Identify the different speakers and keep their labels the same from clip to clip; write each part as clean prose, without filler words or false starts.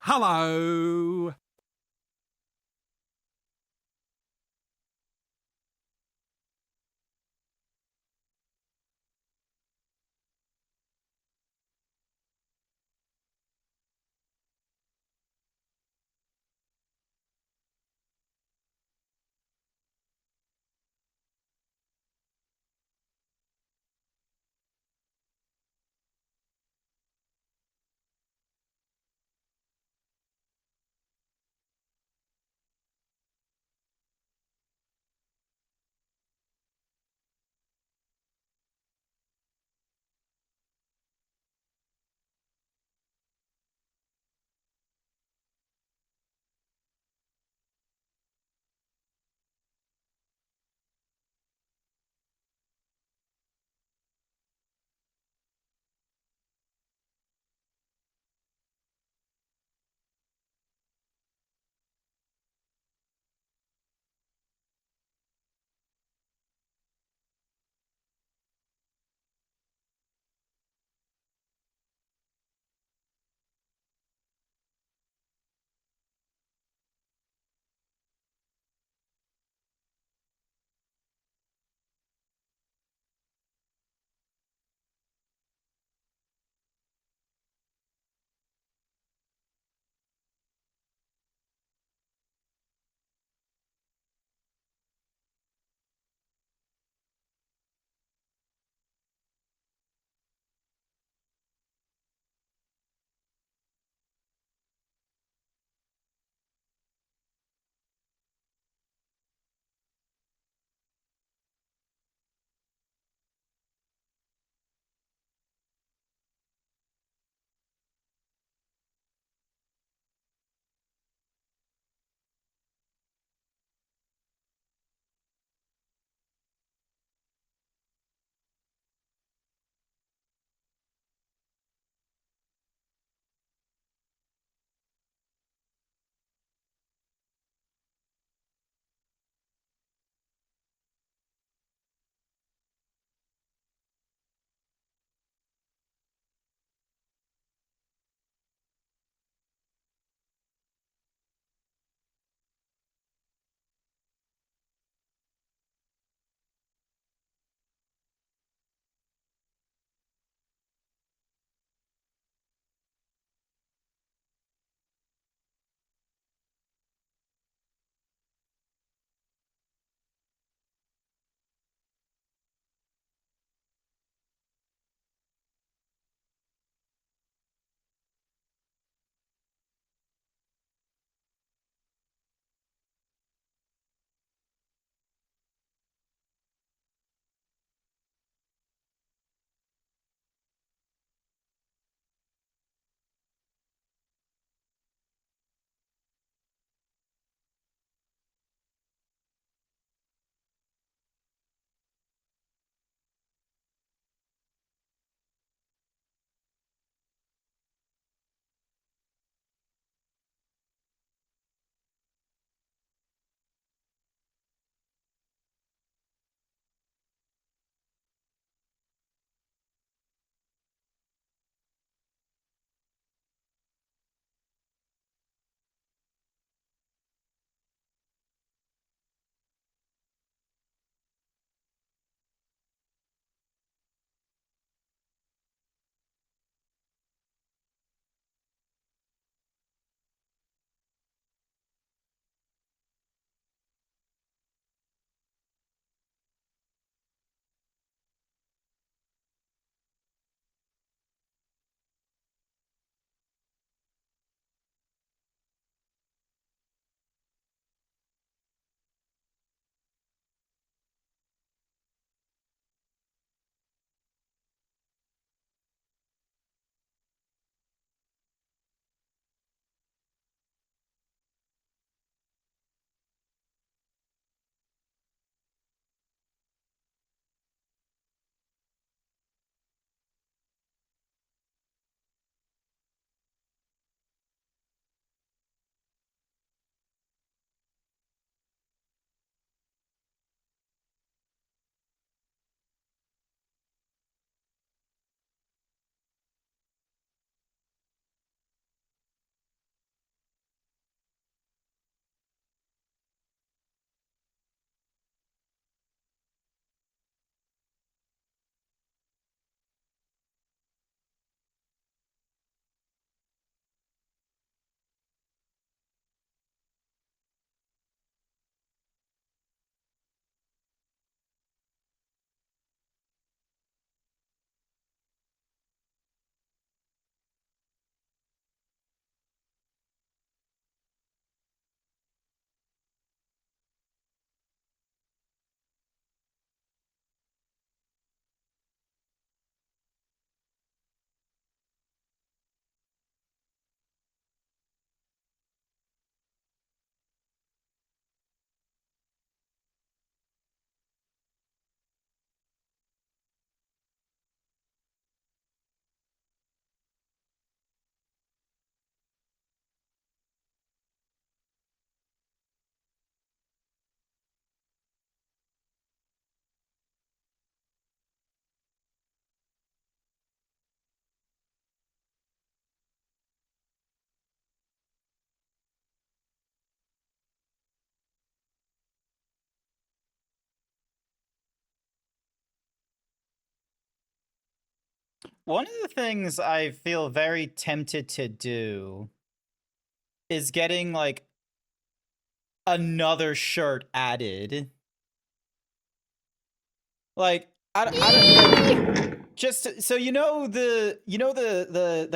Speaker 1: Hello. One of the things I feel very tempted to do is getting like another shirt added. Like I don't like just so the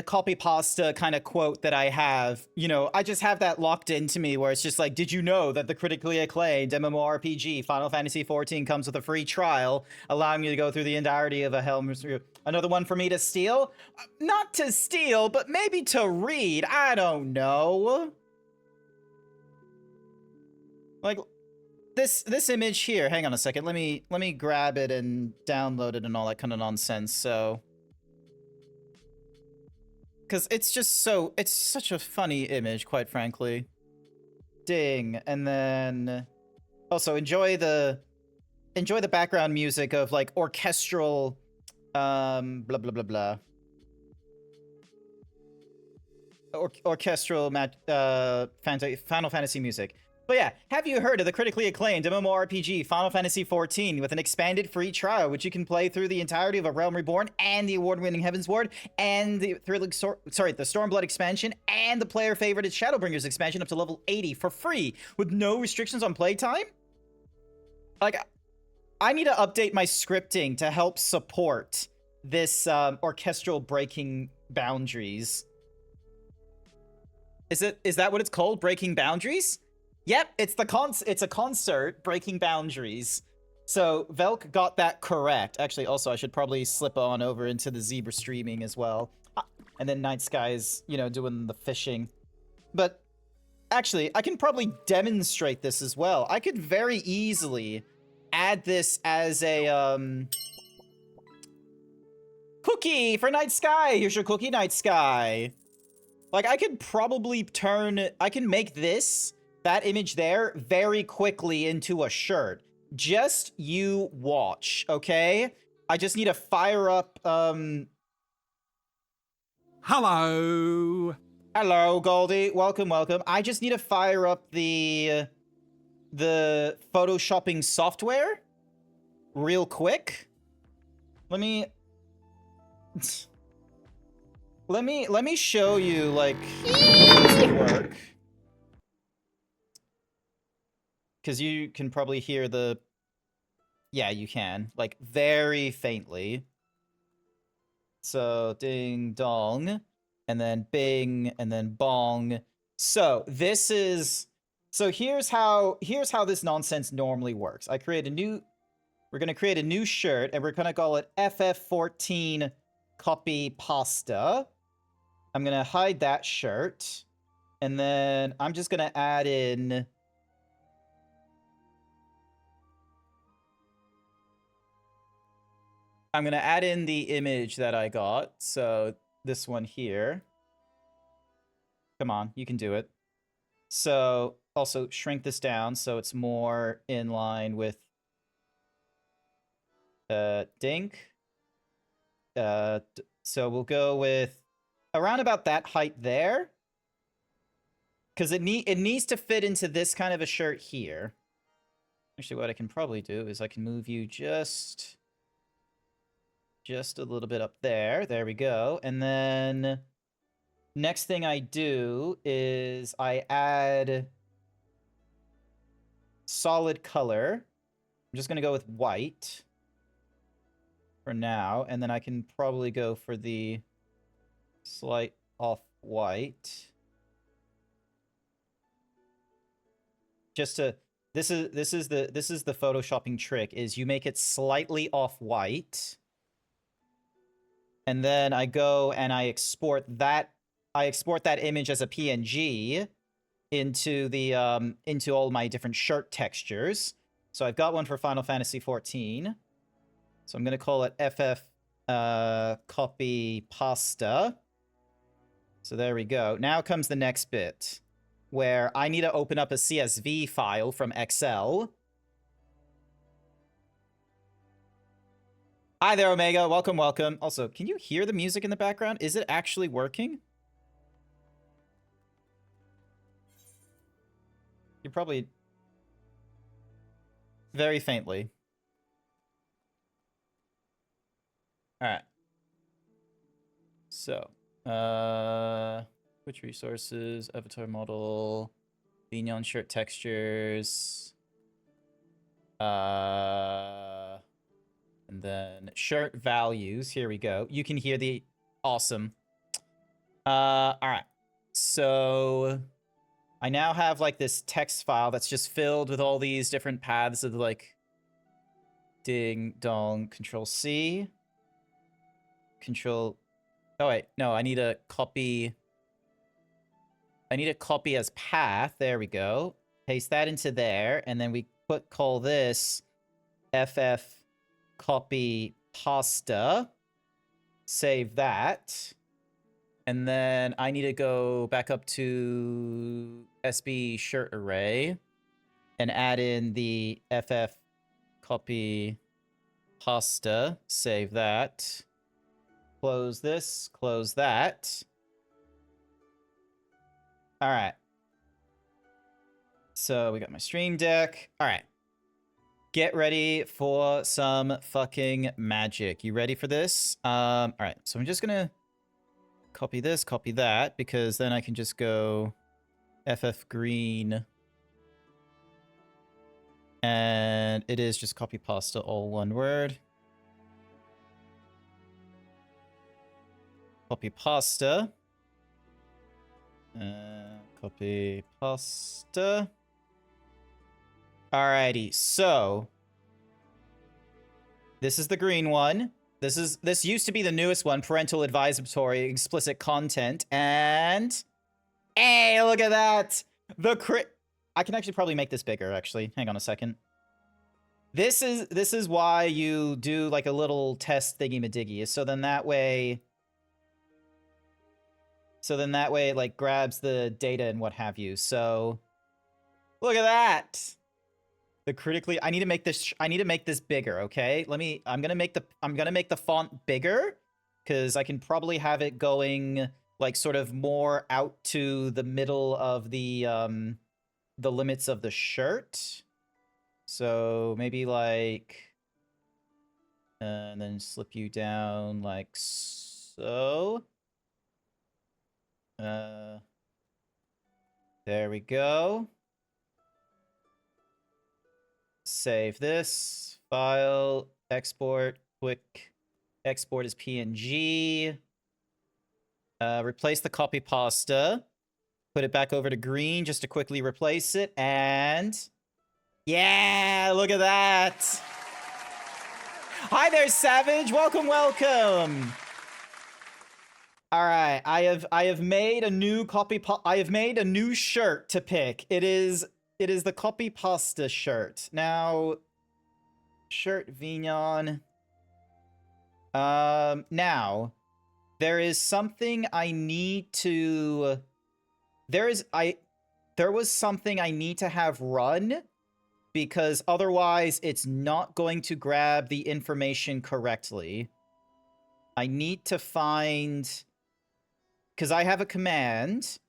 Speaker 1: copy pasta kind of quote that I have, I just have that locked into me where it's just like, did you know that the critically acclaimed MMORPG Final Fantasy XIV comes with a free trial, allowing you to go through the entirety of a Helm's Rew? Another one for me to steal? Not to steal, but maybe to read. I don't know. Like this image here. Hang on a second. Let me grab it and download it and all that kind of nonsense. So, because it's such a funny image, quite frankly. Ding, and then also enjoy the background music of like orchestral, blah blah blah blah. Orchestral Final Fantasy music. But yeah, have you heard of the critically acclaimed MMORPG Final Fantasy XIV with an expanded free trial, which you can play through the entirety of A Realm Reborn and the award-winning Heavensward and the the Stormblood expansion and the player-favorited Shadowbringers expansion up to level 80 for free with no restrictions on playtime? Like, I need to update my scripting to help support this orchestral breaking boundaries. Is that what it's called? Breaking boundaries? Yep, it's a concert breaking boundaries. So Velk got that correct. Actually, also I should probably slip on over into the Zebra streaming as well. And then Night Sky's, doing the fishing. But actually, I can probably demonstrate this as well. I could very easily add this as a cookie for Night Sky. Here's your cookie, Night Sky. Like, I could probably I can make that image there, very quickly into a shirt. Just you watch, okay? I just need to fire up,
Speaker 2: Hello!
Speaker 1: Hello, Goldie. Welcome, welcome. I just need to fire up the photoshopping software real quick. Let me show you, like, how this will work. Because you can probably hear the... Yeah, you can. Like, very faintly. So, ding, dong. And then bing, and then bong. So, this is... So, here's how this nonsense normally works. We're going to create a new shirt, and we're going to call it FF14 Copy Pasta. I'm going to hide that shirt. And then I'm just going to add in... I'm going to add in the image that I got. So this one here. Come on, you can do it. So also shrink this down so it's more in line with Dink. So we'll go with around about that height there. Because it needs to fit into this kind of a shirt here. Actually, what I can probably do is I can move you just a little bit up there. There we go. And then next thing I do is I add solid color. I'm just going to go with white for now. And then I can probably go for the slight off-white. Just to... This is the photoshopping trick, is you make it slightly off-white. And then I go and I export that image as a PNG into the into all my different shirt textures. So I've got one for Final Fantasy XIV. So I'm gonna call it FF copy pasta. So there we go. Now comes the next bit, where I need to open up a CSV file from Excel. Hi there, Omega. Welcome, welcome. Also, can you hear the music in the background? Is it actually working? You're probably... very faintly. Alright. So, which resources, avatar model, Vignon shirt textures, and then shirt values. Here we go. You can hear the awesome. All right. So I now have like this text file that's just filled with all these different paths of like ding dong, control C, control. Oh wait, no, I need a copy. I need a copy as path. There we go. Paste that into there, and then we call this ff copy pasta. Save that. And then I need to go back up to SB shirt array and add in the ff copy pasta. Save that. Close this. Close that. All right. So we got my stream deck. All right. Get ready for some fucking magic. You ready for this? All right. So I'm just going to copy this, copy that, because then I can just go ff green. And it is just copy pasta, all one word. Copy pasta. Copy pasta. Alrighty, so this is the green one. This used to be the newest one, parental advisory, explicit content, and hey, look at that! I can actually probably make this bigger, actually. Hang on a second. This is why you do like a little test thingy-majiggy, so then that way it like grabs the data and what have you. So look at that. I need to make this bigger, okay? I'm gonna make the font bigger because I can probably have it going like sort of more out to the middle of the limits of the shirt. So maybe like and then slip you down like so. There we go. Save this file, export, quick export as PNG. Replace the copy pasta. Put it back over to green just to quickly replace it. And yeah, look at that. Hi there, Savage. Welcome, welcome. All right, I have made a new I have made a new shirt to pick. It is the copy pasta shirt. Now, shirt Vignon. Now, there is something I need to... There was something I need to have run, because otherwise it's not going to grab the information correctly. I need to find... Because I have a command...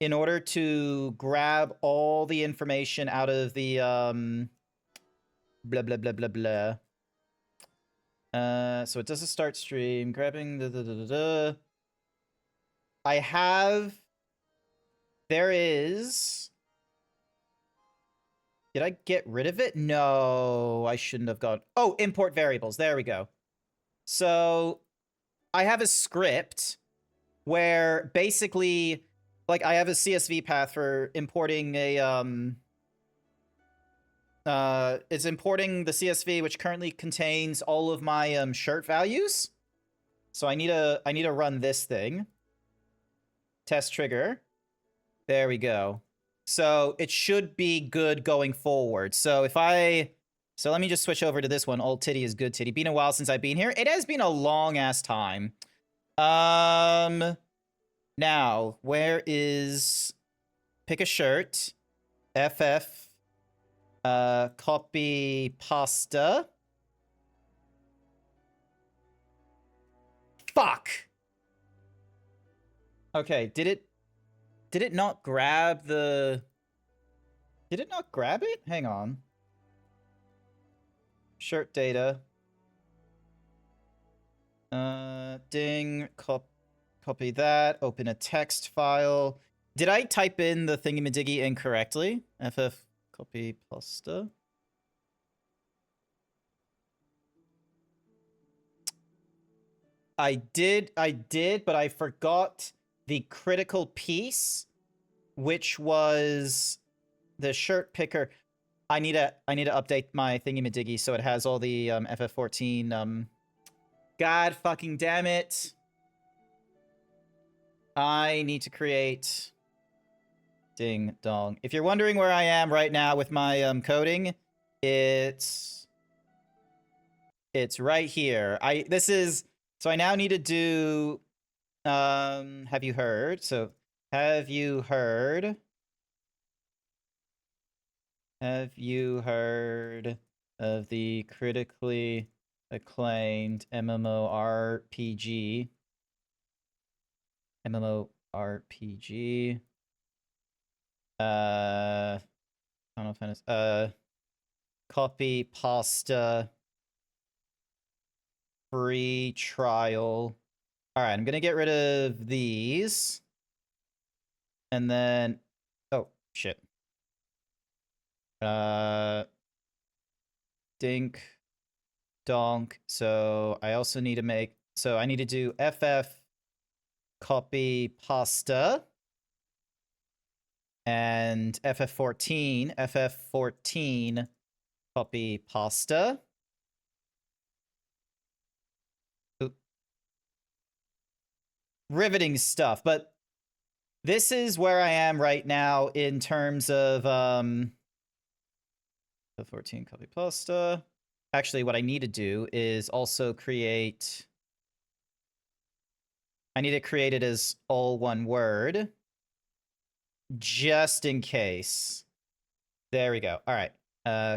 Speaker 1: in order to grab all the information out of the, blah, blah, blah, blah, blah. So it does a start stream, grabbing I have, there is, did I get rid of it? No, I shouldn't have gone. Oh, import variables, there we go. So I have a script where basically, like, I have a CSV path for importing a, it's importing the CSV, which currently contains all of my, shirt values. So I need to run this thing. Test trigger. There we go. So it should be good going forward. So so let me just switch over to this one. Old titty is good titty. Been a while since I've been here. It has been a long ass time. Now, where is... Pick a shirt. FF. Copy pasta. Fuck! Okay, did it not grab the... Did it not grab it? Hang on. Shirt data. Ding. copy that, open a text file. Did I type in the thingamadiggy incorrectly? FF copy pasta. I did, but I forgot the critical piece, which was the shirt picker. I need to update my thingamadiggy so it has all the FF14 God fucking damn it. I need to create ding dong. If you're wondering where I am right now with my coding, it's right here. So I now need to do have you heard? So have you heard? Have you heard of the critically acclaimed MMORPG? MMORPG. Final Fantasy. Copy pasta. Free trial. All right, I'm gonna get rid of these, and then oh shit. Dink donk. So I also need to make. So I need to do FF copy pasta and FF14 copy pasta. Oop. Riveting stuff, but this is where I am right now in terms of FF14 copy pasta. Actually, what I need to do is also create. I need to create it as all one word, just in case. There we go. All right.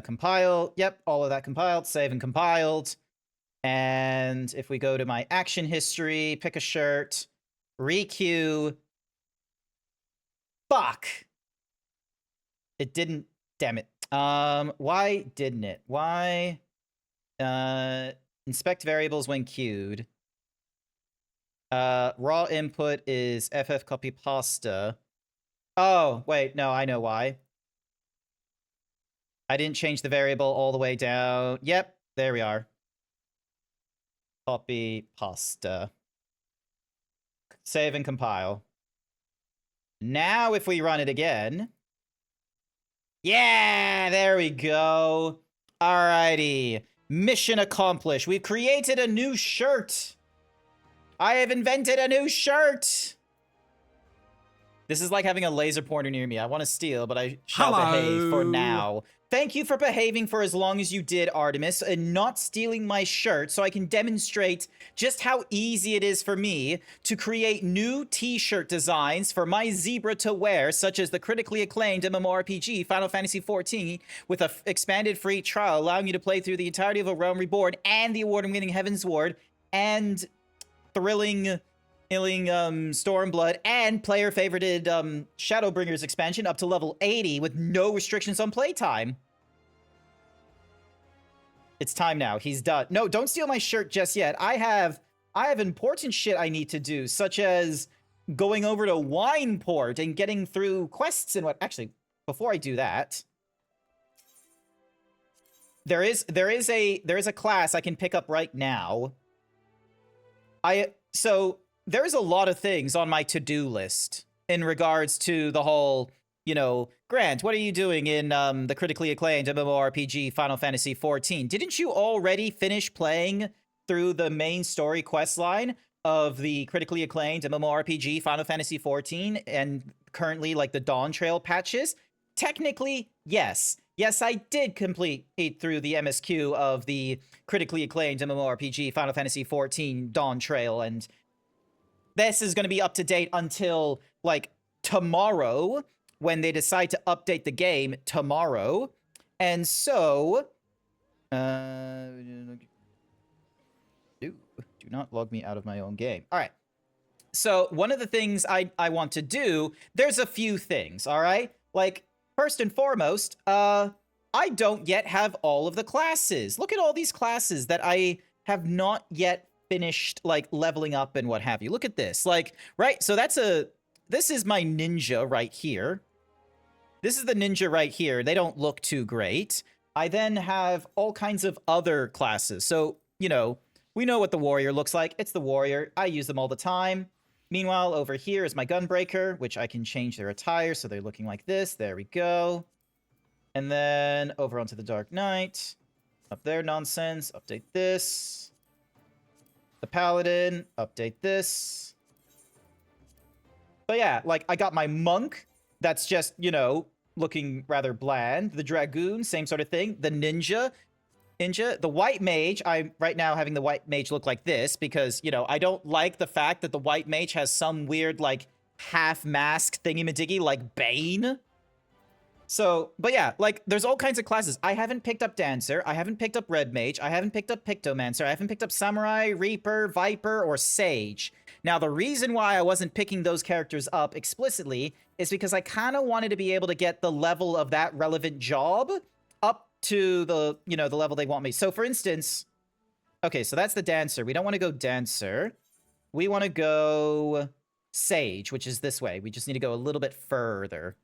Speaker 1: Compile. Yep, all of that compiled. Save and compiled. And if we go to my action history, pick a shirt, requeue. Fuck. It didn't. Damn it. Why didn't it? Why? Inspect variables when queued. Raw input is FF copy pasta. Oh, wait, no, I know why. I didn't change the variable all the way down. Yep, there we are. Copy pasta. Save and compile. Now if we run it again. Yeah, there we go. Alrighty. Mission accomplished. We've created a new shirt. I have invented a new shirt. This is like having a laser pointer near me. I want to steal, but I shall behave for now. Thank you for behaving for as long as you did, Artemis, and not stealing my shirt so I can demonstrate just how easy it is for me to create new t-shirt designs for my zebra to wear, such as the critically acclaimed MMORPG Final Fantasy XIV with an expanded free trial allowing you to play through the entirety of A Realm Reborn and the award-winning Heaven's Ward and thrilling Stormblood and player-favorited Shadowbringers expansion up to level 80 with no restrictions on playtime. It's time now. He's done. No, don't steal my shirt just yet. I have important shit I need to do, such as going over to Wineport and getting through quests and what. Actually, before I do that, there is a class I can pick up right now. There's a lot of things on my to-do list in regards to the whole, you know, Grant, what are you doing in the critically acclaimed MMORPG Final Fantasy XIV? Didn't you already finish playing through the main story quest line of the critically acclaimed MMORPG Final Fantasy XIV and currently like the Dawn Trail patches? Technically, yes. Yes, I did complete it through the MSQ of the critically acclaimed MMORPG Final Fantasy XIV Dawn Trail, and this is going to be up to date until, like, tomorrow, when they decide to update the game tomorrow. And so, do not log me out of my own game. All right. So one of the things I want to do, there's a few things, all right? Like, first and foremost, I don't yet have all of the classes. Look at all these classes that I have not yet finished like leveling up and what have you. Look at this. Like, right? So this is my ninja right here. This is the ninja right here. They don't look too great. I then have all kinds of other classes. So, you know, we know what the warrior looks like. It's the warrior. I use them all the time. Meanwhile, over here is my gunbreaker, which I can change their attire so they're looking like this. There we go. And then over onto the Dark Knight. Up there, nonsense. Update this. The Paladin. Update this. But yeah, like, I got my monk. That's just, you know, looking rather bland. The Dragoon, same sort of thing. The Ninja. The White Mage. I'm right now having the White Mage look like this because, you know, I don't like the fact that the White Mage has some weird, like, half-mask thingy-majiggy like Bane. So, but yeah, like, there's all kinds of classes. I haven't picked up Dancer. I haven't picked up Red Mage. I haven't picked up Pictomancer. I haven't picked up Samurai, Reaper, Viper, or Sage. Now, the reason why I wasn't picking those characters up explicitly is because I kind of wanted to be able to get the level of that relevant job up to the, you know, the level they want me. So, for instance, okay, so that's the Dancer. We don't want to go Dancer. We want to go Sage, which is this way. We just need to go a little bit further.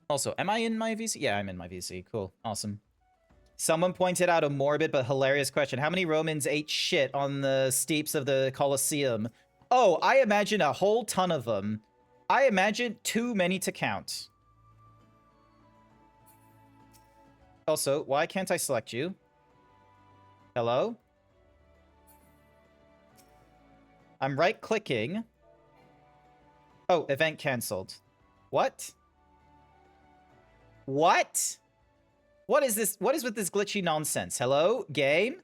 Speaker 1: Also, am I in my VC? Yeah, I'm in my VC. Cool. Awesome. Someone pointed out a morbid but hilarious question. How many Romans ate shit on the steeps of the Colosseum? Oh, I imagine a whole ton of them. I imagine too many to count. Also, why can't I select you? Hello? I'm right-clicking. Oh, event canceled. What? What? What is this? What is with this glitchy nonsense? Hello? Game?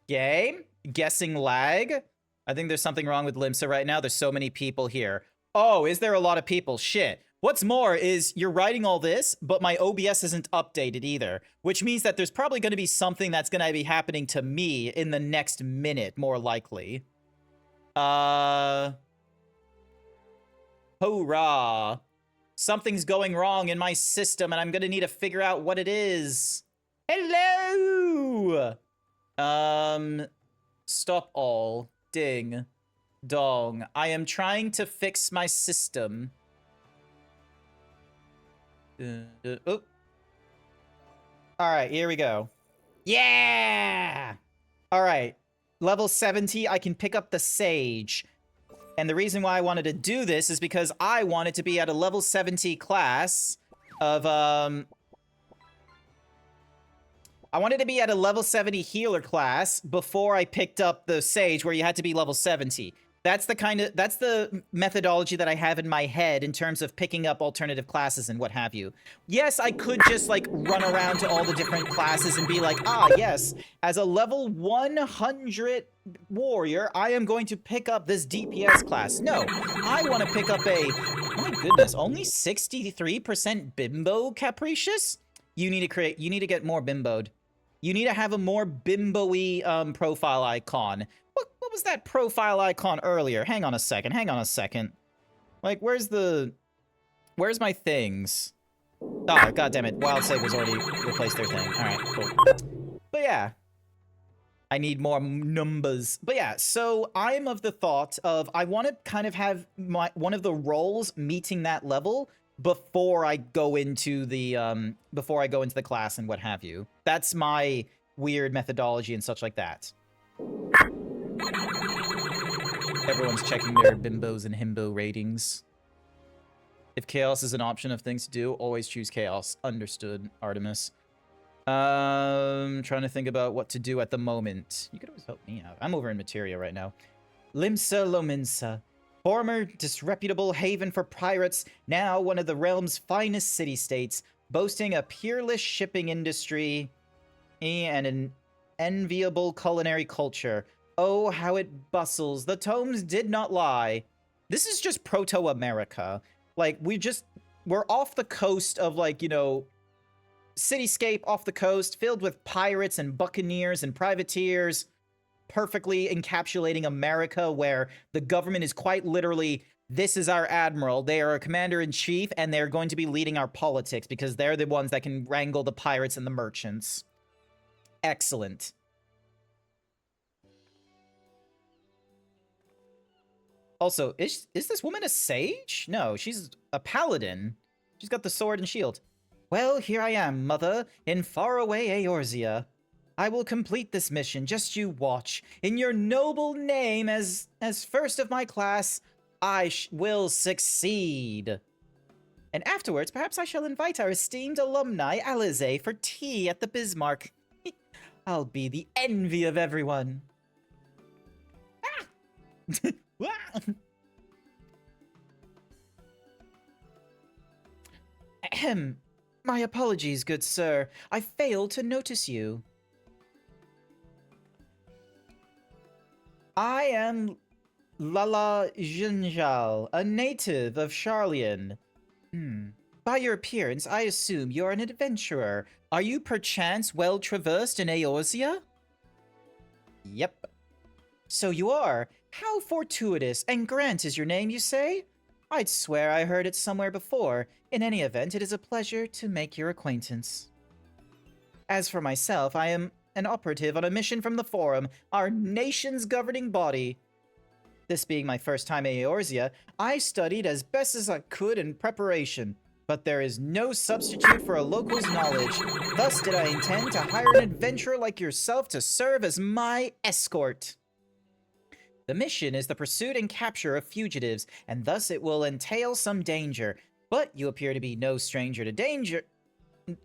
Speaker 1: Game? Guessing lag? I think there's something wrong with Limsa right now. There's so many people here. Oh, is there a lot of people? Shit. What's more is you're writing all this, but my OBS isn't updated either, which means that there's probably going to be something that's going to be happening to me in the next minute, more likely. Hurrah. Something's going wrong in my system, and I'm going to need to figure out what it is. Hello! Stop all. Ding. Dong. I am trying to fix my system. Oh. Alright, here we go. Yeah! Alright. Level 70, I can pick up the Sage. And the reason why I wanted to do this is because I wanted to be at a level 70 class of, I wanted to be at a level 70 healer class before I picked up the Sage, where you had to be level 70. That's the methodology that I have in my head in terms of picking up alternative classes and what have you. Yes, I could just, like, run around to all the different classes and be like, ah, yes, as a level 100 warrior, I am going to pick up this DPS class. No, I want to pick up a, my goodness, only 63% bimbo capricious? You need to get more bimboed. You need to have a more bimbo-y profile icon. What was that profile icon earlier? Hang on a second. Like, where's my things? Oh, god damn it. Wild Save was already replaced their thing. Alright, cool. But yeah. I need more numbers. But yeah, so I'm of the thought of I want to kind of have one of the roles meeting that level before I go into the class and what have you. That's my weird methodology and such like that. Everyone's checking their bimbos and himbo ratings. If chaos is an option of things to do, always choose chaos. Understood, Artemis. Trying to think about what to do at the moment. You could always help me out. I'm over in Materia right now. Limsa Lominsa. Former disreputable haven for pirates, now one of the realm's finest city-states, boasting a peerless shipping industry and an enviable culinary culture. Oh, how it bustles. The tomes did not lie. This is just proto-America. Like, we're off the coast of, like, you know, cityscape off the coast, filled with pirates and buccaneers and privateers, perfectly encapsulating America, where the government is quite literally This is our admiral. They are a commander-in-chief, and they're going to be leading our politics because they're the ones that can wrangle the pirates and the merchants. Excellent. Also, is this woman a sage? No, she's a paladin. She's got the sword and shield. Well, here I am, mother, in faraway Eorzea. I will complete this mission, just you watch. In your noble name, as first of my class, I will succeed. And afterwards, perhaps I shall invite our esteemed alumni, Alize, for tea at the Bismarck. I'll be the envy of everyone. Ah! Ahem. My apologies, good sir. I failed to notice you. I am Lala Jinjal, a native of Charlian. By your appearance, I assume you're an adventurer. Are you perchance well-traversed in Eorzea? Yep. So you are. How fortuitous. And Grant is your name, you say? I'd swear I heard it somewhere before. In any event, it is a pleasure to make your acquaintance. As for myself, I am an operative on a mission from the Forum, our nation's governing body. This being my first time in Eorzea, I studied as best as I could in preparation, but there is no substitute for a local's knowledge. Thus did I intend to hire an adventurer like yourself to serve as my escort. The mission is the pursuit and capture of fugitives, and thus it will entail some danger. But you appear to be no stranger to danger.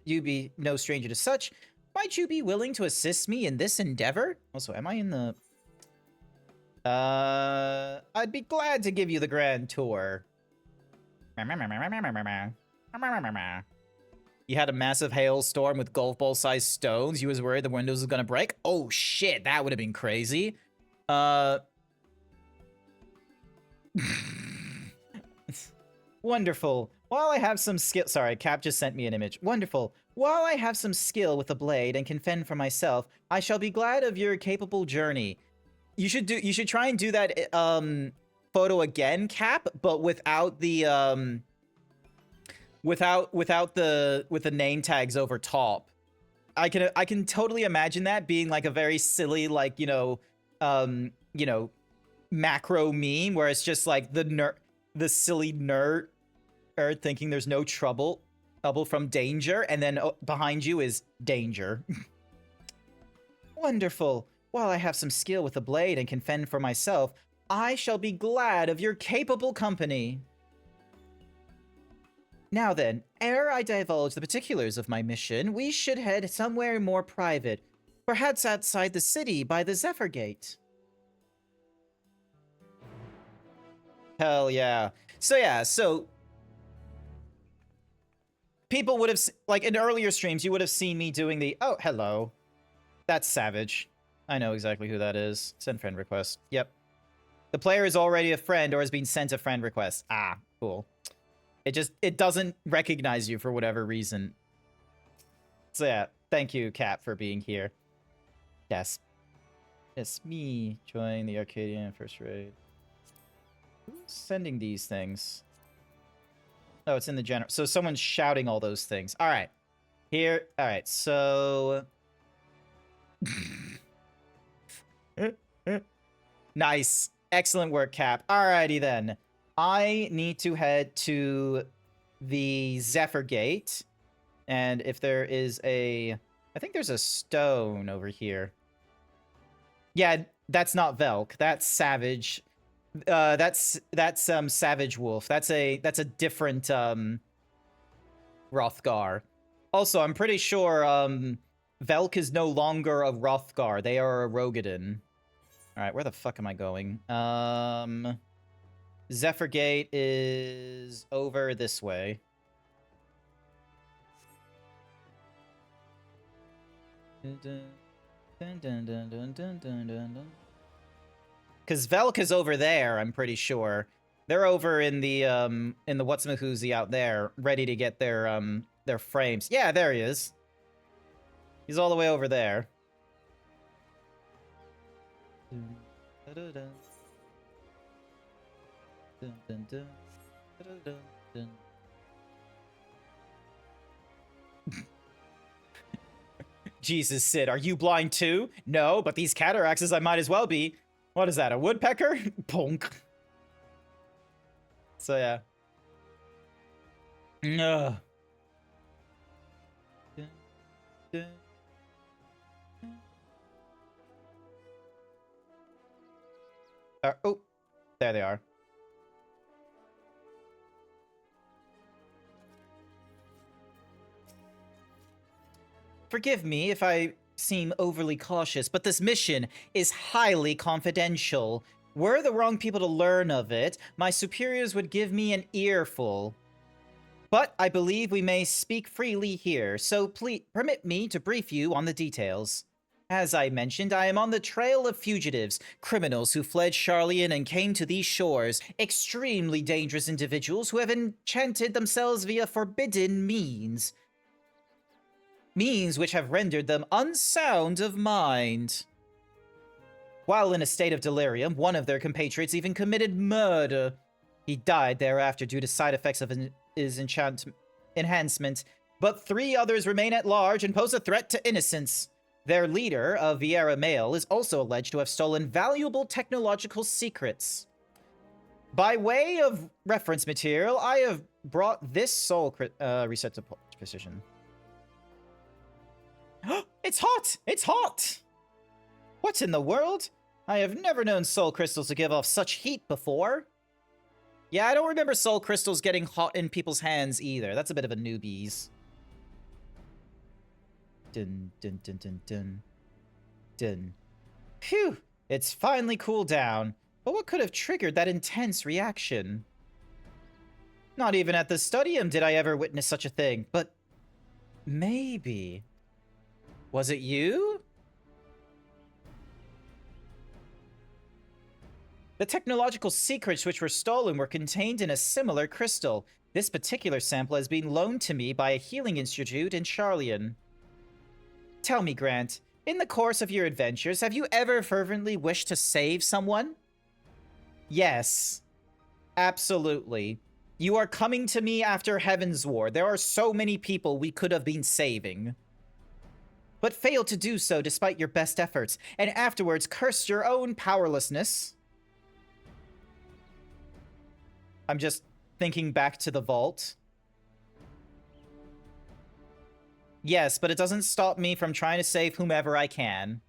Speaker 1: You be no stranger to such. Might you be willing to assist me in this endeavor? Also, am I in the... I'd be glad to give you the grand tour. You had a massive hailstorm with golf ball-sized stones. You was worried the windows was gonna break? Oh shit, that would have been crazy. Wonderful. While I have some skill... Sorry, Cap just sent me an image. Wonderful. While I have some skill with the blade and can fend for myself, I shall be glad of your capable journey. You should try and do that photo again, Cap, but without the with the name tags over top. I can totally imagine that being like a very silly, like, macro meme where it's just like the silly nerd thinking there's no trouble from danger, and then behind you is danger. Wonderful. While I have some skill with the blade and can fend for myself, I shall be glad of your capable company. Now then, ere I divulge the particulars of my mission, we should head somewhere more private, perhaps outside the city by the Zephyr Gate. Hell yeah. So people would have, like, in earlier streams, you would have seen me doing the, oh, hello. That's Savage. I know exactly who that is. Send friend request. Yep. The player is already a friend or has been sent a friend request. Ah, cool. It doesn't recognize you for whatever reason. So yeah, thank you, Cap, for being here. Yes. It's me. Join the Arcadian first raid. Who's sending these things? Oh, it's in the general. So someone's shouting all those things. All right. Here. All right. So. Nice. Excellent work, Cap. Alrighty then. I need to head to the Zephyr Gate. And if there is a... I think there's a stone over here. Yeah, that's not Velk. That's Savage. That's Savage Wolf. That's a different Hrothgar. Also, I'm pretty sure Velk is no longer a Hrothgar. They are a Rogadin. Alright, where the fuck am I going? Zephyr Gate is over this way. Because Velk is over there, I'm pretty sure. They're over in the what's-mahoozy out there, ready to get their frames. Yeah, there he is. He's all the way over there. Dun, dun, dun, dun, dun, dun. Jesus, Sid, are you blind too? No, but these cataracts I might as well be. What is that, a woodpecker? Punk. So yeah. Ugh. Dun, dun. Oh, there they are. Forgive me if I seem overly cautious, but this mission is highly confidential. Were the wrong people to learn of it, my superiors would give me an earful. But I believe we may speak freely here, so please permit me to brief you on the details. As I mentioned, I am on the trail of fugitives, criminals who fled Charlian and came to these shores, extremely dangerous individuals who have enchanted themselves via forbidden means which have rendered them unsound of mind. While in a state of delirium, one of their compatriots even committed murder. He died thereafter due to side effects of his enhancement, but 3 others remain at large and pose a threat to innocence. Their leader, a Vieira male, is also alleged to have stolen valuable technological secrets. By way of reference material, I have brought this soul reset to precision. It's hot! It's hot! What in the world? I have never known soul crystals to give off such heat before. Yeah, I don't remember soul crystals getting hot in people's hands either. That's a bit of a newbies. Dun, dun, dun, dun, dun. Dun. Phew! It's finally cooled down. But what could have triggered that intense reaction? Not even at the Studium did I ever witness such a thing, but maybe... Was it you? The technological secrets which were stolen were contained in a similar crystal. This particular sample has been loaned to me by a healing institute in Charlian. Tell me, Grant, in the course of your adventures, have you ever fervently wished to save someone? Yes. Absolutely. You are coming to me after Heaven's War. There are so many people we could have been saving. But failed to do so despite your best efforts, and afterwards cursed your own powerlessness. I'm just thinking back to the vault. Yes, but it doesn't stop me from trying to save whomever I can.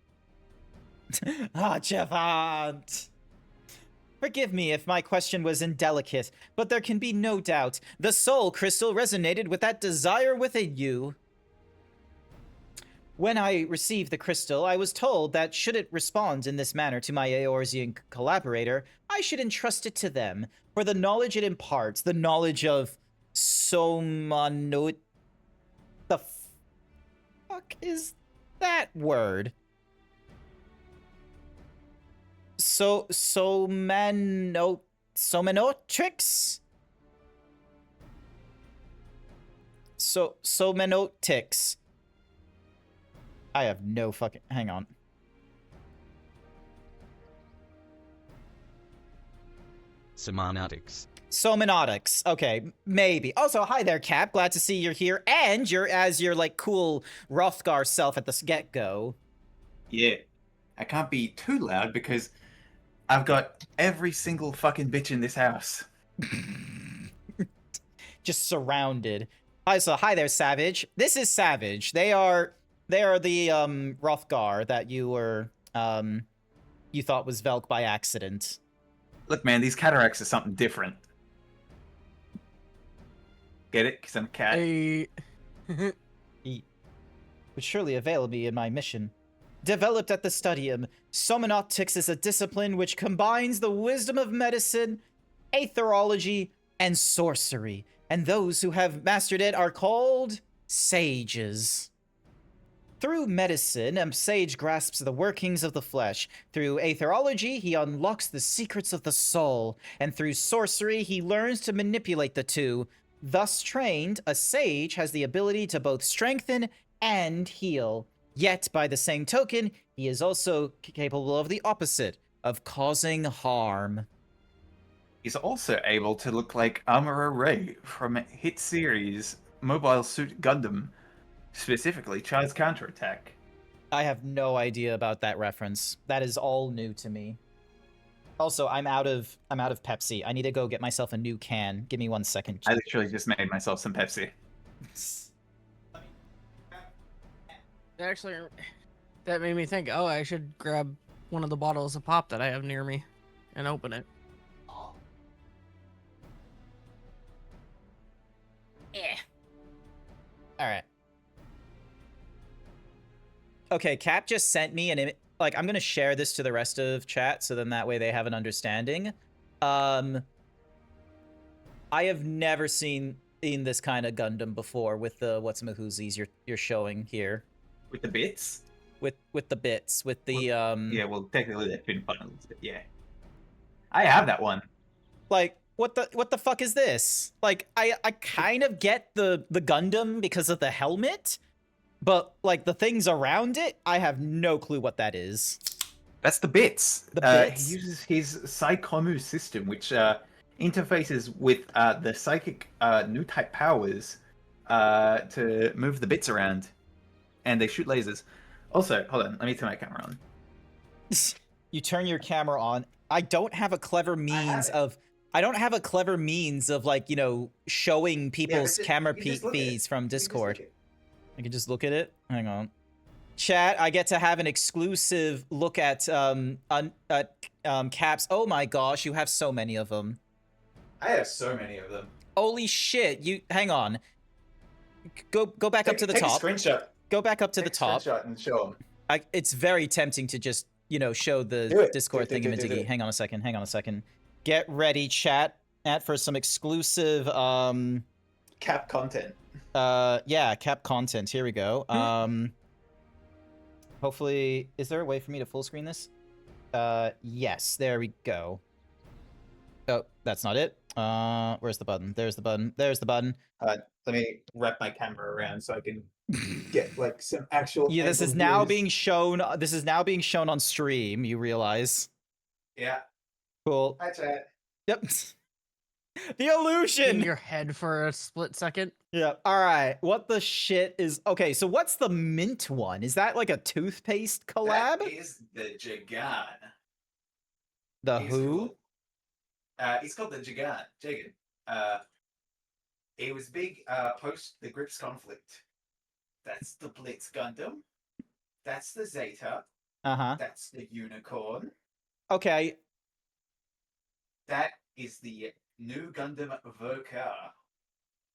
Speaker 1: Javant! Forgive me if my question was indelicate, but there can be no doubt the soul crystal resonated with that desire within you. When I received the crystal, I was told that should it respond in this manner to my Eorzean collaborator, I should entrust it to them, for the knowledge it imparts, the knowledge of Somanot... The fuck is that word? Somanotrix? Somanotics. I have no fucking... Hang on.
Speaker 3: Semanotics.
Speaker 1: Somanotics. Okay, maybe. Also, hi there, Cap. Glad to see you're here. And you're as your, like, cool Rothgar self at the get-go.
Speaker 4: Yeah. I can't be too loud because I've got every single fucking bitch in this house.
Speaker 1: Just surrounded. Also, hi there, Savage. This is Savage. They are the Rothgar that you were you thought was Velk by accident.
Speaker 4: Look, man, these cataracts are something different. Get it? Because I'm a cat.
Speaker 5: Hey.
Speaker 1: He would surely avail me in my mission. Developed at the Studium, Somanotics is a discipline which combines the wisdom of medicine, aetherology, and sorcery, and those who have mastered it are called sages. Through medicine, a sage grasps the workings of the flesh. Through aetherology, he unlocks the secrets of the soul. And through sorcery, he learns to manipulate the two. Thus trained, a sage has the ability to both strengthen and heal. Yet, by the same token, he is also capable of the opposite, of causing harm.
Speaker 4: is also able to look like Amuro Ray from hit series Mobile Suit Gundam, specifically Child's Counterattack.
Speaker 1: I have no idea about that reference. That is all new to me. Also, I'm out of Pepsi. I need to go get myself a new can. Give me 1 second.
Speaker 4: I literally just made myself some Pepsi.
Speaker 3: Actually, that made me think, oh, I should grab one of the bottles of pop that I have near me and open it.
Speaker 1: Yeah. All right. Okay, Cap just sent me an image. Like, I'm gonna share this to the rest of chat, so then that way they have an understanding. I have never seen in this kind of Gundam before with the what's-a-mahoozies you're showing here.
Speaker 4: With the bits?
Speaker 1: With the bits, with the
Speaker 4: Yeah, well, technically they've been funnels, but yeah. I have that one.
Speaker 1: Like, what the fuck is this? Like, I kind of get the Gundam because of the helmet, but like the things around it, I have no clue what that is.
Speaker 4: That's the bits.
Speaker 1: The bits?
Speaker 4: He uses his Psychomu system, which interfaces with the psychic new type powers to move the bits around, and they shoot lasers. Also, hold on, let me turn my camera on.
Speaker 1: You turn your camera on. I don't have a clever means of. I don't have a clever means of, like, you know, showing people's camera feeds from Discord. I can just look at it. Hang on. Chat, I get to have an exclusive look at Caps. Oh my gosh, you have so many of them.
Speaker 4: I have so many of them.
Speaker 1: Holy shit! You hang on. Go back up to the top.
Speaker 4: Take a screenshot.
Speaker 1: Go back up to the top.
Speaker 4: Screenshot and show them.
Speaker 1: It's very tempting to just, you know, show the Discord
Speaker 4: Do it.
Speaker 1: thingamajiggy. Hang on a second. Hang on a second. Get ready, chat, for some exclusive
Speaker 4: Cap content.
Speaker 1: Yeah, Cap content. Here we go. Hopefully, is there a way for me to full screen this? Yes, there we go. Oh, that's not it. Where's the button? There's the button. There's the button.
Speaker 4: Let me wrap my camera around so I can get like some actual.
Speaker 1: Yeah, this is now being shown. This is now being shown on stream. You realize?
Speaker 4: Yeah.
Speaker 1: Cool.
Speaker 4: Hi, chat.
Speaker 1: Yep. The illusion.
Speaker 3: In your head for a split second.
Speaker 1: Yeah. All right. What the shit is? Okay. So what's the mint one? Is that like a toothpaste collab?
Speaker 4: That is the Jagan.
Speaker 1: The who?
Speaker 4: He's called the Jagan. It was big post the Grips conflict. That's the Blitz Gundam. That's the Zeta.
Speaker 1: Uh-huh.
Speaker 4: That's the Unicorn.
Speaker 1: Okay.
Speaker 4: That is the new Gundam Vokar.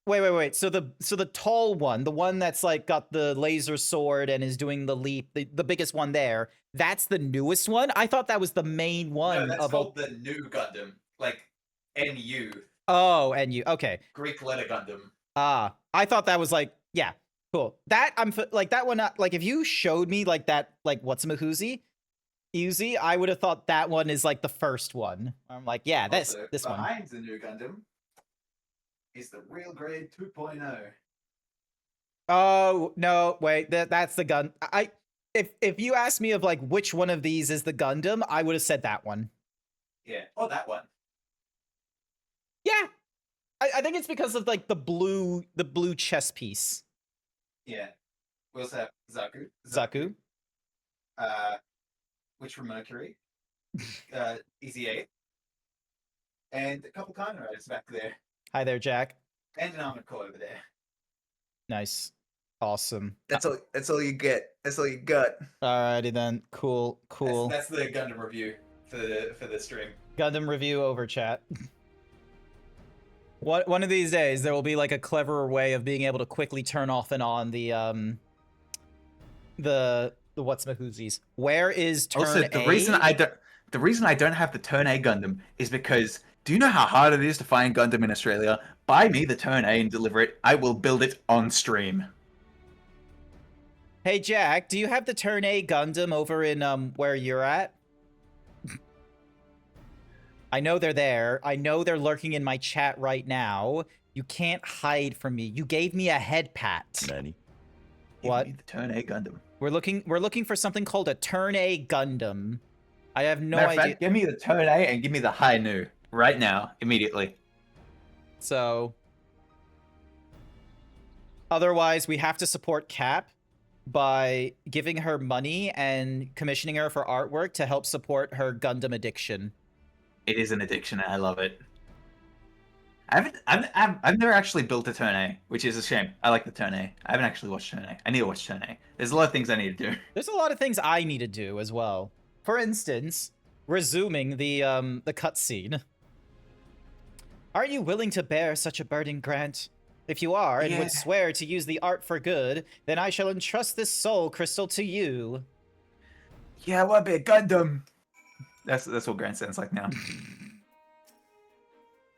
Speaker 1: Wait. So the tall one, the one that's like got the laser sword and is doing the leap, the biggest one there, that's the newest one? I thought that was the main one.
Speaker 4: No, that's called the new Gundam. Like NU.
Speaker 1: Oh, NU. Okay.
Speaker 4: Greek letter Gundam.
Speaker 1: I thought that was like, yeah, cool. That like that one. Like if you showed me like that, like what's-a-mahoozy, Uzi, I would have thought that one is like the first one. I'm like, yeah, this one.
Speaker 4: Behind the new Gundam is the real grade 2.0.
Speaker 1: Oh no, wait, that's the gun. If you asked me of like which one of these is the Gundam, I would have said that one.
Speaker 4: Yeah. Oh, that one.
Speaker 1: Yeah, I think it's because of like the blue chess piece.
Speaker 4: Yeah. We also have
Speaker 1: Zaku.
Speaker 4: Which from Mercury. Easy 8. And a couple Kamen Riders back there.
Speaker 1: Hi there, Jack.
Speaker 4: And an Armored Core over there.
Speaker 1: Nice. Awesome.
Speaker 4: That's all you get. That's all you got.
Speaker 1: Alrighty then. Cool.
Speaker 4: That's the Gundam review for the stream.
Speaker 1: Gundam review over, chat. One of these days there will be like a cleverer way of being able to quickly turn off and on the what's-a-mahoozies. Where is turn
Speaker 4: Also, the reason I don't have the Turn A Gundam is because do you know how hard it is to find Gundam in Australia? Buy me the Turn A and deliver it. I will build it on stream.
Speaker 1: Hey Jack, do you have the Turn A Gundam over in where you're at? I know they're there. I know they're lurking in my chat right now. You can't hide from me. You gave me a head pat.
Speaker 5: Nanny.
Speaker 1: What?
Speaker 4: Give me the Turn A Gundam.
Speaker 1: We're looking for something called a Turn A Gundam. I have no
Speaker 4: Matter of
Speaker 1: idea.
Speaker 4: fact, give me the Turn A and give me the High Nu right now, immediately.
Speaker 1: So otherwise, we have to support Cap by giving her money and commissioning her for artwork to help support her Gundam addiction.
Speaker 4: It is an addiction, and I love it. I've never actually built a Turn A, which is a shame. I like the Turn A. I haven't actually watched Turn A. I need to watch Turn A. There's a lot of things I need to do.
Speaker 1: There's a lot of things I need to do as well. For instance, resuming the cutscene. Are you willing to bear such a burden, Grant? If you are, and would swear to use the art for good, then I shall entrust this soul crystal to you.
Speaker 4: Yeah, I want to be a Gundam. That's what Grant sounds like now.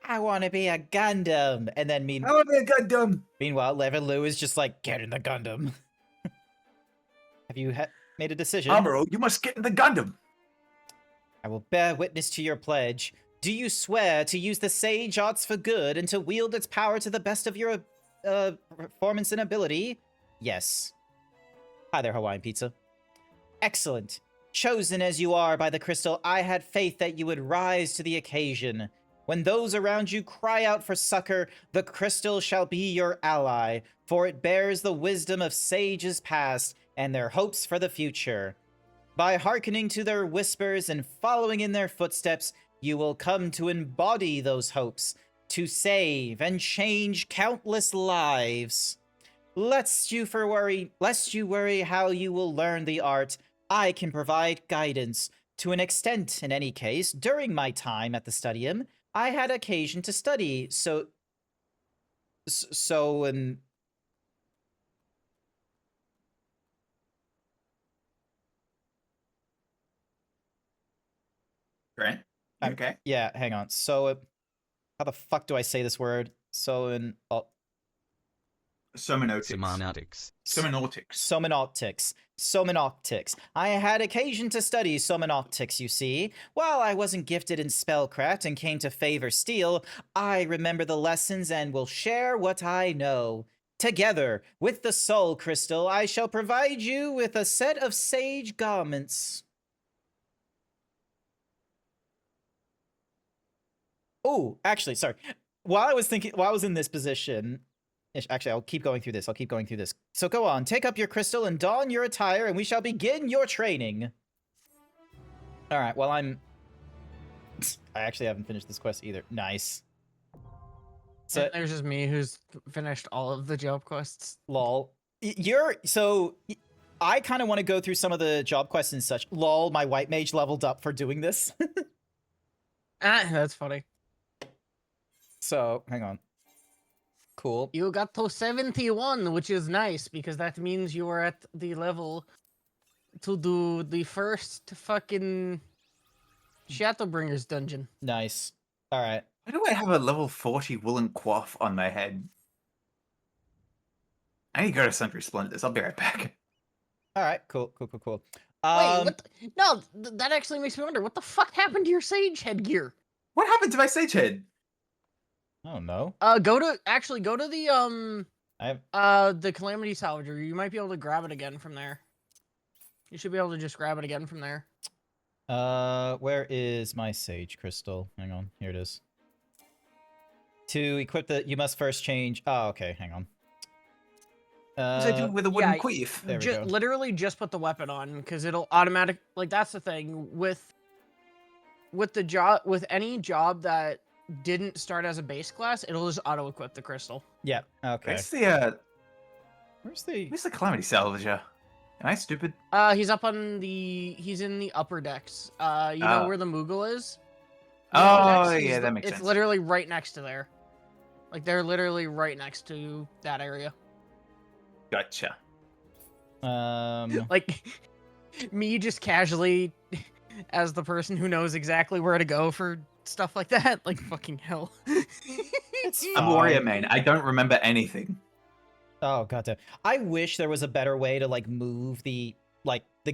Speaker 1: I want to be a Gundam. And then
Speaker 4: I want to be a Gundam.
Speaker 1: Meanwhile, Leverloo is just like, get in the Gundam. Have you made a decision?
Speaker 4: Amuro, you must get in the Gundam.
Speaker 1: I will bear witness to your pledge. Do you swear to use the sage arts for good and to wield its power to the best of your performance and ability? Yes. Hi there, Hawaiian Pizza. Excellent. Chosen as you are by the crystal, I had faith that you would rise to the occasion. When those around you cry out for succor, the crystal shall be your ally, for it bears the wisdom of sages past and their hopes for the future. By hearkening to their whispers and following in their footsteps, you will come to embody those hopes, to save and change countless lives. Lest you worry how you will learn the art, I can provide guidance. To an extent, in any case, during my time at the Studium, I had occasion to study, and
Speaker 4: Grant? Okay.
Speaker 1: Yeah, hang on. So, how the fuck do I say this word?
Speaker 4: Somnotics.
Speaker 1: Somnoptics. I had occasion to study somnoptics, you see. While I wasn't gifted in spellcraft and came to favor steel, I remember the lessons and will share what I know. Together with the soul crystal, I shall provide you with a set of sage garments. Oh, actually, sorry. While I was in this position, actually, I'll keep going through this. So go on, take up your crystal and don your attire, and we shall begin your training. All right, well, I actually haven't finished this quest either. Nice. So
Speaker 3: And there's just me who's finished all of the job quests.
Speaker 1: Lol. I kind of want to go through some of the job quests and such. Lol, my white mage leveled up for doing this.
Speaker 3: That's funny.
Speaker 1: So, hang on. Cool.
Speaker 3: You got to 71, which is nice, because that means you are at the level to do the first fucking Shadowbringers dungeon.
Speaker 1: Nice. All right.
Speaker 4: Why do I have a level 40 woolen coif on my head? I need to go to Sundry Splendors. I'll be right back.
Speaker 1: All right. Cool.
Speaker 3: Wait, what no, that actually makes me wonder, what the fuck happened to your sage headgear?
Speaker 4: What happened to my sage head?
Speaker 1: I don't know.
Speaker 3: Go to the the Calamity Salvager. You might be able to grab it again from there. You should be able to just grab it again from there.
Speaker 1: Where is my sage crystal? Hang on, here it is. To equip you must first change. Oh, okay, hang on.
Speaker 4: What does I do with a wooden queef?
Speaker 1: There we go.
Speaker 3: Literally just put the weapon on, because it'll automatic. Like, that's the thing with the job, with any job that didn't start as a base class, it'll just auto equip the crystal.
Speaker 1: Yeah. Okay.
Speaker 4: Where's the Calamity Salvager? Am I stupid?
Speaker 3: He's up on he's in the upper decks. You know where the Moogle is? The
Speaker 4: Oh,
Speaker 3: decks,
Speaker 4: yeah, that makes sense.
Speaker 3: It's literally right next to there. Like, they're literally right next to that area.
Speaker 4: Gotcha.
Speaker 3: Like, me just casually, as the person who knows exactly where to go for stuff like that, like, fucking hell.
Speaker 4: I'm a warrior main. I don't remember anything.
Speaker 1: Oh goddamn! I wish there was a better way to like move the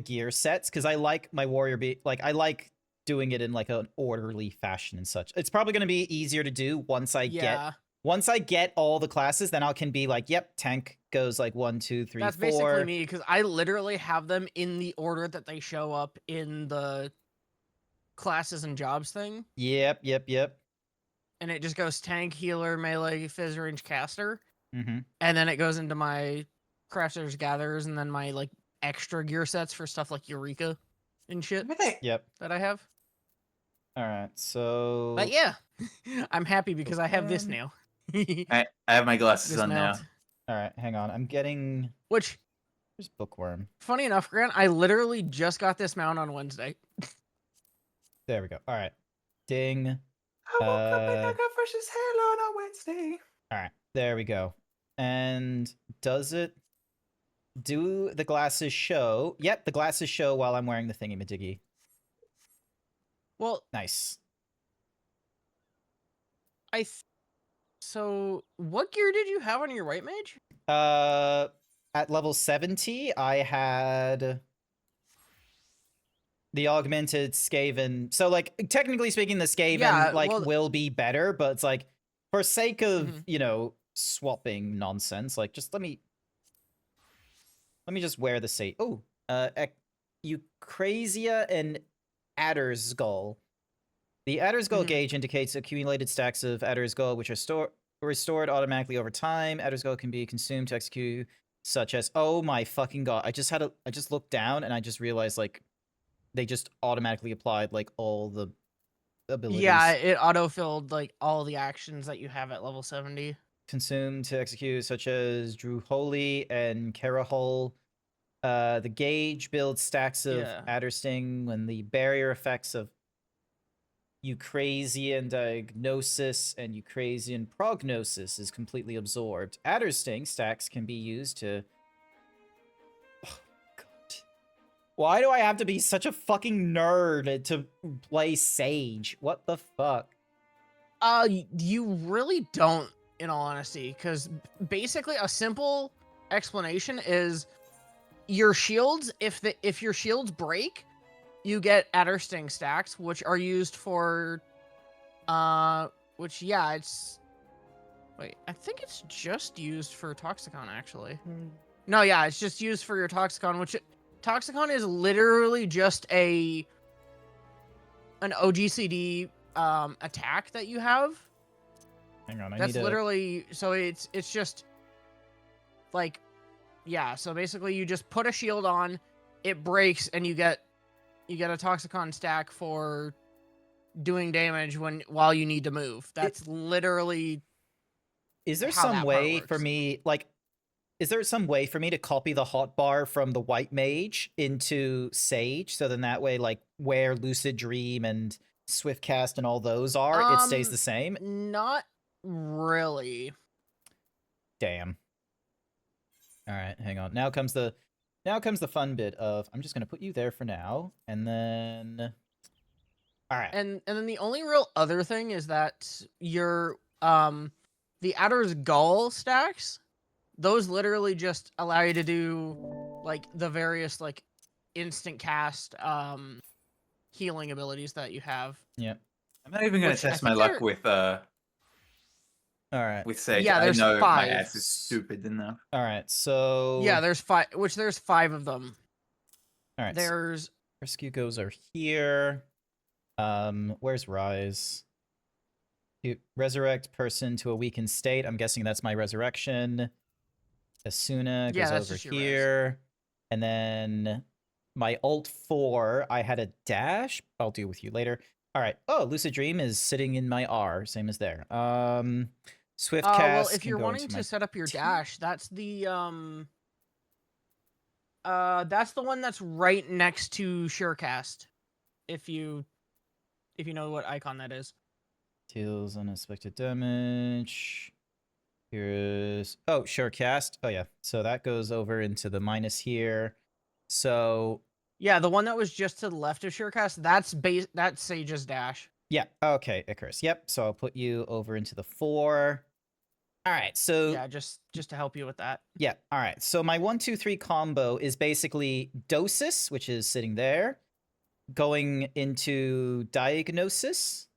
Speaker 1: gear sets, because I like my warrior I like doing it in like an orderly fashion and such. It's probably going to be easier to do once I get all the classes. Then I can be like, yep, tank goes like 1, 2, 3, 4.
Speaker 3: That's basically me, because I literally have them in the order that they show up in the classes and jobs thing.
Speaker 1: Yep.
Speaker 3: and it just goes tank, healer, melee, phys range, caster,
Speaker 1: Mm-hmm.
Speaker 3: and then it goes into my crafters, gatherers, and then my like extra gear sets for stuff like Eureka and shit
Speaker 1: Yep.
Speaker 3: that I have.
Speaker 1: All right. So.
Speaker 3: But yeah, I'm happy because I have this
Speaker 1: Bookworm.
Speaker 3: now.
Speaker 4: I have my glasses
Speaker 3: This
Speaker 4: on
Speaker 3: mount.
Speaker 4: now.
Speaker 1: All right. Hang on. I'm getting.
Speaker 3: Which,
Speaker 1: There's Bookworm.
Speaker 3: funny enough, Grant, I literally just got this mount on Wednesday.
Speaker 1: There we go. All right. Ding.
Speaker 4: I woke up and I got fresh as hell on a Wednesday.
Speaker 1: All right. There we go. And does it do the glasses show? Yep, the glasses show while I'm wearing the thingy-majiggy.
Speaker 3: Well,
Speaker 1: Nice.
Speaker 3: so what gear did you have on your white mage?
Speaker 1: At level 70, I had the augmented Skaven. So, like, technically speaking, the Skaven,
Speaker 3: Yeah,
Speaker 1: like,
Speaker 3: well-
Speaker 1: will be better, but it's like, for sake of,
Speaker 3: Mhm.
Speaker 1: you know, swapping nonsense, like, just let me just wear the same. Oh, Eucrasia and Adder's Skull. The Adder's Skull
Speaker 3: Mhm.
Speaker 1: gauge indicates accumulated stacks of Adder's Skull, which are restored automatically over time. Adder's Skull can be consumed to execute, such as. Oh my fucking god! I just looked down and I just realized like they just automatically applied like all the abilities.
Speaker 3: Yeah, it autofilled like all the actions that you have at level 70.
Speaker 1: Consumed to execute, such as Drew Holy and Carahol. The gauge builds stacks of
Speaker 3: Yeah.
Speaker 1: Addersting when the barrier effects of Eucrasian Diagnosis and Eucrasian Prognosis is completely absorbed. Addersting stacks can be used to... Oh, God. Why do I have to be such a fucking nerd to play Sage? What the fuck?
Speaker 3: You really don't, in all honesty, because basically a simple explanation is your shields. If your shields break, you get Addersting stacks, which are used for, it's. Wait, I think it's just used for Toxicon actually. No, yeah, it's just used for your Toxicon, which Toxicon is literally just an OGCD attack that you have.
Speaker 1: Hang on,
Speaker 3: That's literally, so it's just like, yeah, so basically you just put a shield on, it breaks, and you get a Toxicon stack for doing damage while you need to move. That's literally.
Speaker 1: Is there
Speaker 3: how
Speaker 1: some
Speaker 3: that part
Speaker 1: way for
Speaker 3: works.
Speaker 1: me, like, is there some way for me to copy the hotbar from the White Mage into Sage, so then that way, like, where Lucid Dream and Swiftcast and all those are, it stays the same?
Speaker 3: Not really.
Speaker 1: Damn. All right, hang on. Now comes the fun bit of I'm just gonna put you there for now, and then. All right.
Speaker 3: And then the only real other thing is that your the Adder's Gull stacks, those literally just allow you to do like the various like instant cast healing abilities that you have.
Speaker 1: Yep.
Speaker 4: I'm not even going
Speaker 3: Which
Speaker 4: to
Speaker 3: I
Speaker 4: test my
Speaker 3: think
Speaker 4: luck
Speaker 3: they're-
Speaker 1: All right.
Speaker 4: with Sage.
Speaker 3: Yeah,
Speaker 4: I
Speaker 3: there's
Speaker 4: know my
Speaker 3: 5.
Speaker 4: ass is stupid enough.
Speaker 1: All right. So.
Speaker 3: Yeah, there's 5, which there's 5 of them.
Speaker 1: All right.
Speaker 3: There's
Speaker 1: Rescue goes are here. Where's Rise? You resurrect person to a weakened state. I'm guessing that's my resurrection. Asuna
Speaker 3: Yeah,
Speaker 1: goes
Speaker 3: that's
Speaker 1: over
Speaker 3: just your res.
Speaker 1: here. And then my ult 4, I had a dash. I'll deal with you later. All right. Oh, Lucid Dream is sitting in my R, same as there. Swift cast.
Speaker 3: well, if
Speaker 1: can
Speaker 3: you're
Speaker 1: go
Speaker 3: wanting
Speaker 1: into
Speaker 3: to
Speaker 1: my
Speaker 3: set up your
Speaker 1: T.
Speaker 3: dash, that's the one that's right next to Surecast. If you know what icon that is.
Speaker 1: Deals unexpected damage. Here's sure cast. Oh yeah. So that goes over into the minus here. So
Speaker 3: Yeah, the one that was just to the left of Surecast, that's Sage's dash.
Speaker 1: yeah, okay, Icarus. Yep. So I'll put you over into the 4. All right. So
Speaker 3: Yeah, just to help you with that.
Speaker 1: yeah. All right. So my 1-2-3 combo is basically Dosis, which is sitting there, going into Diagnosis.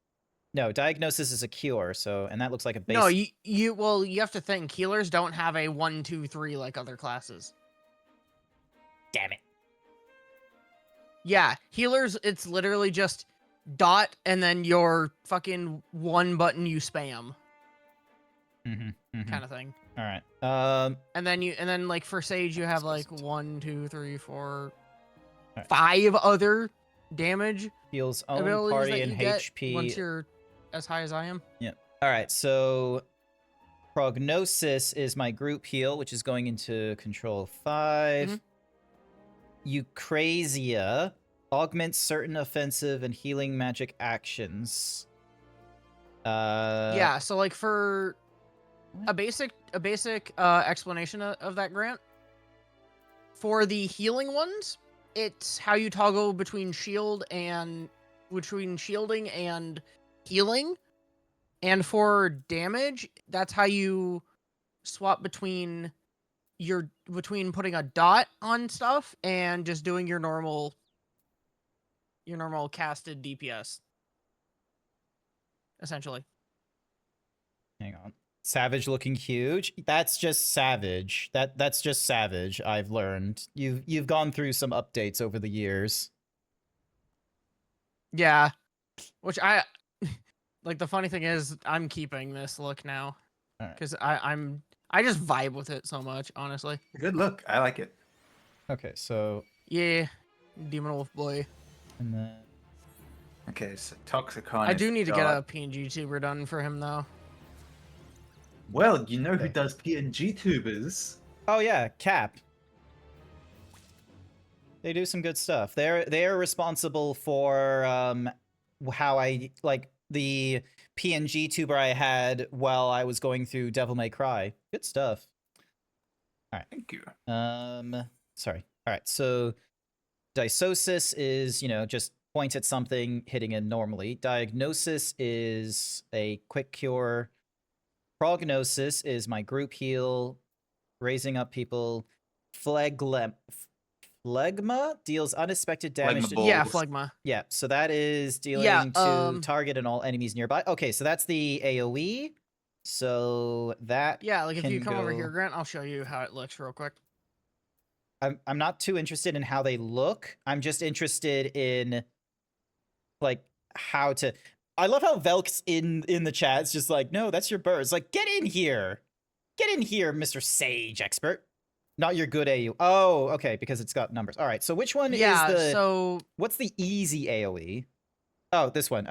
Speaker 1: No, Diagnosis is a cure. So and that looks like a base.
Speaker 3: No, you have to think healers don't have a 1, 2, 3 like other classes.
Speaker 1: Damn it.
Speaker 3: Yeah, healers, it's literally just dot and then your fucking one button you spam kind of thing.
Speaker 1: All right.
Speaker 3: And then like for Sage you have like 1, 2, 3, 4,
Speaker 1: Alright.
Speaker 3: 5 other damage
Speaker 1: Heals own
Speaker 3: abilities
Speaker 1: party
Speaker 3: that
Speaker 1: and
Speaker 3: you get
Speaker 1: HP.
Speaker 3: once you're as high as I am.
Speaker 1: All right. So Prognosis is my group heal, which is going into control 5.
Speaker 3: Mhm.
Speaker 1: Eucrasia augments certain offensive and healing magic actions.
Speaker 3: Yeah, so like for
Speaker 1: What?
Speaker 3: a basic explanation of that, Grant. For the healing ones, it's how you toggle between shielding and healing. And for damage, that's how you swap between putting a dot on stuff and just doing your normal casted DPS. Essentially.
Speaker 1: Hang on. Savage looking huge. That's just Savage. That's just Savage. I've learned. You've gone through some updates over the years.
Speaker 3: Yeah. Which I like the funny thing is I'm keeping this look now.
Speaker 1: Alright.
Speaker 3: Because I just vibe with it so much, honestly.
Speaker 4: Good look. I like it.
Speaker 1: Okay, so
Speaker 3: Yeah. Demon Wolf Boy.
Speaker 1: and then
Speaker 4: Okay, so Toxicon.
Speaker 3: I
Speaker 4: is
Speaker 3: do need to get
Speaker 4: dot.
Speaker 3: a PNG tuber done for him though.
Speaker 4: Well, you know who
Speaker 1: Okay.
Speaker 4: does PNG tubers?
Speaker 1: oh yeah, Cap. They do some good stuff. They're responsible for how I like the PNG tuber I had while I was going through Devil May Cry. Good stuff.
Speaker 4: Thank you.
Speaker 1: Sorry. All right. So Disosis is, just point at something, hitting it normally. Diagnosis is a quick cure. Prognosis is my group heal, raising up people. Phlegma deals unexpected damage
Speaker 4: Phlegma
Speaker 1: to
Speaker 4: balls.
Speaker 3: Yeah, Phlegma.
Speaker 1: yeah, so that is dealing
Speaker 3: Yeah,
Speaker 1: to target and all enemies nearby. Okay, so that's the AoE. So that
Speaker 3: Yeah, like if you
Speaker 1: can
Speaker 3: come over
Speaker 1: go-
Speaker 3: here, Grant, I'll show you how it looks real quick.
Speaker 1: I'm not too interested in how they look. I'm just interested in like how to. I love how Velk's in the chat. It's just like, no, that's your birds. Like, get in here, Mr. Sage expert. Not your good AU. Oh, okay, because it's got numbers. All right, so which one
Speaker 3: Yeah,
Speaker 1: is the?
Speaker 3: so
Speaker 1: What's the easy AoE? Oh, this one.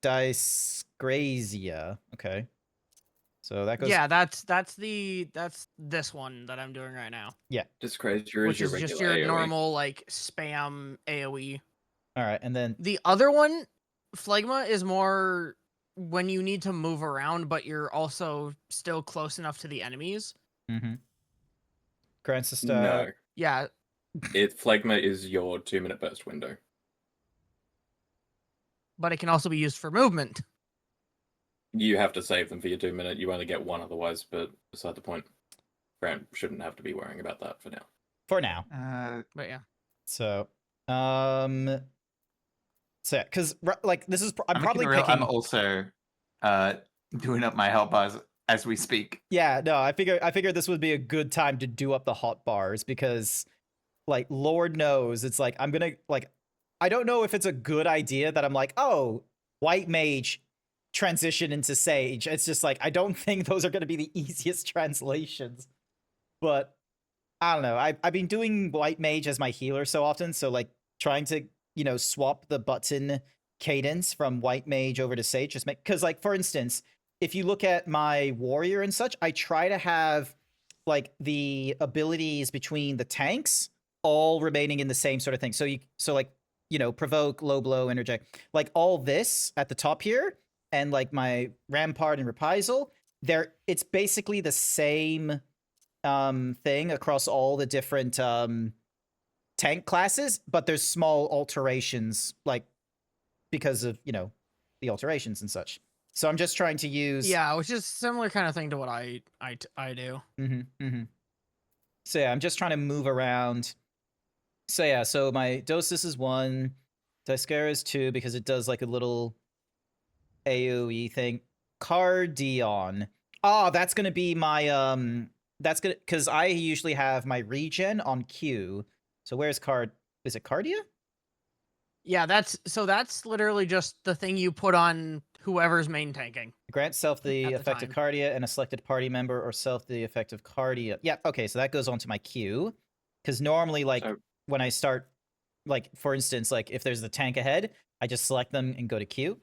Speaker 1: Dyscrasia. Okay. So that goes.
Speaker 3: yeah, that's this one that I'm doing right now.
Speaker 5: Just crazy. Your
Speaker 3: Which is
Speaker 5: regular
Speaker 3: just your
Speaker 5: AoE.
Speaker 3: normal like spam AoE.
Speaker 1: All right, and then
Speaker 3: The other one, Phlegma, is more when you need to move around, but you're also still close enough to the enemies.
Speaker 1: grants a
Speaker 5: No,
Speaker 3: Yeah,
Speaker 5: Phlegma is your 2-minute burst window.
Speaker 3: but it can also be used for movement.
Speaker 5: You have to save them for your 2-minute. You only get one otherwise, but beside the point. Grant shouldn't have to be worrying about that for now.
Speaker 1: for now.
Speaker 3: But yeah.
Speaker 1: So, yeah, because like this is I'm probably
Speaker 4: making
Speaker 1: picking.
Speaker 4: I'm also doing up my health bars as we speak.
Speaker 1: Yeah, no, I figured this would be a good time to do up the hot bars because, like, Lord knows it's like I'm gonna like I don't know if it's a good idea that I'm like, oh, white mage transition into sage. It's just like I don't think those are gonna be the easiest translations, but I don't know. I've been doing white mage as my healer so often, so like trying to swap the button cadence from white mage over to sage just make because like for instance, if you look at my warrior and such, I try to have like the abilities between the tanks all remaining in the same sort of thing. So provoke, low blow, interject, like all this at the top here, and like my rampart and reprisal, it's basically the same thing across all the different tank classes, but there's small alterations like because of the alterations and such. So I'm just trying to use
Speaker 3: Yeah, which is similar kind of thing to what I do.
Speaker 1: So yeah, I'm just trying to move around. So yeah, so my Dosis is 1, Discara is 2 because it does like a little AoE thing. Cardion. Oh, that's gonna be my that's gonna because I usually have my regen on Q. So where's Is it Cardia?
Speaker 3: Yeah, that's literally just the thing you put on whoever's main tanking.
Speaker 1: Grant self the
Speaker 3: At the
Speaker 1: effect of
Speaker 3: time.
Speaker 1: Cardia and a selected party member, or self the effect of Cardia. Yeah, okay, so that goes on to my queue. Because normally, like,
Speaker 5: So
Speaker 1: when I start, like, for instance, like, if there's the tank ahead, I just select them and go to queue.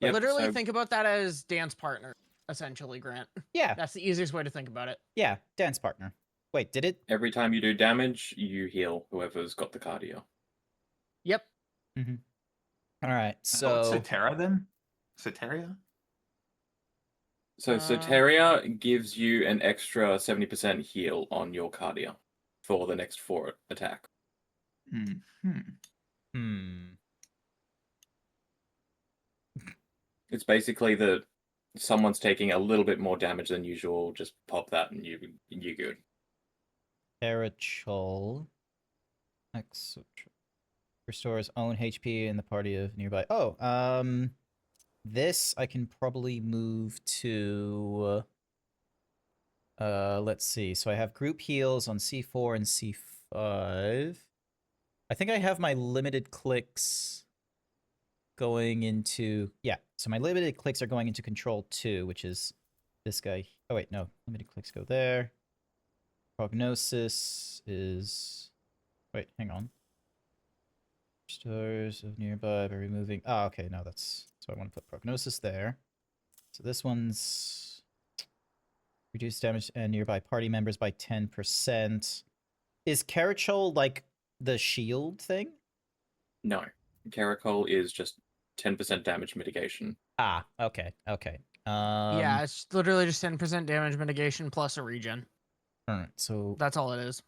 Speaker 5: Yep,
Speaker 3: Literally
Speaker 5: so
Speaker 3: think about that as dance partner, essentially, Grant.
Speaker 1: Yeah,
Speaker 3: That's the easiest way to think about it.
Speaker 1: yeah, dance partner. Wait, did it?
Speaker 5: every time you do damage, you heal whoever's got the cardio.
Speaker 3: Yep.
Speaker 1: Mm-hmm. All right,
Speaker 4: What's
Speaker 1: so
Speaker 4: Sotera then? Soteria?
Speaker 5: So Soteria gives you an extra 70% heal on your cardio for the next 4 attack.
Speaker 1: hmm.
Speaker 5: It's basically that someone's taking a little bit more damage than usual. Just pop that and you're good.
Speaker 1: Parachol. Restores own HP in the party of nearby. Oh, this I can probably move to. Let's see. So I have group heals on C4 and C5. I think I have my limited clicks going into. Yeah, so my limited clicks are going into control 2, which is this guy. Oh, wait, no. Limited clicks go there. Prognosis is. Wait, hang on. Stores of nearby by removing. Oh, okay, no, that's. So I want to put prognosis there. So this one's reduce damage and nearby party members by 10%. Is Carachol like the shield thing?
Speaker 5: No. Caracol is just 10% damage mitigation.
Speaker 1: Ah, okay, okay.
Speaker 3: Yeah, it's literally just 10% damage mitigation plus a regen.
Speaker 1: Alright, so
Speaker 3: That's all it is.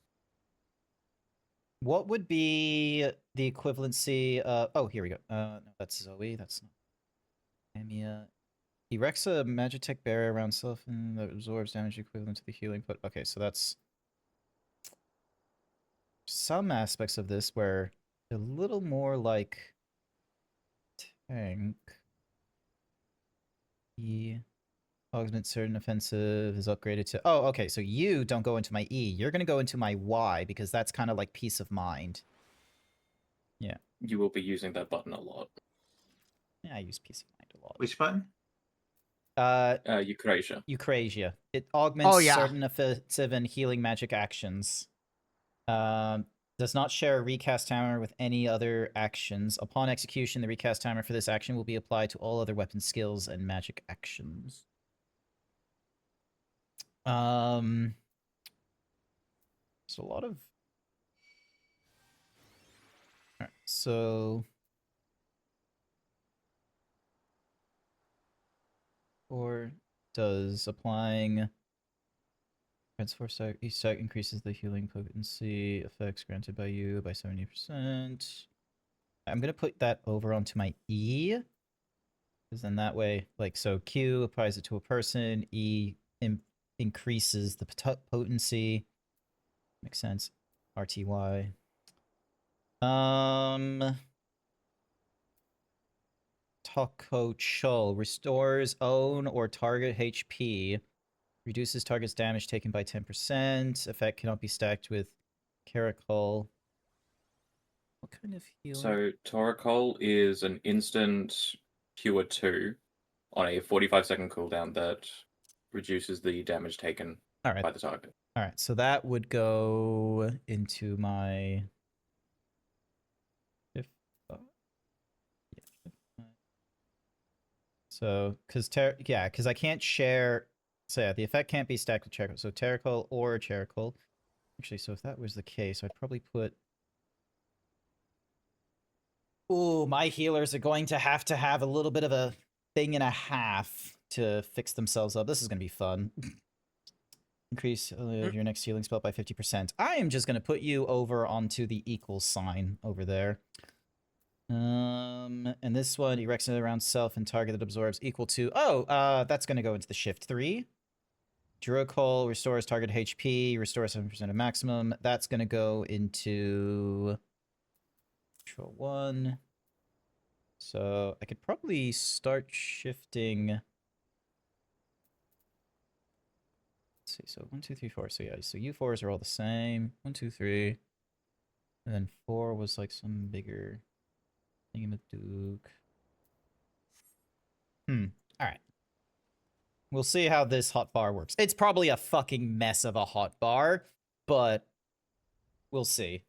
Speaker 1: what would be the equivalency of... Oh, here we go. No, that's Zoe, that's not... Amia. Erects a Magitech barrier around self and that absorbs damage equivalent to the healing put. Okay, so that's... Some aspects of this where a little more like... Tank. E... Augment certain offensive is upgraded to... Oh, okay, so you don't go into my E. You're going to go into my Y, because that's kind of like peace of mind. Yeah.
Speaker 5: You will be using that button a lot.
Speaker 1: Yeah, I use peace of mind a lot.
Speaker 4: Which button?
Speaker 5: Eucrasia.
Speaker 1: Eucrasia. It augments
Speaker 3: Oh, yeah.
Speaker 1: certain offensive and healing magic actions. Does not share a recast timer with any other actions. Upon execution, the recast timer for this action will be applied to all other weapon skills and magic actions. There's a lot of... Alright, so... Or does applying... Transforce each stack increases the healing potency effects granted by you by 70%. I'm going to put that over onto my E. Because then that way, like, so Q applies it to a person, E increases the potency. Makes sense. RTY. Taco Chul restores own or target HP. Reduces target's damage taken by 10%. Effect cannot be stacked with Caracol. What kind of healing?
Speaker 5: So Toracol is an instant Cure 2 on a 45-second cooldown that reduces the damage taken
Speaker 1: All right.
Speaker 5: by the target.
Speaker 1: All right, so that would go into my... So, because I can't share... So yeah, the effect can't be stacked with Charcoal. So Terracol or Charcoal. Actually, so if that was the case, I'd probably put... Ooh, my healers are going to have a little bit of a thing and a half to fix themselves up. This is going to be fun. Increase your next healing spell by 50%. I am just going to put you over onto the equal sign over there. And this one erects it around self and target that absorbs equal to... Oh, that's going to go into the shift 3. Duracol restores target HP, restores 7% of maximum. That's going to go into... Control 1. So I could probably start shifting... Let's see, so 1, 2, 3, 4. So yeah, so U4s are all the same. 1, 2, 3. And then 4 was like some bigger thingamadook. Alright. We'll see how this hotbar works. It's probably a fucking mess of a hotbar, but we'll see.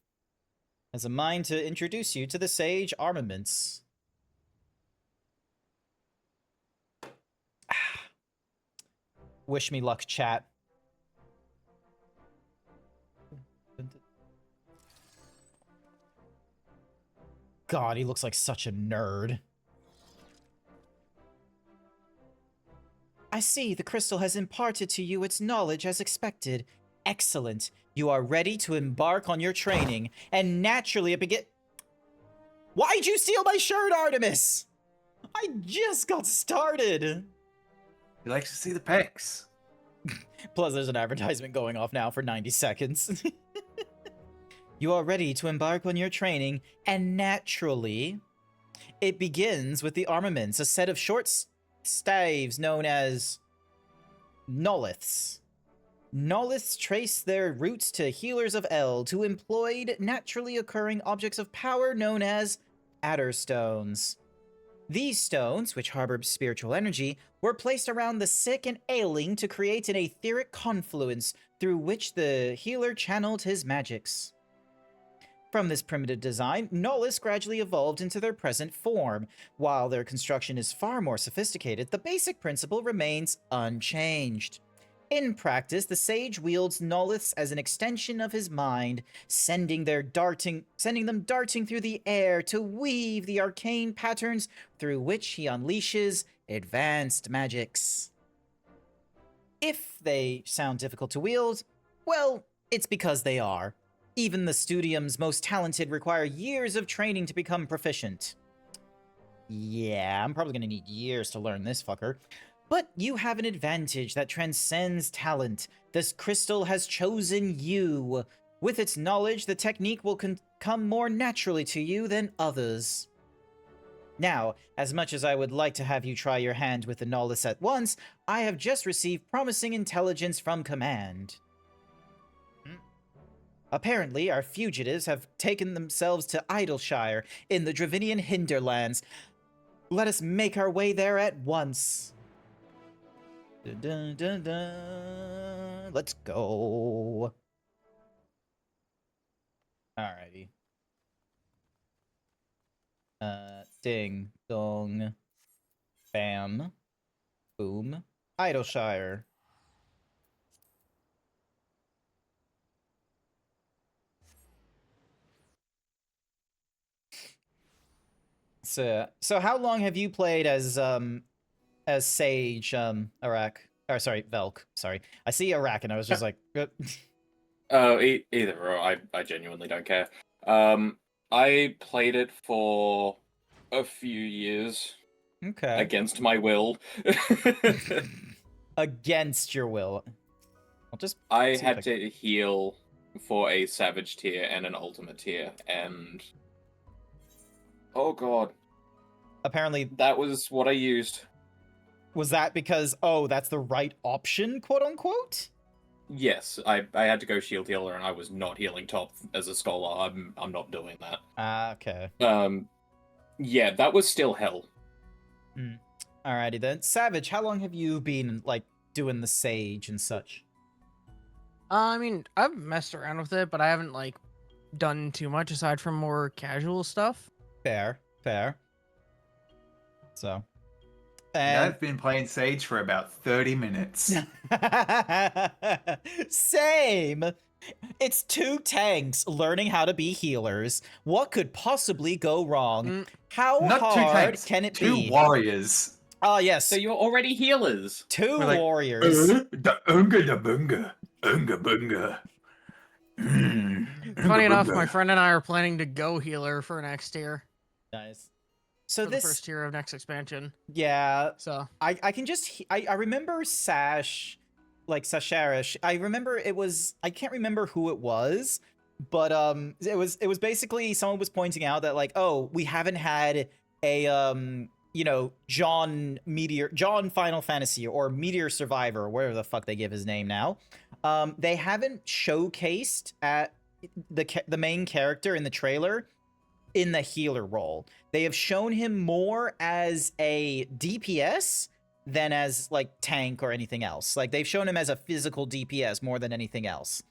Speaker 1: Has a mind to introduce you to the Sage armaments. Wish me luck, chat. God, he looks like such a nerd. I see the crystal has imparted to you its knowledge as expected. Excellent. You are ready to embark on your training, and naturally it begin— Why'd you steal my shirt, Artemis? I just got started.
Speaker 4: He likes to see the pecs.
Speaker 1: Plus, there's an advertisement going off now for 90 seconds. You are ready to embark on your training, and naturally, it begins with the armaments, a set of short staves known as Noliths. Noliths trace their roots to healers of Eld, who employed naturally occurring objects of power known as Adder Stones. These stones, which harbor spiritual energy, were placed around the sick and ailing to create an etheric confluence through which the healer channeled his magics. From this primitive design, Noliths gradually evolved into their present form. While their construction is far more sophisticated, the basic principle remains unchanged. In practice, the sage wields Noliths as an extension of his mind, sending them darting through the air to weave the arcane patterns through which he unleashes advanced magics. If they sound difficult to wield, well, it's because they are. Even the Studium's most talented require years of training to become proficient. Yeah, I'm probably gonna need years to learn this fucker. But you have an advantage that transcends talent. This crystal has chosen you. With its knowledge, the technique will come more naturally to you than others. Now, as much as I would like to have you try your hand with the Noliths at once, I have just received promising intelligence from command. Apparently, our fugitives have taken themselves to Idleshire in the Dravinian hinterlands. Let us make our way there at once. Dun, dun, dun, dun. Let's go. Alrighty. Ding, dong, bam, boom, Idleshire. So how long have you played as Sage, Arak? Or sorry, Velk. Sorry, I see Arak, and I was just like,
Speaker 5: Oh, either or. I genuinely don't care. I played it for a few years.
Speaker 1: Okay.
Speaker 5: Against my will.
Speaker 1: Against your will. I'll just.
Speaker 5: I had to heal for a Savage tier and an Ultimate tier, and oh god.
Speaker 1: Apparently,
Speaker 5: that was what I used.
Speaker 1: Was that because, oh, that's the right option, quote unquote?
Speaker 5: Yes, I had to go shield healer, and I was not healing top as a scholar. I'm not doing that.
Speaker 1: Okay.
Speaker 5: Yeah, that was still hell.
Speaker 1: Alrighty then. Savage, how long have you been, like, doing the Sage and such?
Speaker 3: I mean, I've messed around with it, but I haven't, like, done too much aside from more casual stuff.
Speaker 1: Fair. So.
Speaker 4: And I've been playing Sage for about 30 minutes.
Speaker 1: Same! It's two tanks learning how to be healers. What could possibly go wrong? How
Speaker 4: Not
Speaker 1: hard
Speaker 4: two tanks,
Speaker 1: can it
Speaker 4: two
Speaker 1: be?
Speaker 4: Two warriors.
Speaker 1: Oh, yes.
Speaker 5: So you're already healers.
Speaker 1: Two
Speaker 4: We're like,
Speaker 1: warriors.
Speaker 4: Da unga da bunga. Unga bunga.
Speaker 3: Funny enough, my friend and I are planning to go healer for next year.
Speaker 1: Nice. So
Speaker 3: for
Speaker 1: this
Speaker 3: the first tier of next expansion.
Speaker 1: Yeah.
Speaker 3: So
Speaker 1: I can just I remember Sash, like Sasharish. I remember it was, I can't remember who it was, but it was basically someone was pointing out that, like, oh, we haven't had a you know, John Final Fantasy or Meteor Survivor, or whatever the fuck they give his name now. They haven't showcased at the main character in the trailer in the healer role. They have shown him more as a DPS than as like tank or anything else. Like they've shown him as a physical DPS more than anything else.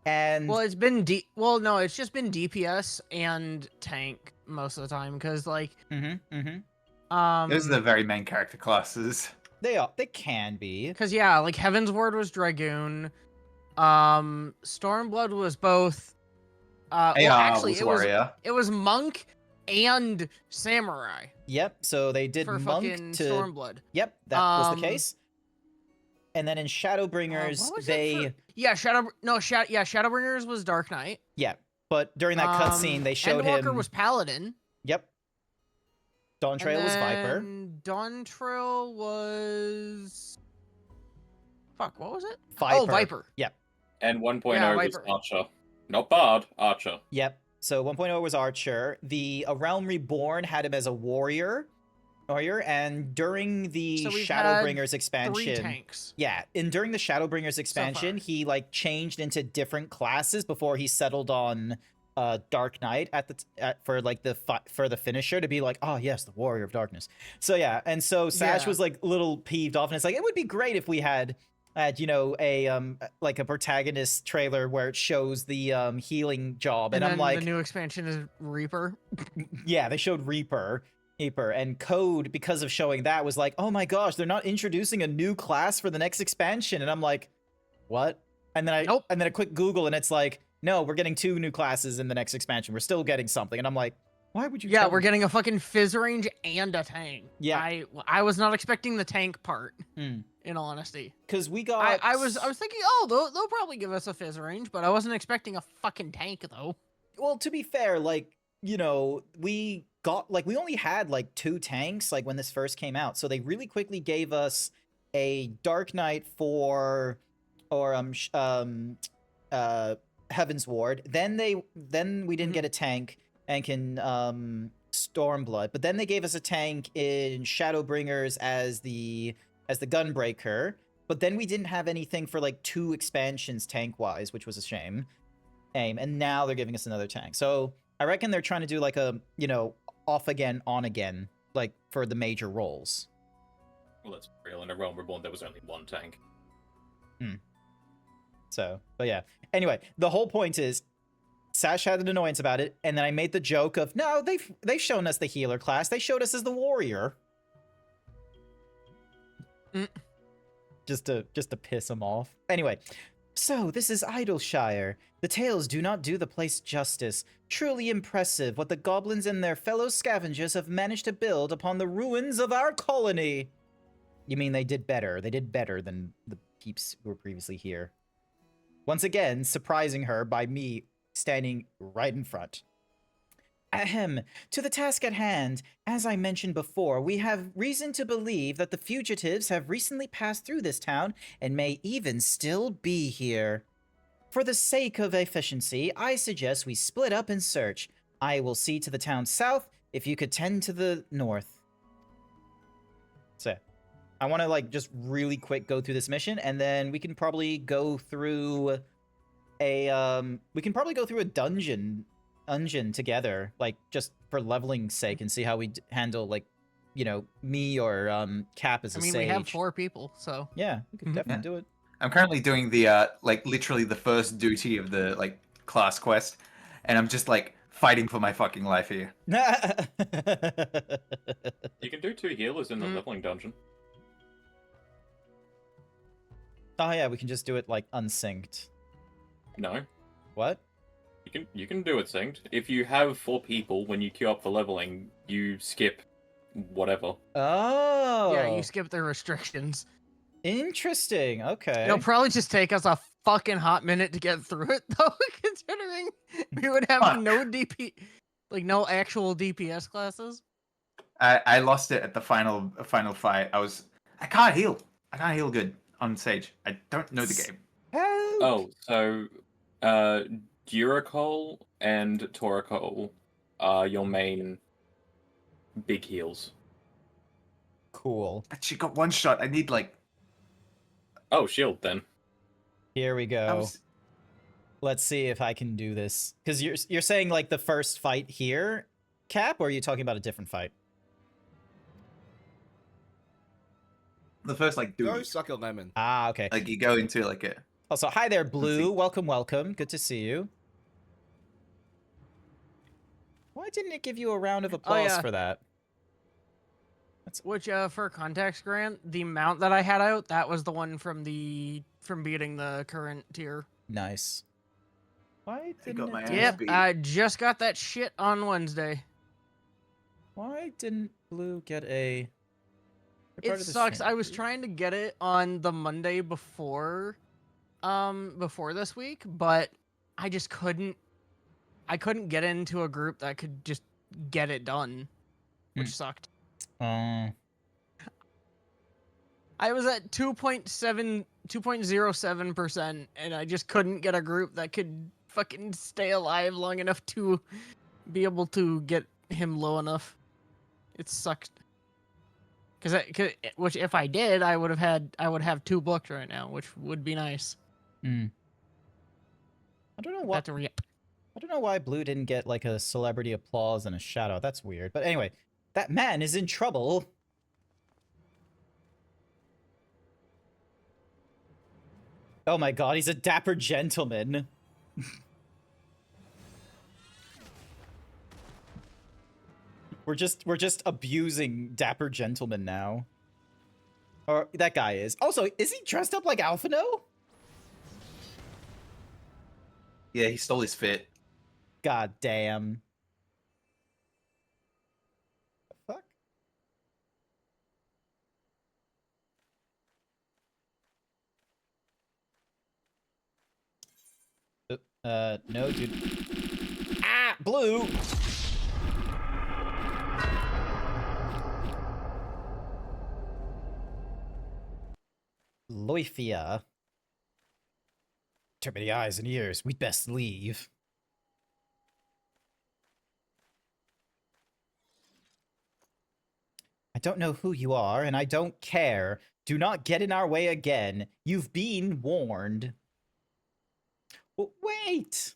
Speaker 1: And
Speaker 3: Well, it's been no, it's just been DPS and tank most of the time because like
Speaker 4: Those are the very main character classes.
Speaker 1: they can be.
Speaker 3: because yeah, like Heaven's Ward was Dragoon, Stormblood was both. Well, actually,
Speaker 4: was warrior.
Speaker 3: it was monk and samurai
Speaker 1: Yep. So they did
Speaker 3: for
Speaker 1: monk
Speaker 3: fucking
Speaker 1: to.
Speaker 3: Stormblood.
Speaker 1: Yep, that was the case. And then in Shadowbringers,
Speaker 3: What was it
Speaker 1: they
Speaker 3: for- yeah Shadowbringers was Dark Knight.
Speaker 1: yeah, but during that cutscene, they showed
Speaker 3: Endwalker
Speaker 1: him.
Speaker 3: was Paladin.
Speaker 1: Yep. Dawn Trail was Viper.
Speaker 3: Dawn Trail was. Fuck, what was it?
Speaker 1: Viper.
Speaker 3: Oh, Viper.
Speaker 1: Yep.
Speaker 5: And 1.0
Speaker 3: Yeah,
Speaker 5: was
Speaker 3: Viper.
Speaker 5: Archer. Not Bard, Archer.
Speaker 1: Yep. So 1.0 was Archer. The A Realm Reborn had him as a warrior, and during the
Speaker 3: So we've
Speaker 1: Shadowbringers
Speaker 3: Three
Speaker 1: expansion,
Speaker 3: tanks.
Speaker 1: yeah, and during the Shadowbringers expansion, he like changed into different classes before he settled on Dark Knight for the finisher to be like, oh yes, the Warrior of Darkness. So yeah, and so Sash
Speaker 3: Yeah.
Speaker 1: was like a little peeved off, and it's like it would be great if we had a like a protagonist trailer where it shows the healing job, and I'm
Speaker 3: then
Speaker 1: like,
Speaker 3: the new expansion is Reaper.
Speaker 1: yeah, they showed Reaper, and Code, because of showing that, was like, oh my gosh, they're not introducing a new class for the next expansion, and I'm like, what? And then
Speaker 3: Nope.
Speaker 1: a quick Google, and it's like, no, we're getting 2 new classes in the next expansion. We're still getting something, and I'm like, why would you?
Speaker 3: Yeah,
Speaker 1: tell
Speaker 3: we're
Speaker 1: me?
Speaker 3: getting a fucking fizz range and a tank.
Speaker 1: Yeah.
Speaker 3: I was not expecting the tank part.
Speaker 1: Hmm.
Speaker 3: In all honesty,
Speaker 1: because we got.
Speaker 3: I was thinking, oh, they'll probably give us a fizz range, but I wasn't expecting a fucking tank though.
Speaker 1: Well, to be fair, like, we only had like 2 tanks like when this first came out, so they really quickly gave us a Dark Knight Heaven's Ward. Then we didn't get a tank and can Stormblood, but then they gave us a tank in Shadowbringers as the Gunbreaker. But then we didn't have anything for like 2 expansions tank wise, which was a shame. And now they're giving us another tank. So I reckon they're trying to do like a off again, on again, like for the major roles.
Speaker 5: Well, that's real. In A Realm Reborn, there was only 1 tank.
Speaker 1: So, but yeah. Anyway, the whole point is, Sash had an annoyance about it, and then I made the joke of, no, they've shown us the healer class. They showed us as the warrior. Just to piss him off. Anyway, so this is Idleshire. The tales do not do the place justice. Truly impressive what the goblins and their fellow scavengers have managed to build upon the ruins of our colony. You mean they did better? They did better than the peeps who were previously here. Once again, surprising her by me standing right in front. Ahem. To the task at hand, as I mentioned before, we have reason to believe that the fugitives have recently passed through this town and may even still be here. For the sake of efficiency, I suggest we split up and search. I will see to the town south, if you could tend to the north. So, I want to like just really quick go through this mission, and then we can probably go through a dungeon together, like just for leveling's sake, and see how we handle like, me or Cap as a sage.
Speaker 3: We have 4 people, so
Speaker 1: Yeah, we could definitely do it.
Speaker 4: I'm currently doing the literally the first duty of the class quest, and I'm just fighting for my fucking life here.
Speaker 5: You can do 2 healers in the leveling dungeon.
Speaker 1: Oh yeah, we can just do it like unsynced.
Speaker 5: No.
Speaker 1: What?
Speaker 5: You can do it synced. If you have 4 people, when you queue up for leveling, you skip whatever.
Speaker 1: Oh.
Speaker 3: yeah, you skip the restrictions.
Speaker 1: Interesting. Okay.
Speaker 3: It'll probably just take us a fucking hot minute to get through it, though, considering we would have
Speaker 4: Fuck.
Speaker 3: no DP, no actual DPS classes.
Speaker 4: I lost it at the final fight. I can't heal. I can't heal good on Sage. I don't know the game.
Speaker 1: Help!
Speaker 5: Oh, so Duracol and Toracol are your main big heals.
Speaker 1: Cool.
Speaker 4: But she got 1 shot. I need
Speaker 5: Oh, shield then.
Speaker 1: Here we
Speaker 4: I
Speaker 1: go.
Speaker 4: was-
Speaker 1: Let's see if I can do this. Because you're saying like the first fight here, Cap, or are you talking about a different fight?
Speaker 4: The first like
Speaker 6: Go
Speaker 4: duty.
Speaker 6: suck a lemon.
Speaker 1: Ah, okay.
Speaker 4: Like you go into like a.
Speaker 1: Also, hi there,
Speaker 4: see.
Speaker 1: Blue. Welcome, welcome. Good to see you. Why didn't it give you a round of applause
Speaker 3: yeah.
Speaker 1: for that?
Speaker 3: Which, for context, Grant, the mount that I had out, that was the one from beating the current tier.
Speaker 1: Nice. Why
Speaker 4: I got
Speaker 1: didn't
Speaker 4: my
Speaker 1: it
Speaker 4: ass
Speaker 1: do-
Speaker 3: Yep,
Speaker 4: beat.
Speaker 3: I just got that shit on Wednesday.
Speaker 1: Why didn't Blue get a... You're part
Speaker 3: It
Speaker 1: of the
Speaker 3: sucks.
Speaker 1: same
Speaker 3: I was
Speaker 1: group.
Speaker 3: trying to get it on the Monday before this week, but I just couldn't. I couldn't get into a group that could just get it done, which sucked. I was at 2.07%, and I just couldn't get a group that could fucking stay alive long enough to be able to get him low enough. It sucked. Which if I did, I would have 2 booked right now, which would be nice.
Speaker 1: I don't know what...
Speaker 3: That's a rip.
Speaker 1: I don't know why Blue didn't get like a celebrity applause and a shout out. That's weird. But anyway, that man is in trouble. Oh my god, he's a dapper gentleman. We're just abusing dapper gentlemen now. Or that guy is. Also, is he dressed up like Alphino?
Speaker 4: Yeah, he stole his fit.
Speaker 1: God damn. The fuck? No, dude. Ah, Blue! Loifia. Too many eyes and ears. We'd best leave. I don't know who you are, and I don't care. Do not get in our way again. You've been warned. Wait!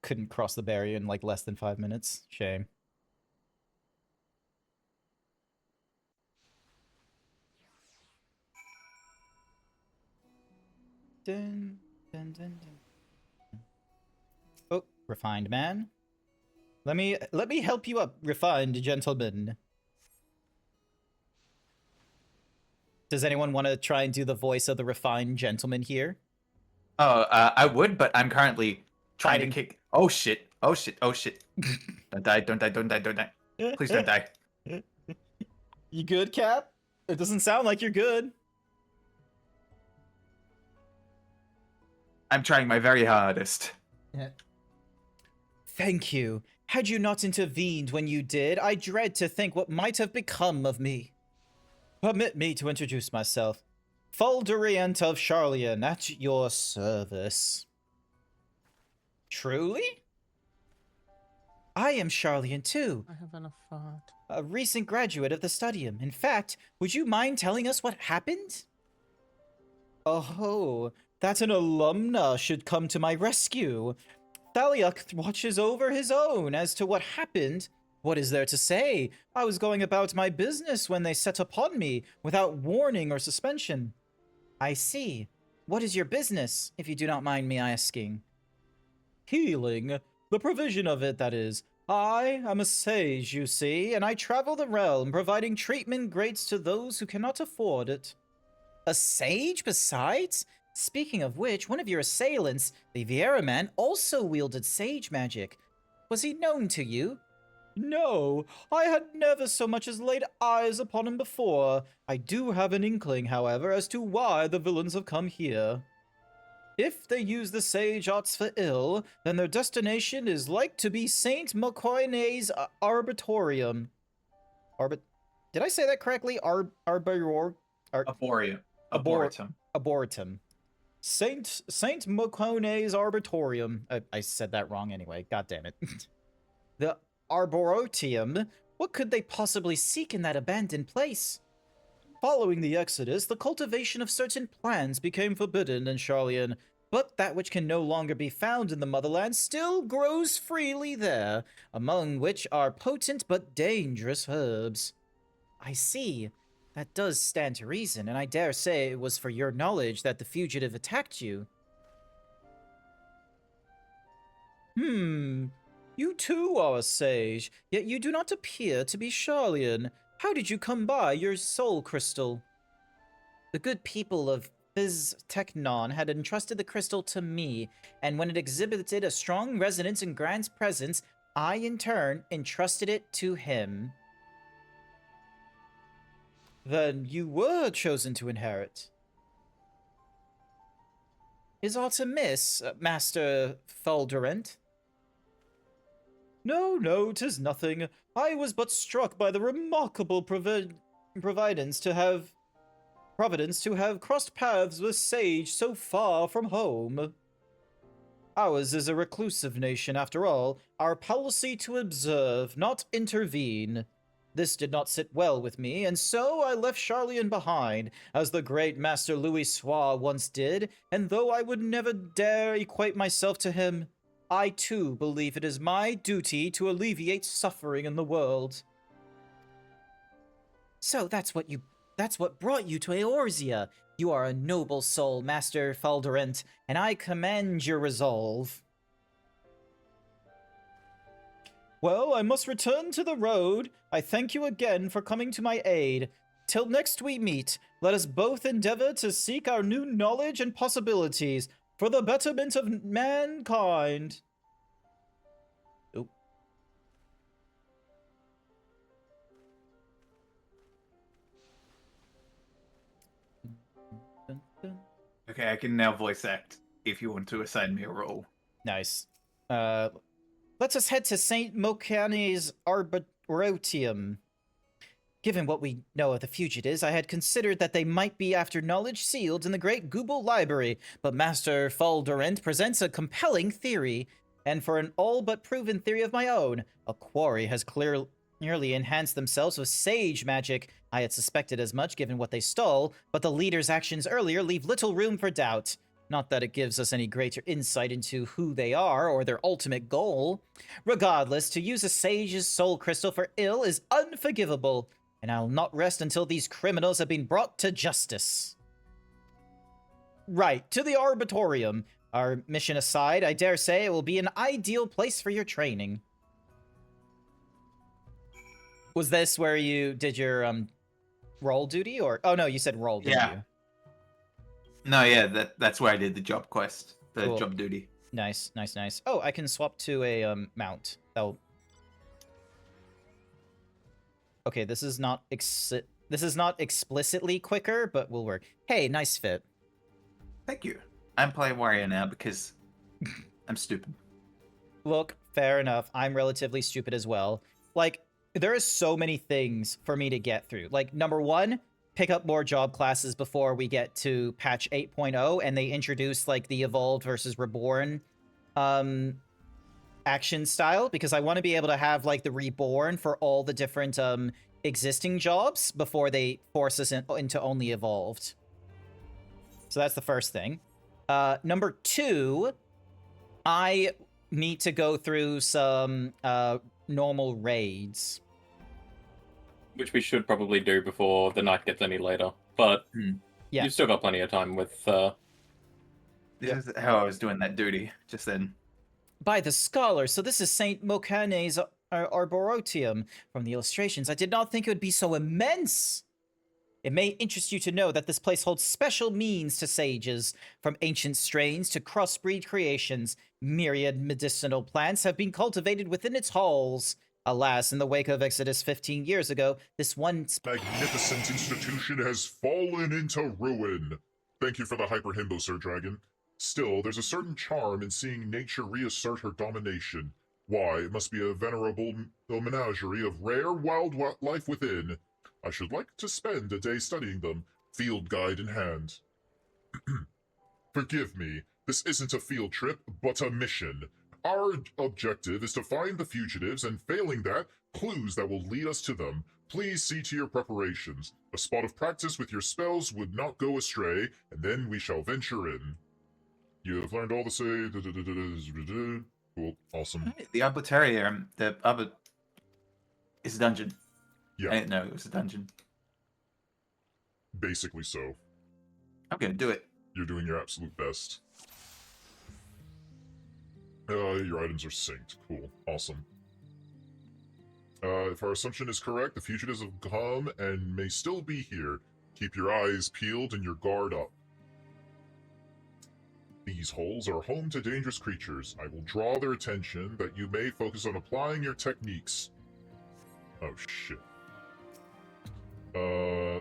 Speaker 1: Couldn't cross the barrier in like less than 5 minutes. Shame. Dun, dun, dun, dun. Oh, refined man. Let me help you up, refined gentleman. Does anyone want to try and do the voice of the refined gentleman here?
Speaker 4: Oh, I would, but I'm currently trying
Speaker 1: Fighting.
Speaker 4: to kick. Oh shit! Oh shit! Oh shit! Don't die! Don't die! Don't die! Don't die! Please don't die!
Speaker 1: You good, Cap? It doesn't sound like you're good.
Speaker 4: I'm trying my very hardest.
Speaker 1: Thank you. Had you not intervened when you did, I dread to think what might have become of me. Permit me to introduce myself. Fulderiant of Charlian, at your service. Truly? I am Charlian too,
Speaker 3: I have enough thought.
Speaker 1: a recent graduate of the Studium. In fact, would you mind telling us what happened? Oh, that an alumna should come to my rescue. Thaliak watches over his own as to what happened. What is there to say? I was going about my business when they set upon me, without warning or suspension. I see. What is your business, if you do not mind me asking? Healing. The provision of it, that is. I am a sage, you see, and I travel the realm, providing treatment greats to those who cannot afford it. A sage, besides? Speaking of which, one of your assailants, the Vieira man, also wielded sage magic. Was he known to you? No, I had never so much as laid eyes upon him before. I do have an inkling, however, as to why the villains have come here. If they use the sage arts for ill, then their destination is like to be Saint Mokoine's Arbitorium. Did I say that correctly? Arboretum. Arboretum. Saint Mokone's Arbitorium. I said that wrong anyway. God damn it. The Arboretum. What could they possibly seek in that abandoned place? Following the Exodus, the cultivation of certain plants became forbidden in Charlian, but that which can no longer be found in the motherland still grows freely there, among which are potent but dangerous herbs. I see. That does stand to reason, and I dare say it was for your knowledge that the fugitive attacked you. You too are a sage, yet you do not appear to be Charlian. How did you come by your soul crystal? The good people of Technon had entrusted the crystal to me, and when it exhibited a strong resonance in Grant's presence, I in turn entrusted it to him. Then you were chosen to inherit. Is aught amiss, Master Falderant? No, 'tis nothing. I was but struck by the remarkable providence to have crossed paths with sage so far from home. Ours is a reclusive nation, after all, our policy to observe, not intervene. This did not sit well with me, and so I left Charlian behind, as the great Master Louis Soir once did, and though I would never dare equate myself to him, I too believe it is my duty to alleviate suffering in the world. So that's what brought you to Eorzea. You are a noble soul, Master Falderant, and I commend your resolve. Well, I must return to the road. I thank you again for coming to my aid. Till next we meet, let us both endeavor to seek our new knowledge and possibilities for the betterment of mankind. Oh.
Speaker 4: Okay, I can now voice act if you want to assign me a role.
Speaker 1: Nice. Let us head to St. Mocane's Arboretum. Given what we know of the fugitives, I had considered that they might be after knowledge sealed in the great Google Library, but Master Falderant presents a compelling theory, and for an all but proven theory of my own, a quarry has clearly enhanced themselves with sage magic. I had suspected as much given what they stole, but the leader's actions earlier leave little room for doubt. Not that it gives us any greater insight into who they are or their ultimate goal. Regardless, to use a sage's soul crystal for ill is unforgivable, and I'll not rest until these criminals have been brought to justice. Right, to the Arboretum. Our mission aside, I dare say it will be an ideal place for your training. Was this where you did your role duty, or oh no, you said role, didn't you?
Speaker 4: No, yeah, that's where I did the job quest, the
Speaker 1: Cool.
Speaker 4: job duty.
Speaker 1: Nice. Oh, I can swap to a mount. That'll. Okay, this is not explicitly quicker, but will work. Hey, nice fit.
Speaker 4: Thank you. I'm playing warrior now because I'm stupid.
Speaker 1: Look, fair enough. I'm relatively stupid as well. Like, there are so many things for me to get through. Like, number one, pick up more job classes before we get to patch 8.0, and they introduce, like, the Evolved versus Reborn action style, because I want to be able to have, like, the Reborn for all the different existing jobs before they force us into only Evolved. So that's the first thing. Number two, I need to go through some normal raids.
Speaker 5: Which we should probably do before the night gets any later. But
Speaker 1: Yeah.
Speaker 5: you've still got plenty of time with...
Speaker 4: This is how I was doing that duty just then.
Speaker 1: By the scholar, so this is St. Mocane's Arboretum. From the illustrations, I did not think it would be so immense. It may interest you to know that this place holds special means to sages. From ancient strains to crossbreed creations, myriad medicinal plants have been cultivated within its halls. Alas, in the wake of Exodus 15 years ago, this one
Speaker 6: magnificent institution has fallen into ruin. Thank you for the hyperhimbo, Sir Dragon. Still, there's a certain charm in seeing nature reassert her domination. Why, it must be a venerable menagerie of rare wildlife within. I should like to spend a day studying them, field guide in hand. Forgive me, this isn't a field trip, but a mission. Our objective is to find the fugitives, and failing that, clues that will lead us to them. Please see to your preparations. A spot of practice with your spells would not go astray, and then we shall venture in. You have learned all the say. Cool. Awesome.
Speaker 4: The Materia, the other, is a dungeon.
Speaker 6: Yeah.
Speaker 4: I didn't know it was a dungeon.
Speaker 6: Basically so.
Speaker 4: I'm gonna do it.
Speaker 6: You're doing your absolute best. Your items are synced. Cool. Awesome. If our assumption is correct, the fugitives have come and may still be here. Keep your eyes peeled and your guard up. These holes are home to dangerous creatures. I will draw their attention that you may focus on applying your techniques. Oh, shit.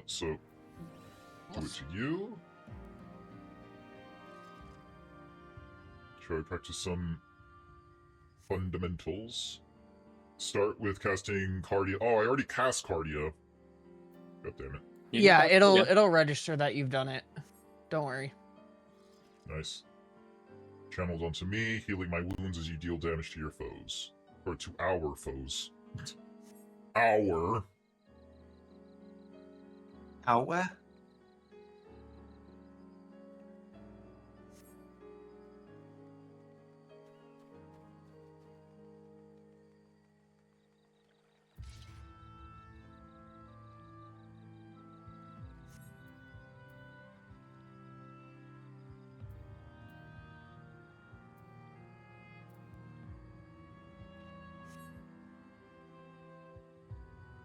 Speaker 6: So... do it to you. Shall I practice some fundamentals? Start with casting Cardia. Oh, I already cast Cardia. God damn it.
Speaker 3: Yeah, it'll register that you've done it. Don't worry.
Speaker 6: Nice. Channeled onto me, healing my wounds as you deal damage to your foes. Or to our foes. Our.
Speaker 4: Our?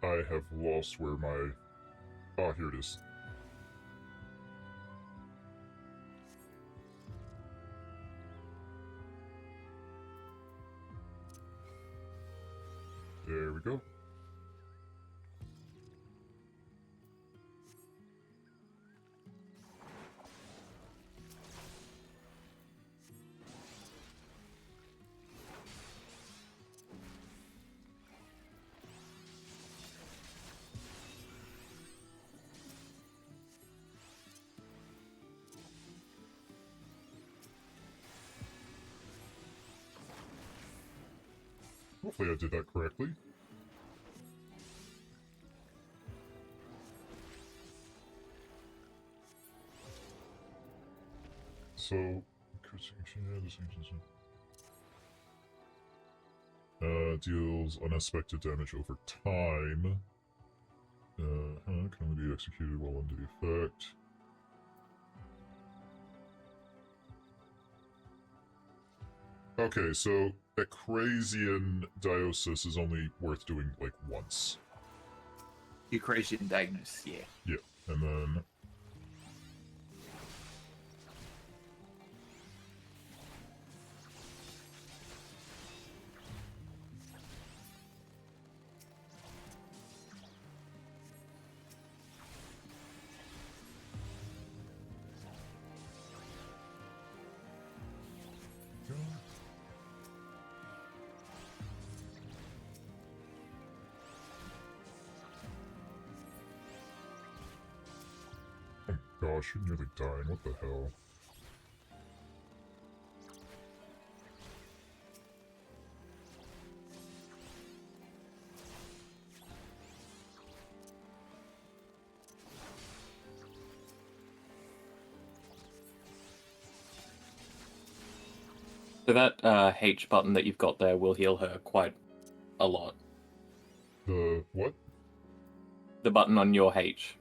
Speaker 6: I have lost where my... Ah, here it is. There we go. Hopefully I did that correctly. So, deals unexpected damage over time. Can only be executed while under the effect. Okay, so Ecrasian Diosis is only worth doing, like, once.
Speaker 4: Eucrasian Diagnosis, yeah.
Speaker 6: Yeah, and then... Gosh, you're nearly dying. What the hell?
Speaker 5: So that H button that you've got there will heal her quite a lot.
Speaker 6: The what?
Speaker 5: The button on your H.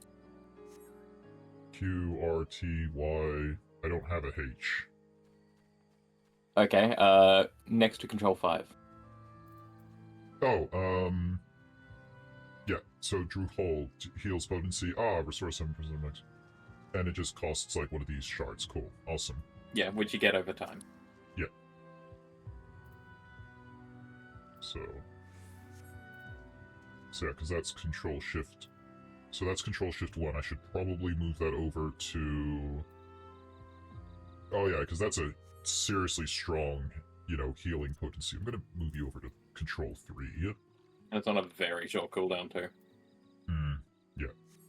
Speaker 6: Q, R, T, Y. I don't have a H.
Speaker 5: Okay, next to Control 5.
Speaker 6: Oh, yeah, so Drew Hold heals potency. Ah, restore 7% max. And it just costs like one of these shards. Cool. Awesome.
Speaker 5: Yeah, which you get over time.
Speaker 6: Yeah. So yeah, because that's Control Shift. So that's Control Shift 1. I should probably move that over to... Oh yeah, because that's a seriously strong, you know, healing potency. I'm going to move you over to Control 3.
Speaker 5: And it's on a very short cooldown too.
Speaker 6: Yeah.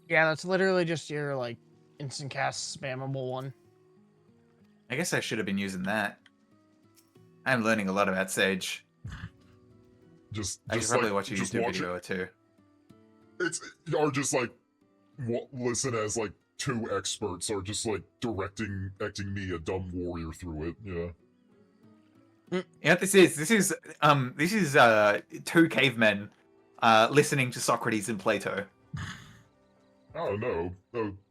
Speaker 3: Yeah, that's literally just your, like, instant cast spammable one.
Speaker 4: I guess I should have been using that. I'm learning a lot about Sage. I should probably watch a YouTube video or two.
Speaker 6: it's are just like listen as like two experts are just like acting me a dumb warrior through it. Yeah.
Speaker 4: You know what this is? This is two cavemen listening to Socrates and Plato.
Speaker 6: I don't know.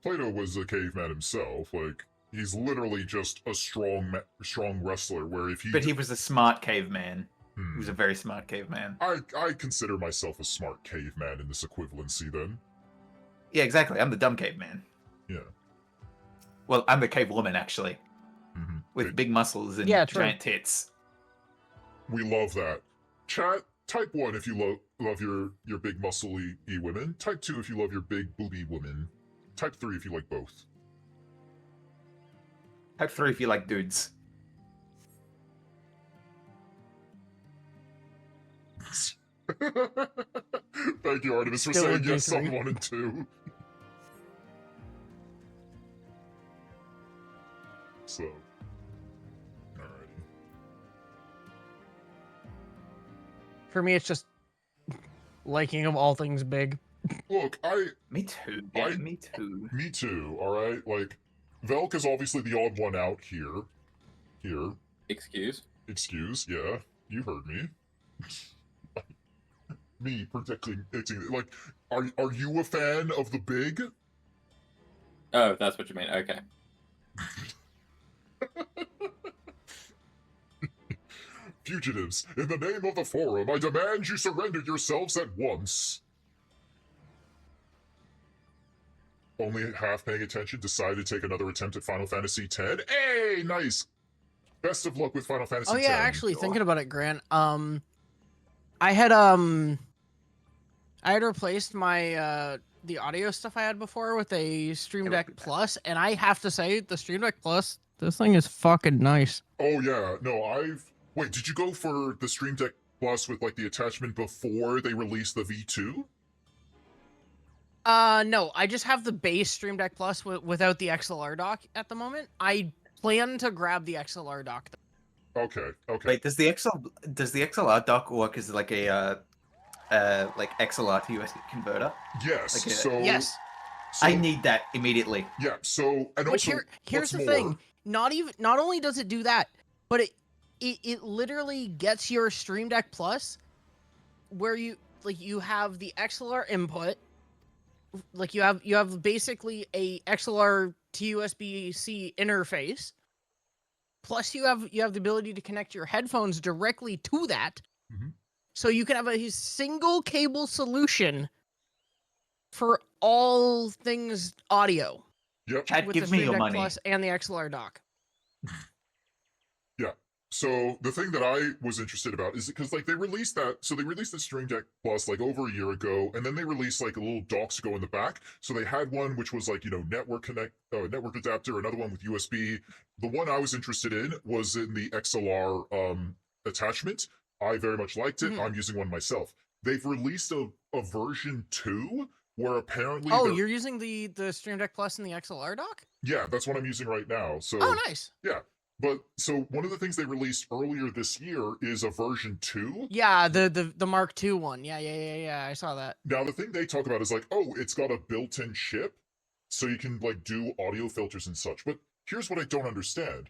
Speaker 6: Plato was a caveman himself. Like he's literally just a strong wrestler. Where if he
Speaker 4: But he was a smart caveman.
Speaker 6: Hmm.
Speaker 4: He was a very smart caveman.
Speaker 6: I consider myself a smart caveman in this equivalency. Then.
Speaker 4: Yeah, exactly. I'm the dumb caveman.
Speaker 6: Yeah.
Speaker 4: Well, I'm the cave woman actually,
Speaker 6: Mm-hmm.
Speaker 4: with big muscles and
Speaker 3: Yeah, true.
Speaker 4: giant tits.
Speaker 6: We love that. Chat, type 1 if you love your big muscly women. Type 2 if you love your big booby women. Type 3 if you like both.
Speaker 4: Type 3 if you like dudes.
Speaker 6: Thank you, Artemis, for
Speaker 3: Still
Speaker 6: saying
Speaker 3: a
Speaker 6: yes on
Speaker 3: D3.
Speaker 6: 1 and 2. So, alrighty.
Speaker 3: For me, it's just liking of all things big.
Speaker 6: Look,
Speaker 4: Me too. Yeah, me too.
Speaker 6: me too, alright? Like, Velk is obviously the odd one out here.
Speaker 5: Excuse?
Speaker 6: Excuse, yeah, you heard me. Me predicting, like, are you a fan of the big?
Speaker 5: Oh, that's what you mean. Okay.
Speaker 6: Fugitives, in the name of the Forum, I demand you surrender yourselves at once. Only half paying attention, decided to take another attempt at Final Fantasy X. Hey, nice! Best of luck with Final Fantasy
Speaker 3: Oh
Speaker 6: X.
Speaker 3: yeah, actually thinking about it, Grant. I had replaced my the audio stuff I had before with a Stream
Speaker 4: Yeah,
Speaker 3: Deck
Speaker 4: we did that.
Speaker 3: Plus, and I have to say the Stream Deck Plus, this thing is fucking nice.
Speaker 6: Oh yeah, no, wait, did you go for the Stream Deck Plus with like the attachment before they released the V2?
Speaker 3: No, I just have the base Stream Deck Plus without the XLR dock at the moment. I plan to grab the XLR dock.
Speaker 6: Okay.
Speaker 4: Wait, does the XLR dock work as like a like XLR to USB converter?
Speaker 6: Yes.
Speaker 4: Okay.
Speaker 6: So
Speaker 3: Yes.
Speaker 6: so-
Speaker 4: I need that immediately.
Speaker 6: Yeah. So and
Speaker 3: Which
Speaker 6: also,
Speaker 3: here's
Speaker 6: what's
Speaker 3: the thing.
Speaker 6: more-
Speaker 3: Not only does it do that, but it literally gets your Stream Deck Plus where you have the XLR input. Like you have basically a XLR to USB-C interface. Plus you have the ability to connect your headphones directly to that.
Speaker 6: Mhm.
Speaker 3: So you can have a single cable solution for all things audio
Speaker 6: Yep.
Speaker 4: Chad,
Speaker 3: with
Speaker 4: give
Speaker 3: the
Speaker 4: me
Speaker 3: Stream
Speaker 4: your
Speaker 3: Deck
Speaker 4: money.
Speaker 3: Plus and the XLR dock.
Speaker 6: So the thing that I was interested about is because like they released the Stream Deck Plus like over a year ago, and then they released like a little docks go in the back. So they had one which was like, you know, network adapter, another one with USB. The one I was interested in was in the XLR attachment. I very much liked it.
Speaker 3: Mhm.
Speaker 6: I'm using one myself. They've released a version 2 where apparently
Speaker 3: Oh, you're using the Stream Deck Plus and the XLR dock?
Speaker 6: yeah, that's what I'm using right now. So
Speaker 3: Oh, nice.
Speaker 6: but so one of the things they released earlier this year is a version 2.
Speaker 3: Yeah, the Mark II one. Yeah. I saw that.
Speaker 6: Now the thing they talk about is like, oh, it's got a built-in chip, so you can like do audio filters and such. But here's what I don't understand.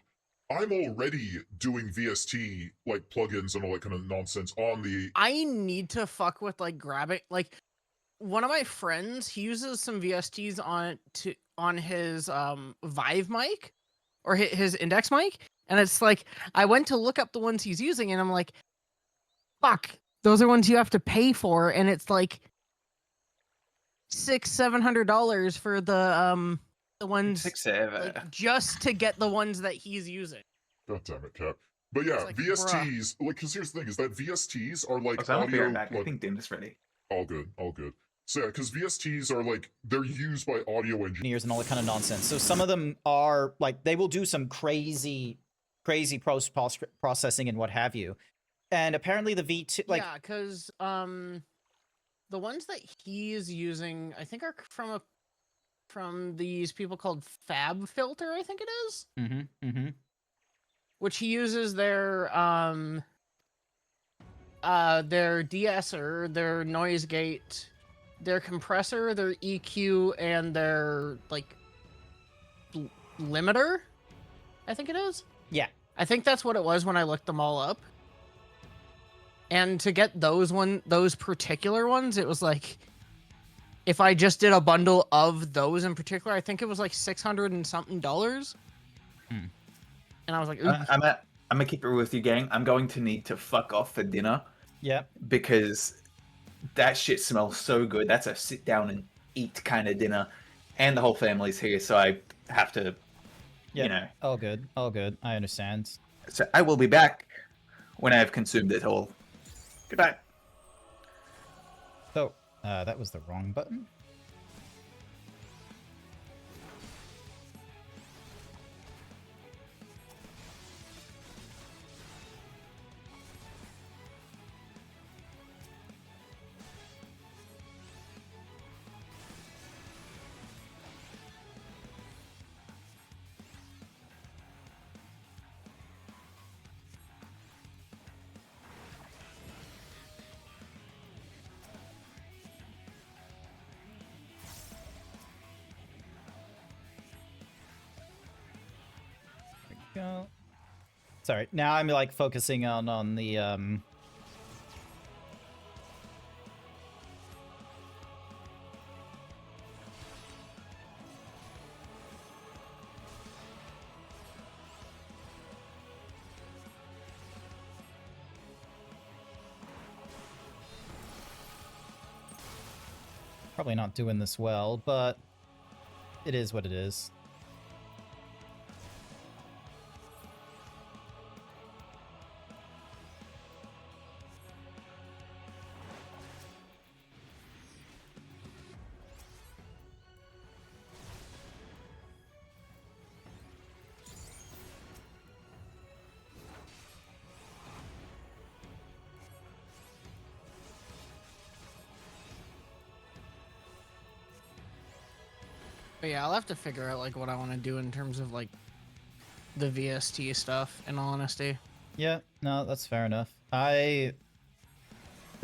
Speaker 6: I'm already doing VST like plugins and all that kind of nonsense on the
Speaker 3: I need to fuck with like grabbing like one of my friends, he uses some VSTs on his Vive mic or his index mic, and it's like I went to look up the ones he's using and I'm like, fuck, those are ones you have to pay for, and it's like $600-700 for the ones
Speaker 4: 6-7.
Speaker 3: like just to get the ones that he's using.
Speaker 6: God damn it, Cap. But yeah,
Speaker 3: It's like,
Speaker 6: VSTs, like, because here's the thing, is that VSTs are like
Speaker 4: I'll be
Speaker 6: audio,
Speaker 4: right back. I
Speaker 6: like,
Speaker 4: think Doom is ready.
Speaker 6: all good. So yeah, because VSTs are like, they're used by audio engineers.
Speaker 1: Engineers and all that kind of nonsense. So some of them are like they will do some crazy post processing and what have you. And apparently the V2 like
Speaker 3: yeah, because the ones that he's using, I think, are from these people called Fab Filter, I think it is, which he uses their de-esser, their noise gate their compressor, their EQ, and their like limiter. I think it is.
Speaker 1: Yeah.
Speaker 3: I think that's what it was when I looked them all up. And to get those particular ones, it was like, if I just did a bundle of those in particular, I think it was like $600 and something. And I was like,
Speaker 4: I'm gonna keep it real with you, gang. I'm going to need to fuck off for dinner
Speaker 1: Yeah.
Speaker 4: because that shit smells so good. That's a sit down and eat kind of dinner, and the whole family's here, so I have to,
Speaker 1: Yeah.
Speaker 4: you know.
Speaker 1: All good. All good. I understand.
Speaker 4: So I will be back when I have consumed it all. Goodbye.
Speaker 1: So, that was the wrong button. Go. Sorry. Now I'm like focusing on the probably not doing this well, but it is what it is.
Speaker 3: but yeah, I'll have to figure out like what I want to do in terms of like the VST stuff, in all honesty.
Speaker 1: Yeah, no, that's fair enough. The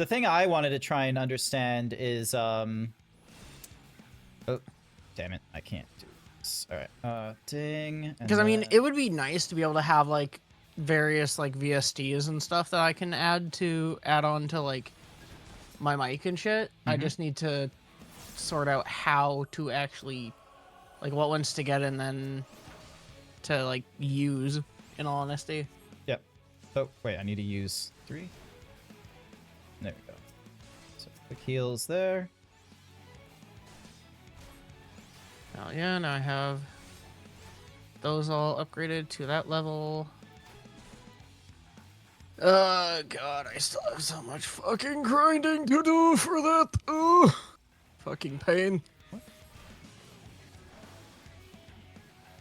Speaker 1: thing I wanted to try and understand is oh, damn it, I can't do this. All right, ding.
Speaker 3: Because I mean, it would be nice to be able to have like various like VSTs and stuff that I can add on to like my mic and shit. I just need to sort out how to actually like what ones to get and then to like use, in all honesty.
Speaker 1: Yep. Oh wait, I need to use 3. There we go. So quick heals there.
Speaker 3: Oh yeah, now I have those all upgraded to that level. God, I still have so much fucking grinding to do for that. Ugh. Fucking pain.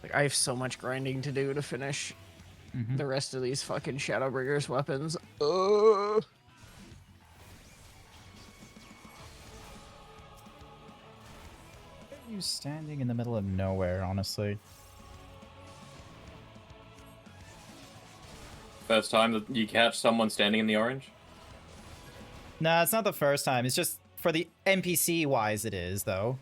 Speaker 3: Like, I have so much grinding to do to finish the rest of these fucking Shadowbringers weapons.
Speaker 1: Are you standing in the middle of nowhere, honestly?
Speaker 5: First time that you catch someone standing in the orange?
Speaker 1: Nah, it's not the first time. It's just for the NPC wise it is, though.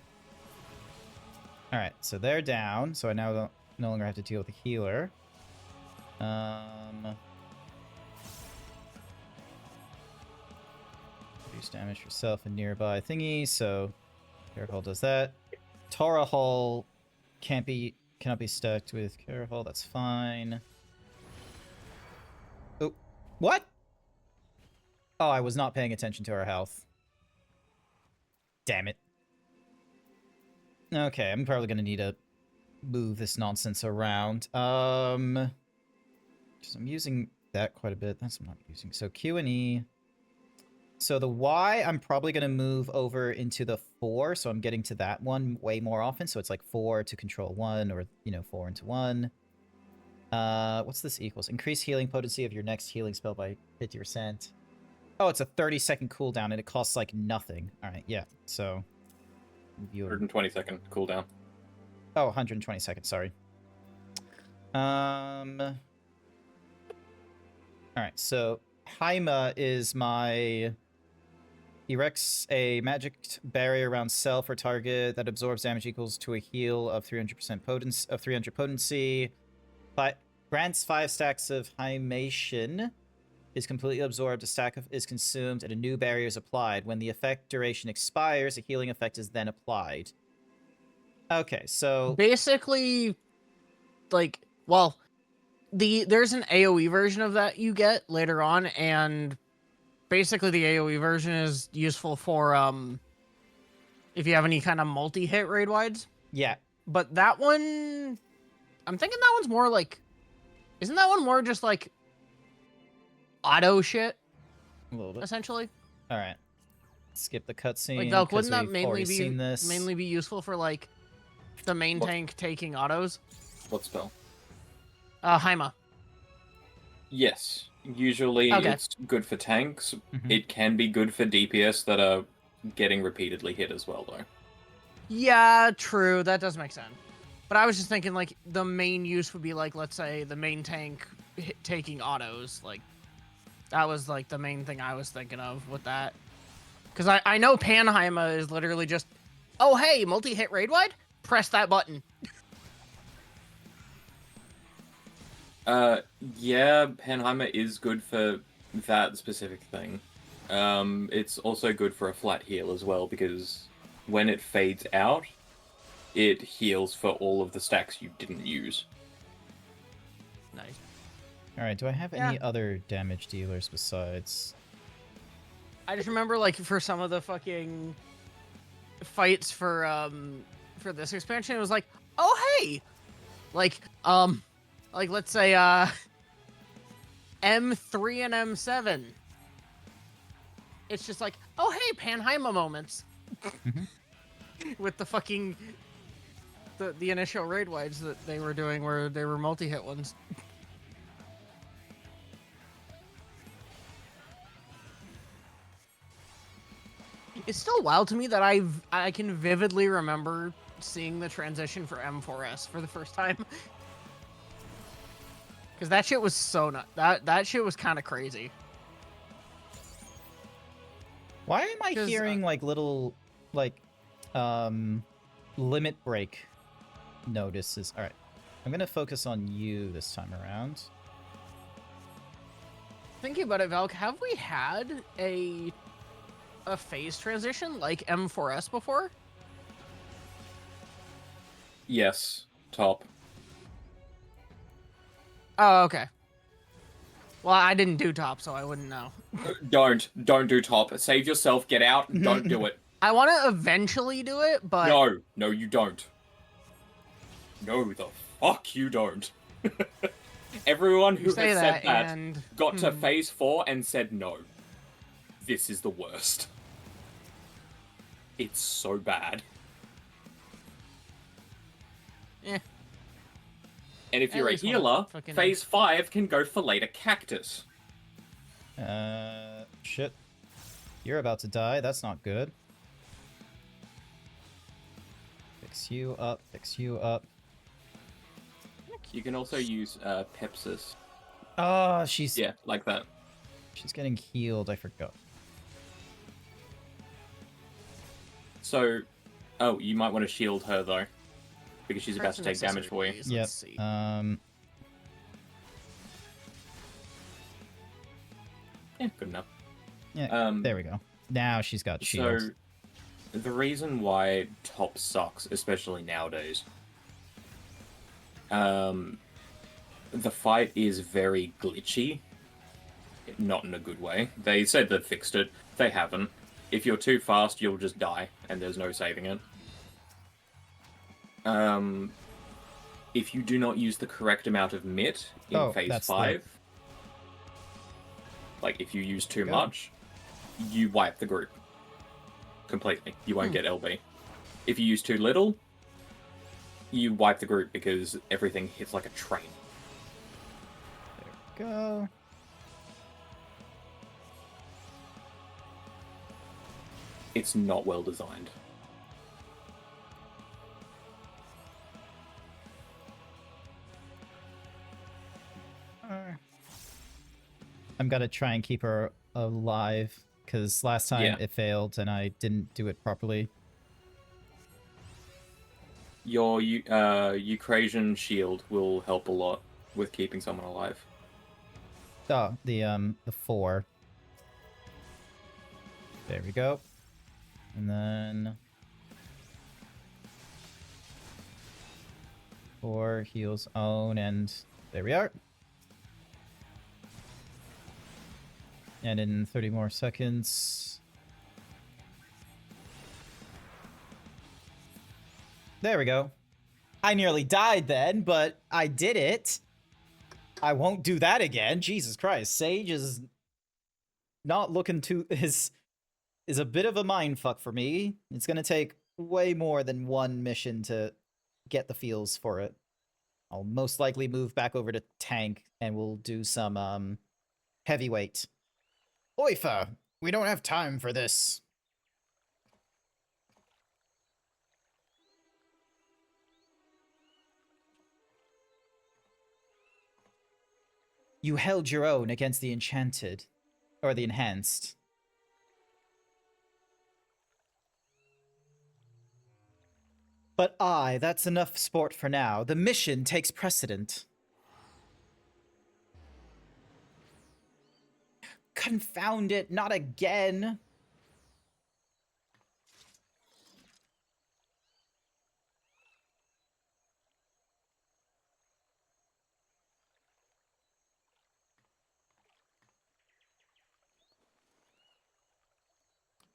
Speaker 1: Alright, so they're down, so I now don't no longer have to deal with the healer. Reduce damage yourself and nearby thingy, so Carahol does that. Torahol cannot be stuck with Carahol, that's fine. Oh, what? Oh, I was not paying attention to our health. Damn it. Okay, I'm probably gonna need to move this nonsense around. 'Cause I'm using that quite a bit. That's what I'm not using. So Q and E. So the Y, I'm probably gonna move over into the 4, so I'm getting to that one way more often. So it's like 4 to control 1, or 4 into 1. What's this equals? Increase healing potency of your next healing spell by 50%. Oh, it's a 30-second cooldown, and it costs like nothing. All right, yeah. So
Speaker 5: 120-second cooldown.
Speaker 1: Oh, 120 seconds, sorry. Alright, so Haima is my Erects a magic barrier around self or target that absorbs damage equals to a heal of 300% potency of 300 potency. But grants 5 stacks of hymation. Is completely absorbed, a stack is consumed, and a new barrier is applied. When the effect duration expires, a healing effect is then applied. Okay, so
Speaker 3: Basically, like, well, there's an AoE version of that you get later on, and basically the AoE version is useful for if you have any kind of multi-hit raid wides.
Speaker 1: yeah,
Speaker 3: But that one, I'm thinking that one's more like, isn't that one more just like auto shit,
Speaker 1: a little bit.
Speaker 3: essentially?
Speaker 1: All right, skip the cutscene.
Speaker 3: Like, Velk, wouldn't that
Speaker 1: we've
Speaker 3: mainly
Speaker 1: already
Speaker 3: be
Speaker 1: seen this.
Speaker 3: useful for like the main
Speaker 5: What?
Speaker 3: tank taking autos?
Speaker 5: What spell?
Speaker 3: Haima.
Speaker 5: Yes. Usually
Speaker 3: Okay.
Speaker 5: it's good for tanks.
Speaker 1: Mhm.
Speaker 5: It can be good for DPS that are getting repeatedly hit as well, though.
Speaker 3: Yeah, true. That does make sense. But I was just thinking, like, the main use would be, like, let's say the main tank taking autos. Like, that was, like, the main thing I was thinking of with that. Because I know Panheima is literally just, oh, hey, multi-hit raid wide? Press that button.
Speaker 5: Yeah, Panheimer is good for that specific thing. It's also good for a flat heal as well, because when it fades out, it heals for all of the stacks you didn't use.
Speaker 3: Nice.
Speaker 1: All right, do I have any other damage dealers besides?
Speaker 3: I just remember, like, for some of the fucking fights for this expansion, it was like, oh, hey! Like, let's say, M3 and M7. It's just like, oh, hey, Panheima moments. With the fucking, the initial raid wides that they were doing where they were multi-hit ones. It's still wild to me that I can vividly remember seeing the transition for M4S for the first time. Because that shit was so nut. That shit was kind of crazy.
Speaker 1: Why am I
Speaker 3: 'Cause,
Speaker 1: hearing like little like limit break notices? All right, I'm gonna focus on you this time around.
Speaker 3: Thinking about it, Valk, have we had a phase transition like M4S before?
Speaker 5: Yes, top.
Speaker 3: Oh, okay. Well, I didn't do top, so I wouldn't know.
Speaker 5: Don't do top. Save yourself, get out, don't do it.
Speaker 3: I want to eventually do it, but
Speaker 5: No, you don't. No, the fuck you don't. Everyone who
Speaker 3: you say
Speaker 5: has said that
Speaker 3: and
Speaker 5: got to phase 4 and said no. This is the worst. It's so bad.
Speaker 3: Eh.
Speaker 5: And if
Speaker 3: At
Speaker 5: you're a
Speaker 3: least wanna
Speaker 5: healer,
Speaker 3: fucking-
Speaker 5: phase 5 can go for later cactus.
Speaker 1: Shit. You're about to die. That's not good. Fix you up. Fix you up.
Speaker 5: You can also use Pepsis.
Speaker 1: Oh, she's
Speaker 5: Yeah, like that.
Speaker 1: she's getting healed. I forgot.
Speaker 5: So, oh, you might want to shield her though, because she's about
Speaker 3: Parts
Speaker 5: to
Speaker 3: and
Speaker 5: take damage for you.
Speaker 3: accessories,
Speaker 1: Yep.
Speaker 3: let's see.
Speaker 5: Yeah, good enough.
Speaker 1: Yeah. There we go. Now she's got shield.
Speaker 5: So, the reason why top sucks, especially nowadays, the fight is very glitchy. Not in a good way. They said they fixed it. They haven't. If you're too fast, you'll just die, and there's no saving it. If you do not use the correct amount of MIT in
Speaker 1: Oh,
Speaker 5: phase
Speaker 1: that's
Speaker 5: 5, like if you use too
Speaker 1: Go.
Speaker 5: much, you wipe the group completely. You won't get LB. If you use too little, you wipe the group because everything hits like a train.
Speaker 1: There we go.
Speaker 5: It's not well designed.
Speaker 1: I'm gonna try and keep her alive because last time
Speaker 5: Yeah.
Speaker 1: it failed and I didn't do it properly.
Speaker 5: Your Eucrasian shield will help a lot with keeping someone alive.
Speaker 1: Oh, the 4. There we go. And then 4 heals own, and there we are. And in 30 more seconds. There we go. I nearly died then, but I did it. I won't do that again. Jesus Christ. Sage is not looking too... is a bit of a mindfuck for me. It's going to take way more than one mission to get the feels for it. I'll most likely move back over to tank, and we'll do some heavyweight. Oifa, we don't have time for this. You held your own against the enchanted, or the enhanced. But that's enough sport for now. The mission takes precedent. Confound it, not again.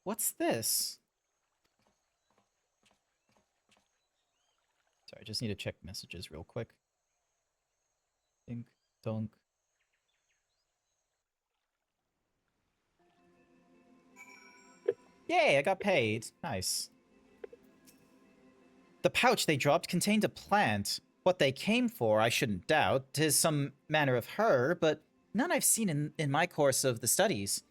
Speaker 1: What's this? Sorry, I just need to check messages real quick. Dink, dunk. Yay, I got paid. Nice. The pouch they dropped contained a plant. What they came for, I shouldn't doubt, 'tis some manner of herb, but none I've seen in my course of the studies.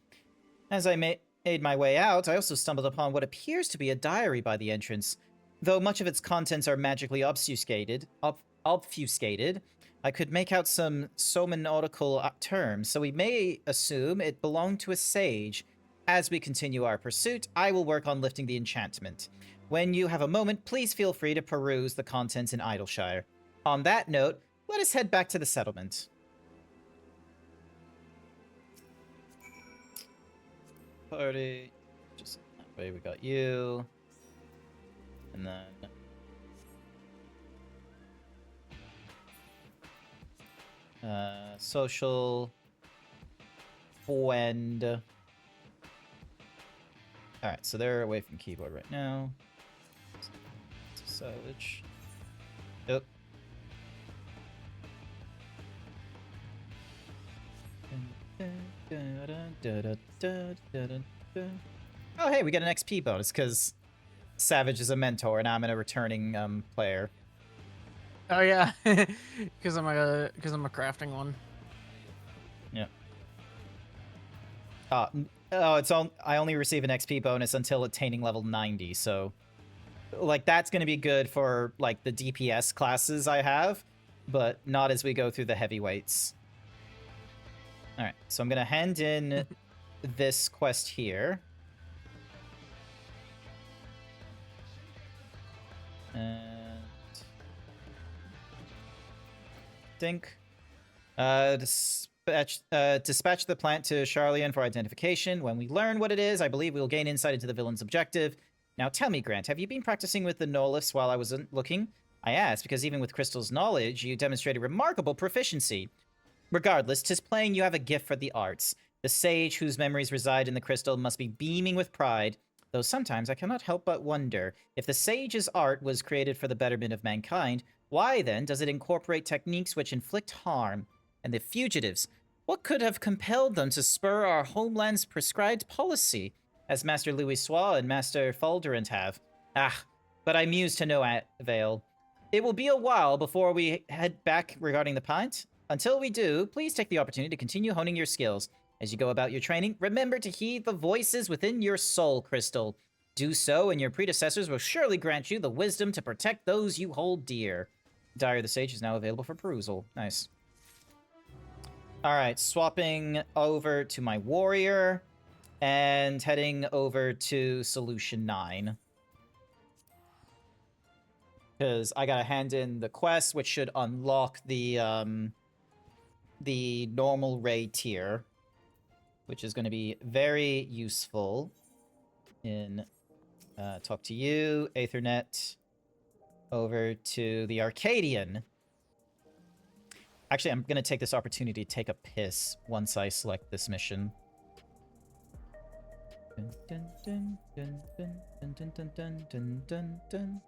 Speaker 1: As I made my way out, I also stumbled upon what appears to be a diary by the entrance. Though much of its contents are magically obfuscated, I could make out some nautical terms, so we may assume it belonged to a sage. As we continue our pursuit, I will work on lifting the enchantment. When you have a moment, please feel free to peruse the contents in Idleshire. On that note, let us head back to the settlement. Party. Just that way, we got you. And then... social... Friend... Alright, so they're away from keyboard right now. Savage. Yep. Oh, hey, we get an XP bonus because Savage is a mentor and I'm a returning player.
Speaker 3: Oh yeah, because I'm a crafting one.
Speaker 1: Yeah. I only receive an XP bonus until attaining level 90, so like that's going to be good for like the DPS classes I have, but not as we go through the heavyweights. All right, so I'm going to hand in this quest here. And think dispatch the plant to Charlian for identification. When we learn what it is, I believe we'll gain insight into the villain's objective. Now tell me, Grant, have you been practicing with the Noliths while I wasn't looking? I asked because even with Crystal's knowledge, you demonstrated remarkable proficiency. Regardless, 'tis plain you have a gift for the arts. The sage whose memories reside in the crystal must be beaming with pride, though sometimes I cannot help but wonder, if the sage's art was created for the betterment of mankind, why then does it incorporate techniques which inflict harm? And the fugitives, what could have compelled them to spur our homeland's prescribed policy, as Master Louisoix and Master Falderant have? Ah, but I muse to no avail. It will be a while before we head back regarding the pint. Until we do, please take the opportunity to continue honing your skills. As you go about your training, remember to heed the voices within your soul crystal. Do so, and your predecessors will surely grant you the wisdom to protect those you hold dear. Diary of the Sage is now available for perusal. Nice. Alright, swapping over to my warrior. and heading over to Solution 9. Because I gotta hand in the quest, which should unlock the normal raid tier, which is going to be very useful in talk to you, Aethernet, over to the Arcadian. Actually, I'm going to take this opportunity to take a piss once I select this mission. Dun, dun, dun, dun, dun, dun, dun, dun, dun, dun, dun.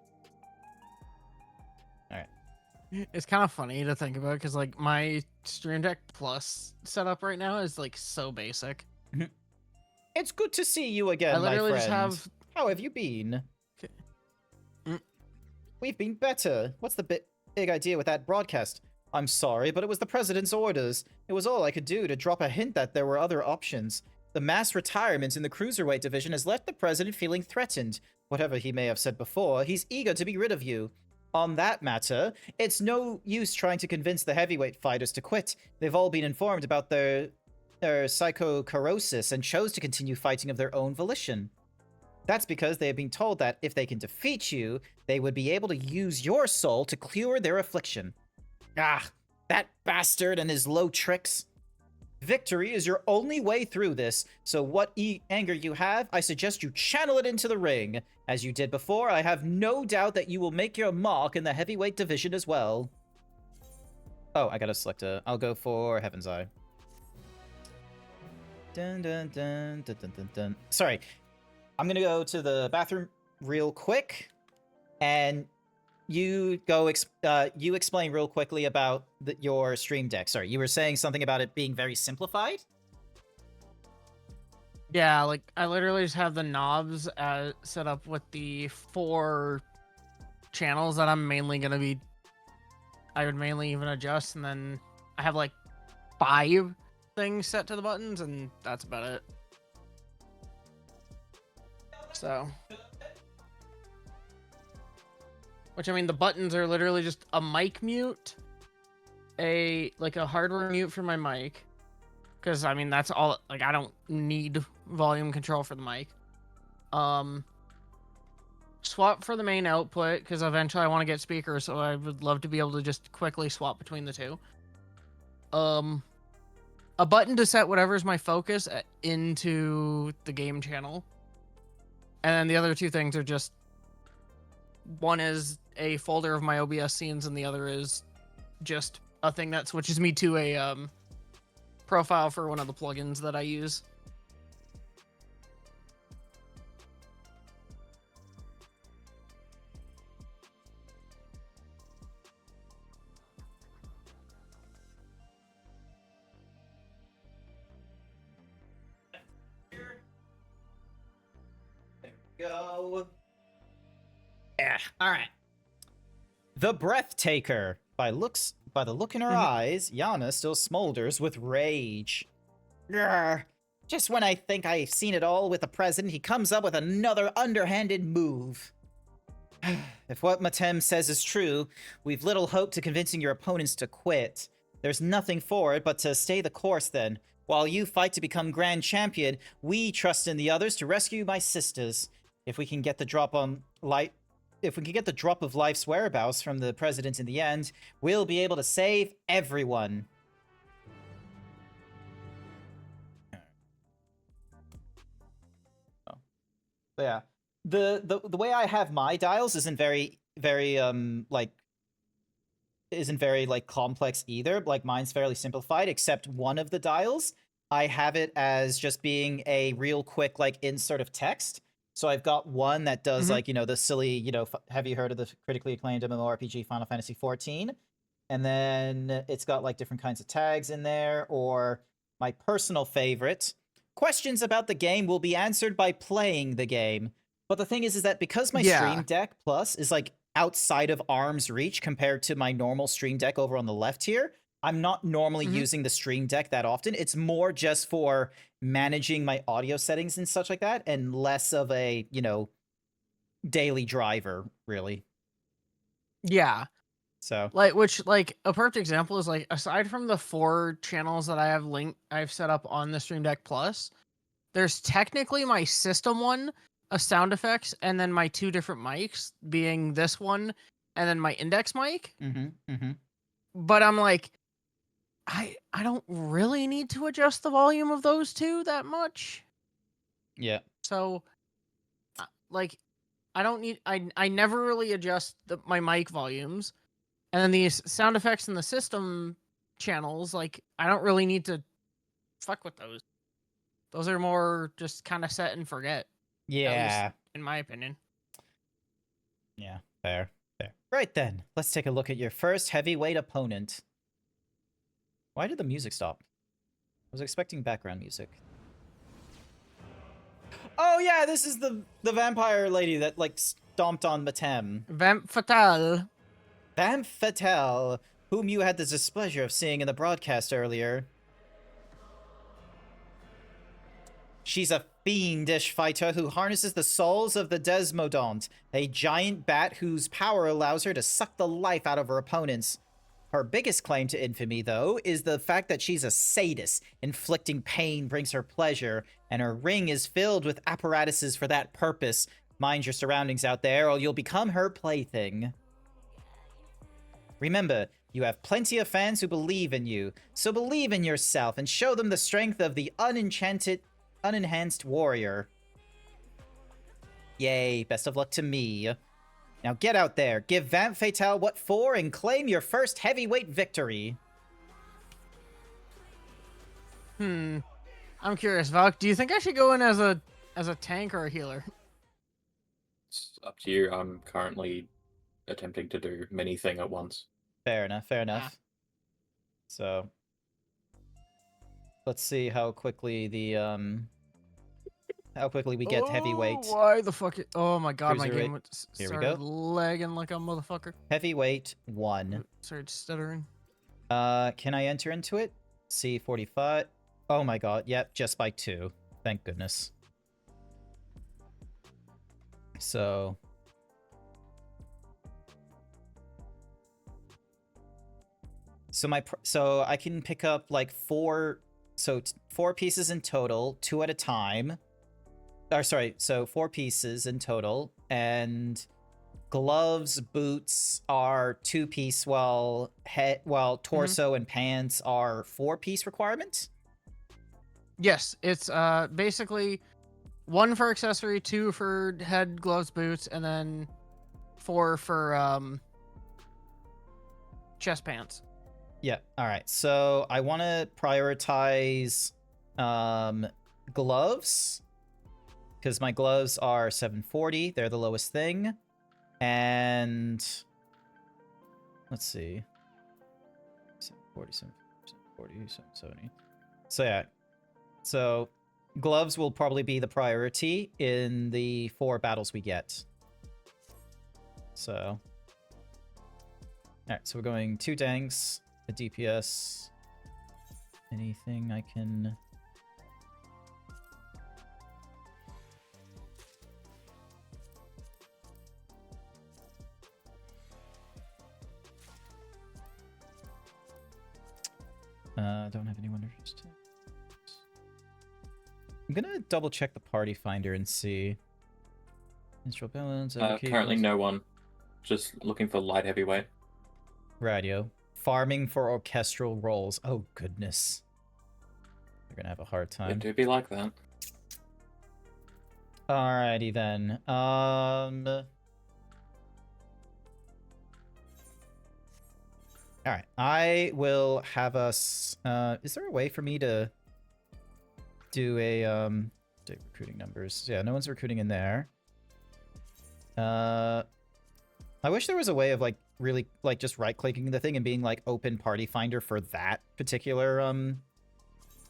Speaker 3: It's kind of funny to think about because like my Stream Deck Plus setup right now is like so basic.
Speaker 1: It's good to see you again,
Speaker 3: I literally
Speaker 1: my
Speaker 3: just
Speaker 1: friend.
Speaker 3: have.
Speaker 1: How have you been?
Speaker 3: Okay.
Speaker 1: We've been better. What's the big idea with that broadcast? I'm sorry, but it was the president's orders. It was all I could do to drop a hint that there were other options. The mass retirement in the cruiserweight division has left the president feeling threatened. Whatever he may have said before, he's eager to be rid of you. On that matter, it's no use trying to convince the heavyweight fighters to quit. They've all been informed about their psychocorosis and chose to continue fighting of their own volition. That's because they have been told that if they can defeat you, they would be able to use your soul to cure their affliction. Ah, that bastard and his low tricks. Victory is your only way through this, so what anger you have, I suggest you channel it into the ring. As you did before, I have no doubt that you will make your mark in the heavyweight division as well. Oh, I gotta select I'll go for Heaven's Eye. Dun dun dun dun dun dun dun. Sorry, I'm gonna go to the bathroom real quick, and you go. You explain real quickly about your Stream Deck. Sorry, you were saying something about it being very simplified.
Speaker 3: Yeah, like I literally just have the knobs set up with the 4 channels that I'm mainly gonna be. I would mainly even adjust, and then I have like 5 things set to the buttons, and that's about it. So, which I mean, the buttons are literally just a mic mute, a hardware mute for my mic, because I mean that's all. Like I don't need volume control for the mic. Swap for the main output because eventually I want to get speakers, so I would love to be able to just quickly swap between the two. A button to set whatever's my focus into the game channel. And then the other 2 things are just, one is a folder of my OBS scenes, and the other is just a thing that switches me to a profile for one of the plugins that I use.
Speaker 1: Go. Yeah. All right. The Breathtaker. By the look in her eyes, Yana still smolders with rage. Grr. Just when I think I've seen it all with the president, he comes up with another underhanded move. If what Matem says is true, we've little hope to convincing your opponents to quit. There's nothing for it but to stay the course then. While you fight to become Grand Champion, we trust in the others to rescue my sisters. If we can get the drop of life's whereabouts from the president in the end, we'll be able to save everyone. Oh. But yeah. The way I have my dials isn't very complex either. Like mine's fairly simplified, except one of the dials I have it as just being a real quick insert of text. So I've got one that does the silly, have you heard of the critically acclaimed MMORPG Final Fantasy XIV? And then it's got different kinds of tags in there, or my personal favorite, questions about the game will be answered by playing the game. But the thing is that because my Stream Deck Plus is outside of arm's reach compared to my normal Stream Deck over on the left here, I'm not normally using the Stream Deck that often. It's more just for managing my audio settings and such like that, and less of a, daily driver, really.
Speaker 3: Yeah.
Speaker 1: So
Speaker 3: a perfect example is aside from the 4 channels that I've set up on the Stream Deck Plus, there's technically my system one of sound effects, and then my 2 different mics, being this one and then my index mic. But I'm like, I don't really need to adjust the volume of those 2 that much.
Speaker 1: Yeah.
Speaker 3: So, like, I don't need. I never really adjust my mic volumes, and then these sound effects in the system channels, like, I don't really need to fuck with those. Those are more just kind of set and forget.
Speaker 1: Yeah.
Speaker 3: In my opinion.
Speaker 1: Yeah. Fair. Fair. Right then, let's take a look at your first heavyweight opponent. Why did the music stop? I was expecting background music. Oh yeah, this is the vampire lady that like stomped on Matem.
Speaker 3: Vamp Fatale.
Speaker 1: Vamp Fatale, whom you had the displeasure of seeing in the broadcast earlier. She's a fiendish fighter who harnesses the souls of the Desmodont, a giant bat whose power allows her to suck the life out of her opponents. Her biggest claim to infamy, though, is the fact that she's a sadist. Inflicting pain brings her pleasure, and her ring is filled with apparatuses for that purpose. Mind your surroundings out there, or you'll become her plaything. Remember, you have plenty of fans who believe in you, so believe in yourself and show them the strength of the unenhanced warrior. Yay, best of luck to me. Now get out there, give Vamp Fatale what for, and claim your first heavyweight victory.
Speaker 3: I'm curious, Valk. Do you think I should go in as a tank or a healer?
Speaker 5: It's up to you. I'm currently attempting to do many things at once.
Speaker 1: Fair enough, fair enough. So, let's see how quickly the, we get heavyweight.
Speaker 3: Why the fuck? Oh my god, my
Speaker 1: Cruiserweight.
Speaker 3: game
Speaker 1: Here we
Speaker 3: started
Speaker 1: go.
Speaker 3: lagging like a motherfucker.
Speaker 1: Heavyweight 1.
Speaker 3: Started stuttering.
Speaker 1: Can I enter into it? C45. Oh my god, yep, just by 2. Thank goodness. So... So I can pick up like 4 pieces in total, 2 at a time. Or sorry, so 4 pieces in total, and gloves, boots are 2-piece, while torso and pants are 4-piece requirement.
Speaker 3: Yes, it's basically 1 for accessory, 2 for head, gloves, boots, and then 4 for chest pants.
Speaker 1: Yeah, alright. So I want to prioritize gloves, because my gloves are 740. They're the lowest thing. And let's see. 740, 740, 770. So yeah. So gloves will probably be the priority in the 4 battles we get. So... Alright, so we're going 2 tanks, a DPS. Anything I can... don't have any wonders. I'm gonna double check the party finder and see. Minstrel balance.
Speaker 5: Currently no one. Just looking for light heavyweight.
Speaker 1: Radio. Farming for orchestral roles. Oh goodness. They're gonna have a hard
Speaker 5: It
Speaker 1: time.
Speaker 5: do be like that.
Speaker 1: Alrighty then. Alright. I will have us is there a way for me to do a recruiting numbers? Yeah, no one's recruiting in there. I wish there was a way of like really like just right-clicking the thing and being like open party finder for that particular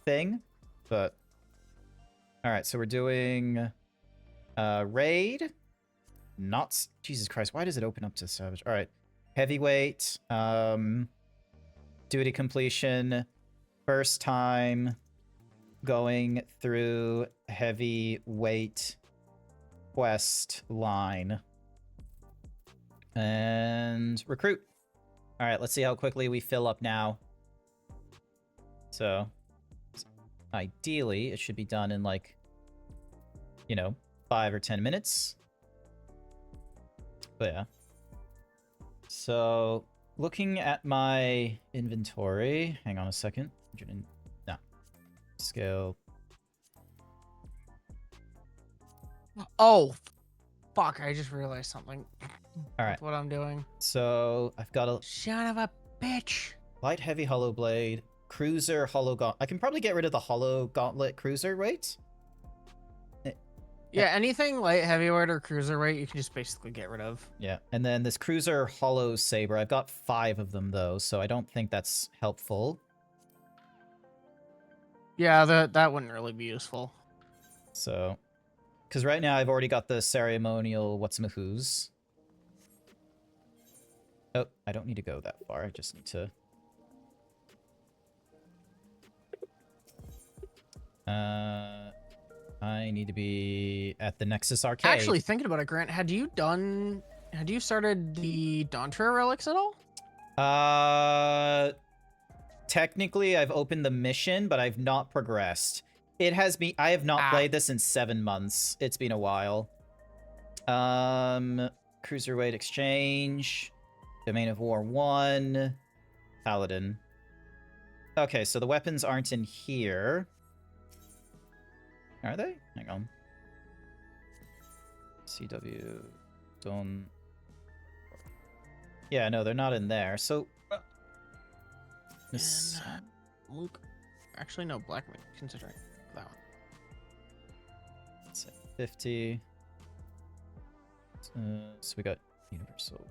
Speaker 1: thing, but all right, so we're doing raid, not Jesus Christ, why does it open up to savage? All right, heavyweight, duty completion, first time going through heavyweight quest line. And recruit. All right, let's see how quickly we fill up now. So, ideally, it should be done in like you know, 5 or 10 minutes. But yeah. So, looking at my inventory, hang on a second. No. Scale.
Speaker 3: Oh, fuck! I just realized something.
Speaker 1: All right.
Speaker 3: With what I'm doing.
Speaker 1: So, I've got a
Speaker 3: Son of a bitch.
Speaker 1: light heavy hollow blade, cruiser hollow gauntlet. I can probably get rid of the hollow gauntlet cruiser, right?
Speaker 3: Yeah, anything light, heavyweight, or cruiserweight, you can just basically get rid of.
Speaker 1: Yeah, and then this cruiser hollow saber. I've got 5 of them though, so I don't think that's helpful.
Speaker 3: Yeah, that wouldn't really be useful.
Speaker 1: So, because right now I've already got the ceremonial what's-mahoo's. Oh, I don't need to go that far. I just need to... I need to be at the Nexus Arcade.
Speaker 3: Actually, thinking about it, Grant, had you started the Dawntra relics at all?
Speaker 1: Technically, I've opened the mission, but I've not progressed. It has been... I have not played this in 7 months. It's been a while. Cruiserweight Exchange... Domain of War 1. Paladin. Okay, so the weapons aren't in here. Are they? Hang on. CW... Don't... Yeah, no, they're not in there. So... This...
Speaker 3: And, Luke... Actually, no, Black considering that one.
Speaker 1: It's at 50. So we got Universal...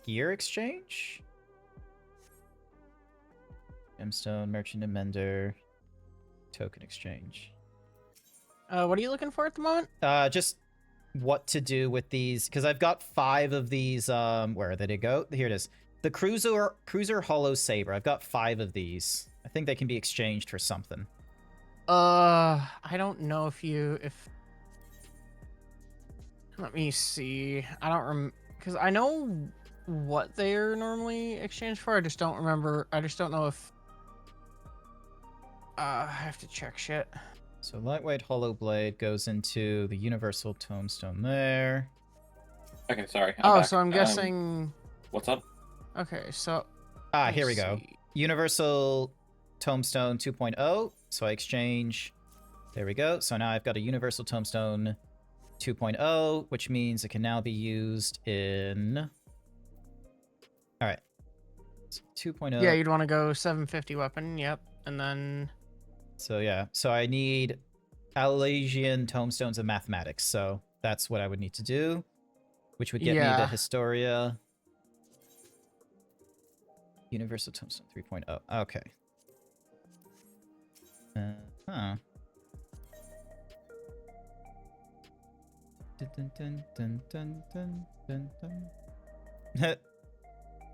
Speaker 1: Gear Exchange? Gemstone, Merchant and Mender, Token Exchange.
Speaker 3: What are you looking for at the moment?
Speaker 1: Just what to do with these, because I've got 5 of these, where did it go? Here it is. The Cruiser Hollow Saber. I've got 5 of these. I think they can be exchanged for something.
Speaker 3: I don't know if... Let me see. I don't because I know what they're normally exchanged for. I just don't remember. I just don't know if... I have to check shit.
Speaker 1: So lightweight hollow blade goes into the universal tombstone there.
Speaker 5: Okay, sorry.
Speaker 3: Oh, so I'm guessing...
Speaker 5: What's up?
Speaker 3: Okay, so...
Speaker 1: Here we go. Universal tombstone 2.0. So I exchange. There we go. So now I've got a universal tombstone 2.0, which means it can now be used in... All right. So 2.0.
Speaker 3: Yeah, you'd want to go 750 weapon, yep. And then...
Speaker 1: So yeah, so I need Alasian tombstones of mathematics. So that's what I would need to do, which would get me the Historia. Universal tombstone 3.0. Okay. Huh. Dun, dun, dun, dun, dun, dun, dun.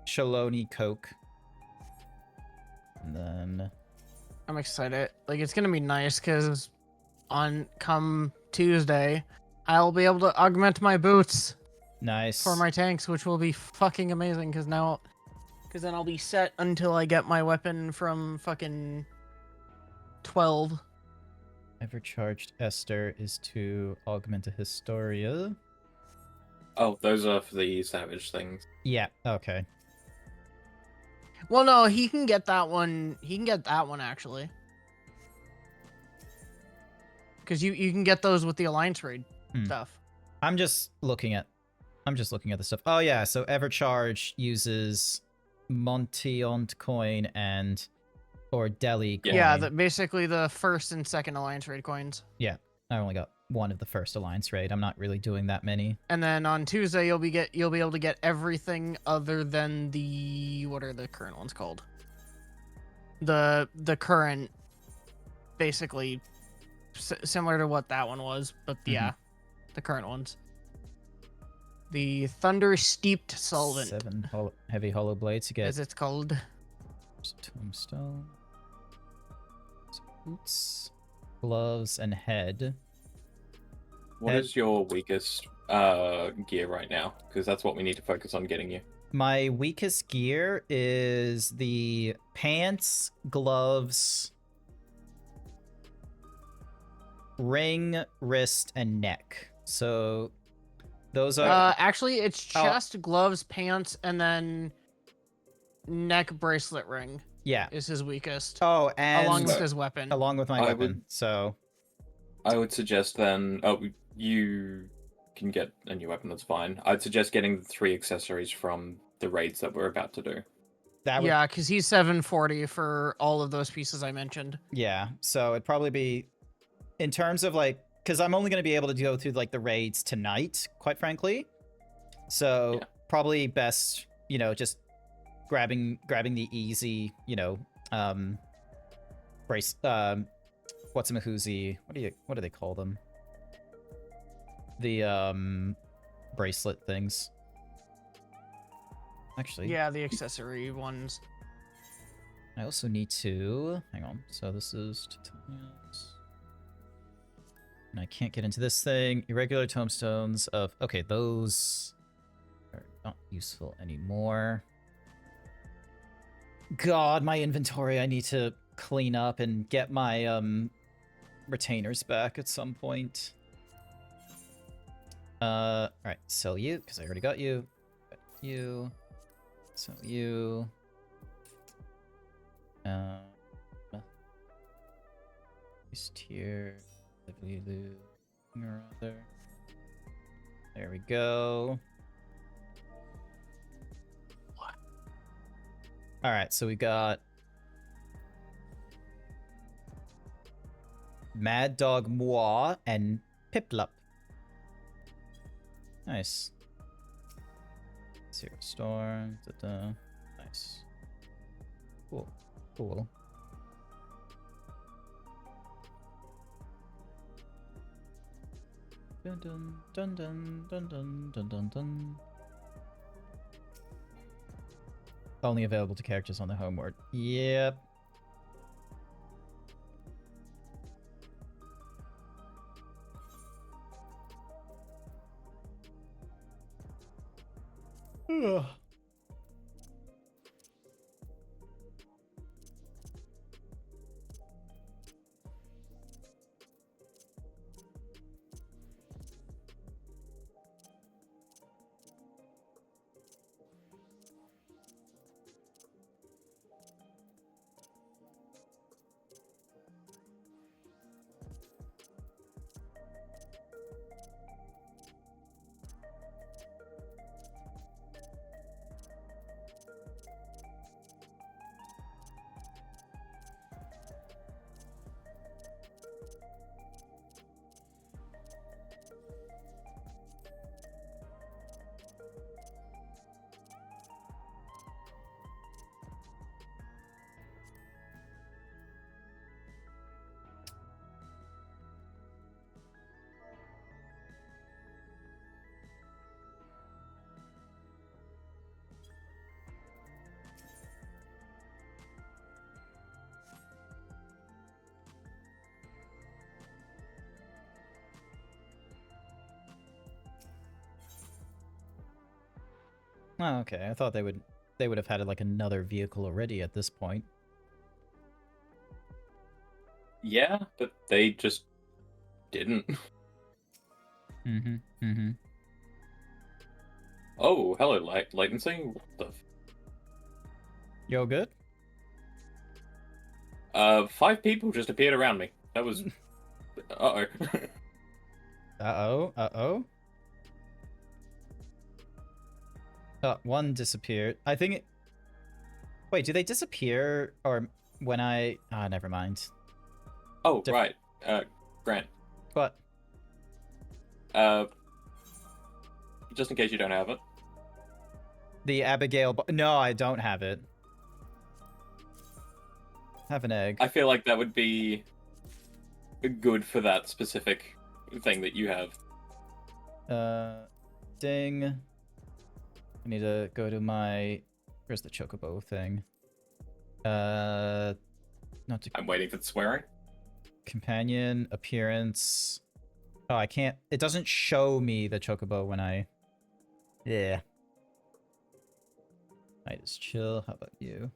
Speaker 1: Shaloni Coke. And then...
Speaker 3: I'm excited. Like, it's gonna be nice, because come Tuesday, I'll be able to augment my boots
Speaker 1: Nice.
Speaker 3: for my tanks, which will be fucking amazing, because then I'll be set until I get my weapon from fucking 12.
Speaker 1: Evercharged Esther is to augment a Historia.
Speaker 5: Oh, those are for the savage things.
Speaker 1: Yeah, okay.
Speaker 3: Well, no, he can get that one. He can get that one, actually. Because you can get those with the Alliance Raid stuff.
Speaker 1: I'm just looking at the stuff. Oh yeah, so Evercharge uses Montiont coin or Delhi coin.
Speaker 3: Yeah, basically the first and second Alliance Raid coins.
Speaker 1: Yeah, I only got one of the first Alliance Raid. I'm not really doing that many.
Speaker 3: And then on Tuesday you'll be able to get everything other than what are the current ones called? The current, basically similar to what that one was, but yeah, the current ones. The Thunder Steeped Solvent.
Speaker 1: 7 heavy hollow blades to get.
Speaker 3: As it's called.
Speaker 1: Tombstone. Boots, gloves, and head.
Speaker 5: What is your weakest gear right now? Because that's what we need to focus on getting you.
Speaker 1: My weakest gear is the pants, gloves. ring, wrist, and neck. So those are
Speaker 3: Actually, it's
Speaker 1: Oh.
Speaker 3: chest, gloves, pants, and then neck, bracelet, ring
Speaker 1: yeah.
Speaker 3: is his weakest,
Speaker 1: Oh, and
Speaker 3: along with his weapon.
Speaker 1: along with my
Speaker 5: I
Speaker 1: weapon.
Speaker 5: would-
Speaker 1: So
Speaker 5: I would suggest then. Oh, you can get a new weapon. That's fine. I'd suggest getting the 3 accessories from the raids that we're about to do.
Speaker 1: that would
Speaker 3: Yeah, because he's 740 for all of those pieces I mentioned.
Speaker 1: yeah. So it'd probably be in terms of like because I'm only going to be able to go through like the raids tonight, quite frankly. So
Speaker 5: Yeah.
Speaker 1: probably best, just grabbing the easy, brace what's a mahoozy? What do they call them? The bracelet things. Actually,
Speaker 3: Yeah, the accessory ones.
Speaker 1: I also need to hang on. So this is titaniums. And I can't get into this thing. Irregular tombstones of okay, those are not useful anymore. God, my inventory, I need to clean up and get my retainers back at some point. Alright, sell you, because I already got you. You. Sell you. East here. Or other. There we go. Alright, so we got Mad Dog Moi and Piplup. Nice. Zero Storm. Da-da. Nice. Cool. Cool. Dun dun dun dun dun dun dun dun dun. Only available to characters on the homeward. Yep. Ugh. Oh, okay. I thought they would have had like another vehicle already at this point.
Speaker 5: Yeah, but they just didn't.
Speaker 1: Mm-hmm. Mm-hmm.
Speaker 5: Oh, hello, latency. What the?
Speaker 1: You all good?
Speaker 5: 5 people just appeared around me. That was. Uh-oh.
Speaker 1: Uh-oh. Uh-oh. One disappeared. I think it... Wait, do they disappear or when I... Ah, never mind.
Speaker 5: Oh, right. Grant.
Speaker 1: What?
Speaker 5: Just in case you don't have it.
Speaker 1: The Abigail... No, I don't have it. Have an egg.
Speaker 5: I feel like that would be good for that specific thing that you have.
Speaker 1: Ding. I need to go to my... Where's the chocobo thing? Not to...
Speaker 5: I'm waiting for the swearing.
Speaker 1: Companion, appearance... Oh, I can't... It doesn't show me the chocobo when I... Yeah. I just chill. How about you?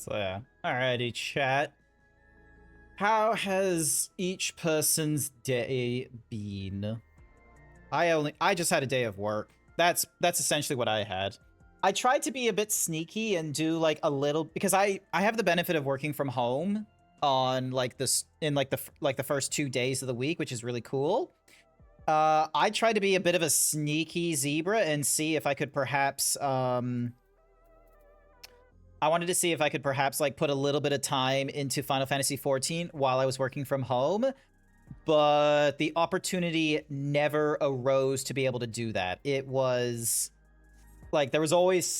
Speaker 1: So yeah. Alrighty, chat. How has each person's day been? I just had a day of work. That's essentially what I had. I tried to be a bit sneaky and do like a little, because I have the benefit of working from home on like this in like the first 2 days of the week, which is really cool. I tried to be a bit of a sneaky zebra and see if I could perhaps I wanted to see if I could perhaps like put a little bit of time into Final Fantasy XIV while I was working from home, but the opportunity never arose to be able to do that. It was like there was just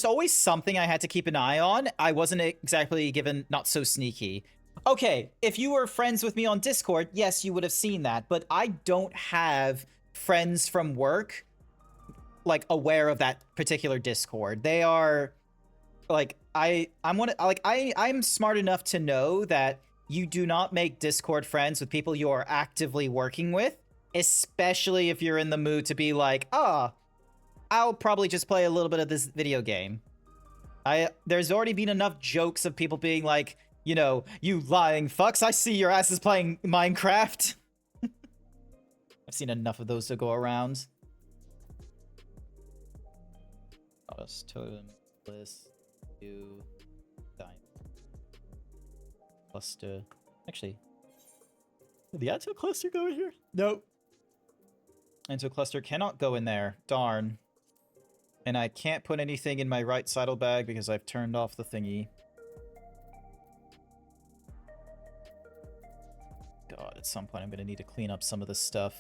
Speaker 1: always something I had to keep an eye on. I wasn't exactly given not so sneaky. Okay, if you were friends with me on Discord, yes, you would have seen that, but I don't have friends from work like aware of that particular Discord. They are like I'm smart enough to know that you do not make Discord friends with people you are actively working with, especially if you're in the mood to be like, I'll probably just play a little bit of this video game. There's already been enough jokes of people being like, you know, you lying fucks, I see your ass is playing Minecraft. I've seen enough of those to go around. Goddess, totem, bliss, you, diamond, cluster. Actually, did the Anto cluster go in here? Nope. Anto cluster cannot go in there. Darn. And I can't put anything in my right saddlebag because I've turned off the thingy. God, at some point I'm gonna need to clean up some of this stuff.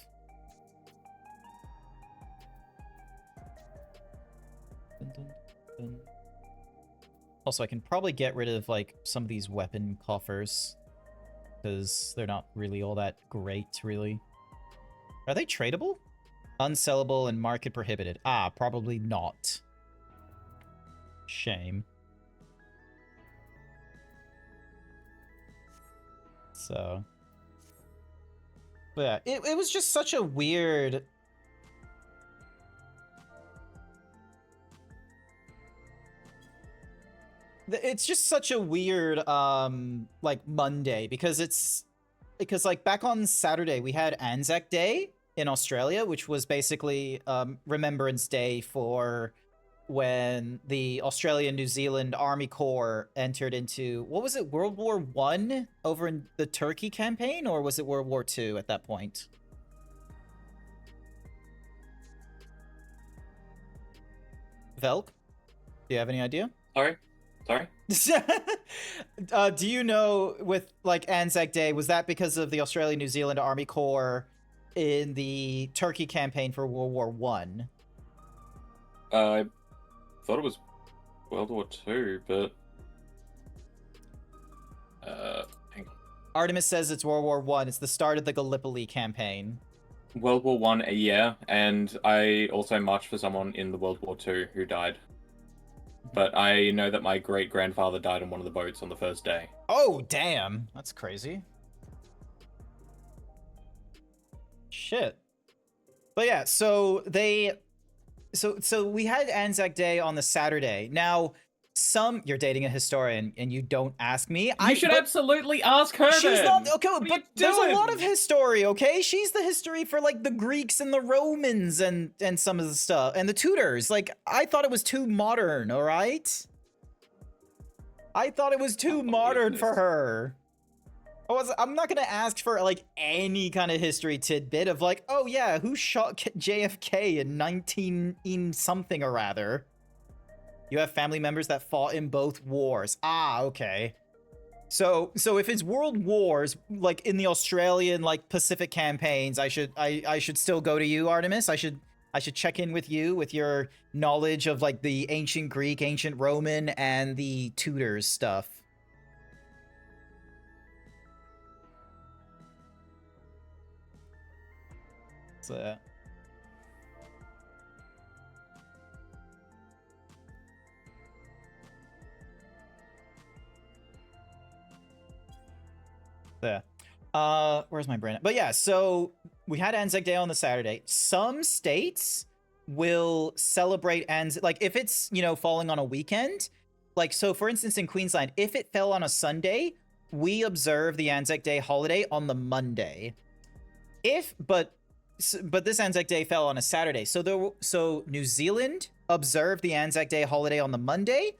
Speaker 1: Dun, dun, dun. Also, I can probably get rid of like some of these weapon coffers because they're not really all that great, really. Are they tradable? Unsellable and market prohibited. Ah, probably not. Shame. So. But yeah, it was just such a weird... It's just such a weird, like, Monday, because like, back on Saturday, we had Anzac Day in Australia, which was basically, Remembrance Day for when the Australia-New Zealand Army Corps entered into, what was it, World War I over in the Turkey campaign, or was it World War II at that point? Velk? Do you have any idea?
Speaker 5: Sorry?
Speaker 1: Do you know, with like Anzac Day, was that because of the Australia-New Zealand Army Corps in the Turkey campaign for World War I?
Speaker 5: I thought it was World War II, but hang on.
Speaker 1: Artemis says it's World War I. It's the start of the Gallipoli campaign.
Speaker 5: World War I, yeah, and I also marched for someone in the World War II who died. But I know that my great-grandfather died on one of the boats on the first day.
Speaker 1: Oh, damn. That's crazy. Shit. But yeah, so we had Anzac Day on the Saturday. Now, you're dating a historian and you don't ask me.
Speaker 5: You should absolutely ask her.
Speaker 1: She's
Speaker 5: then.
Speaker 1: not okay,
Speaker 5: What are
Speaker 1: but
Speaker 5: you
Speaker 1: there's a
Speaker 5: doing?
Speaker 1: lot of history, okay? She's the history for like the Greeks and the Romans and some of the stuff and the Tudors. Like, I thought it was too modern, all right? I thought it was too modern for her. I'm not gonna ask for like any kind of history tidbit of like, oh yeah, who shot JFK in 19 something or rather. You have family members that fought in both wars. Ah, okay. So if it's world wars, like in the Australian like Pacific campaigns, I should still go to you, Artemis. I should check in with you with your knowledge of like the ancient Greek, ancient Roman, and the Tudors stuff. So yeah. Where's my brain? But yeah, so we had Anzac Day on the Saturday. Some states will celebrate Anzac, like if it's, you know, falling on a weekend, like, so for instance, in Queensland, if it fell on a Sunday, we observe the Anzac Day holiday on the Monday. But this Anzac Day fell on a Saturday. So New Zealand observed the Anzac Day holiday on the Monday,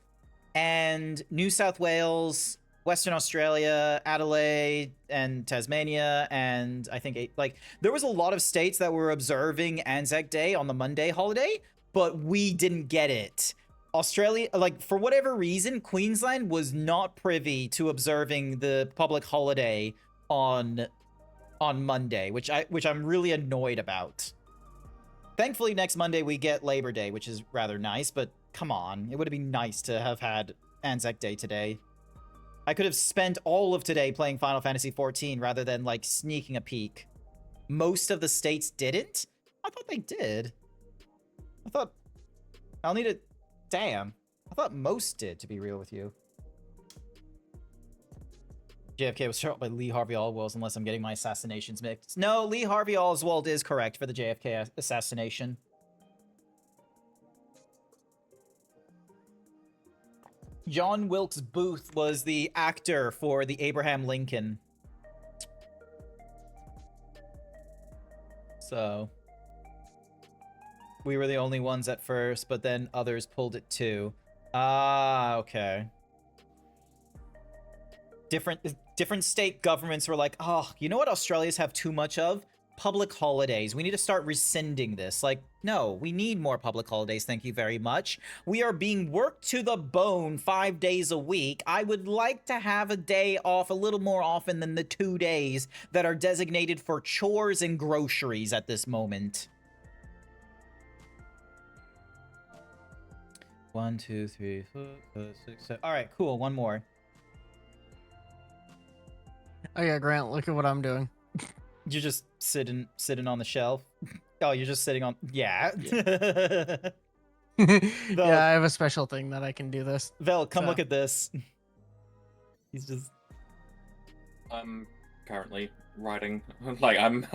Speaker 1: and New South Wales, Western Australia, Adelaide, and Tasmania, and I think like there was a lot of states that were observing Anzac Day on the Monday holiday, but we didn't get it. Australia, like for whatever reason, Queensland was not privy to observing the public holiday on Monday, which I'm really annoyed about. Thankfully, next Monday we get Labor Day, which is rather nice, but come on, it would have been nice to have had Anzac Day today. I could have spent all of today playing Final Fantasy XIV rather than, like, sneaking a peek. Most of the states didn't? I thought they did. I'll need to... Damn. I thought most did, to be real with you. JFK was shot by Lee Harvey Oswald, unless I'm getting my assassinations mixed. No, Lee Harvey Oswald is correct for the JFK assassination. John Wilkes Booth was the actor for the Abraham Lincoln. So we were the only ones at first, but then others pulled it too. Ah, okay. Different state governments were like, oh, you know what Australians have too much of? Public holidays. We need to start rescinding this. Like, no, we need more public holidays. Thank you very much. We are being worked to the bone 5 days a week. I would like to have a day off a little more often than the 2 days that are designated for chores and groceries at this moment. 1, 2, 3, 4, 5, 6, 7. All right, cool. One more.
Speaker 3: Oh yeah, Grant, look at what I'm doing.
Speaker 1: You're just sitting on the shelf. Oh, you're just sitting on. Yeah.
Speaker 3: Yeah, I have a special thing that I can do this.
Speaker 1: Vel, come
Speaker 3: So-
Speaker 1: look at this. He's just.
Speaker 5: I'm currently writing. Like I'm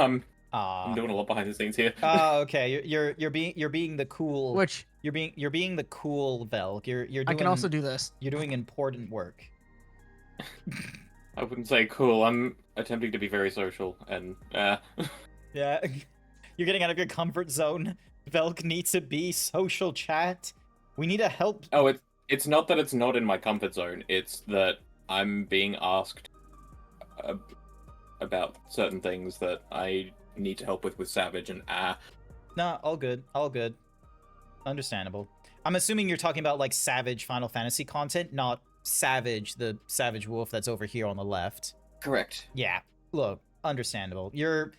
Speaker 1: Ah.
Speaker 5: doing a lot behind the scenes here.
Speaker 1: Oh, okay. You're being the cool.
Speaker 3: Which
Speaker 1: You're being the cool Velk. You're doing.
Speaker 3: I can also do this.
Speaker 1: You're doing important work.
Speaker 5: I wouldn't say cool. I'm attempting to be very social and
Speaker 1: Yeah. You're getting out of your comfort zone. Velk needs to be social chat. We need to help.
Speaker 5: Oh, it's not that it's not in my comfort zone. It's that I'm being asked about certain things that I need to help with Savage, and
Speaker 1: Nah, all good. All good. Understandable. I'm assuming you're talking about like Savage Final Fantasy content, not Savage, the Savage Wolf that's over here on the left.
Speaker 5: correct.
Speaker 1: Yeah. Look, understandable. You're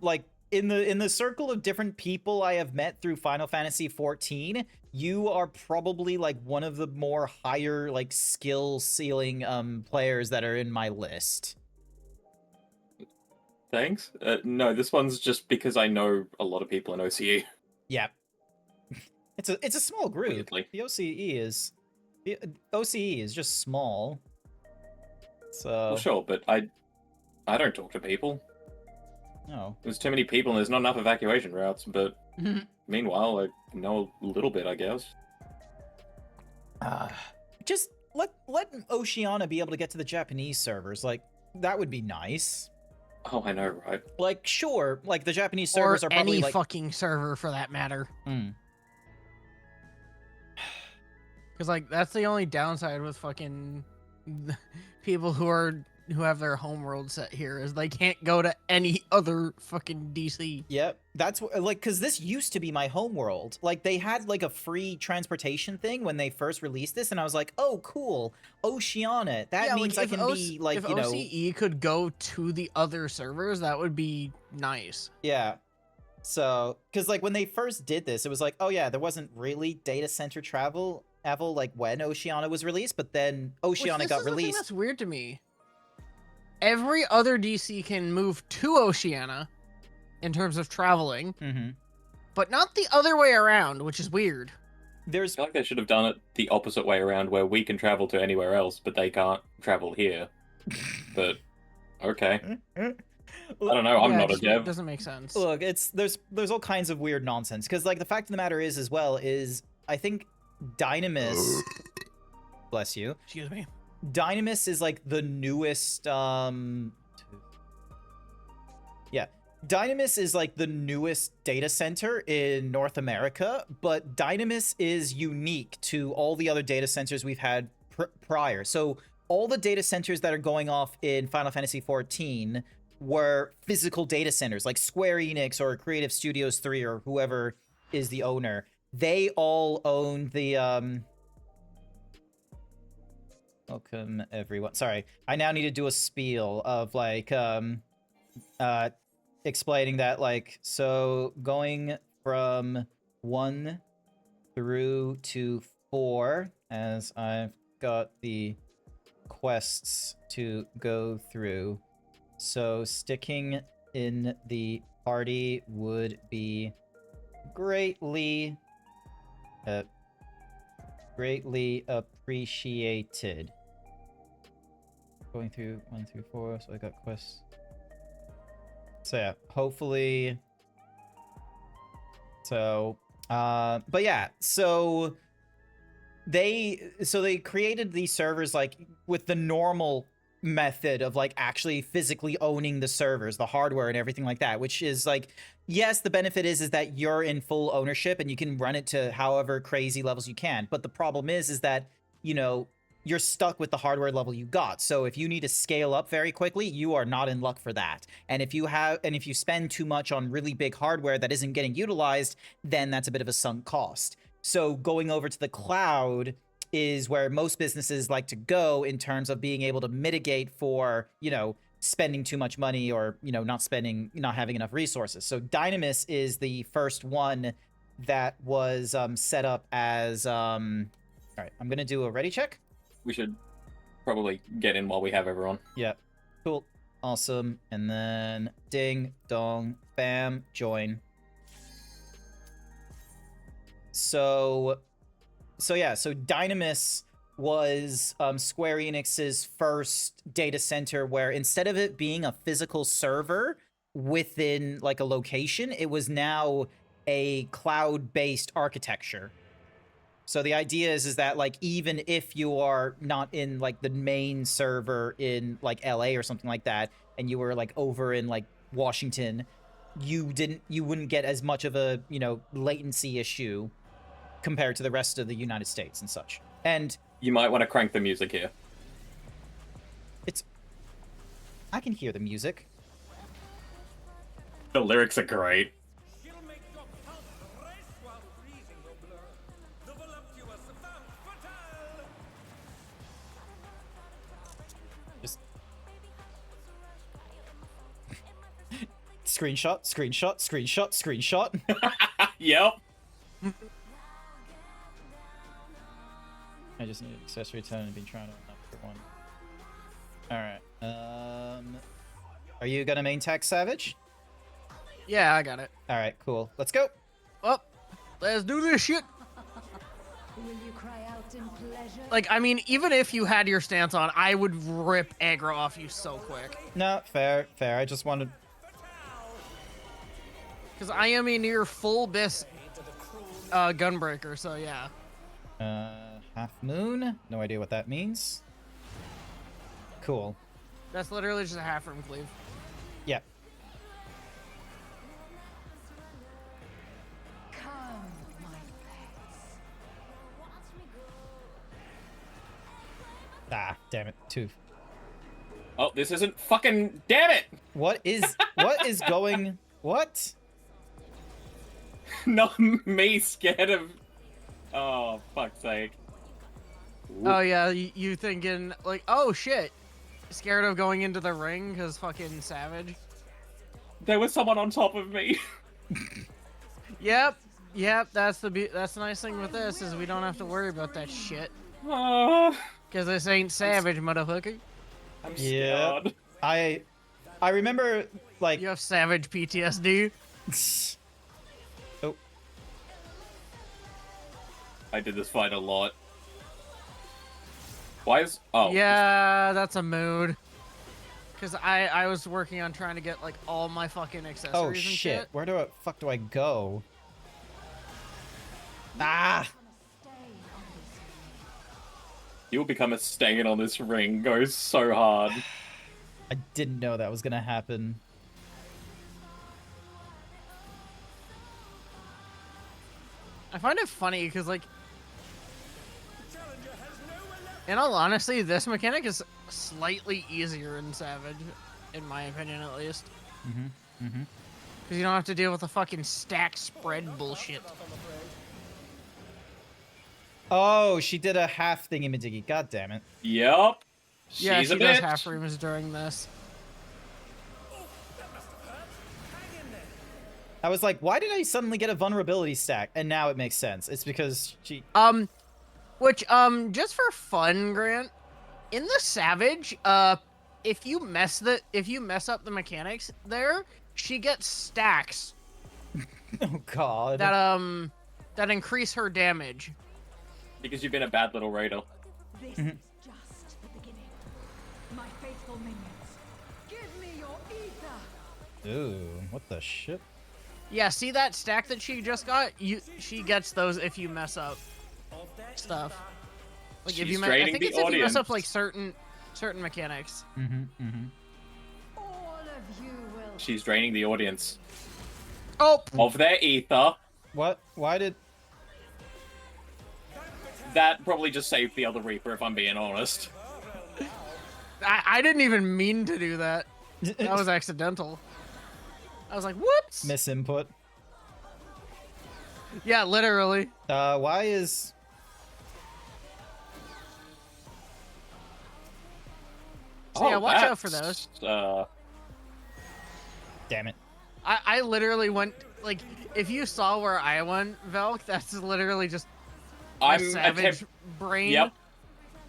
Speaker 1: like in the circle of different people I have met through Final Fantasy XIV, you are probably like one of the more higher like skill ceiling players that are in my list.
Speaker 5: Thanks. No, this one's just because I know a lot of people in OCE.
Speaker 1: Yeah. It's a small group.
Speaker 5: Weirdly.
Speaker 1: The OCE is just small. So
Speaker 5: Well, sure, but I don't talk to people.
Speaker 1: no.
Speaker 5: There's too many people and there's not enough evacuation routes, but meanwhile, I know a little bit, I guess.
Speaker 1: Just let Oceania be able to get to the Japanese servers. Like that would be nice.
Speaker 5: Oh, I know, right?
Speaker 1: Like sure, like the Japanese
Speaker 3: Or
Speaker 1: servers are probably
Speaker 3: any
Speaker 1: like
Speaker 3: fucking server for that matter. Because like that's the only downside with fucking people who have their homeworld set here is they can't go to any other fucking DC.
Speaker 1: Yep, that's like because this used to be my homeworld. Like they had like a free transportation thing when they first released this, and I was like, oh cool, Oceania. That means I
Speaker 3: if
Speaker 1: can be like
Speaker 3: if
Speaker 1: you know.
Speaker 3: OCE could go to the other servers, that would be nice.
Speaker 1: Yeah. So, because like when they first did this, it was like, oh yeah, there wasn't really data center travel like when Oceania was released, but then Oceania got
Speaker 3: The thing
Speaker 1: released.
Speaker 3: that's weird to me. Every other DC can move to Oceania in terms of traveling, but not the other way around, which is weird.
Speaker 5: I
Speaker 1: There's
Speaker 5: feel like they should have done it the opposite way around, where we can travel to anywhere else, but they can't travel here. But okay, I don't know. I'm
Speaker 3: Yeah,
Speaker 5: not
Speaker 3: it
Speaker 5: a
Speaker 3: just
Speaker 5: dev.
Speaker 3: doesn't make sense.
Speaker 1: look, there's all kinds of weird nonsense because like the fact of the matter is as well is I think Dynamis bless you.
Speaker 3: Excuse me.
Speaker 1: Dynamis is like the newest yeah. Dynamis is like the newest data center in North America, but Dynamis is unique to all the other data centers we've had prior. So all the data centers that are going off in Final Fantasy XIV were physical data centers, like Square Enix or Creative Studios 3 or whoever is the owner. They all own the welcome everyone. Sorry, I now need to do a spiel of like explaining that, like, so going from 1 through to 4, as I've got the quests to go through. So sticking in the party would be greatly appreciated. Going through 1 through 4, so I got quests. So yeah, hopefully. So, but yeah, so they created these servers like with the normal method of like actually physically owning the servers, the hardware and everything like that, which is like, yes, the benefit is that you're in full ownership and you can run it to however crazy levels you can. But the problem is that, you know, you're stuck with the hardware level you got. So if you need to scale up very quickly, you are not in luck for that. And if you spend too much on really big hardware that isn't getting utilized, then that's a bit of a sunk cost. So going over to the cloud is where most businesses like to go in terms of being able to mitigate for, you know, spending too much money or, you know, not having enough resources. So Dynamis is the first one that was set up as all right, I'm gonna do a ready check.
Speaker 5: We should probably get in while we have everyone.
Speaker 1: Yeah. Cool. Awesome. And then ding, dong, bam, join. So Dynamis was Square Enix's first data center where instead of it being a physical server within like a location, it was now a cloud-based architecture. So the idea is that like even if you are not in like the main server in like LA or something like that, and you were like over in like Washington, you wouldn't get as much of a, you know, latency issue compared to the rest of the United States and such. And
Speaker 5: you might want to crank the music here.
Speaker 1: I can hear the music.
Speaker 5: The lyrics are great.
Speaker 1: Screenshot, screenshot, screenshot, screenshot.
Speaker 5: Yep.
Speaker 1: I just need an accessory ton and been trying to unlock for one. Alright. Are you gonna main tag Savage?
Speaker 3: Yeah, I got it.
Speaker 1: Alright, cool. Let's go.
Speaker 3: Well, let's do this shit.
Speaker 7: Will you cry out in pleasure?
Speaker 3: Like, I mean, even if you had your stance on, I would rip aggro off you so quick.
Speaker 1: No, fair. I just wanted...
Speaker 3: Because I am a near full bis gunbreaker, so yeah.
Speaker 1: Half moon? No idea what that means. Cool.
Speaker 3: That's literally just a half room cleave.
Speaker 1: Yeah.
Speaker 7: Come, my pets.
Speaker 1: Ah, damn it. Two.
Speaker 5: Oh, this isn't fucking... Damn it!
Speaker 1: What is going... What?
Speaker 5: Not me scared of... Oh, fuck's sake.
Speaker 3: Oh yeah, you thinking like, oh shit, scared of going into the ring because fucking Savage.
Speaker 5: There was someone on top of me.
Speaker 3: Yep. That's the nice thing with this is we don't have to worry about that shit.
Speaker 5: Oh,
Speaker 3: Because this ain't Savage, motherfucker.
Speaker 5: I'm
Speaker 1: Yeah.
Speaker 5: scared.
Speaker 1: I remember, like...
Speaker 3: You have Savage PTSD.
Speaker 1: Oh.
Speaker 5: I did this fight a lot. Why is... Oh.
Speaker 3: Yeah, that's a mood. Because I was working on trying to get like all my fucking accessories
Speaker 1: Oh
Speaker 3: and
Speaker 1: shit. Where the fuck do I go? Ah!
Speaker 5: He will become a stain on this ring. Goes so hard.
Speaker 1: I didn't know that was gonna happen.
Speaker 3: I find it funny because, like, in all honesty, this mechanic is slightly easier in Savage, in my opinion, at least. Because you don't have to deal with the fucking stack spread bullshit.
Speaker 1: Oh, she did a half thingy-majiggy. God damn it.
Speaker 5: Yup.
Speaker 3: Yeah,
Speaker 5: She's
Speaker 3: she
Speaker 5: a
Speaker 3: does
Speaker 5: bitch.
Speaker 3: half rooms during this.
Speaker 1: I was like, why did I suddenly get a vulnerability stack? And now it makes sense. It's because she...
Speaker 3: Which, just for fun, Grant, in the Savage, if you mess up the mechanics there, she gets stacks
Speaker 1: Oh, God.
Speaker 3: that increase her damage.
Speaker 5: Because you've been a bad little raider.
Speaker 7: This is just the beginning. My faithful minions, give me your ether.
Speaker 1: Ooh, what the shit?
Speaker 3: Yeah, see that stack that she just got? She gets those if you mess up stuff. Like if
Speaker 5: She's
Speaker 3: you I
Speaker 5: draining
Speaker 3: think
Speaker 5: the
Speaker 3: it's if you mess up
Speaker 5: audience.
Speaker 3: like certain mechanics.
Speaker 7: All of you will.
Speaker 5: She's draining the audience
Speaker 3: Oh,
Speaker 5: of their ether.
Speaker 1: What? Why did...
Speaker 5: That probably just saved the other Reaper, if I'm being honest.
Speaker 3: I didn't even mean to do that. That was accidental. I was like, whoops.
Speaker 1: Misinput.
Speaker 3: Yeah, literally.
Speaker 1: Why is...
Speaker 3: So yeah, watch out for
Speaker 5: that's,
Speaker 3: those.
Speaker 1: Damn it.
Speaker 3: I literally went, like, if you saw where I went, Velk, that's literally just my
Speaker 5: I'm
Speaker 3: savage brain.
Speaker 5: Yep.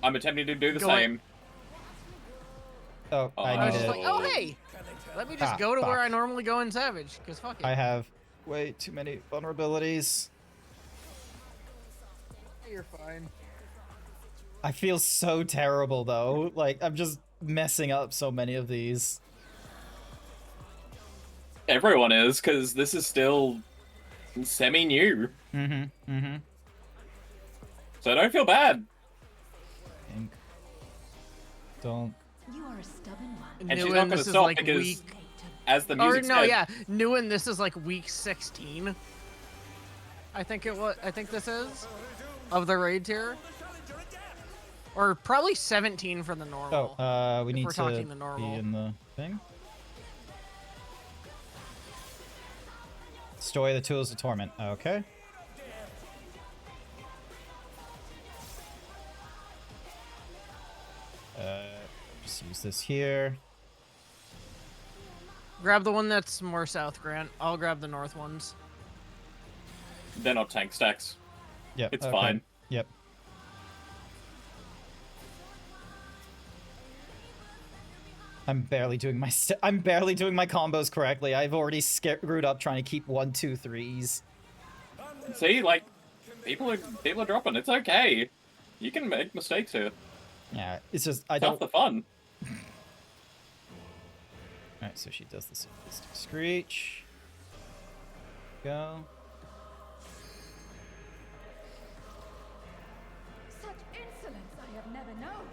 Speaker 5: I'm attempting to do the
Speaker 3: Going-
Speaker 5: same.
Speaker 1: Oh,
Speaker 3: I
Speaker 1: I
Speaker 3: was
Speaker 1: need
Speaker 3: just
Speaker 1: it.
Speaker 3: like, oh, hey, let me just
Speaker 1: Ah,
Speaker 3: go to where
Speaker 1: fuck.
Speaker 3: I normally go in Savage, because fuck it.
Speaker 1: I have way too many vulnerabilities.
Speaker 3: You're fine.
Speaker 1: I feel so terrible, though. Like, I'm just messing up so many of these.
Speaker 5: Everyone is, because this is still semi-new. So don't feel bad.
Speaker 1: Think. Don't.
Speaker 7: You are a stubborn one.
Speaker 5: And she's
Speaker 3: New
Speaker 5: not
Speaker 3: in,
Speaker 5: going
Speaker 3: this
Speaker 5: to
Speaker 3: is
Speaker 5: stop
Speaker 3: like
Speaker 5: because,
Speaker 3: week...
Speaker 5: as the
Speaker 3: Or
Speaker 5: music
Speaker 3: no,
Speaker 5: said,
Speaker 3: yeah, new in this is like week 16. I think this is of the raid tier, or probably 17 for the normal.
Speaker 1: Oh, we
Speaker 3: if
Speaker 1: need
Speaker 3: we're
Speaker 1: to
Speaker 3: talking the
Speaker 1: be
Speaker 3: normal.
Speaker 1: in the thing. Story the Tools of Torment. Okay. Just use this here.
Speaker 3: Grab the one that's more south, Grant. I'll grab the north ones.
Speaker 5: they're not tank stacks.
Speaker 1: Yep.
Speaker 5: It's
Speaker 1: okay.
Speaker 5: fine.
Speaker 1: Yep. I'm barely doing my combos correctly. I've already screwed up trying to keep 1, 2, 3s.
Speaker 5: See, like, people are dropping. It's okay. You can make mistakes here.
Speaker 1: Yeah, it's just I
Speaker 5: It's half
Speaker 1: don't.
Speaker 5: the fun.
Speaker 1: Alright, so she does the simplistic screech. Go.
Speaker 7: Such insolence I have never known.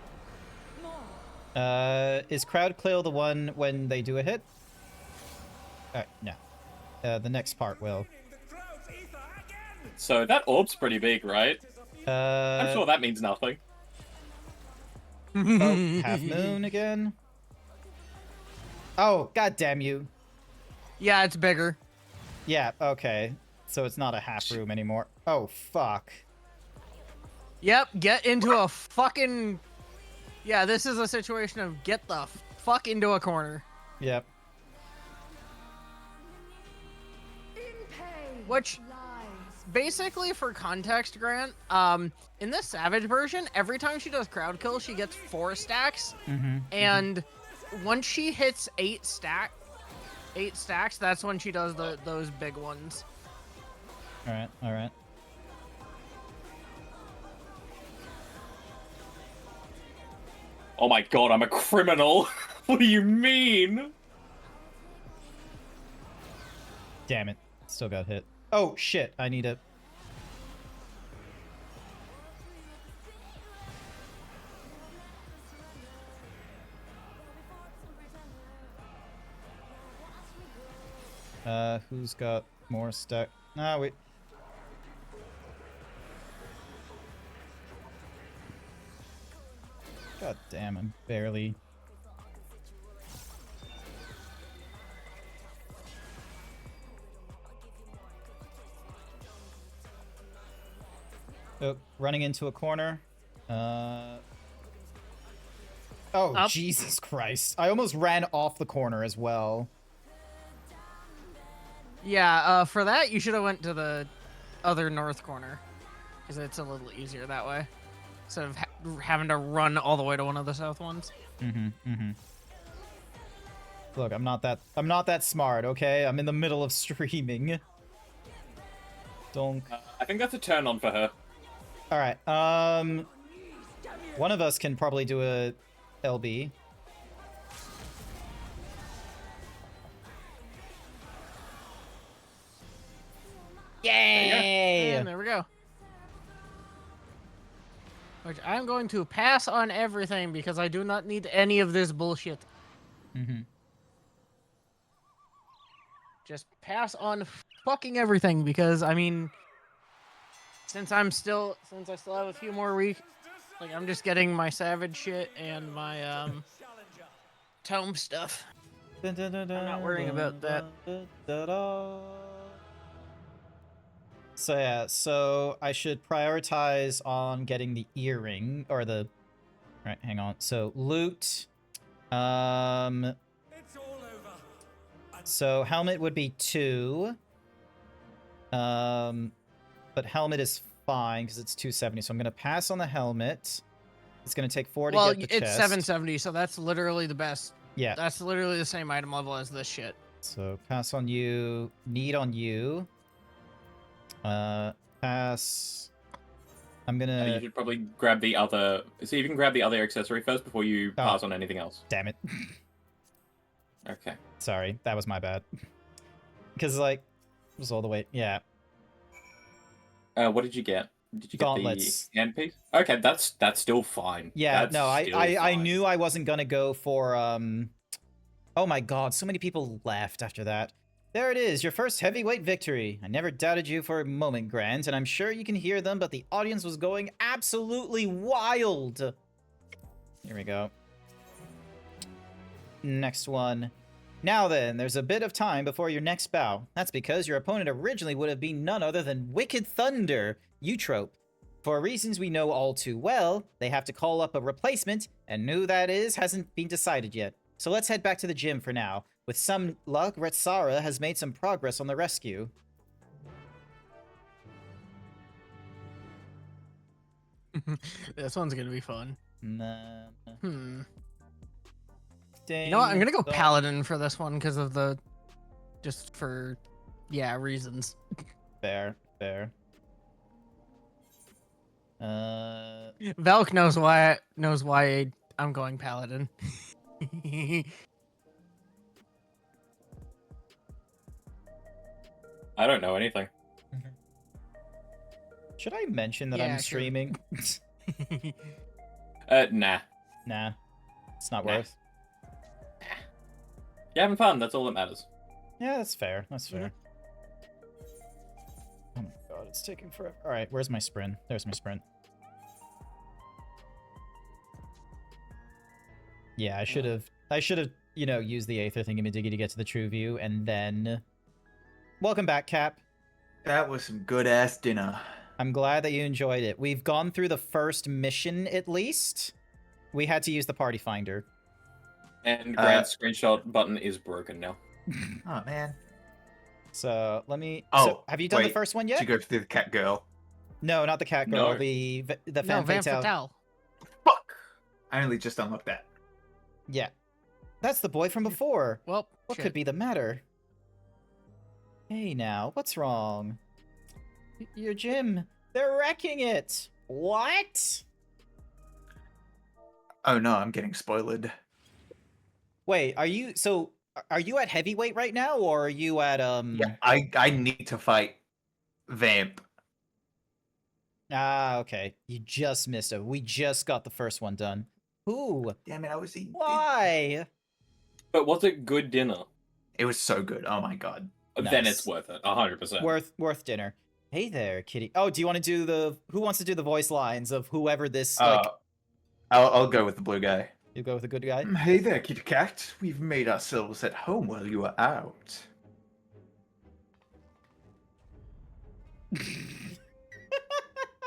Speaker 7: More.
Speaker 1: Is Crowd Kill the one when they do a hit? No. The next part will.
Speaker 5: So that orb's pretty big, right? I'm sure that means nothing.
Speaker 1: Oh, half moon again. Oh, god damn you.
Speaker 3: Yeah, it's bigger.
Speaker 1: Yeah, okay. So it's not a half room anymore. Oh, fuck.
Speaker 3: Yep, get into a fucking... Yeah, this is a situation of get the fuck into a corner.
Speaker 1: Yep.
Speaker 7: In pain
Speaker 3: Which-
Speaker 7: lies.
Speaker 3: Basically, for context, Grant, in the Savage version, every time she does crowd kill, she gets 4 stacks. And once she hits 8 stacks, that's when she does those big ones.
Speaker 1: Alright, alright.
Speaker 5: Oh my god, I'm a criminal. What do you mean?
Speaker 1: Damn it. Still got hit. Oh, shit. I need a... Who's got more stack? Nah, wait. God damn, I'm barely... Oh, running into a corner. Oh,
Speaker 3: Up.
Speaker 1: Jesus Christ. I almost ran off the corner as well.
Speaker 3: Yeah, for that, you should have went to the other north corner. Because it's a little easier that way. Instead of having to run all the way to one of the south ones.
Speaker 1: Look, I'm not that smart, okay? I'm in the middle of streaming. Donk.
Speaker 5: I think that's a turn on for her.
Speaker 1: Alright, one of us can probably do a LB. Yay!
Speaker 3: And there we go. Which I'm going to pass on everything because I do not need any of this bullshit. Just pass on fucking everything because, I mean, since I still have a few more weeks, like, I'm just getting my savage shit and my, tome stuff. I'm not worrying about that.
Speaker 1: So yeah, so I should prioritize on getting the earring, or the... Right, hang on. So, loot. So, helmet would be 2. But helmet is fine, because it's 270, so I'm going to pass on the helmet. It's going to take 4 to
Speaker 3: Well,
Speaker 1: get the
Speaker 3: it's
Speaker 1: chest.
Speaker 3: 770, so that's literally the best.
Speaker 1: Yeah.
Speaker 3: That's literally the same item level as this shit.
Speaker 1: So, pass on you. Need on you. Pass. I'm
Speaker 5: You
Speaker 1: gonna...
Speaker 5: should probably grab the other... So you can grab the other accessory first before you pass on anything else.
Speaker 1: Damn it.
Speaker 5: Okay.
Speaker 1: Sorry, that was my bad. Because, like, it was all the way... Yeah.
Speaker 5: What did you get? Did you get
Speaker 1: Gauntlets.
Speaker 5: the handpiece? Okay, that's still fine.
Speaker 1: Yeah,
Speaker 5: That's
Speaker 1: no,
Speaker 5: still
Speaker 1: I
Speaker 5: fine.
Speaker 1: knew I wasn't gonna go for, Oh my god, so many people left after that. There it is, your first heavyweight victory. I never doubted you for a moment, Grant, and I'm sure you can hear them, but the audience was going absolutely wild. Here we go. Next one. Now then, there's a bit of time before your next bout. That's because your opponent originally would have been none other than Wicked Thunder, Eutrope. For reasons we know all too well, they have to call up a replacement, and who that is hasn't been decided yet. So let's head back to the gym for now. With some luck, Retsara has made some progress on the rescue.
Speaker 3: This one's gonna be fun.
Speaker 1: Nah.
Speaker 3: You know what? I'm gonna go
Speaker 1: Ding
Speaker 3: Paladin for this one because of the... Just for... Yeah, reasons.
Speaker 1: Fair, fair.
Speaker 3: Velk knows why I'm going Paladin.
Speaker 5: I don't know anything.
Speaker 1: Should I mention that
Speaker 3: Yeah,
Speaker 1: I'm
Speaker 3: sure.
Speaker 1: streaming?
Speaker 5: Nah.
Speaker 1: Nah. It's not
Speaker 5: Nah.
Speaker 1: worth.
Speaker 5: You're having fun, that's all that matters.
Speaker 1: Yeah, that's fair. That's fair. Oh my god, it's taking forever. Alright, where's my sprint? There's my sprint. Yeah, I should have, you know, used the Aether thingy-majiggy to get to the true view, and then... Welcome back, Cap.
Speaker 4: That was some good-ass dinner.
Speaker 1: I'm glad that you enjoyed it. We've gone through the first mission, at least. We had to use the party finder.
Speaker 5: And Grant's screenshot button is broken now.
Speaker 4: Oh, man.
Speaker 1: So, let me...
Speaker 4: Oh,
Speaker 1: so, have you done the
Speaker 4: wait.
Speaker 1: first one
Speaker 4: Did
Speaker 1: yet?
Speaker 4: you go through the cat girl?
Speaker 1: No, not the cat girl,
Speaker 5: No.
Speaker 1: the
Speaker 3: No,
Speaker 1: femme
Speaker 3: Van
Speaker 1: fatale.
Speaker 3: Fatale.
Speaker 4: Fuck! I only just unlocked that.
Speaker 1: Yeah. That's the boy from before.
Speaker 3: Well,
Speaker 1: What
Speaker 3: shit.
Speaker 1: could be the matter? Hey now, what's wrong? Your gym. They're wrecking it. What?
Speaker 4: Oh no, I'm getting spoiled.
Speaker 1: Wait, are you are you at heavyweight right now, or are you at
Speaker 4: Yeah, I need to fight Vamp.
Speaker 1: Ah, okay. You just missed it. We just got the first one done. Who?
Speaker 4: Damn it, I was eating.
Speaker 1: Why?
Speaker 5: But was it good dinner?
Speaker 4: It was so good. Oh my god.
Speaker 5: Then
Speaker 1: Nice.
Speaker 5: it's worth it, 100%.
Speaker 1: Worth dinner. Hey there, kitty. Oh, do you want to do the? Who wants to do the voice lines of whoever this like?
Speaker 4: I'll go with the blue guy.
Speaker 1: You go with the good guy.
Speaker 4: Hey there, kitty cat. We've made ourselves at home while you are out.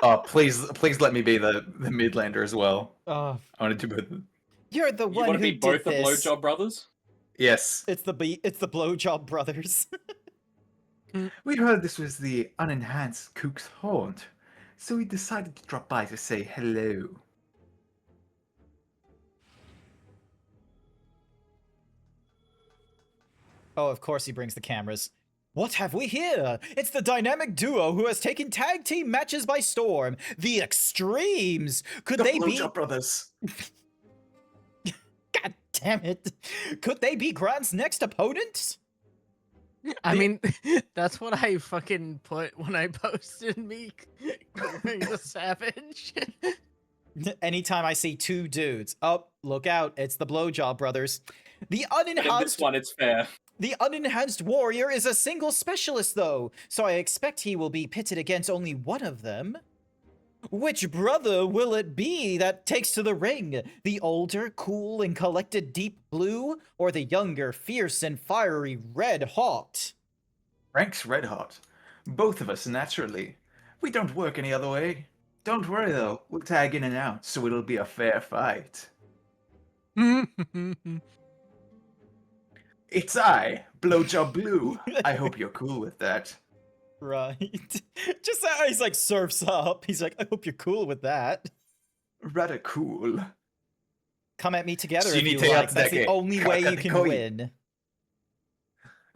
Speaker 4: Oh, please let me be the Midlander as well.
Speaker 1: Oh,
Speaker 4: I want to do both.
Speaker 1: you're the
Speaker 5: You
Speaker 1: one
Speaker 5: want
Speaker 1: who
Speaker 5: to be
Speaker 1: did
Speaker 5: both the
Speaker 1: this.
Speaker 5: Blowjob brothers?
Speaker 4: Yes.
Speaker 1: It's the blowjob brothers.
Speaker 4: We heard this was the unenhanced Kook's haunt, so we decided to drop by to say hello.
Speaker 1: Oh, of course he brings the cameras. What have we here? It's the dynamic duo who has taken tag team matches by storm. The Extremes. Could they be?
Speaker 4: Brothers.
Speaker 1: God damn it! Could they be Grant's next opponent?
Speaker 3: I mean, that's what I fucking put when I posted me going the savage.
Speaker 1: Anytime I see two dudes, oh, look out! It's the Blowjob brothers. The
Speaker 5: But in this
Speaker 1: unenhanced
Speaker 5: one, it's fair.
Speaker 1: The unenhanced warrior is a single specialist, though, so I expect he will be pitted against only one of them. Which brother will it be that takes to the ring? The older, cool, and collected deep blue, or the younger, fierce, and fiery red hot?
Speaker 4: Frank's red hot. Both of us, naturally. We don't work any other way. Don't worry, though. We'll tag in and out, so it'll be a fair fight. It's I, Blowjob Blue. I hope you're cool with that.
Speaker 1: Right. Just how he's like surfs up. He's like, I hope you're cool with that.
Speaker 4: Rather cool.
Speaker 1: Come at me together
Speaker 4: So
Speaker 1: if
Speaker 4: you
Speaker 1: you
Speaker 4: need to
Speaker 1: like.
Speaker 4: up
Speaker 1: That's the
Speaker 4: that
Speaker 1: only
Speaker 4: game.
Speaker 1: way you
Speaker 4: Kakakoi.
Speaker 1: can win.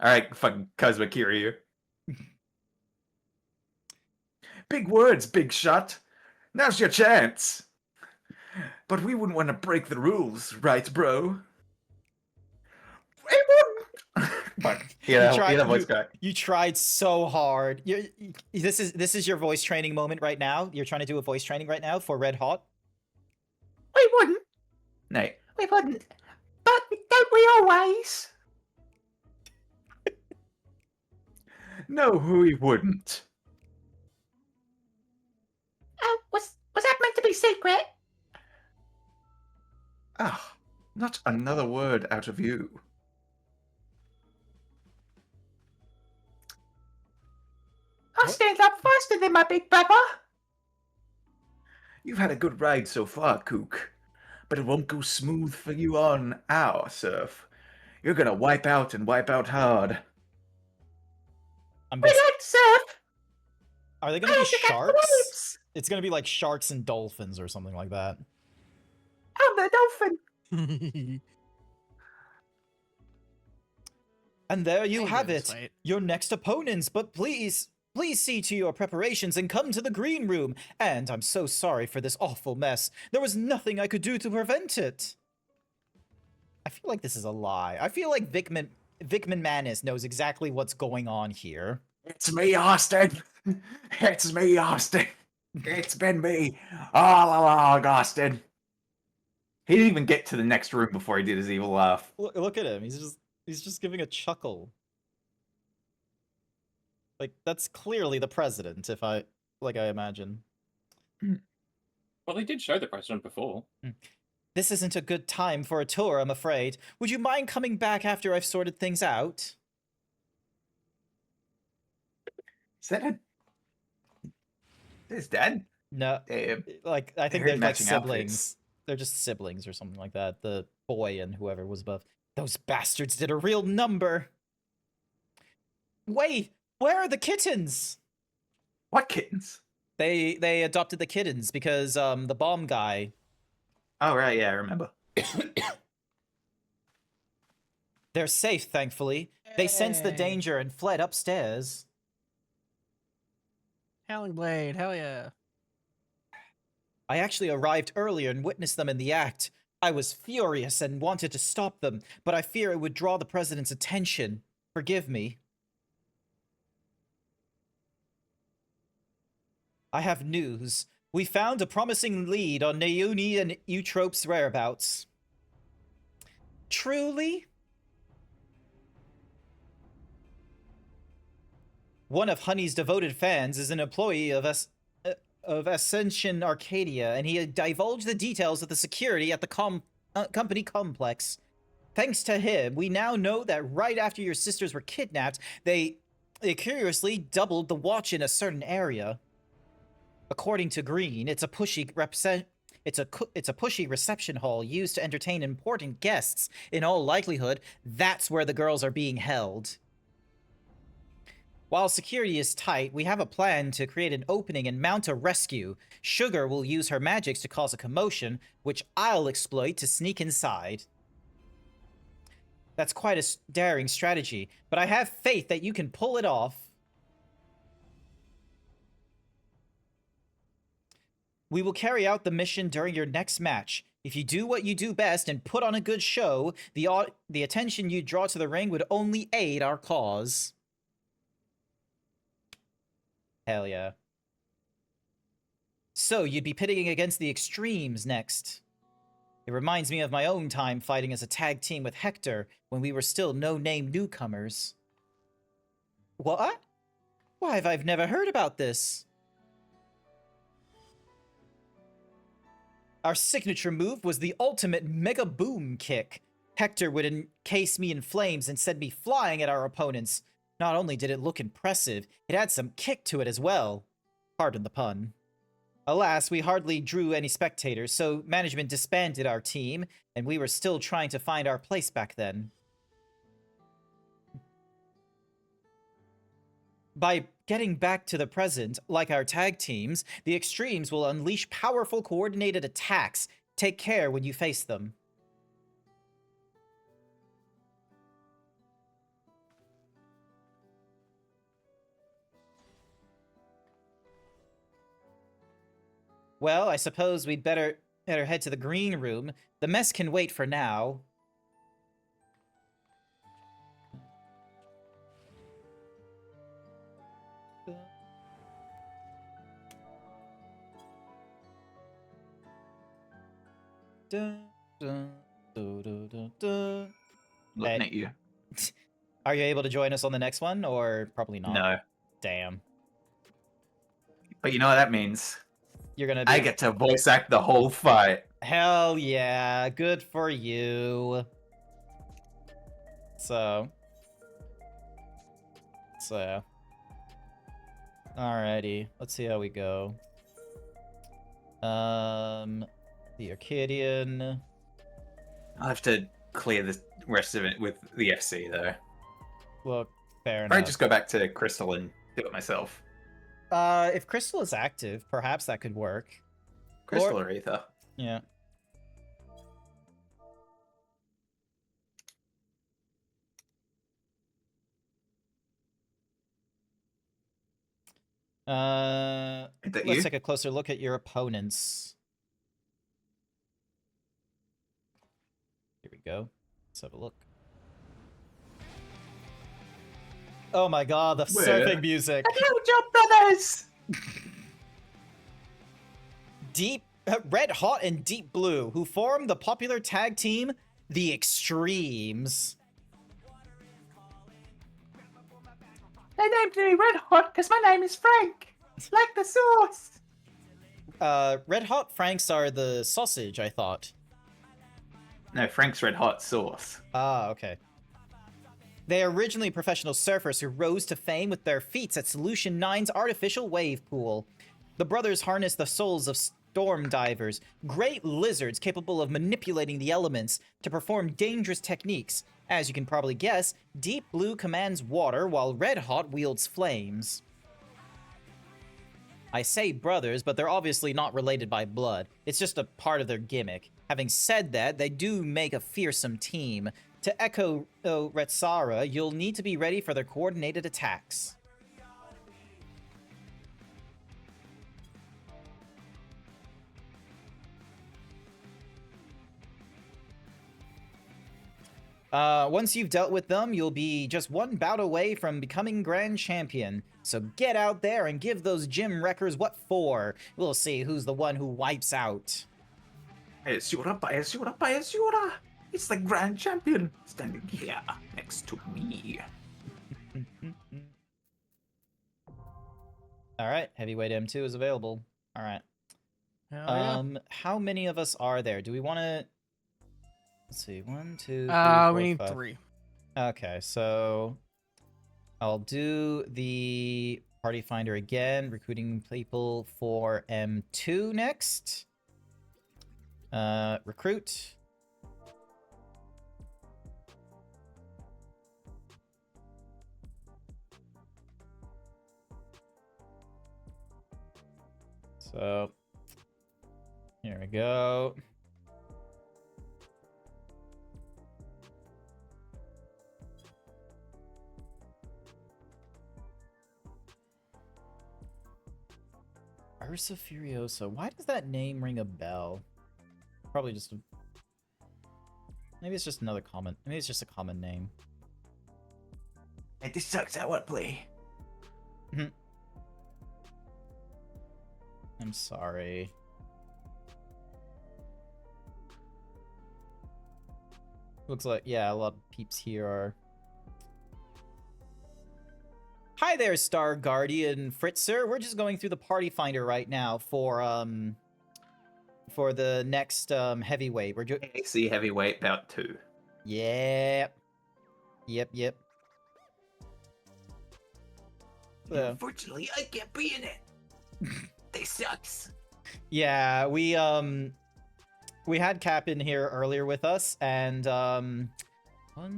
Speaker 4: Alright, fucking Kazuma Kiryu. Big words, big shot. Now's your chance. But we wouldn't want to break the rules, right, bro? We wouldn't. Fuck. Yeah, that voice guy.
Speaker 1: You tried so hard. This is your voice training moment right now. You're trying to do a voice training right now for Red Hot.
Speaker 4: We wouldn't. No, we wouldn't. But don't we always? No, we wouldn't.
Speaker 8: Oh, was that meant to be secret?
Speaker 4: Ah, not another word out of you.
Speaker 8: I stand up faster than my big brother.
Speaker 4: You've had a good ride so far, Kook. But it won't go smooth for you on our surf. You're gonna wipe out and wipe out hard.
Speaker 1: I'm
Speaker 8: We
Speaker 1: guess-
Speaker 8: like to surf.
Speaker 1: Are they
Speaker 8: I
Speaker 1: gonna be
Speaker 8: like to catch
Speaker 1: sharks?
Speaker 8: waves.
Speaker 1: It's gonna be like sharks and dolphins or something like that.
Speaker 8: I'm the dolphin.
Speaker 1: And there you
Speaker 3: I
Speaker 1: have
Speaker 3: knew
Speaker 1: it,
Speaker 3: this fight.
Speaker 1: your next opponents. But please see to your preparations and come to the green room. And I'm so sorry for this awful mess. There was nothing I could do to prevent it. I feel like this is a lie. I feel like Vic McManus knows exactly what's going on here.
Speaker 4: It's me, Austin. It's me, Austin. It's been me all along, Austin. He didn't even get to the next room before he did his evil laugh.
Speaker 1: Look at him. He's just giving a chuckle. Like that's clearly the president, if I imagine.
Speaker 5: Well, they did show the president before.
Speaker 1: This isn't a good time for a tour, I'm afraid. Would you mind coming back after I've sorted things out?
Speaker 4: Is that his dad?
Speaker 1: No, like I think
Speaker 4: They're
Speaker 1: they're like
Speaker 4: matching
Speaker 1: siblings.
Speaker 4: outfits.
Speaker 1: They're just siblings or something like that. The boy and whoever was above. Those bastards did a real number. Wait, where are the kittens?
Speaker 4: What kittens?
Speaker 1: They adopted the kittens because the bomb guy.
Speaker 4: Oh, right, yeah, I remember.
Speaker 1: They're safe, thankfully. They sensed the
Speaker 3: Yay.
Speaker 1: danger and fled upstairs.
Speaker 3: Howling Blade, hell yeah.
Speaker 1: I actually arrived earlier and witnessed them in the act. I was furious and wanted to stop them, but I fear it would draw the president's attention. Forgive me. I have news. We found a promising lead on Naomi and Eutrope's whereabouts. Truly? One of Honey's devoted fans is an employee of Ascension Arcadia, and he divulged the details of the security at the company complex. Thanks to him, we now know that right after your sisters were kidnapped, they curiously doubled the watch in a certain area. According to Green, it's a pushy reception hall used to entertain important guests. In all likelihood, that's where the girls are being held. While security is tight, we have a plan to create an opening and mount a rescue. Sugar will use her magics to cause a commotion, which I'll exploit to sneak inside. That's quite a daring strategy, but I have faith that you can pull it off. We will carry out the mission during your next match. If you do what you do best and put on a good show, the attention you draw to the ring would only aid our cause. Hell yeah. So, you'd be pitting against the Extremes next. It reminds me of my own time fighting as a tag team with Hector when we were still no-name newcomers. What? Why have I never heard about this? Our signature move was the ultimate mega boom kick. Hector would encase me in flames and send me flying at our opponents. Not only did it look impressive, it had some kick to it as well. Pardon the pun. Alas, we hardly drew any spectators, so management disbanded our team, and we were still trying to find our place back then. By getting back to the present, like our tag teams, the Extremes will unleash powerful coordinated attacks. Take care when you face them. Well, I suppose we'd better head to the green room. The mess can wait for now.
Speaker 4: Looking at you.
Speaker 1: Are you able to join us on the next one, or probably not?
Speaker 4: No.
Speaker 1: Damn.
Speaker 4: But you know what that means?
Speaker 1: You're gonna be...
Speaker 4: I get to voice act the whole fight.
Speaker 1: Hell yeah, good for you. So. Alrighty, let's see how we go. The Arcadian.
Speaker 4: I'll have to clear the rest of it with the FC though.
Speaker 1: Well, fair
Speaker 4: Or I
Speaker 1: enough.
Speaker 4: just go back to Crystal and do it myself.
Speaker 1: If Crystal is active, perhaps that could work.
Speaker 4: Crystal or Ether.
Speaker 1: Yeah.
Speaker 4: Is that
Speaker 1: Let's
Speaker 4: you?
Speaker 1: take a closer look at your opponents. Here we go. Let's have a look. Oh my god, the
Speaker 4: Where?
Speaker 1: surfing music.
Speaker 8: Blowjob Brothers!
Speaker 1: Red Hot and Deep Blue, who form the popular tag team, the Extremes.
Speaker 8: They named me Red Hot because my name is Frank. Like the sauce.
Speaker 1: Red Hot Franks are the sausage, I thought.
Speaker 4: No, Frank's Red Hot Sauce.
Speaker 1: Ah, okay. They are originally professional surfers who rose to fame with their feats at Solution 9's artificial wave pool. The brothers harness the souls of storm divers, great lizards capable of manipulating the elements to perform dangerous techniques. As you can probably guess, Deep Blue commands water while Red Hot wields flames. I say brothers, but they're obviously not related by blood. It's just a part of their gimmick. Having said that, they do make a fearsome team. To echo Retsara, you'll need to be ready for their coordinated attacks. Once you've dealt with them, you'll be just one bout away from becoming Grand Champion. So get out there and give those gym wreckers what for. We'll see who's the one who wipes out.
Speaker 4: It's the Grand Champion standing here next to me.
Speaker 1: All right, heavyweight M2 is available. All right.
Speaker 3: Hell yeah.
Speaker 1: How many of us are there? Do we want to? Let's see. 1, 2, 3, 4,
Speaker 3: We need
Speaker 1: 5.
Speaker 3: 3.
Speaker 1: Okay, so I'll do the party finder again, recruiting people for M2 next. Recruit. So here we go. Ursa Furiosa. Why does that name ring a bell? Probably just a... Maybe it's just another common... Maybe it's just a common name.
Speaker 4: Hey, this sucks. I want to play.
Speaker 1: I'm sorry. Looks like, yeah, a lot of peeps here are... Hi there, Star Guardian Fritzer. We're just going through the party finder right now for the next heavyweight. We're doing
Speaker 4: AC heavyweight bout 2.
Speaker 1: Yep.
Speaker 4: Yeah, unfortunately, I can't be in it. They sucks.
Speaker 1: Yeah, we had Cap in here earlier with us, and 1,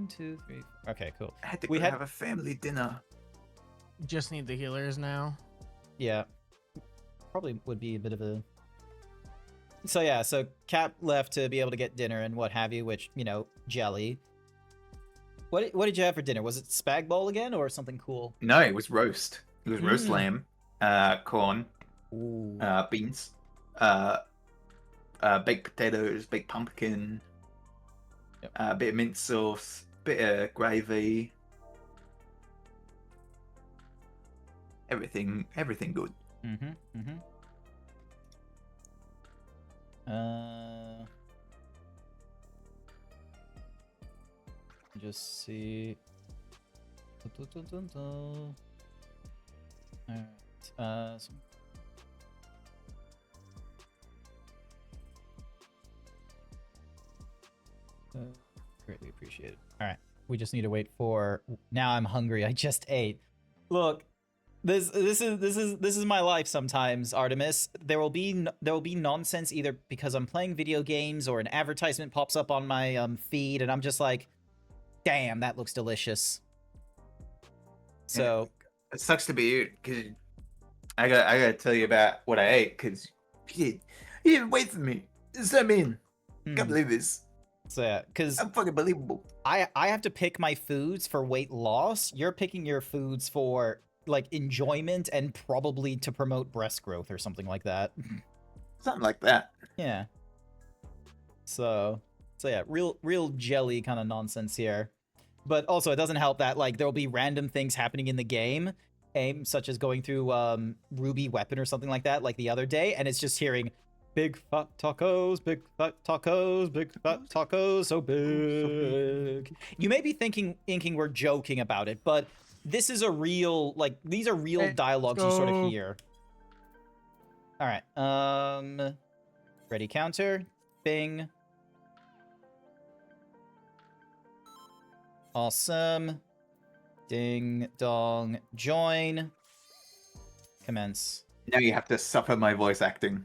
Speaker 1: 2, 3. Okay, cool.
Speaker 4: I had to
Speaker 1: We
Speaker 4: go
Speaker 1: had-
Speaker 4: have a family dinner.
Speaker 3: Just need the healers now.
Speaker 1: Yeah, probably would be a bit of a. So yeah, so Cap left to be able to get dinner and what have you, which, you know, jelly. What did you have for dinner? Was it spag bowl again or something cool?
Speaker 4: No, it was roast. It was roast lamb, corn,
Speaker 1: Ooh.
Speaker 4: beans, baked potatoes, baked pumpkin,
Speaker 1: Yep.
Speaker 4: a bit of mint sauce, bit of gravy. Everything good.
Speaker 1: Just see. Alright. Greatly appreciated. Alright. We just need to wait for. Now I'm hungry. I just ate. Look, this is my life sometimes, Artemis. There will be nonsense either because I'm playing video games or an advertisement pops up on my feed and I'm just like, damn, that looks delicious. So
Speaker 4: It sucks to be you because I gotta tell you about what I ate because you didn't wait for me. It's so mean. Can't believe this.
Speaker 1: So yeah, because
Speaker 4: I'm fucking believable.
Speaker 1: I have to pick my foods for weight loss. You're picking your foods for like enjoyment and probably to promote breast growth or something like that.
Speaker 4: Something like that.
Speaker 1: Yeah. So yeah, real jelly kind of nonsense here. But also it doesn't help that like there'll be random things happening in the game, such as going through Ruby Weapon or something like that, like the other day, and it's just hearing big fat tacos, big fat tacos, big fat tacos, so big. You may be thinking we're joking about it, but this is a real, like, these are real dialogues you sort of hear. All right, ready counter, bing. Awesome. Ding dong, join. Commence.
Speaker 4: Now you have to suffer my voice acting.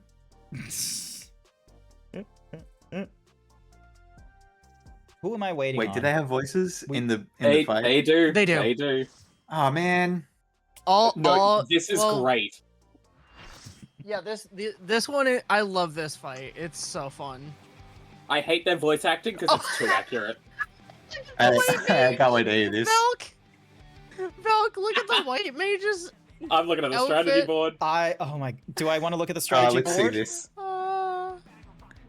Speaker 1: Who am I waiting
Speaker 4: Wait,
Speaker 1: on?
Speaker 4: do they have voices in the
Speaker 5: They
Speaker 4: fight?
Speaker 5: do.
Speaker 3: They do.
Speaker 5: They do.
Speaker 4: Oh man.
Speaker 5: No, this is great.
Speaker 3: Yeah, this one, I love this fight. It's so fun.
Speaker 5: I hate their voice acting because it's too accurate.
Speaker 4: I can't wait to hear this.
Speaker 3: Velk, look at the white mages.
Speaker 5: I'm looking at the
Speaker 3: Outfit.
Speaker 5: strategy board.
Speaker 1: Do I want to look at the strategy
Speaker 4: Let's see
Speaker 1: board?
Speaker 4: this.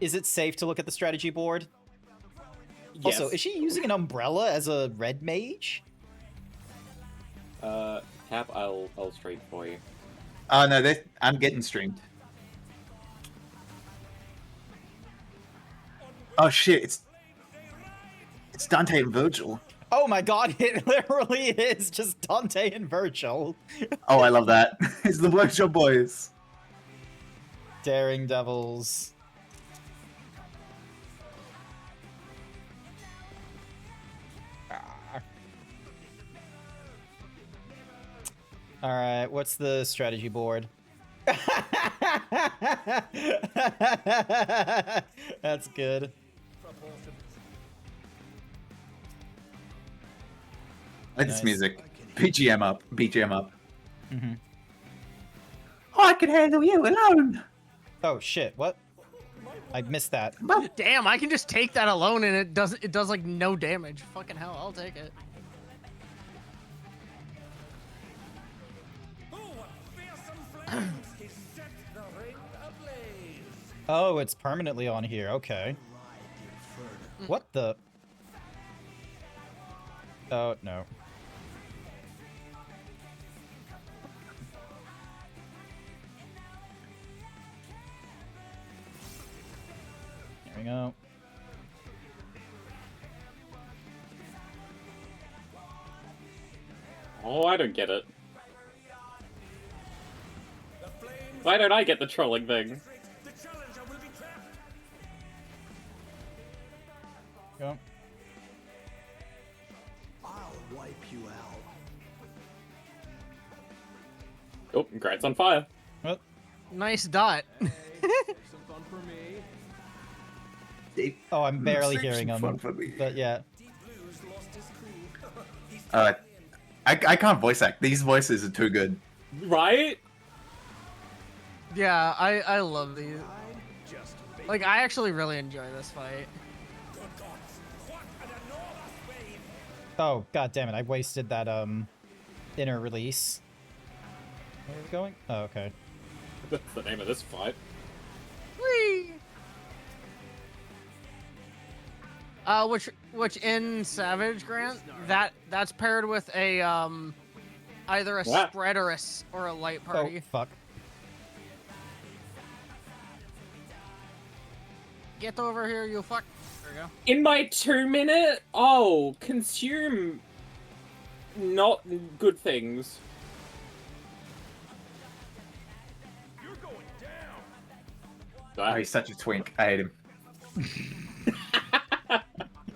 Speaker 1: Is it safe to look at the strategy board?
Speaker 5: Yes.
Speaker 1: Also, is she using an umbrella as a red mage?
Speaker 5: Cap, I'll stream for you.
Speaker 4: Oh no, I'm getting streamed. Oh shit, it's Dante and Virgil.
Speaker 1: Oh my god, it literally is just Dante and Virgil.
Speaker 4: Oh, I love that. It's the Workshop Boys.
Speaker 1: Daring Devils. Alright, what's the strategy board? That's good.
Speaker 4: I like this
Speaker 1: Nice.
Speaker 4: music. BGM up. BGM up.
Speaker 1: Mm-hmm.
Speaker 8: I can handle you alone.
Speaker 1: Oh shit, what? I missed that.
Speaker 3: Damn, I can just take that alone and it does like no damage. Fucking hell, I'll take it.
Speaker 1: Oh, it's permanently on here, okay. What the? Oh, no. There we go.
Speaker 5: Oh, I don't get it. Why don't I get the trolling thing?
Speaker 1: Go.
Speaker 5: Oh, Grant's on fire.
Speaker 1: What?
Speaker 3: Nice dot.
Speaker 1: Oh, I'm barely
Speaker 4: Save
Speaker 1: hearing
Speaker 4: some
Speaker 1: him.
Speaker 4: fun for me.
Speaker 1: But yeah.
Speaker 4: I can't voice act. These voices are too good.
Speaker 5: Right?
Speaker 3: Yeah, I love these. Like, I actually really enjoy this fight.
Speaker 1: Oh, god damn it, I wasted that, inner release. Where are we going? Oh, okay.
Speaker 5: That's the name of this fight.
Speaker 3: Whee! Which in Savage Grant, that's paired with a either a
Speaker 5: What?
Speaker 3: spread or a light party.
Speaker 1: Oh, fuck.
Speaker 3: Get over here, you fuck. There we go.
Speaker 5: In my 2-minute? Oh, consume not good things.
Speaker 4: Oh, he's such a twink. I hate him.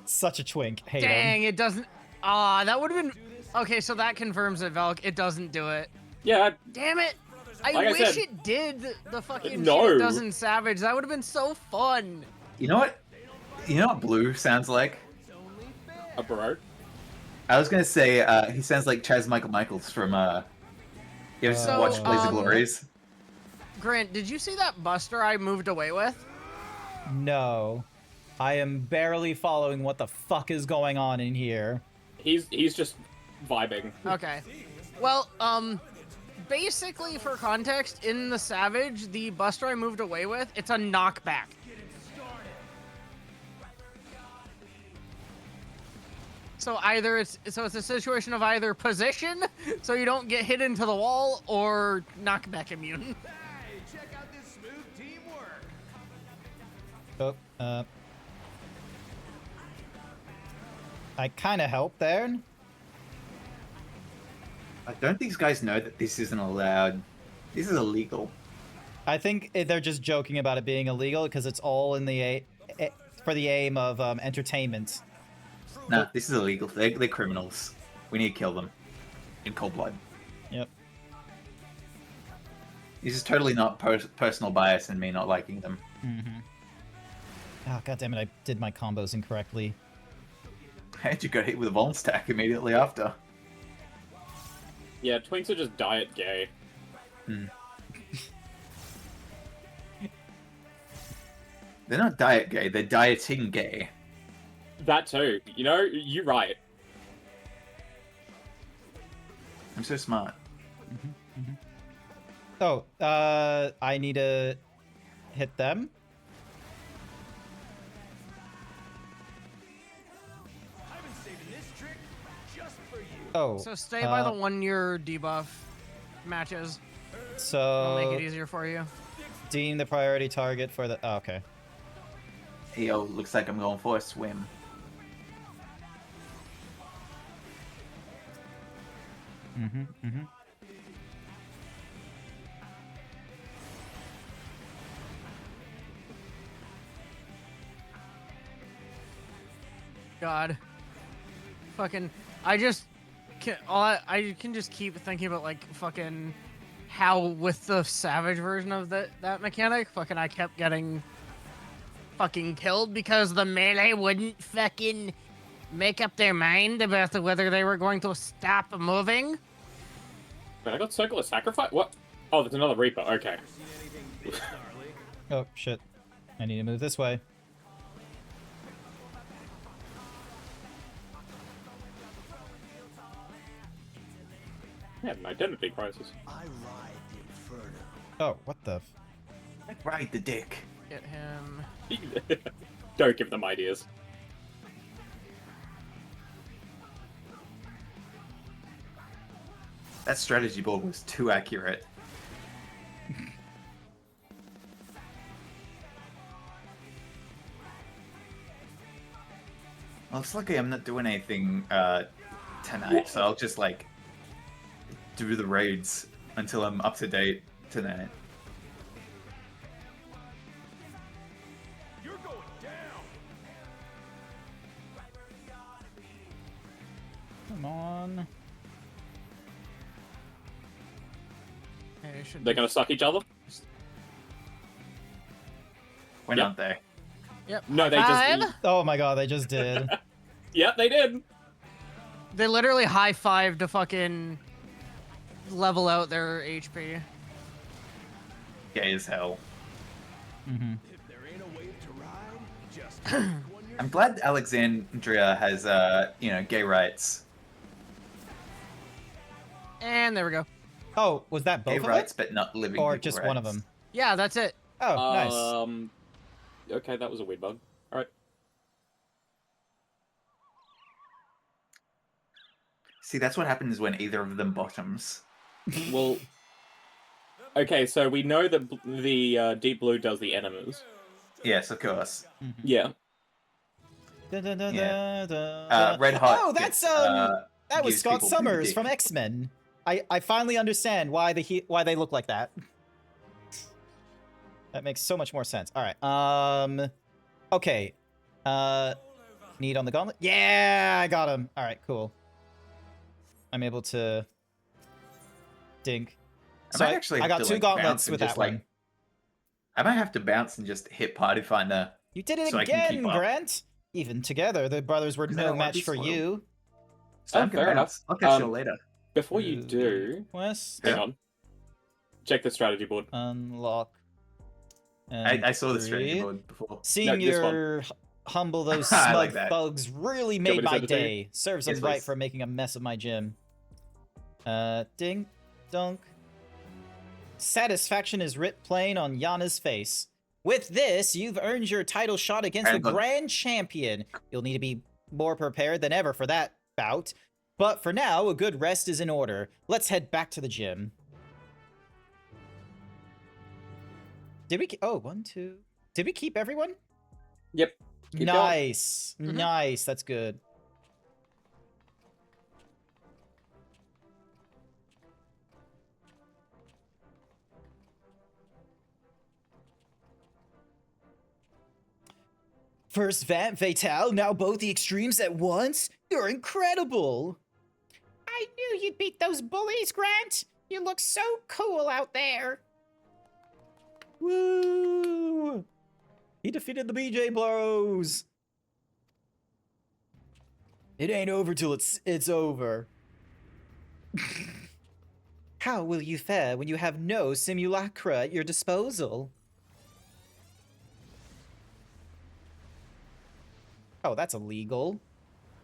Speaker 1: Such a twink. Hate him.
Speaker 3: Dang, it doesn't. Ah, that would have been. Okay, so that confirms it, Velk. It doesn't do it.
Speaker 5: Yeah,
Speaker 3: Damn it! I
Speaker 5: Like I
Speaker 3: wish
Speaker 5: said-
Speaker 3: it did the fucking
Speaker 5: No.
Speaker 3: shit it does in Savage. That would have been so fun.
Speaker 4: You know what? You know what Blue sounds like?
Speaker 5: a bro.
Speaker 4: I was gonna say he sounds like Chaz Michaels from you ever
Speaker 1: So,
Speaker 4: watched Blaze of
Speaker 3: um,
Speaker 4: Glories?
Speaker 3: Grant, did you see that Buster I moved away with?
Speaker 1: No. I am barely following what the fuck is going on in here.
Speaker 5: He's just vibing.
Speaker 3: Okay. Well, basically for context, in the Savage, the Buster I moved away with, it's a knockback. So either it's a situation of either position, so you don't get hit into the wall, or knockback immune.
Speaker 1: Oh, I kind of helped there.
Speaker 4: Don't these guys know that this isn't allowed? This is illegal.
Speaker 1: I think they're just joking about it being illegal because it's all in the for the aim of entertainment.
Speaker 4: Nah, this is illegal. They're criminals. We need to kill them. In cold blood.
Speaker 1: Yep.
Speaker 4: This is totally not personal bias and me not liking them.
Speaker 1: Mm-hmm. Oh, god damn it, I did my combos incorrectly.
Speaker 4: And you got hit with a Voln stack immediately after.
Speaker 5: Yeah, twinks are just diet gay.
Speaker 4: Hmm. They're not diet gay, they're dieting gay.
Speaker 5: That too. You know, you're right.
Speaker 4: I'm so smart.
Speaker 1: Oh, I need to hit them. Oh.
Speaker 3: So stay by the 1-year debuff matches. It'll make
Speaker 1: So
Speaker 3: it easier for you.
Speaker 1: deem the priority target for the. Oh, okay.
Speaker 4: Yo, looks like I'm going for a swim.
Speaker 1: Mm-hmm.
Speaker 3: God. Fucking, I can just keep thinking about like fucking how with the savage version of that mechanic, fucking I kept getting fucking killed because the melee wouldn't fucking make up their mind about whether they were going to stop moving.
Speaker 9: Wait, I got Circle of Sacrifice? What? Oh, there's another Reaper. Okay.
Speaker 1: Oh, shit. I need to move this way.
Speaker 9: I had an identity crisis.
Speaker 1: Oh, what the...
Speaker 4: Ride the dick.
Speaker 3: Get him.
Speaker 9: Don't give them ideas.
Speaker 4: That strategy board was too accurate. Well, it's lucky I'm not doing anything tonight, so I'll just like do the raids until I'm up to date tonight.
Speaker 1: Come on.
Speaker 3: Hey,
Speaker 9: They're gonna suck each other?
Speaker 4: When
Speaker 9: Yep.
Speaker 4: aren't they?
Speaker 3: Yep.
Speaker 9: No, they
Speaker 3: Five.
Speaker 9: just...
Speaker 1: Oh my god, they just did.
Speaker 9: Yeah, they did.
Speaker 3: They literally high-fived to fucking level out their HP.
Speaker 4: Gay as hell.
Speaker 1: Mm-hmm.
Speaker 4: I'm glad Alexandria has, you know, gay rights.
Speaker 3: And there we go.
Speaker 1: Oh, was that both
Speaker 4: Gay
Speaker 1: of
Speaker 4: rights,
Speaker 1: them?
Speaker 4: but not living
Speaker 1: Or
Speaker 4: people
Speaker 1: just one of
Speaker 4: rights.
Speaker 1: them?
Speaker 3: Yeah, that's it.
Speaker 1: Oh, nice.
Speaker 9: Okay, that was a weird bug. Alright.
Speaker 4: See, that's what happens when either of them bottoms.
Speaker 9: Well... Okay, so we know that the Deep Blue does the enemies.
Speaker 4: Yes, of course.
Speaker 9: Yeah.
Speaker 4: Red Hot.
Speaker 1: Oh, that's that was
Speaker 4: gives
Speaker 1: Scott
Speaker 4: people
Speaker 1: Summers
Speaker 4: dick.
Speaker 1: from X-Men. I finally understand why they look like that. That makes so much more sense. All right. Okay. Need on the gauntlet. Yeah, I got him. All right, cool. I'm able to dink.
Speaker 4: I
Speaker 1: So
Speaker 4: might actually
Speaker 1: I
Speaker 4: have
Speaker 1: got
Speaker 4: to,
Speaker 1: two
Speaker 4: like,
Speaker 1: gauntlets
Speaker 4: bounce and
Speaker 1: with
Speaker 4: just,
Speaker 1: that
Speaker 4: like,
Speaker 1: one.
Speaker 4: I might have to bounce and just hit Party Finder.
Speaker 1: You did it
Speaker 4: so I can
Speaker 1: again,
Speaker 4: keep up.
Speaker 1: Grant. Even together, the brothers were
Speaker 4: 'Cause I
Speaker 1: no
Speaker 4: don't wanna
Speaker 1: match
Speaker 4: be
Speaker 1: for
Speaker 4: spoiled.
Speaker 1: you.
Speaker 4: So
Speaker 9: Oh,
Speaker 4: I'm gonna
Speaker 9: fair
Speaker 4: bounce.
Speaker 9: enough.
Speaker 4: I'll catch you later.
Speaker 9: Before you do...
Speaker 1: Quest.
Speaker 9: Hang on. Check the strategy board.
Speaker 1: Unlock.
Speaker 4: I saw the
Speaker 1: three.
Speaker 4: strategy board before.
Speaker 1: Seeing
Speaker 9: this one.
Speaker 1: your humble those
Speaker 4: I
Speaker 1: smug
Speaker 4: like that.
Speaker 1: thugs really
Speaker 9: Do you
Speaker 1: made
Speaker 9: want me to
Speaker 1: my
Speaker 9: send it to you?
Speaker 1: day. Serves them
Speaker 4: Yes,
Speaker 1: right
Speaker 4: please.
Speaker 1: for making a mess of my gym. Ding, dunk. Satisfaction is writ plain on Yana's face. With this, you've earned your title shot against the
Speaker 4: And look-
Speaker 1: Grand Champion. You'll need to be more prepared than ever for that bout. But for now, a good rest is in order. Let's head back to the gym. Did we? Oh, 1, 2. Did we keep everyone?
Speaker 9: Yep. Keep going.
Speaker 1: Nice.
Speaker 3: Mhm.
Speaker 1: Nice. That's good. First Vamp Fatale, now both the extremes at once? You're incredible! I knew you'd beat those bullies, Grant! You look so cool out there! Woo! He defeated the BJ Bros! It ain't over till it's over. How will you fare when you have no simulacra at your disposal? Oh, that's illegal.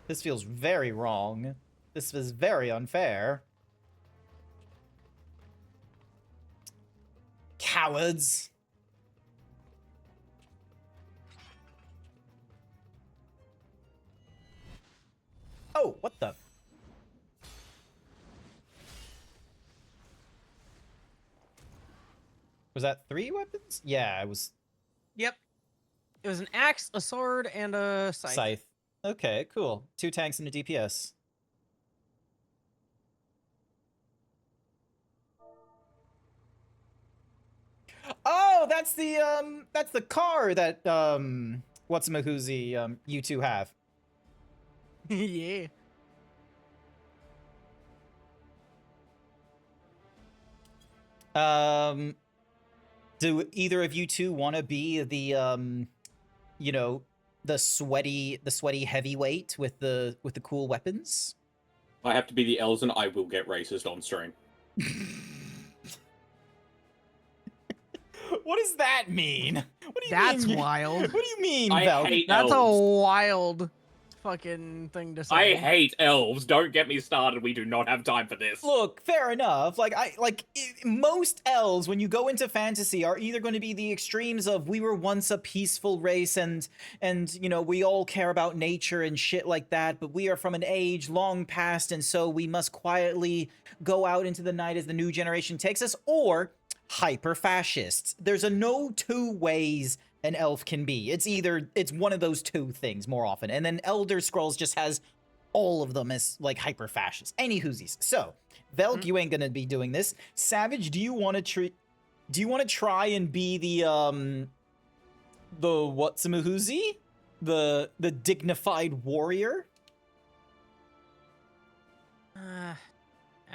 Speaker 1: This feels very wrong. This is very unfair. Cowards. Oh, what the? Was that 3 weapons? Yeah, it was
Speaker 3: Yep. It was an axe, a sword, and a scythe.
Speaker 1: scythe. Okay, cool. 2 tanks and a DPS. Oh, that's the car that what's-a-mahoozy you two have.
Speaker 3: Yeah.
Speaker 1: Do either of you two want to be the you know, the sweaty heavyweight with the cool weapons?
Speaker 9: I have to be the elves and I will get racist on stream.
Speaker 1: What does that mean? What do you
Speaker 3: That's
Speaker 1: mean?
Speaker 3: wild.
Speaker 1: What do you mean,
Speaker 9: I
Speaker 1: Val?
Speaker 9: hate
Speaker 3: That's
Speaker 9: elves.
Speaker 3: a wild fucking thing to say.
Speaker 9: I hate elves. Don't get me started. We do not have time for this.
Speaker 1: Look, fair enough. Most elves, when you go into fantasy, are either going to be the extremes of we were once a peaceful race and you know, we all care about nature and shit like that, but we are from an age long past, and so we must quietly go out into the night as the new generation takes us, or hyper fascists. There's no two ways an elf can be. It's one of those two things more often. And then Elder Scrolls just has all of them as like hyper fascists. Any whoosies. So, Velk, you ain't gonna be doing this. Savage, do you want to try and be the what's-a-mahoozy? The dignified warrior?
Speaker 3: I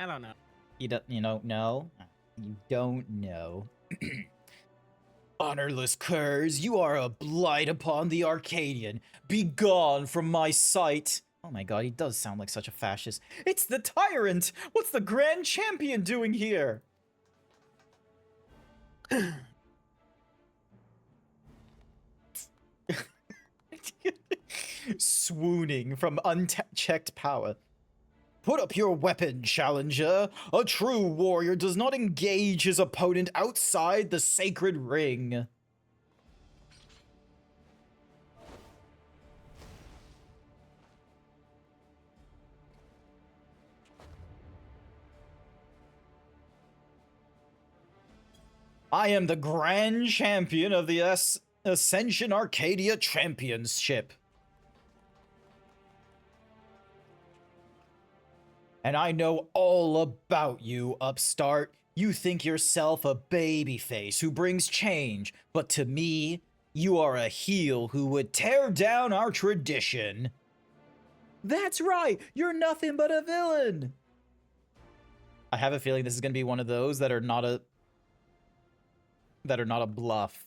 Speaker 3: don't know.
Speaker 1: You don't know? You don't know. Honorless curs, you are a blight upon the Arcadian. Begone from my sight. Oh my god, he does sound like such a fascist. It's the tyrant! What's the Grand Champion doing here? Swooning from unchecked power. Put up your weapon, challenger. A true warrior does not engage his opponent outside the sacred ring. I am the Grand Champion of the Ascension Arcadia Championship. And I know all about you, upstart. You think yourself a babyface who brings change, but to me, you are a heel who would tear down our tradition. That's right, you're nothing but a villain. I have a feeling this is going to be one of those that are not a bluff.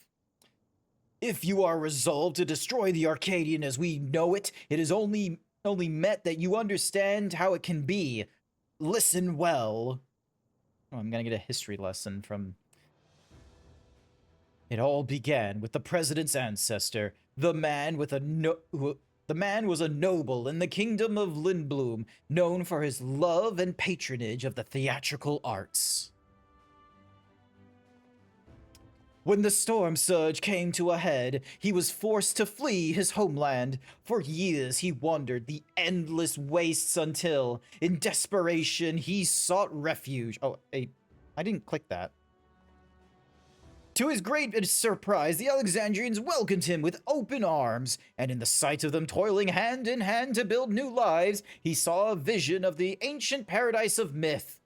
Speaker 1: If you are resolved to destroy the Arcadian as we know it, it is only met that you understand how it can be. Listen well. Oh, I'm gonna get a history lesson from... It all began with the president's ancestor. The man was a noble in the kingdom of Lindblum, known for his love and patronage of the theatrical arts. When the storm surge came to a head, he was forced to flee his homeland. For years he wandered the endless wastes until, in desperation, he sought refuge. Oh, I didn't click that. To his great surprise, the Alexandrians welcomed him with open arms, and in the sight of them toiling hand in hand to build new lives, he saw a vision of the ancient paradise of myth,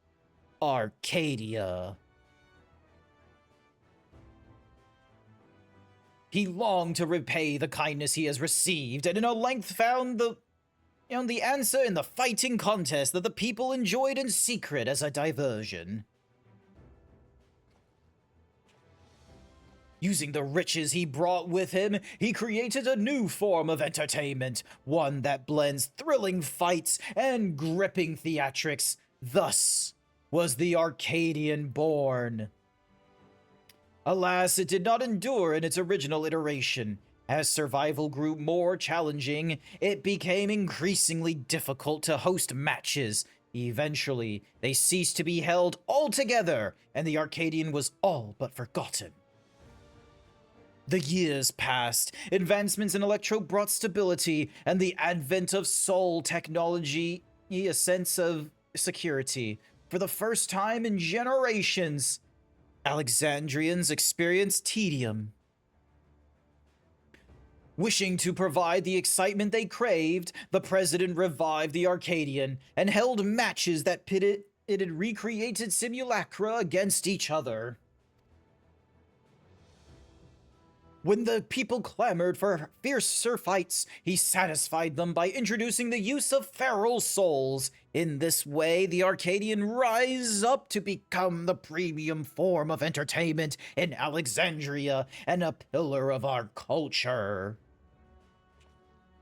Speaker 1: Arcadia. He longed to repay the kindness he has received, and in a length found the answer in the fighting contest that the people enjoyed in secret as a diversion. Using the riches he brought with him, he created a new form of entertainment, one that blends thrilling fights and gripping theatrics. Thus was the Arcadian born. Alas, it did not endure in its original iteration. As survival grew more challenging, it became increasingly difficult to host matches. Eventually, they ceased to be held altogether, and the Arcadian was all but forgotten. The years passed. Advancements in electro brought stability, and the advent of soul technology, a sense of security. For the first time in generations, Alexandrians experienced tedium. Wishing to provide the excitement they craved, the president revived the Arcadian and held matches that pitted recreated simulacra against each other. When the people clamored for fiercer fights, he satisfied them by introducing the use of feral souls. In this way, the Arcadian rise up to become the premium form of entertainment in Alexandria and a pillar of our culture.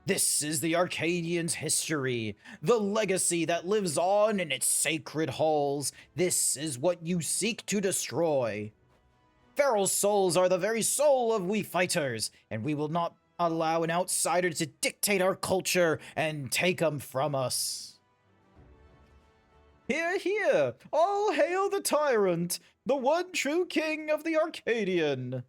Speaker 1: This is the Arcadians' history, the legacy that lives on in its sacred halls. This is what you seek to destroy. Feral souls are the very soul of we fighters, and we will not allow an outsider to dictate our culture and take them from us. Hear, hear! All hail the tyrant, the one true king of the Arcadian!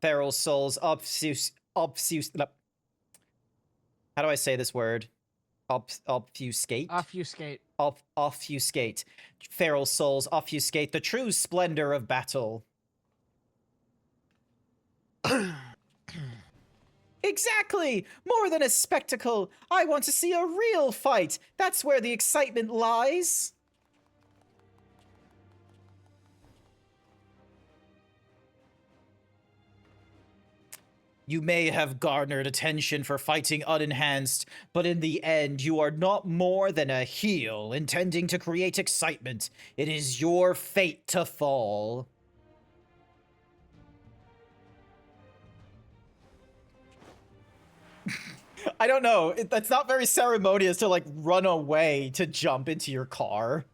Speaker 1: Feral souls obfuscate. How do I say this word? Obfuscate? Obfuscate. Feral souls obfuscate the true splendor of battle. Exactly! More than a spectacle! I want to see a real fight! That's where the excitement lies! You may have garnered attention for fighting unenhanced, but in the end, you are not more than a heel intending to create excitement. It is your fate to fall. I don't know. That's not very ceremonious to, like, run away to jump into your car.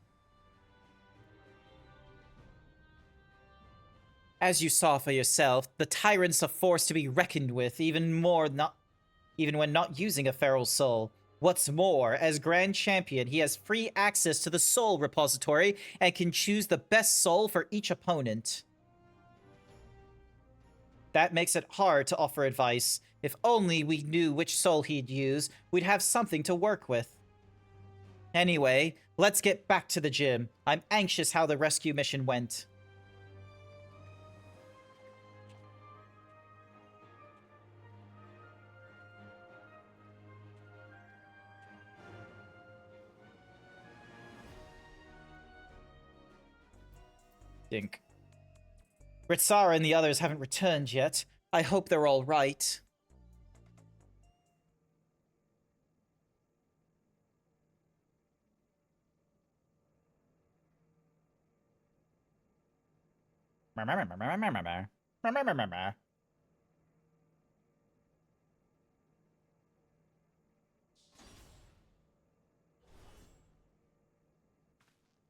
Speaker 1: As you saw for yourself, the tyrant's a force to be reckoned with, even when not using a feral soul. What's more, as Grand Champion, he has free access to the soul repository and can choose the best soul for each opponent. That makes it hard to offer advice. If only we knew which soul he'd use, we'd have something to work with. Anyway, let's get back to the gym. I'm anxious how the rescue mission went. Dink. Ritsara and the others haven't returned yet. I hope they're all right.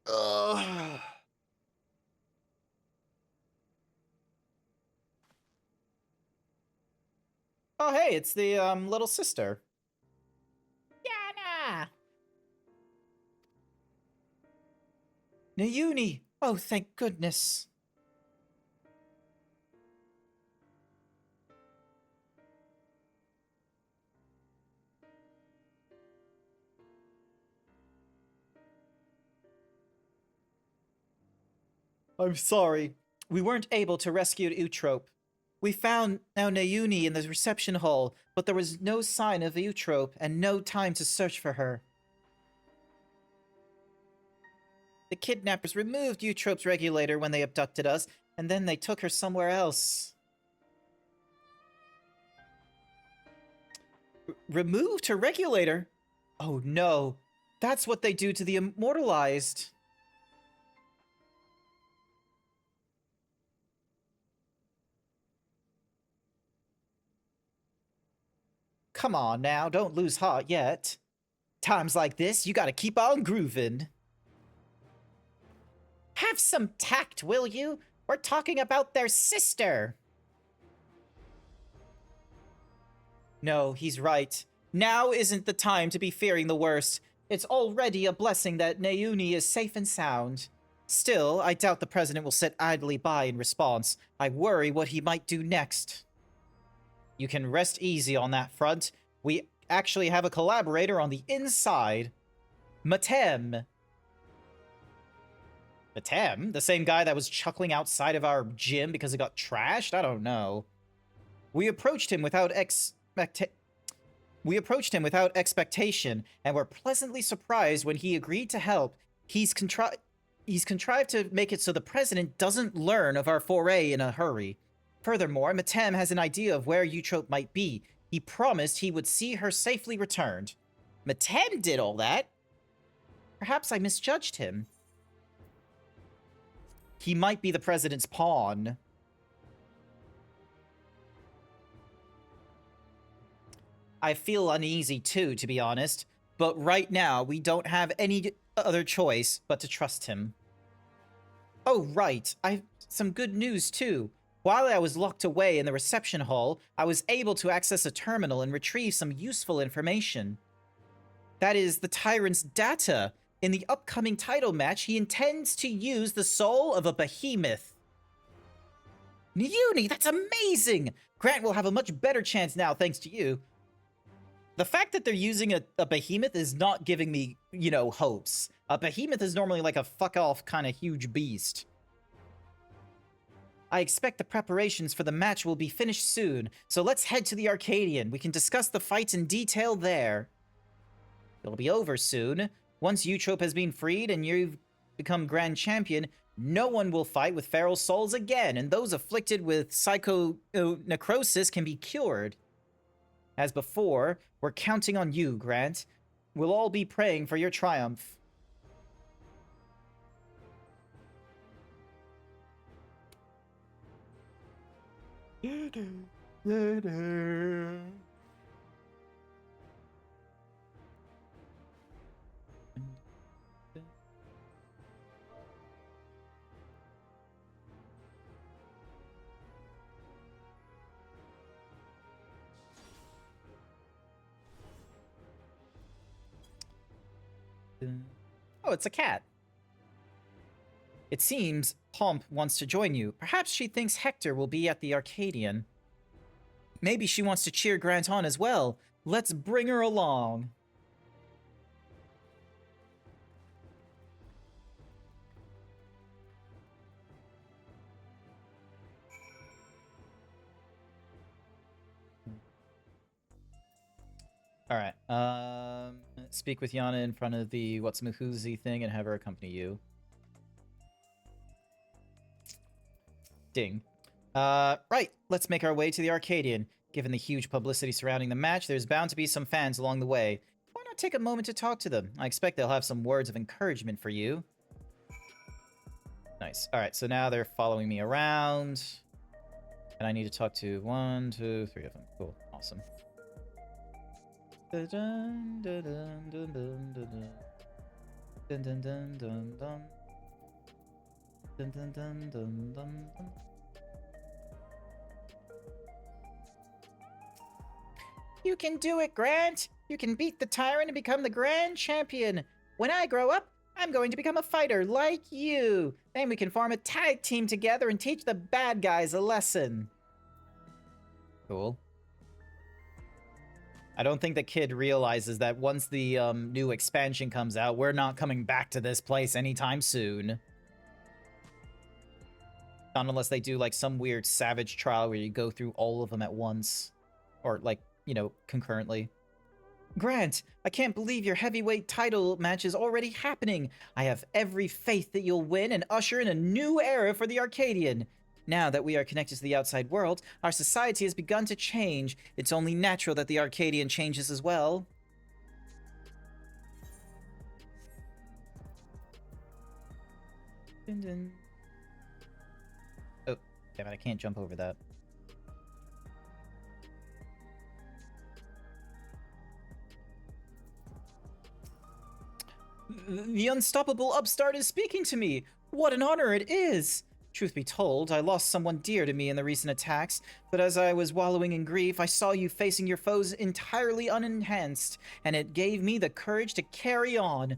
Speaker 1: Ugh. Oh, hey, it's the, little sister. Yana! Nayuni! Oh, thank goodness. I'm sorry. We weren't able to rescue Eutrope. We found Nayuni in the reception hall, but there was no sign of Eutrope and no time to search for her. The kidnappers removed Eutrope's regulator when they abducted us, and then they took her somewhere else. Removed her regulator? Oh no, that's what they do to the immortalized. Come on now, don't lose heart yet. Times like this, you gotta keep on grooving. Have some tact, will you? We're talking about their sister. No, he's right. Now isn't the time to be fearing the worst. It's already a blessing that Nayuni is safe and sound. Still, I doubt the president will sit idly by in response. I worry what he might do next. You can rest easy on that front. We actually have a collaborator on the inside. Matem. Matem? The same guy that was chuckling outside of our gym because it got trashed? I don't know. We approached him without We approached him without expectation, and were pleasantly surprised when he agreed to help. He's contrived to make it so the president doesn't learn of our foray in a hurry. Furthermore, Matem has an idea of where Eutrope might be. He promised he would see her safely returned. Matem did all that? Perhaps I misjudged him. He might be the president's pawn. I feel uneasy too, to be honest. But right now, we don't have any other choice but to trust him. Oh, right. I've some good news too. While I was locked away in the reception hall, I was able to access a terminal and retrieve some useful information. That is the Tyrant's data. In the upcoming title match, he intends to use the soul of a behemoth. Uni, that's amazing! Grant will have a much better chance now thanks to you. The fact that they're using a behemoth is not giving me, you know, hopes. A behemoth is normally like a fuck-off kind of huge beast. I expect the preparations for the match will be finished soon, so let's head to the Arcadian. We can discuss the fight in detail there. It'll be over soon. Once Eutrope has been freed and you've become Grand Champion, no one will fight with feral souls again, and those afflicted with psychonecrosis can be cured. As before, we're counting on you, Grant. We'll all be praying for your triumph. Oh, it's a cat. It seems Pomp wants to join you. Perhaps she thinks Hector will be at the Arcadian. Maybe she wants to cheer Grant on as well. Let's bring her along. Alright, speak with Yana in front of the What's Mahuzi thing and have her accompany you. Ding. Right, let's make our way to the Arcadian. Given the huge publicity surrounding the match, there's bound to be some fans along the way. Why not take a moment to talk to them? I expect they'll have some words of encouragement for you. Nice. Alright, so now they're following me around. And I need to talk to 1, 2, 3 of them. Cool. Awesome. Dun dun dun dun dun dun dun dun dun dun dun. Dun dun dun dun dun dun. You can do it, Grant! You can beat the Tyrant and become the Grand Champion! When I grow up, I'm going to become a fighter like you! Then we can form a tag team together and teach the bad guys a lesson! Cool. I don't think the kid realizes that once the new expansion comes out, we're not coming back to this place anytime soon. Not unless they do, like, some weird savage trial where you go through all of them at once. Or, like, you know, concurrently. Grant, I can't believe your heavyweight title match is already happening. I have every faith that you'll win and usher in a new era for the Arcadian. Now that we are connected to the outside world, our society has begun to change. It's only natural that the Arcadian changes as well. Dun dun. Oh, damn it, I can't jump over that. The unstoppable upstart is speaking to me! What an honor it is! Truth be told, I lost someone dear to me in the recent attacks, but as I was wallowing in grief, I saw you facing your foes entirely unenhanced, and it gave me the courage to carry on.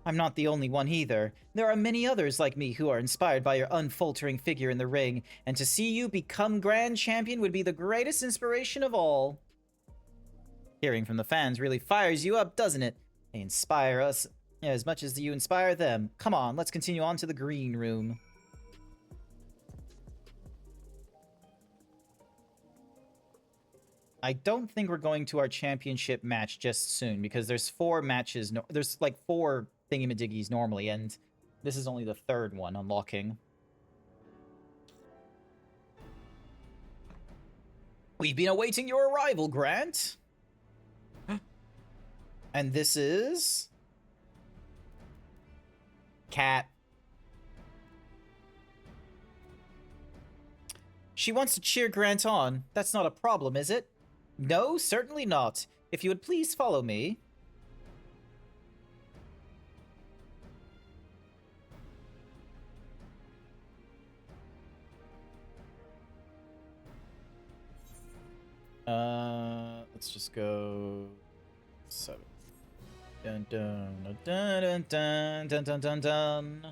Speaker 1: I'm not the only one either. There are many others like me who are inspired by your unfaltering figure in the ring, and to see you become Grand Champion would be the greatest inspiration of all. Hearing from the fans really fires you up, doesn't it? They inspire us as much as you inspire them. Come on, let's continue on to the green room. I don't think we're going to our championship match just soon because there's 4 matches. No, there's like 4 thingamadiggies normally, and this is only the 3rd one unlocking. We've been awaiting your arrival, Grant. And this is... Cat. She wants to cheer Grant on. That's not a problem, is it? No, certainly not. If you would please follow me. Let's just go 7. Dun dun dun dun dun dun dun dun dun.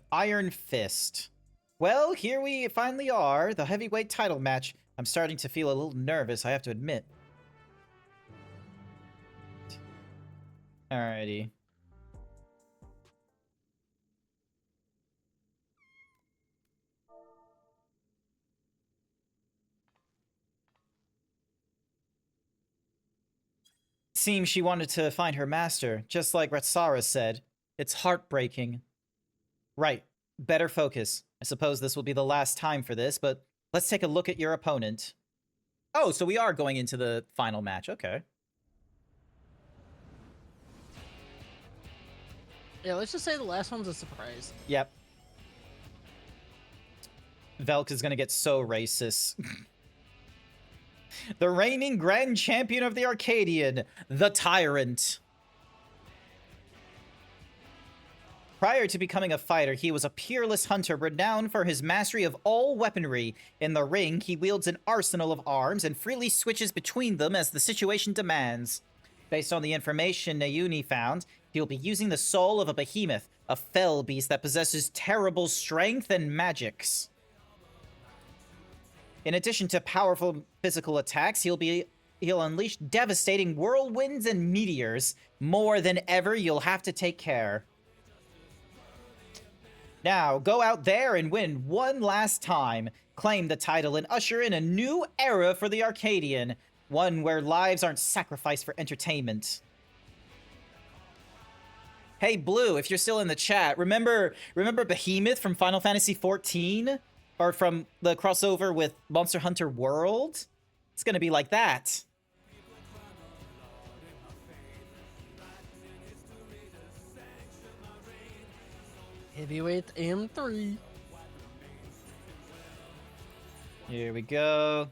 Speaker 1: Iron Fist. Well, here we finally are, the heavyweight title match. I'm starting to feel a little nervous, I have to admit. Alrighty. Seems she wanted to find her master, just like Ratsara said. It's heartbreaking. Right. Better focus. I suppose this will be the last time for this, but let's take a look at your opponent. Oh, so we are going into the final match. Okay.
Speaker 3: Yeah, let's just say the last one's a surprise.
Speaker 1: Yep. Velk is gonna get so racist. The reigning grand champion of the Arcadian, the Tyrant. Prior to becoming a fighter, he was a peerless hunter renowned for his mastery of all weaponry. In the ring, he wields an arsenal of arms and freely switches between them as the situation demands. Based on the information Nayuni found, he'll be using the soul of a behemoth, a fell beast that possesses terrible strength and magics. In addition to powerful physical attacks, he'll unleash devastating whirlwinds and meteors. More than ever, you'll have to take care. Now, go out there and win one last time. Claim the title and usher in a new era for the Arcadian. One where lives aren't sacrificed for entertainment. Hey, Blue, if you're still in the chat, remember Behemoth from Final Fantasy XIV? Or from the crossover with Monster Hunter World? It's gonna be like that.
Speaker 3: Heavyweight M3.
Speaker 1: Here we go.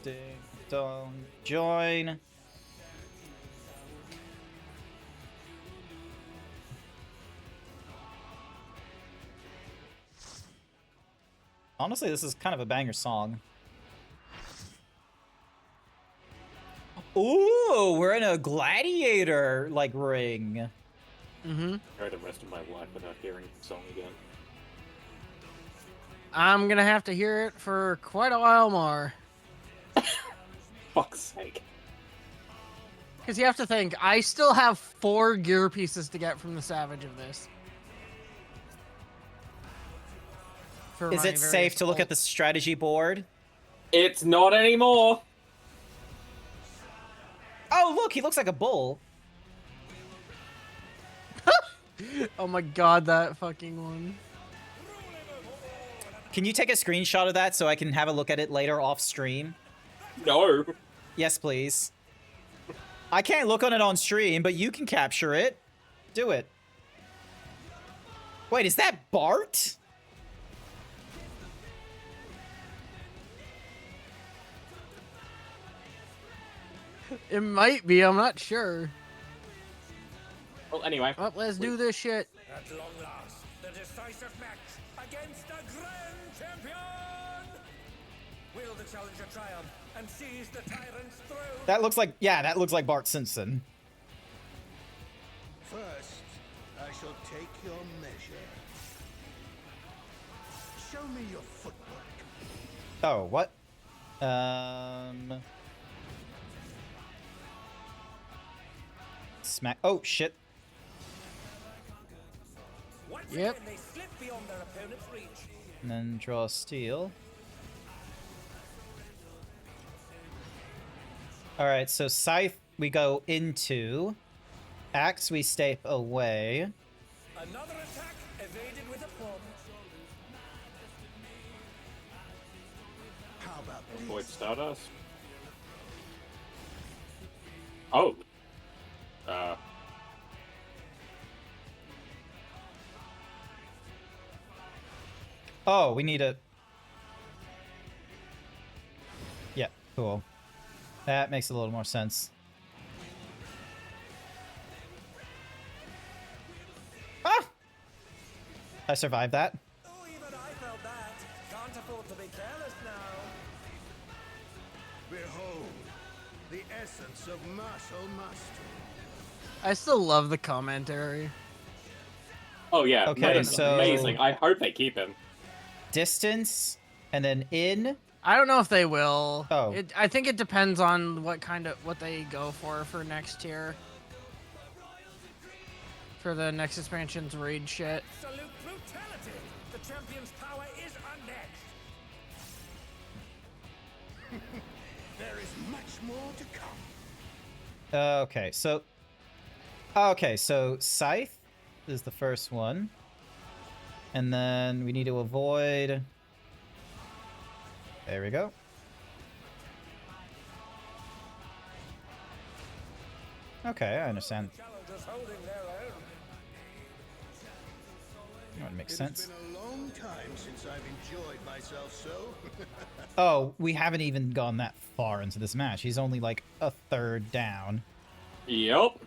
Speaker 1: Ding dong, join. Honestly, this is kind of a banger song. Ooh, we're in a gladiator like ring.
Speaker 3: Mm-hmm.
Speaker 9: Try the rest of my life without hearing the song again.
Speaker 3: I'm gonna have to hear it for quite a while more.
Speaker 9: Fuck's sake.
Speaker 3: Because you have to think, I still have 4 gear pieces to get from the Savage of this.
Speaker 1: Is it safe to look at the strategy board?
Speaker 9: It's not anymore.
Speaker 1: Oh, look, he looks like a bull.
Speaker 3: Oh my god, that fucking one.
Speaker 1: Can you take a screenshot of that so I can have a look at it later off stream?
Speaker 9: No.
Speaker 1: Yes, please. I can't look on it on stream, but you can capture it. Do it. Wait, is that Bart?
Speaker 3: It might be, I'm not sure.
Speaker 9: Well, anyway.
Speaker 3: Well, let's do this shit.
Speaker 10: At long last, the decisive match against the Grand Champion! Will the challenger triumph and seize the tyrant's throne?
Speaker 1: That looks like, yeah, that looks like Bart Simpson.
Speaker 10: First, I shall take your measure. Show me your footwork.
Speaker 1: Oh, what? smack. Oh, shit.
Speaker 10: Once
Speaker 3: Yep.
Speaker 10: again, they slip beyond their opponent's reach.
Speaker 1: And then draw a steal. Alright, so Scythe we go into. Axe we stay away.
Speaker 10: Another attack evaded with a plum.
Speaker 11: How about
Speaker 9: Avoid Stardust. Oh.
Speaker 1: Oh, we need a... Yeah, cool. That makes a little more sense. Ah! I survived that.
Speaker 10: Oh, even I felt that. Can't afford to be careless now.
Speaker 11: behold the essence of martial mastery?
Speaker 3: I still love the commentary.
Speaker 9: Oh yeah.
Speaker 1: Okay,
Speaker 9: Amazing.
Speaker 1: so-
Speaker 9: Amazing. I hope they keep him.
Speaker 1: Distance, and then in.
Speaker 3: I don't know if they will.
Speaker 1: Oh.
Speaker 3: I think it depends on what they go for next tier. For the next expansion's raid shit.
Speaker 10: Absolute brutality. The champion's power is unmatched.
Speaker 11: There is much more to come.
Speaker 1: Okay, so Scythe is the first one. And then we need to avoid... There we go. Okay, I understand.
Speaker 10: Challengers holding their own.
Speaker 1: That makes
Speaker 11: It
Speaker 1: sense.
Speaker 11: has been a long time since I've enjoyed myself so.
Speaker 1: Oh, we haven't even gone that far into this match. He's only like a third down.
Speaker 9: Yup.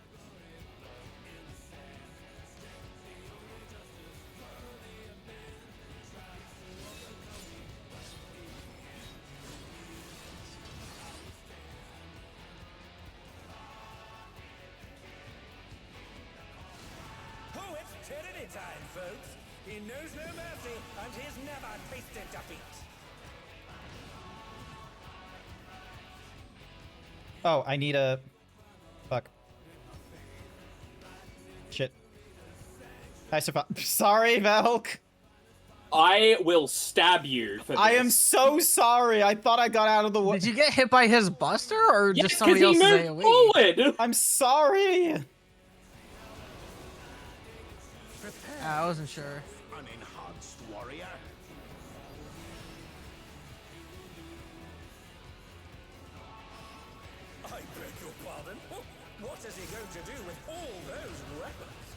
Speaker 10: Oh, it's tyranny time, folks. He knows no mercy, and he's never tasted defeat.
Speaker 1: Oh, I need a... Fuck. Shit. I survived. Sorry, Velk.
Speaker 9: I will stab you for this.
Speaker 1: I am so sorry. I thought I got out of the way.
Speaker 3: Did you get hit by his buster or
Speaker 9: Yeah,
Speaker 3: just
Speaker 9: 'cause
Speaker 3: somebody
Speaker 9: he
Speaker 3: else's
Speaker 9: moved
Speaker 3: AoE?
Speaker 9: forward.
Speaker 1: I'm sorry.
Speaker 3: I wasn't sure.
Speaker 11: An enhanced warrior.
Speaker 10: I beg your pardon? What is he going to do with all those weapons?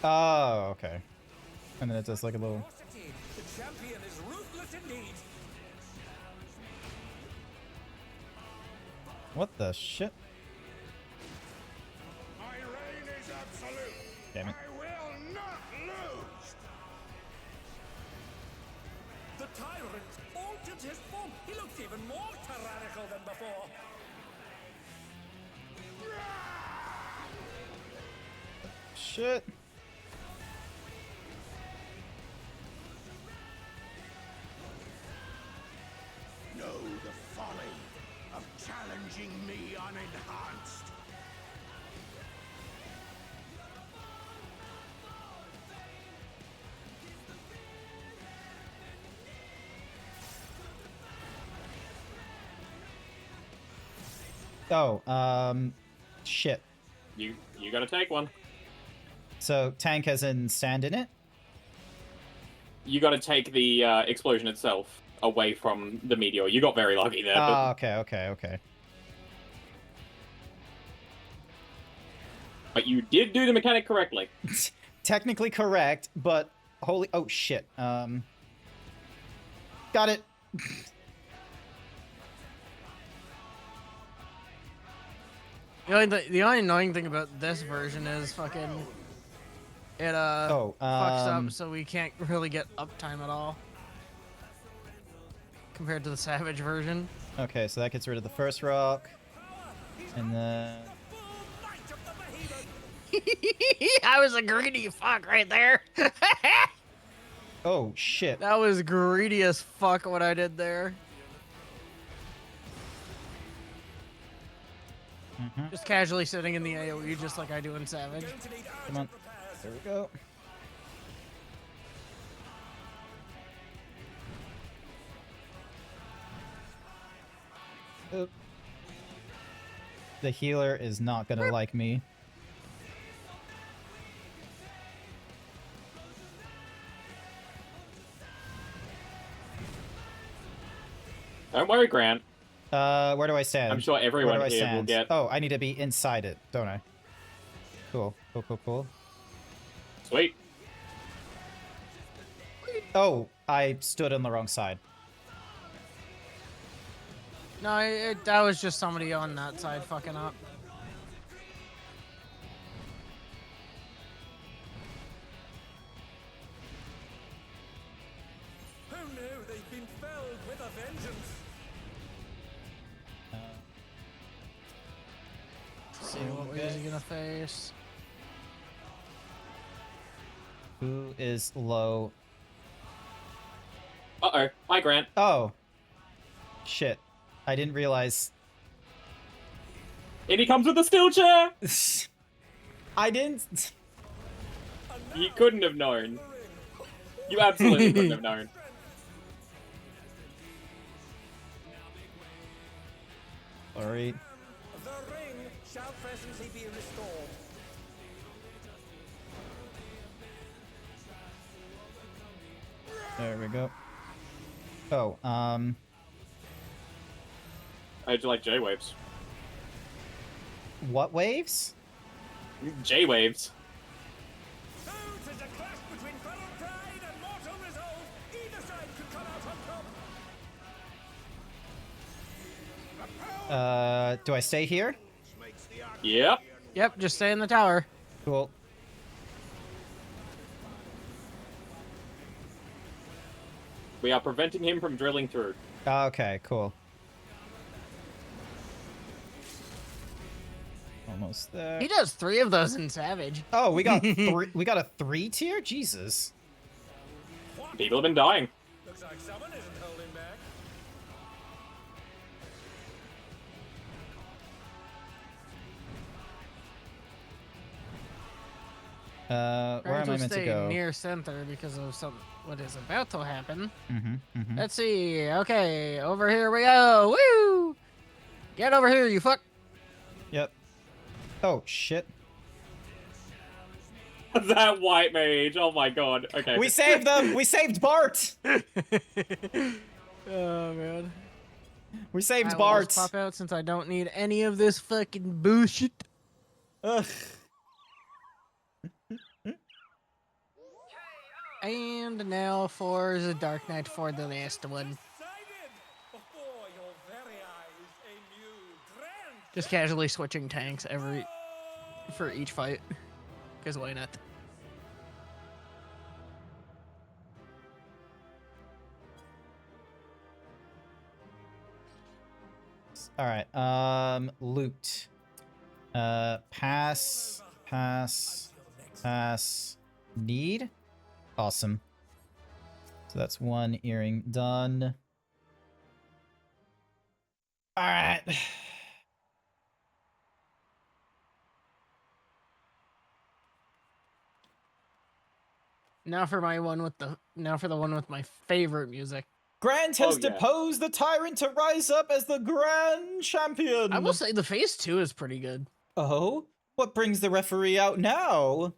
Speaker 1: Oh, okay. And then it does like a little...
Speaker 10: Ferocity. The champion is ruthless indeed.
Speaker 1: What the shit?
Speaker 11: My reign is absolute.
Speaker 1: Damn it.
Speaker 11: I will not lose.
Speaker 10: The tyrant altered his form. He looks even more tyrannical than before.
Speaker 1: Shit.
Speaker 11: Know the folly of challenging me unenhanced.
Speaker 1: Oh, shit.
Speaker 9: You gotta take one.
Speaker 1: So tank as in stand in it?
Speaker 9: You gotta take the explosion itself away from the meteor. You got very lucky there.
Speaker 1: Oh,
Speaker 9: But,
Speaker 1: okay.
Speaker 9: but you did do the mechanic correctly.
Speaker 1: Technically correct, but holy... Oh, shit. Got it.
Speaker 3: The only annoying thing about this version is fucking it fucks up, so we can't really get uptime at all compared to the Savage version.
Speaker 1: Okay, so that gets rid of the first rock. And then...
Speaker 10: Full might of the behemoth.
Speaker 3: I was a greedy fuck right there.
Speaker 1: Oh, shit.
Speaker 3: That was greedy as fuck what I did there. Just casually sitting in the AoE just like I do in Savage.
Speaker 1: Come on. There we go. Oop. The healer is not gonna like me.
Speaker 9: Don't worry, Grant.
Speaker 1: Where do I stand?
Speaker 9: I'm sure
Speaker 1: Where
Speaker 9: everyone
Speaker 1: do I
Speaker 9: here will
Speaker 1: stand?
Speaker 9: get.
Speaker 1: Oh, I need to be inside it, don't I? Cool. Cool, cool, cool.
Speaker 9: Sweet.
Speaker 1: Oh, I stood on the wrong side.
Speaker 3: No, that was just somebody on that side fucking up.
Speaker 10: Who knew they'd been felled with a vengeance?
Speaker 3: See what is he gonna face.
Speaker 1: Who is low?
Speaker 9: Uh-oh. Hi, Grant.
Speaker 1: Oh. Shit. I didn't realize.
Speaker 9: And he comes with a steel chair!
Speaker 1: I didn't.
Speaker 9: You couldn't have known. You absolutely couldn't have known.
Speaker 1: Sorry.
Speaker 10: The ring shall presently be restored.
Speaker 1: There we go. Oh,
Speaker 9: How'd you like J-Waves?
Speaker 1: what waves?
Speaker 9: J-Waves.
Speaker 10: So, 'tis a clash between feral pride and mortal resolve. Either side could come out on top.
Speaker 1: Do I stay here?
Speaker 9: Yep.
Speaker 3: Yep, just stay in the tower.
Speaker 1: Cool.
Speaker 9: We are preventing him from drilling through.
Speaker 1: Okay, cool. Almost there.
Speaker 3: He does 3 of those in Savage.
Speaker 1: Oh, we got three. We got a 3 tier. Jesus.
Speaker 9: People have been dying.
Speaker 10: Looks like someone isn't holding back.
Speaker 1: Where am I
Speaker 3: Grant will
Speaker 1: meant to
Speaker 3: stay
Speaker 1: go?
Speaker 3: near center because of what is about to happen.
Speaker 1: Mm-hmm.
Speaker 3: Let's see. Okay, over here we go. Woo! Get over here, you fuck.
Speaker 1: Yep. Oh shit.
Speaker 9: That white mage. Oh my god. Okay.
Speaker 1: We saved them. We saved Bart.
Speaker 3: Oh man.
Speaker 1: We saved
Speaker 3: I will
Speaker 1: Bart.
Speaker 3: just pop out since I don't need any of this fucking bullshit.
Speaker 1: Ugh.
Speaker 3: And now for the Dark Knight for the last one.
Speaker 10: Decided before your very eyes a new grand.
Speaker 3: Just casually switching tanks for each fight. Because why not?
Speaker 1: All right. Loot. Pass. Need. Awesome. So that's 1 earring done. All right.
Speaker 3: Now for the one with my favorite music.
Speaker 1: Grant has
Speaker 9: Oh, yeah.
Speaker 1: deposed the tyrant to rise up as the grand champion.
Speaker 3: I will say the phase 2 is pretty good.
Speaker 1: Oh, what brings the referee out now?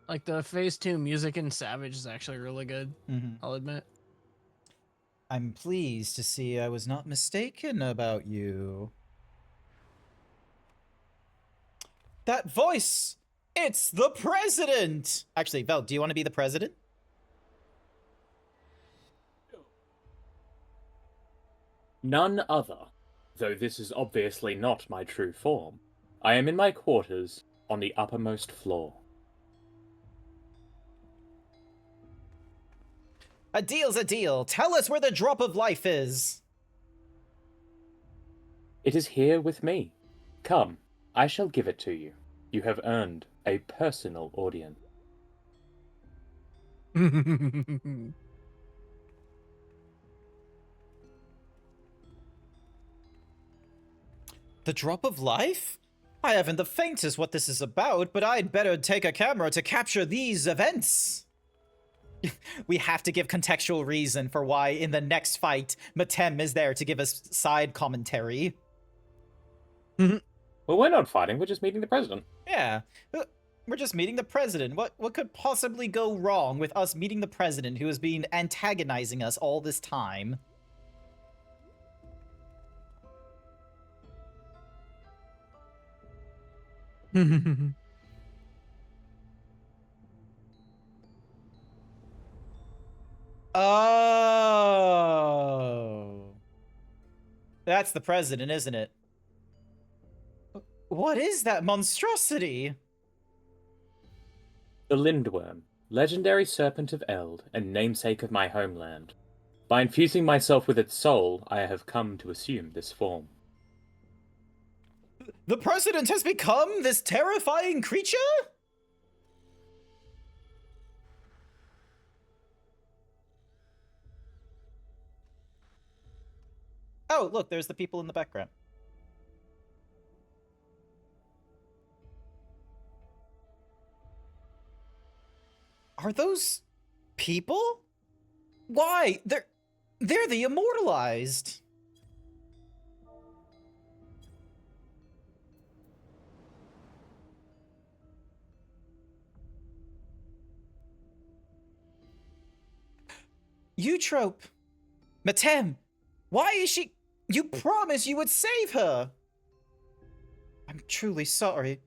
Speaker 3: Like the phase 2 music in Savage is actually really good. I'll admit.
Speaker 1: I'm pleased to see I was not mistaken about you. That voice! It's the president! Actually, Vel, do you want to be the president?
Speaker 12: None other, though this is obviously not my true form. I am in my quarters on the uppermost floor.
Speaker 1: A deal's a deal. Tell us where the drop of life is.
Speaker 12: It is here with me. Come, I shall give it to you. You have earned a personal audience.
Speaker 1: The drop of life? I haven't the faintest what this is about, but I'd better take a camera to capture these events. We have to give contextual reason for why in the next fight, Matem is there to give us side commentary.
Speaker 12: Well, we're not fighting, we're just meeting the president.
Speaker 1: Yeah, we're just meeting the president. What could possibly go wrong with us meeting the president who has been antagonizing us all this time? Oh. That's the president, isn't it? What is that monstrosity?
Speaker 12: The Lindworm, legendary serpent of Eld and namesake of my homeland. By infusing myself with its soul, I have come to assume this form.
Speaker 1: The president has become this terrifying creature? Oh, look, there's the people in the background. Are those people? Why? They're the immortalized. Eutrope. Matem. Why is she... You promised you would save her. I'm truly sorry.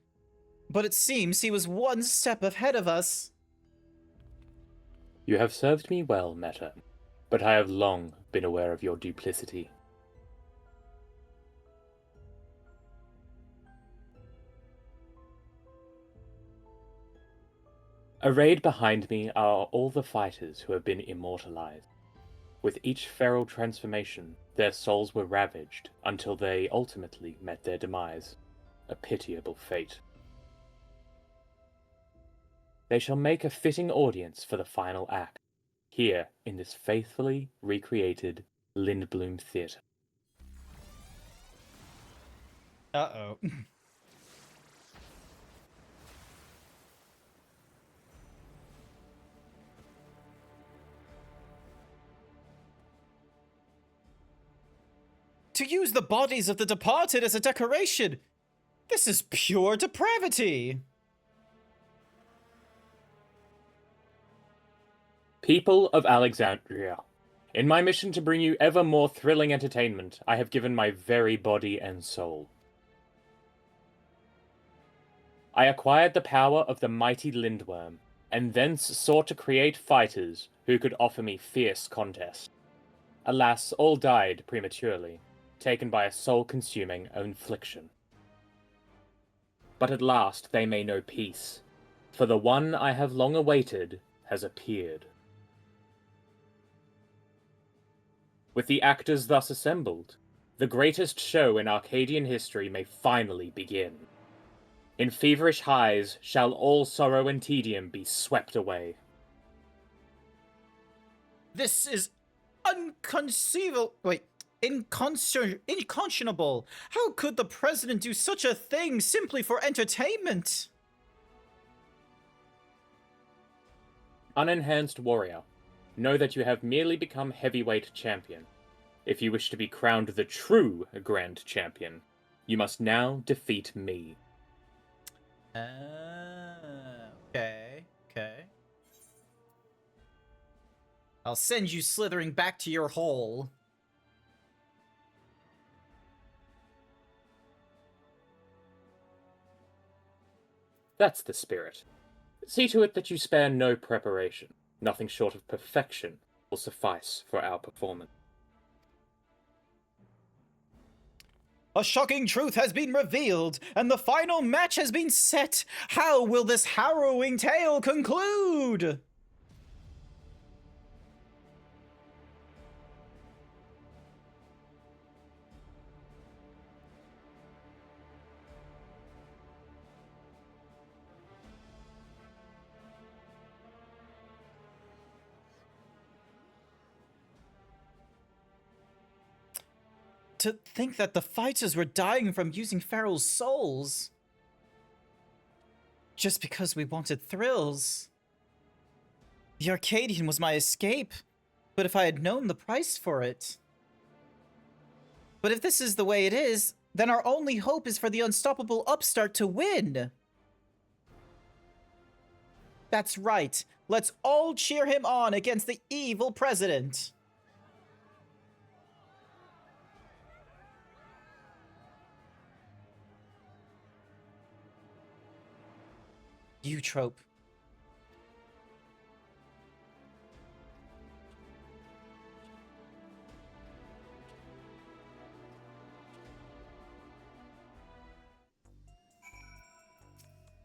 Speaker 1: But it seems he was one step ahead of us.
Speaker 12: You have served me well, Meta, but I have long been aware of your duplicity. Arrayed behind me are all the fighters who have been immortalized. With each feral transformation, their souls were ravaged until they ultimately met their demise. A pitiable fate. They shall make a fitting audience for the final act, here in this faithfully recreated Lindblom Theatre.
Speaker 1: Uh-oh. To use the bodies of the departed as a decoration! This is pure depravity!
Speaker 12: People of Alexandria, in my mission to bring you ever more thrilling entertainment, I have given my very body and soul. I acquired the power of the mighty Lindworm, and thence sought to create fighters who could offer me fierce contest. Alas, all died prematurely, taken by a soul-consuming infliction. But at last they may know peace, for the one I have long awaited has appeared. With the actors thus assembled, the greatest show in Arcadian history may finally begin. In feverish highs shall all sorrow and tedium be swept away.
Speaker 1: This is inconceivable. Wait, inconscionable. How could the president do such a thing simply for entertainment?
Speaker 12: Unenhanced warrior, know that you have merely become heavyweight champion. If you wish to be crowned the true Grand Champion, you must now defeat me.
Speaker 1: Okay. I'll send you slithering back to your hole.
Speaker 12: That's the spirit. See to it that you spare no preparation. Nothing short of perfection will suffice for our performance.
Speaker 1: A shocking truth has been revealed, and the final match has been set. How will this harrowing tale conclude? To think that the fighters were dying from using Pharaoh's souls. Just because we wanted thrills. The Arcadian was my escape, but if I had known the price for it. But if this is the way it is, then our only hope is for the unstoppable upstart to win. That's right. Let's all cheer him on against the evil president. Eutrope.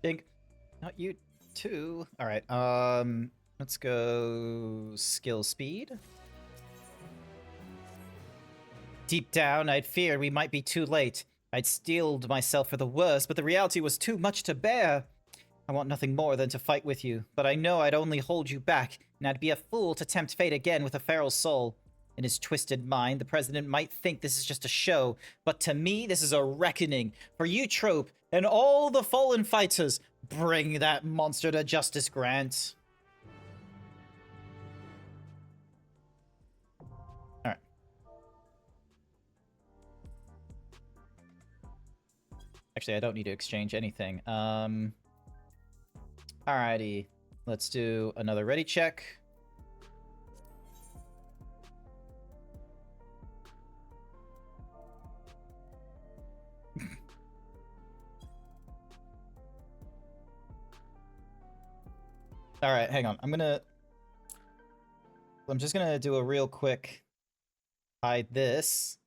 Speaker 1: Big. Not you too. All right. Let's go skill speed. Deep down, I'd feared we might be too late. I'd steeled myself for the worst, but the reality was too much to bear. I want nothing more than to fight with you, but I know I'd only hold you back, and I'd be a fool to tempt fate again with a feral soul. In his twisted mind, the president might think this is just a show, but to me, this is a reckoning. For you, Trope, and all the fallen fighters, bring that monster to justice, Grant. Alright. Actually, I don't need to exchange anything. Alrighty. Let's do another ready check. Alright, hang on. I'm just gonna do a real quick hide this.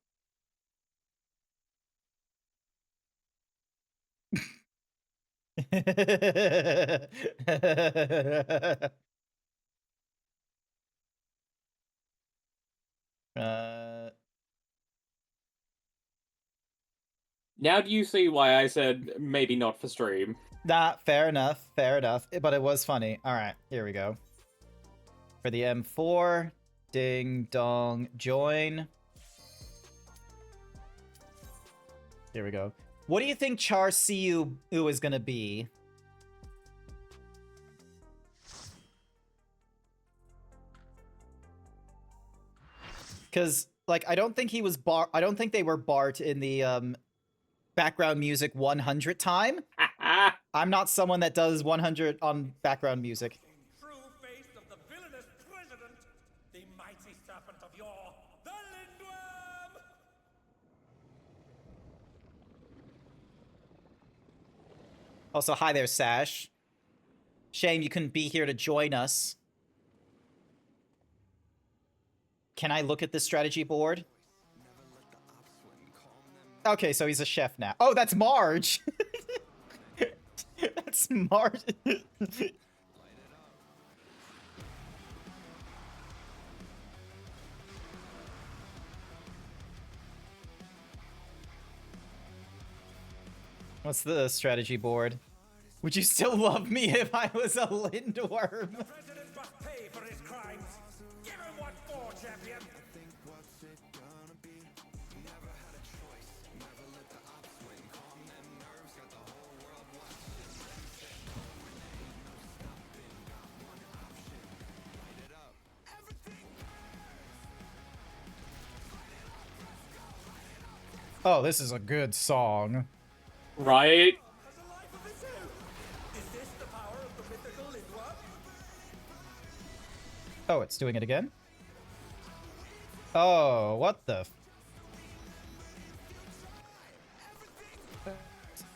Speaker 9: Now do you see why I said maybe not for stream?
Speaker 1: Nah, fair enough, but it was funny. Alright, here we go. For the M4, ding dong, join. Here we go. What do you think Char Siu is gonna be? Because, like, I don't think he was I don't think they were Bart in the background music 100 time. I'm not someone that does 100 on background music.
Speaker 10: True face of the villainous president, the mighty serpent of yore, the Lindworm!
Speaker 1: Also, hi there, Sash. Shame you couldn't be here to join us. Can I look at the strategy board? Okay, so he's a chef now. Oh, that's Marge! That's Marge. What's the strategy board? Would you still love me if I was a Lindworm?
Speaker 10: The president must pay for his crimes. Give him what for, champion!
Speaker 1: Oh, this is a good song.
Speaker 9: Right?
Speaker 10: Has a life of its own. Is this the power of the mythical Lindworm?
Speaker 1: Oh, it's doing it again? Oh, what the...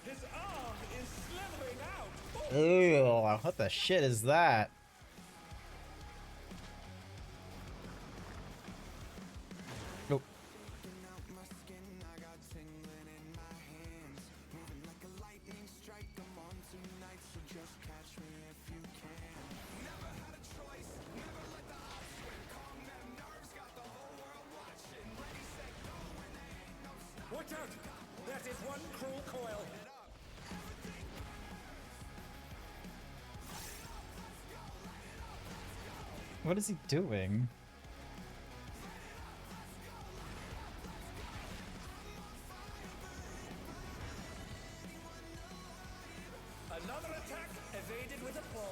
Speaker 10: His arm is slithering out.
Speaker 1: Ew, what the shit is that? Nope.
Speaker 10: Watch out! That is one cruel coil.
Speaker 1: What is he doing?
Speaker 10: Another attack evaded with aplomb.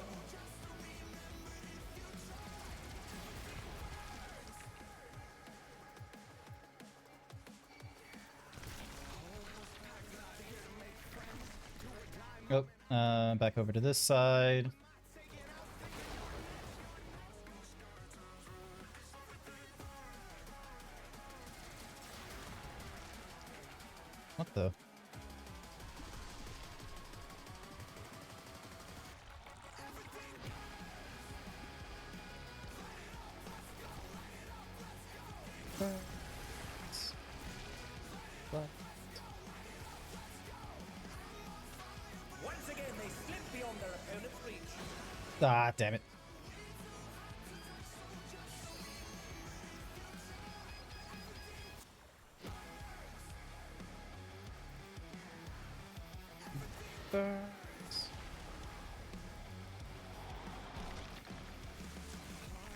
Speaker 1: Oh, back over to this side. What the? What?
Speaker 10: Once again, they slip beyond their opponent's reach.
Speaker 1: Ah, damn it.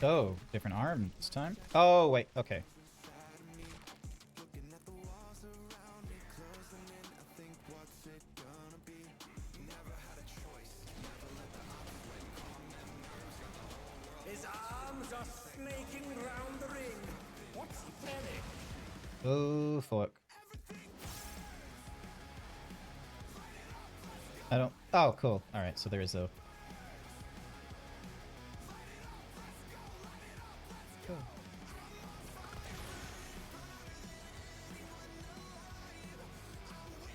Speaker 1: Oh, different arm this time. Oh, wait, okay.
Speaker 10: His arms are snaking round the ring. What's he planning?
Speaker 1: Oh, fuck. I don't... Oh, cool. Alright, so there is a...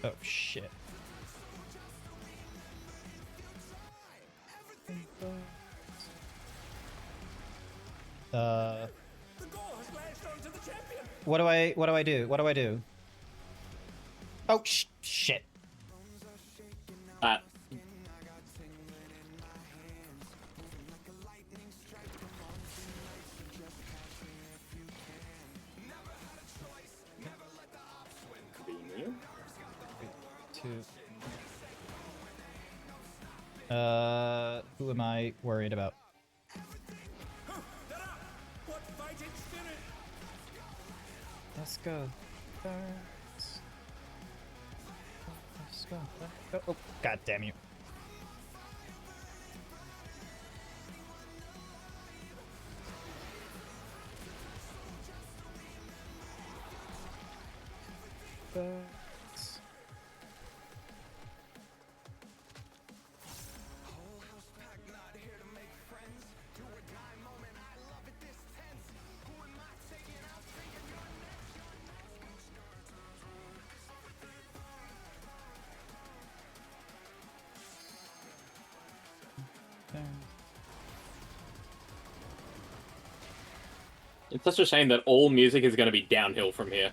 Speaker 1: Oh, shit.
Speaker 10: The goal has latched onto the champion.
Speaker 1: What do I do? What do I do? Oh, shit. Who am I worried about?
Speaker 10: What fighting spirit?
Speaker 1: Let's go. Let's go. Let's go. Oh, god damn you.
Speaker 9: It's such a shame that all music is going to be downhill from here.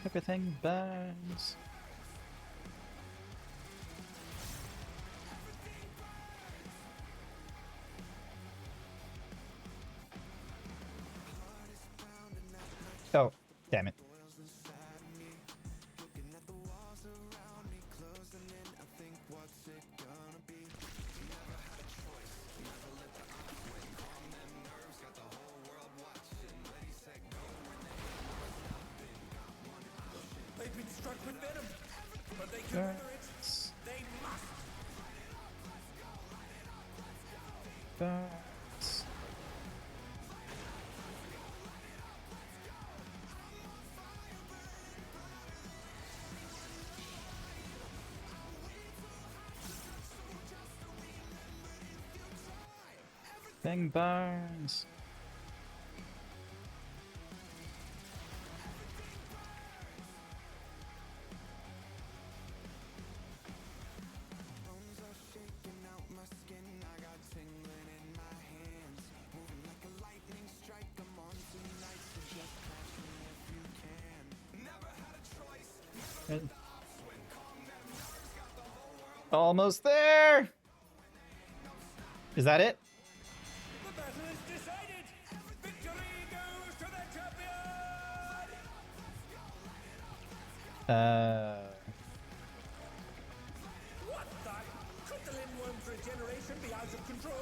Speaker 1: Everything burns. Oh, damn it.
Speaker 10: They've been struck with venom, but they can weather it. They must.
Speaker 1: Burns. Thing burns. Almost there. Is that it?
Speaker 10: The battle is decided. Victory goes to the champion. of control.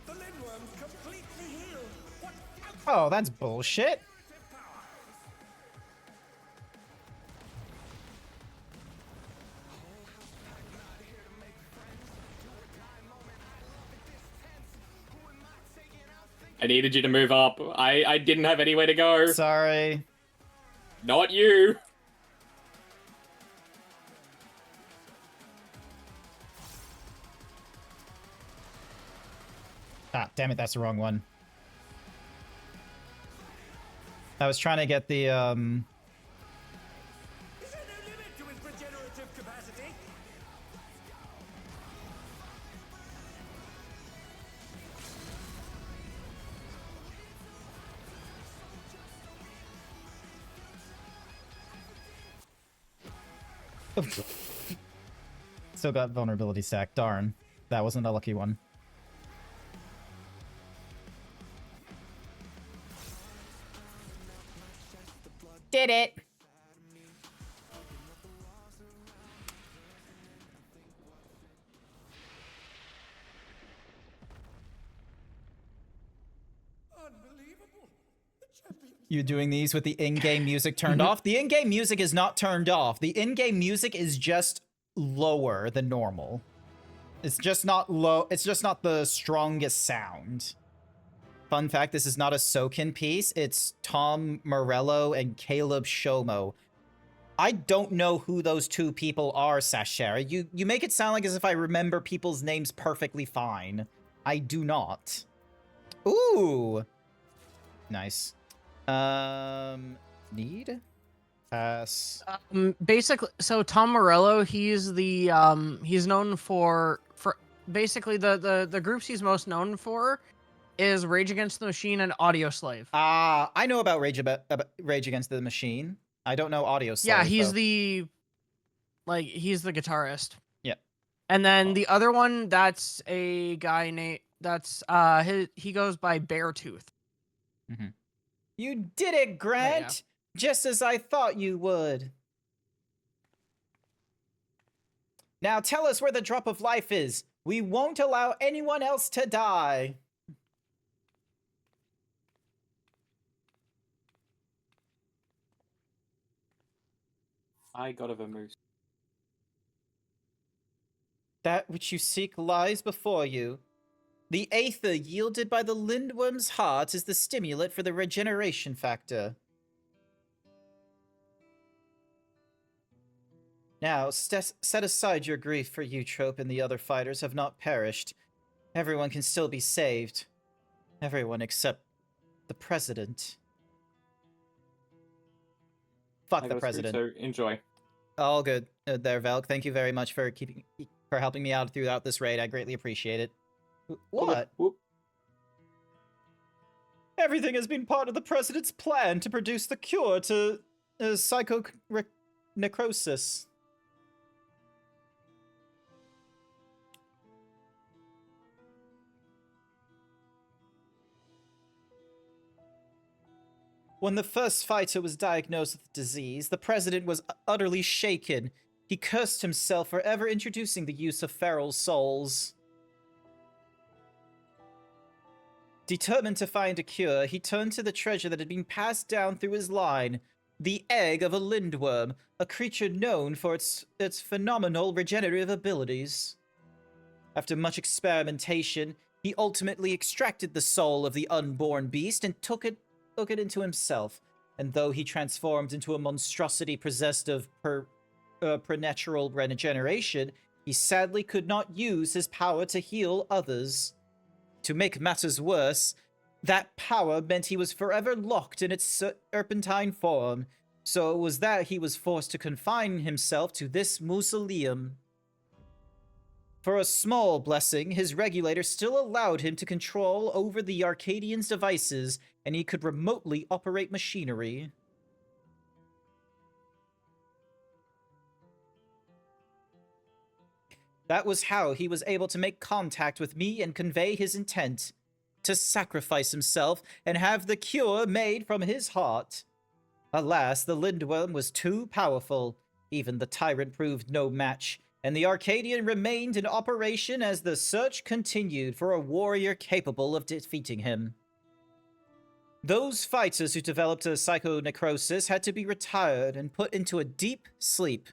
Speaker 10: The Lindworm's completely healed. What
Speaker 1: Oh, that's bullshit.
Speaker 9: I needed you to move up. I didn't have anywhere to go.
Speaker 1: Sorry.
Speaker 9: Not you.
Speaker 1: Ah, damn it, that's the wrong one. I was trying to get the,
Speaker 10: Is there no limit to his regenerative capacity?
Speaker 1: Still got vulnerability stack. Darn. That wasn't a lucky one. Did it!
Speaker 10: Unbelievable. The champion.
Speaker 1: You doing these with the in-game music turned off? The in-game music is not turned off. The in-game music is just lower than normal. It's just not low. It's just not the strongest sound. Fun fact, this is not a Sokin piece. It's Tom Morello and Caleb Shomo. I don't know who those two people are, Sashera. You make it sound like as if I remember people's names perfectly fine. I do not. Ooh. Nice. Need? Pass.
Speaker 3: Basically, so Tom Morello, he's the he's known for basically the groups he's most known for is Rage Against the Machine and Audio Slave.
Speaker 1: I know about Rage Against the Machine. I don't know Audio Slave.
Speaker 3: Yeah, he's
Speaker 1: though.
Speaker 3: he's the guitarist.
Speaker 1: Yep.
Speaker 3: And then the other one, that's a guy named he goes by Beartooth.
Speaker 1: Mm-hmm. You did it, Grant! Yeah. Just as I thought you would. Now tell us where the drop of life is. We won't allow anyone else to die.
Speaker 5: I got a vamoose.
Speaker 1: That which you seek lies before you. The aether yielded by the lindworm's heart is the stimulant for the regeneration factor. Now, set aside your grief, for Eutrope and the other fighters have not perished. Everyone can still be saved. Everyone except the president. Fuck the president.
Speaker 9: So enjoy.
Speaker 1: All good there, Velk. Thank you very much for helping me out throughout this raid. I greatly appreciate it. What?
Speaker 9: Whoop.
Speaker 1: Everything has been part of the president's plan to produce the cure to psychonecrosis. When the first fighter was diagnosed with the disease, the president was utterly shaken. He cursed himself for ever introducing the use of feral souls. Determined to find a cure, he turned to the treasure that had been passed down through his line, the egg of a lindworm, a creature known for its phenomenal regenerative abilities. After much experimentation, he ultimately extracted the soul of the unborn beast and took it into himself, and though he transformed into a monstrosity possessed of preternatural regeneration, he sadly could not use his power to heal others. To make matters worse, that power meant he was forever locked in its serpentine form, so it was that he was forced to confine himself to this mausoleum. For a small blessing, his regulator still allowed him to control over the Arcadian's devices, and he could remotely operate machinery. That was how he was able to make contact with me and convey his intent, to sacrifice himself and have the cure made from his heart. Alas, the lindworm was too powerful. Even the tyrant proved no match, and the Arcadian remained in operation as the search continued for a warrior capable of defeating him. Those fighters who developed a psychonecrosis had to be retired and put into a deep sleep,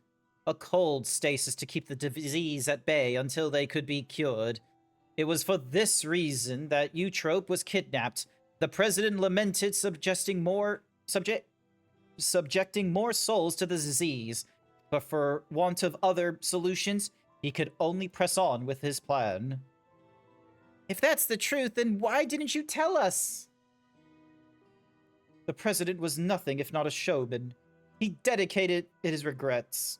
Speaker 1: a cold stasis to keep the disease at bay until they could be cured. It was for this reason that Eutrope was kidnapped. The president lamented subjecting more souls to the disease, but for want of other solutions, he could only press on with his plan. If that's the truth, then why didn't you tell us? The president was nothing if not a showman. He dedicated his regrets,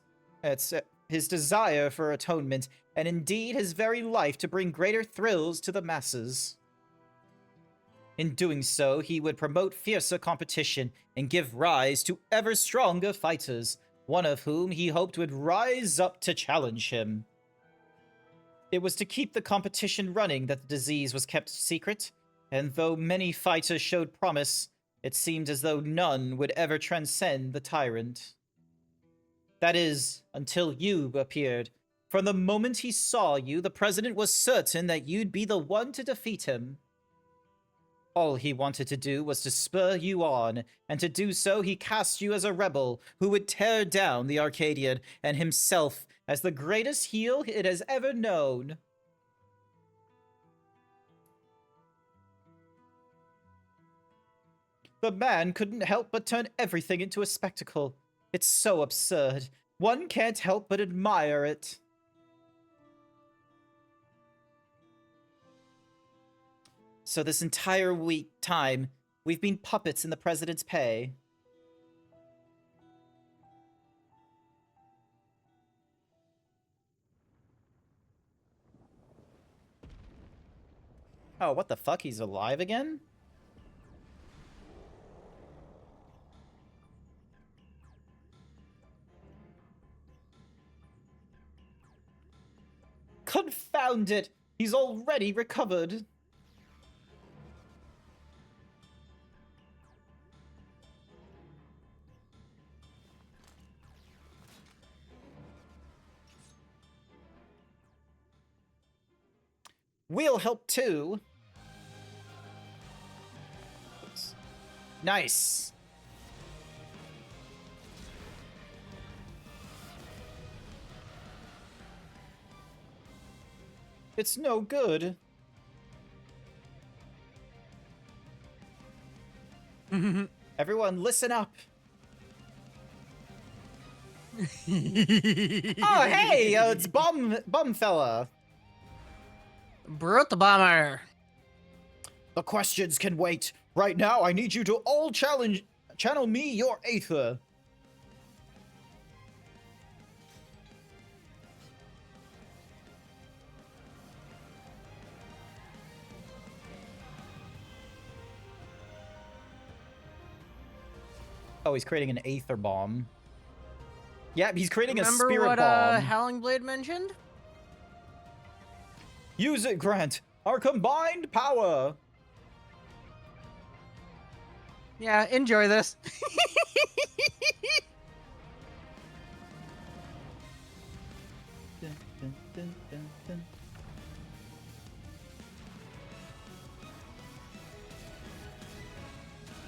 Speaker 1: his desire for atonement, and indeed his very life to bring greater thrills to the masses. In doing so, he would promote fiercer competition and give rise to ever stronger fighters, one of whom he hoped would rise up to challenge him. It was to keep the competition running that the disease was kept secret, and though many fighters showed promise, it seemed as though none would ever transcend the tyrant. That is, until you appeared. From the moment he saw you, the president was certain that you'd be the one to defeat him. All he wanted to do was to spur you on, and to do so he cast you as a rebel who would tear down the Arcadian and himself as the greatest heel it has ever known. The man couldn't help but turn everything into a spectacle. It's so absurd. One can't help but admire it. So this entire time, we've been puppets in the president's pay. Oh, what the fuck? He's alive again? Confound it! He's already recovered! We'll help too! Nice! It's no good. Everyone, listen up. Oh, hey, it's Bum Fella.
Speaker 3: Brute the Bomber.
Speaker 1: The questions can wait. Right now, I need you to all channel me your Aether. Oh, he's creating an Aether Bomb. Yep, he's creating a Spirit
Speaker 3: Remember what
Speaker 1: Bomb.
Speaker 3: Howling Blade mentioned?
Speaker 1: Use it, Grant! Our combined power!
Speaker 3: Yeah, enjoy this.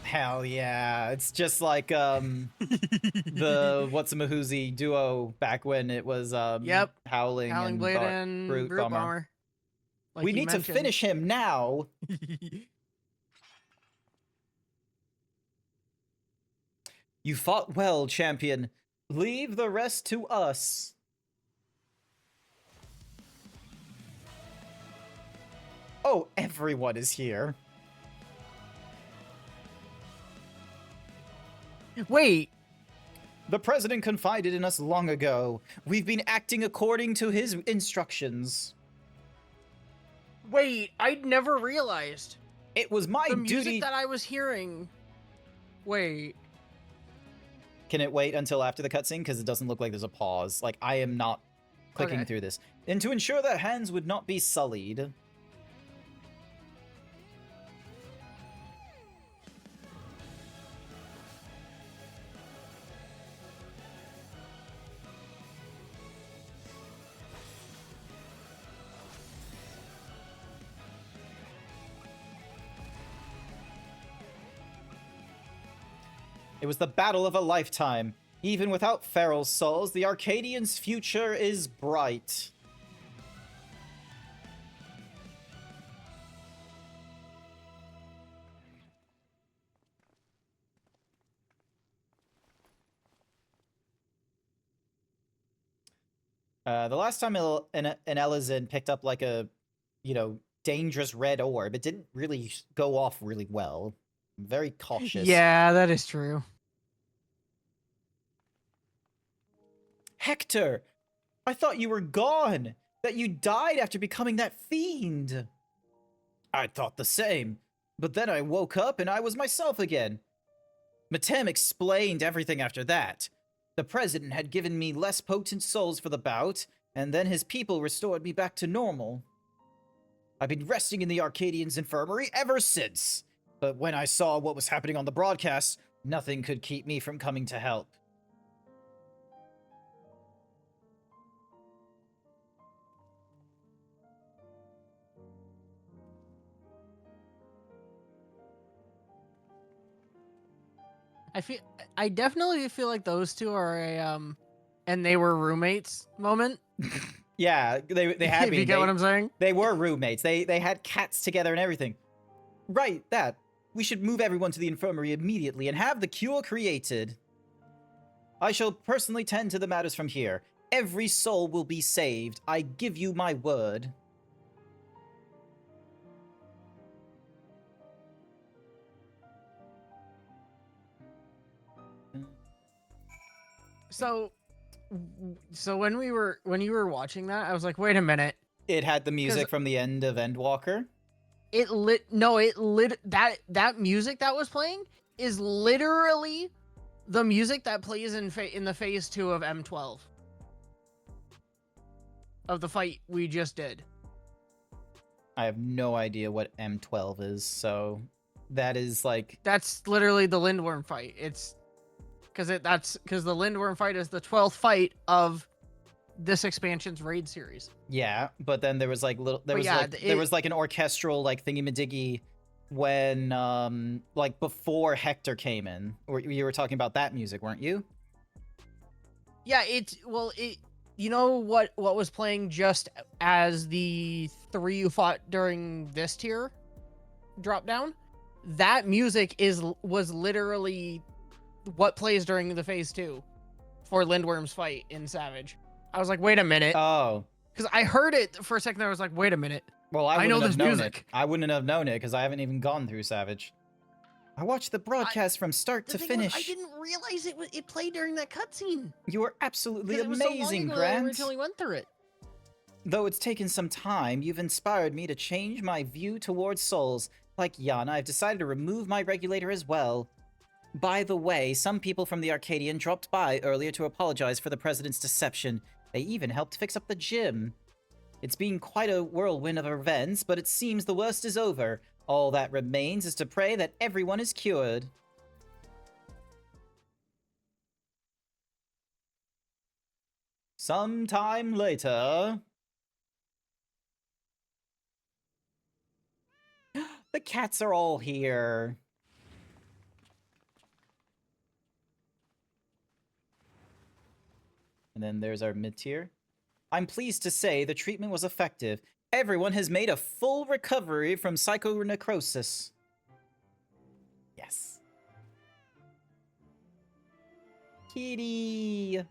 Speaker 1: Hell yeah. It's just like the What's-a-Mahoozy duo back when it was
Speaker 3: Yep.
Speaker 1: Howling and
Speaker 3: Blade and
Speaker 1: Brute Bomber.
Speaker 3: Like
Speaker 1: We
Speaker 3: you
Speaker 1: need to
Speaker 3: mentioned.
Speaker 1: finish him now. You fought well, champion. Leave the rest to us. Oh, everyone is here.
Speaker 3: Wait.
Speaker 1: The president confided in us long ago. We've been acting according to his instructions.
Speaker 3: Wait, I'd never realized.
Speaker 1: It was my
Speaker 3: The
Speaker 1: duty.
Speaker 3: music that I was hearing. Wait.
Speaker 1: Can it wait until after the cutscene? Because it doesn't look like there's a pause. Like, I am not clicking
Speaker 3: Okay.
Speaker 1: through this. And to ensure that hands would not be sullied. It was the battle of a lifetime. Even without feral souls, the Arcadians' future is bright. The last time an Elizin picked up like a, dangerous red orb, it didn't really go off really well. I'm very cautious.
Speaker 3: Yeah, that is true.
Speaker 1: Hector! I thought you were gone! That you died after becoming that fiend! I thought the same, but then I woke up and I was myself again. Matem explained everything after that. The president had given me less potent souls for the bout, and then his people restored me back to normal. I've been resting in the Arcadians' infirmary ever since, but when I saw what was happening on the broadcast, nothing could keep me from coming to help.
Speaker 3: I definitely feel like those two are a and they were roommates moment.
Speaker 1: Yeah, they had
Speaker 3: If
Speaker 1: been.
Speaker 3: you get what I'm saying?
Speaker 1: They were roommates. They had cats together and everything. Right, that. We should move everyone to the infirmary immediately and have the cure created. I shall personally tend to the matters from here. Every soul will be saved. I give you my word.
Speaker 3: So when you were watching that, I was like, wait a minute.
Speaker 1: It had the music from the end of Endwalker.
Speaker 3: That music that was playing is literally the music that plays in the phase 2 of M12 of the fight we just did.
Speaker 1: I have no idea what M12 is, so that is like...
Speaker 3: That's literally the Lindworm fight. It's because the Lindworm fight is the 12th fight of this expansion's raid series.
Speaker 1: Yeah, but then there was like there was like an orchestral like thingy-madiggy when like before Hector came in. Or you were talking about that music, weren't you?
Speaker 3: Yeah, you know what was playing just as the 3 you fought during this tier drop down? That music was literally what plays during the phase 2 for Lindworm's fight in Savage. I was like, wait a minute.
Speaker 1: Oh.
Speaker 3: Because I heard it for a second. I was like, wait a minute.
Speaker 1: Well,
Speaker 3: I know this music.
Speaker 1: I wouldn't have known it because I haven't even gone through Savage. I watched the broadcast from start to finish.
Speaker 3: I didn't realize it played during that cutscene.
Speaker 1: You were absolutely amazing,
Speaker 3: it was so long ago
Speaker 1: Grant.
Speaker 3: I originally went through it.
Speaker 1: Though it's taken some time, you've inspired me to change my view towards souls. Like Yana, I've decided to remove my regulator as well. By the way, some people from the Arcadian dropped by earlier to apologize for the president's deception. They even helped fix up the gym. It's been quite a whirlwind of events, but it seems the worst is over. All that remains is to pray that everyone is cured. Sometime later... The cats are all here. And then there's our mid-tier. I'm pleased to say the treatment was effective. Everyone has made a full recovery from psychonecrosis. Yes. Kitty.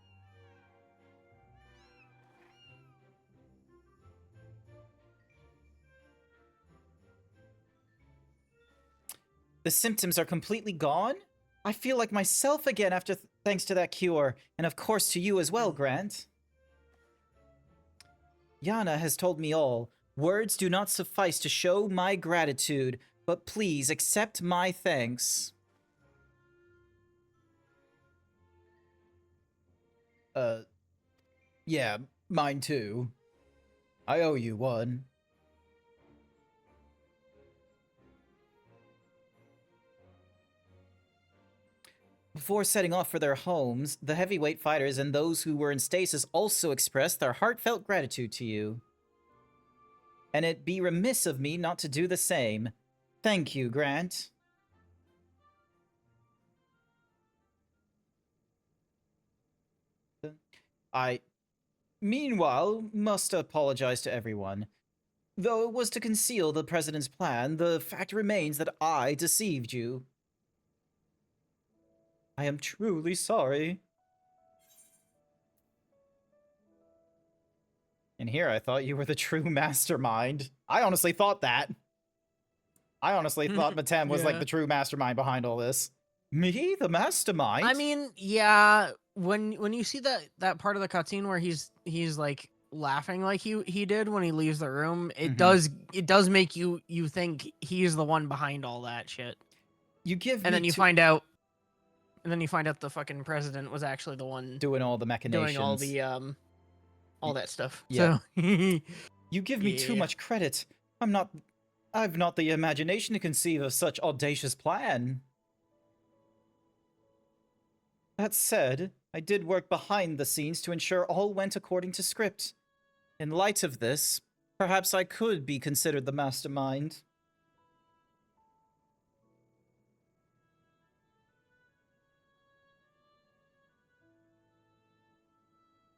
Speaker 1: The symptoms are completely gone? I feel like myself again after thanks to that cure, and of course to you as well, Grant. Yana has told me all. Words do not suffice to show my gratitude, but please accept my thanks. Yeah, mine too. I owe you one. Before setting off for their homes, the heavyweight fighters and those who were in stasis also expressed their heartfelt gratitude to you. And it'd be remiss of me not to do the same. Thank you, Grant. I, meanwhile, must apologize to everyone. Though it was to conceal the President's plan, the fact remains that I deceived you. I am truly sorry. And here I thought you were the true mastermind. I honestly thought that. I honestly thought Matem was like
Speaker 3: Yeah.
Speaker 1: the true mastermind behind all this. Me, the mastermind?
Speaker 3: I mean, yeah, when you see that part of the cutscene where he's like laughing like he did when he leaves the room, it does make you think he's the one behind all that shit.
Speaker 1: You give
Speaker 3: And
Speaker 1: me
Speaker 3: then you find out the fucking president was actually the one
Speaker 1: doing all the machinations.
Speaker 3: doing all the all that stuff.
Speaker 1: Yeah.
Speaker 3: So
Speaker 1: You give me too much credit. I've not the imagination to conceive of such audacious plan. That said, I did work behind the scenes to ensure all went according to script. In light of this, perhaps I could be considered the mastermind.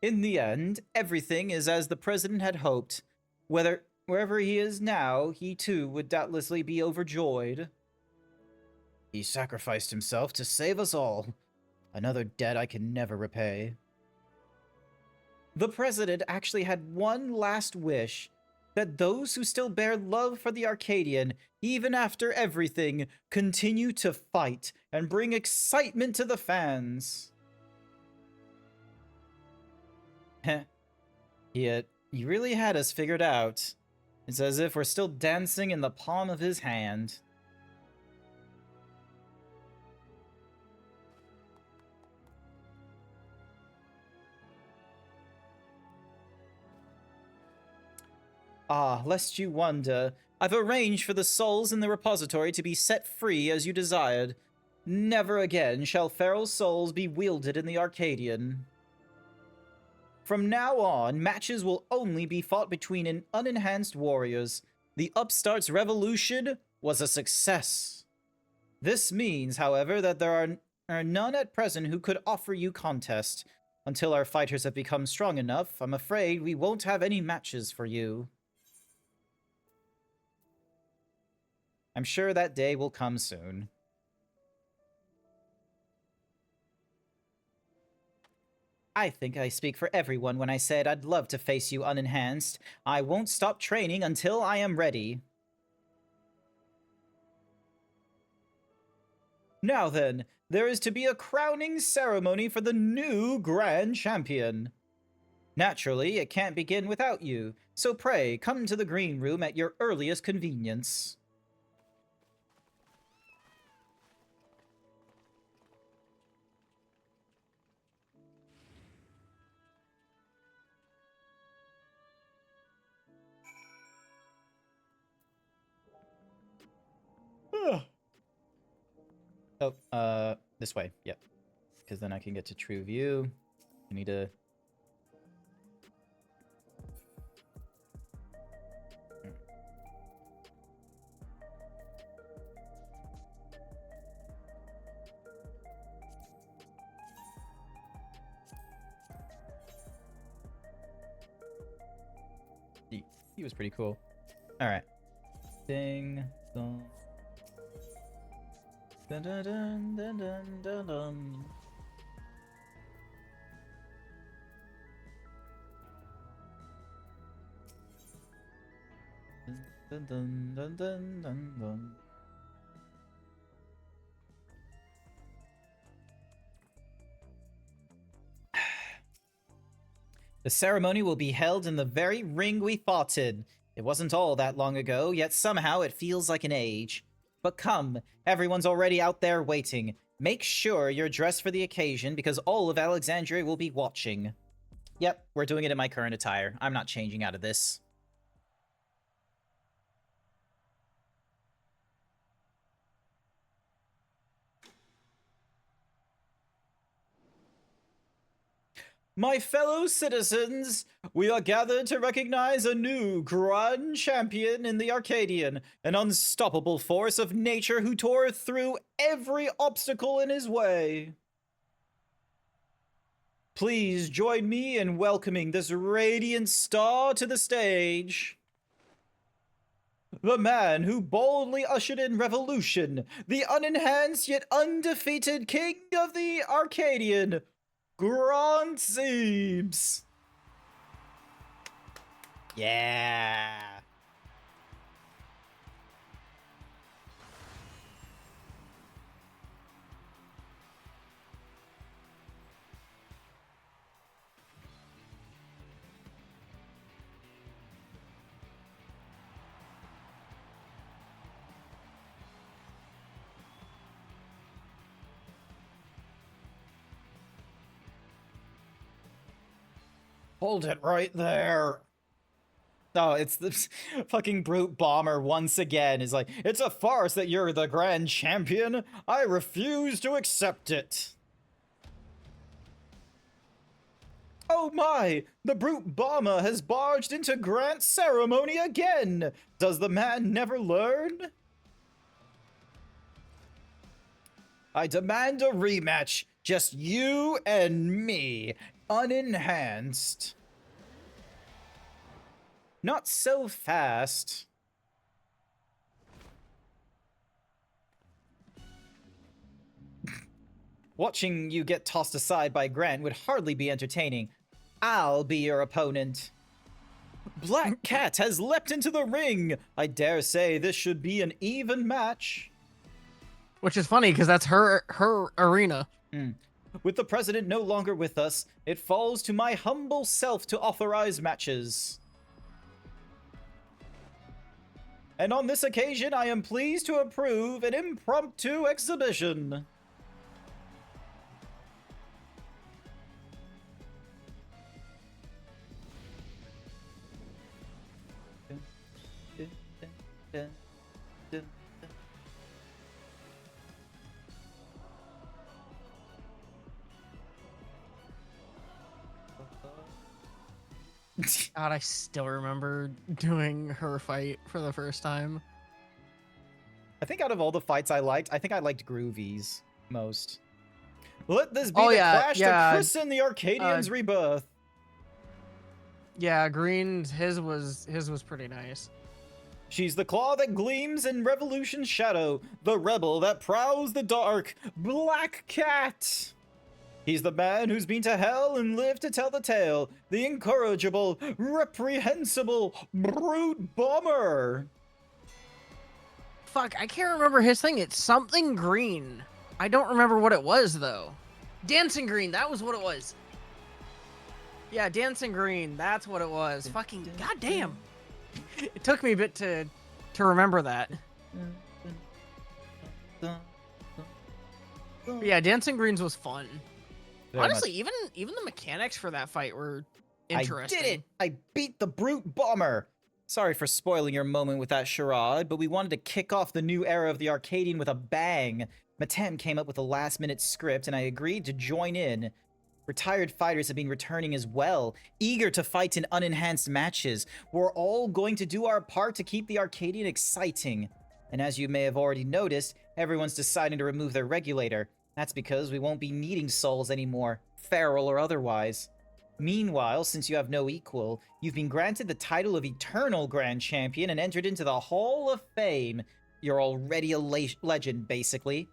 Speaker 1: In the end, everything is as the president had hoped. Wherever he is now, he too would doubtlessly be overjoyed. He sacrificed himself to save us all. Another debt I can never repay. The president actually had one last wish, that those who still bear love for the Arcadian, even after everything, continue to fight and bring excitement to the fans. Heh. Yet, he really had us figured out. It's as if we're still dancing in the palm of his hand. Ah, lest you wonder, I've arranged for the souls in the repository to be set free as you desired. Never again shall feral souls be wielded in the Arcadian. From now on, matches will only be fought between unenhanced warriors. The upstart's revolution was a success. This means, however, that there are none at present who could offer you contest. Until our fighters have become strong enough, I'm afraid we won't have any matches for you. I'm sure that day will come soon. I think I speak for everyone when I said I'd love to face you unenhanced. I won't stop training until I am ready. Now then, there is to be a crowning ceremony for the new Grand Champion. Naturally, it can't begin without you, so pray come to the green room at your earliest convenience. Oh, this way, yep. Because then I can get to true view. I need to... He was pretty cool. Alright. Ding, dong. Dun dun dun dun dun dun dun. Dun dun dun dun dun dun. The ceremony will be held in the very ring we fought in. It wasn't all that long ago, yet somehow it feels like an age. But come, everyone's already out there waiting. Make sure you're dressed for the occasion, because all of Alexandria will be watching. Yep, we're doing it in my current attire. I'm not changing out of this. My fellow citizens, we are gathered to recognize a new Grand Champion in the Arcadian, an unstoppable force of nature who tore through every obstacle in his way. Please join me in welcoming this radiant star to the stage. The man who boldly ushered in revolution, the unenhanced yet undefeated king of the Arcadian, GrantZeebs. Yeah. Hold it right there. Oh, it's the fucking brute bomber once again. Is like, it's a farce that you're the grand champion. I refuse to accept it. Oh my! The brute bomber has barged into Grant's ceremony again! Does the man never learn? I demand a rematch. Just you and me. Unenhanced. Not so fast. Watching you get tossed aside by Grant would hardly be entertaining. I'll be your opponent. Black Cat has leapt into the ring. I dare say this should be an even match.
Speaker 3: Which is funny because that's her arena.
Speaker 1: With the president no longer with us, it falls to my humble self to authorize matches. And on this occasion, I am pleased to approve an impromptu exhibition.
Speaker 3: God, I still remember doing her fight for the first time.
Speaker 1: I think out of all the fights I liked Groovy's most. Let this be
Speaker 3: Oh,
Speaker 1: the
Speaker 3: yeah,
Speaker 1: clash
Speaker 3: yeah.
Speaker 1: to christen the Arcadians' rebirth.
Speaker 3: Yeah, Green's his was pretty nice.
Speaker 1: She's the claw that gleams in revolution's shadow, the rebel that prowls the dark, Black Cat. He's the man who's been to hell and lived to tell the tale, the incorrigible, reprehensible, brute bomber.
Speaker 3: Fuck, I can't remember his thing. It's something green. I don't remember what it was, though. Dancing Green, that was what it was. Yeah, Dancing Green, that's what it was. Fucking goddamn. It took me a bit to remember that. But yeah, Dancing Greens was fun.
Speaker 1: Very
Speaker 3: Honestly, even the mechanics for that fight were interesting.
Speaker 1: I did it! I beat the brute bomber! Sorry for spoiling your moment with that charade, but we wanted to kick off the new era of the Arcadian with a bang. Matem came up with a last-minute script, and I agreed to join in. Retired fighters have been returning as well, eager to fight in unenhanced matches. We're all going to do our part to keep the Arcadian exciting. And as you may have already noticed, everyone's deciding to remove their regulator. That's because we won't be needing souls anymore, feral or otherwise. Meanwhile, since you have no equal, you've been granted the title of Eternal Grand Champion and entered into the Hall of Fame. You're already a legend, basically.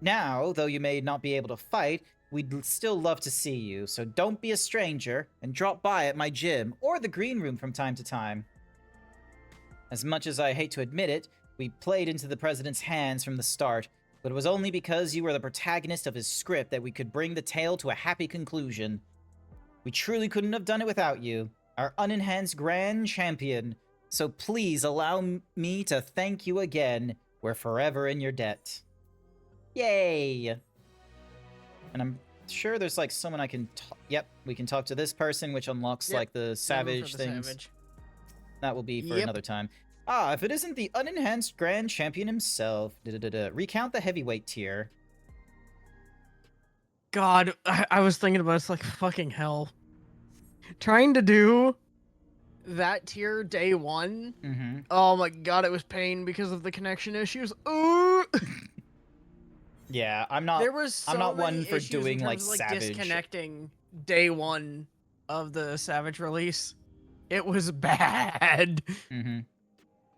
Speaker 1: Now, though you may not be able to fight, we'd still love to see you, so don't be a stranger and drop by at my gym or the green room from time to time. As much as I hate to admit it, we played into the president's hands from the start, but it was only because you were the protagonist of his script that we could bring the tale to a happy conclusion. We truly couldn't have done it without you, our unenhanced grand champion, so please allow me to thank you again. We're forever in your debt. Yay! And I'm sure there's like someone I can yep, we can talk to this person, which unlocks like the savage things.
Speaker 3: Savage.
Speaker 1: That will be for another time. Ah, if it isn't the unenhanced grand champion himself. Recount the heavyweight tier.
Speaker 3: God, I was thinking about it's like fucking hell. Trying to do that tier day one. Oh my god, it was pain because of the connection issues. Ooh.
Speaker 1: Yeah, I'm not.
Speaker 3: There was
Speaker 1: I'm not one for
Speaker 3: issues
Speaker 1: doing
Speaker 3: in
Speaker 1: like
Speaker 3: terms of,
Speaker 1: savage.
Speaker 3: disconnecting day one of the Savage release. It was bad.
Speaker 1: Mm-hmm.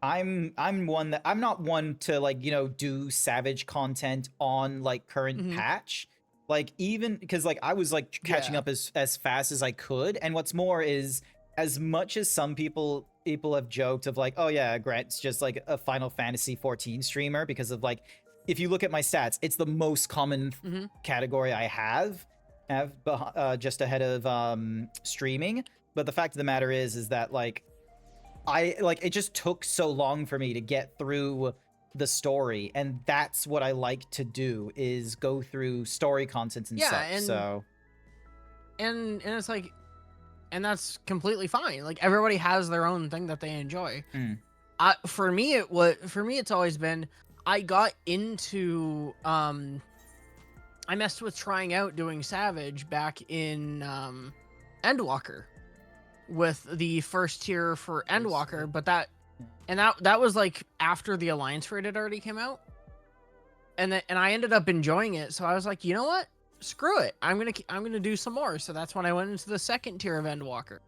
Speaker 1: I'm one that I'm not one to like, you know, do Savage content on like current patch. Like even because like I was like catching up as fast as I could. And what's more is as much as some people have joked of like, oh yeah, Grant's just like a Final Fantasy 14 streamer because of like, if you look at my stats, it's the most common category I have just ahead of streaming. But the fact of the matter is that like it just took so long for me to get through the story, and that's what I like to do is go through story content and such.
Speaker 3: And it's like, and that's completely fine. Like everybody has their own thing that they enjoy. For me it's always been, I got into I messed with trying out doing Savage back in Endwalker with the first tier for Endwalker, but that was like after the Alliance raid had already came out, and I ended up enjoying it. So I was like, you know what? Screw it. I'm gonna do some more. So that's when I went into the second tier of Endwalker.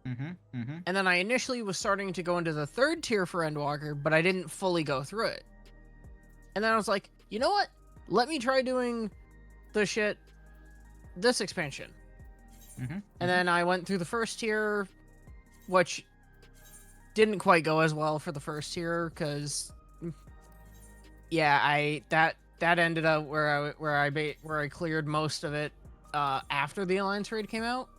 Speaker 3: And then I initially was starting to go into the third tier for Endwalker, but I didn't fully go through it. And then I was like, you know what? Let me try doing this expansion. And then I went through the first tier, which didn't quite go as well for the first tier because, yeah, that ended up where I cleared most of it after the Alliance raid came out.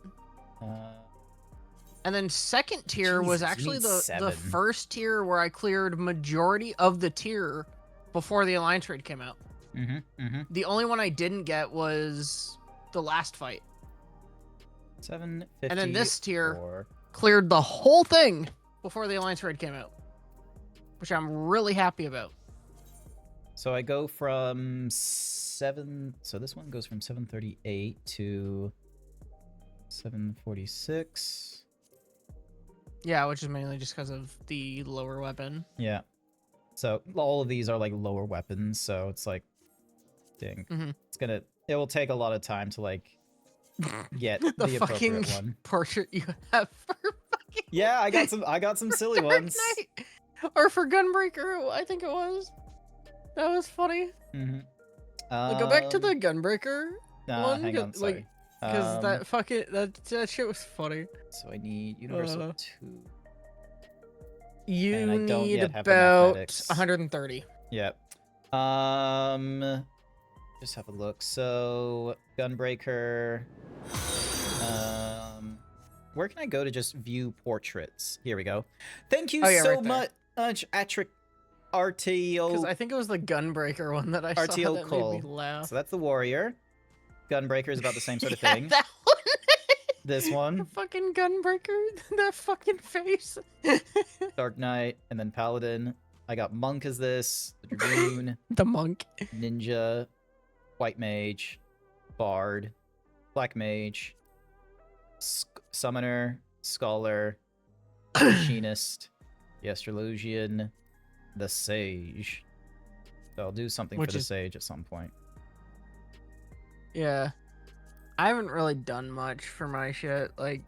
Speaker 3: And then second tier was actually the first tier where I cleared majority of the tier before the Alliance raid came out. The only one I didn't get was the last fight.
Speaker 1: 750.
Speaker 3: And then this tier cleared the whole thing before the Alliance raid came out, which I'm really happy about.
Speaker 1: So I go from 7. So this one goes from 738 to 746.
Speaker 3: Yeah, which is mainly just because of the lower weapon.
Speaker 1: Yeah. So all of these are like lower weapons. So it's like, dang, it will take a lot of time to like get the appropriate one.
Speaker 3: Portrait you have for fucking
Speaker 1: yeah, I got some silly ones.
Speaker 3: Knight. Or for Gunbreaker, I think it was. That was funny. Go back to the Gunbreaker one.
Speaker 1: Hang on, sorry.
Speaker 3: Because that shit was funny.
Speaker 1: So I need Universal 2.
Speaker 3: You need about 130.
Speaker 1: Yep. Just have a look. So Gunbreaker. Where can I go to just view portraits? Here we go. Thank you so much, Atric RTO.
Speaker 3: Because I think it was the Gunbreaker one that I saw that made me laugh.
Speaker 1: So that's the Warrior. Gunbreaker is about the same sort of thing.
Speaker 3: That one.
Speaker 1: This one.
Speaker 3: The fucking Gunbreaker. That fucking face.
Speaker 1: Dark Knight, and then Paladin. I got Monk as this. The Dragoon.
Speaker 3: The Monk.
Speaker 1: Ninja. White Mage. Bard. Black Mage. Summoner. Scholar. Machinist. The Astrologian. The Sage. So I'll do something for the Sage at some point.
Speaker 3: Yeah. I haven't really done much for my shit. Like,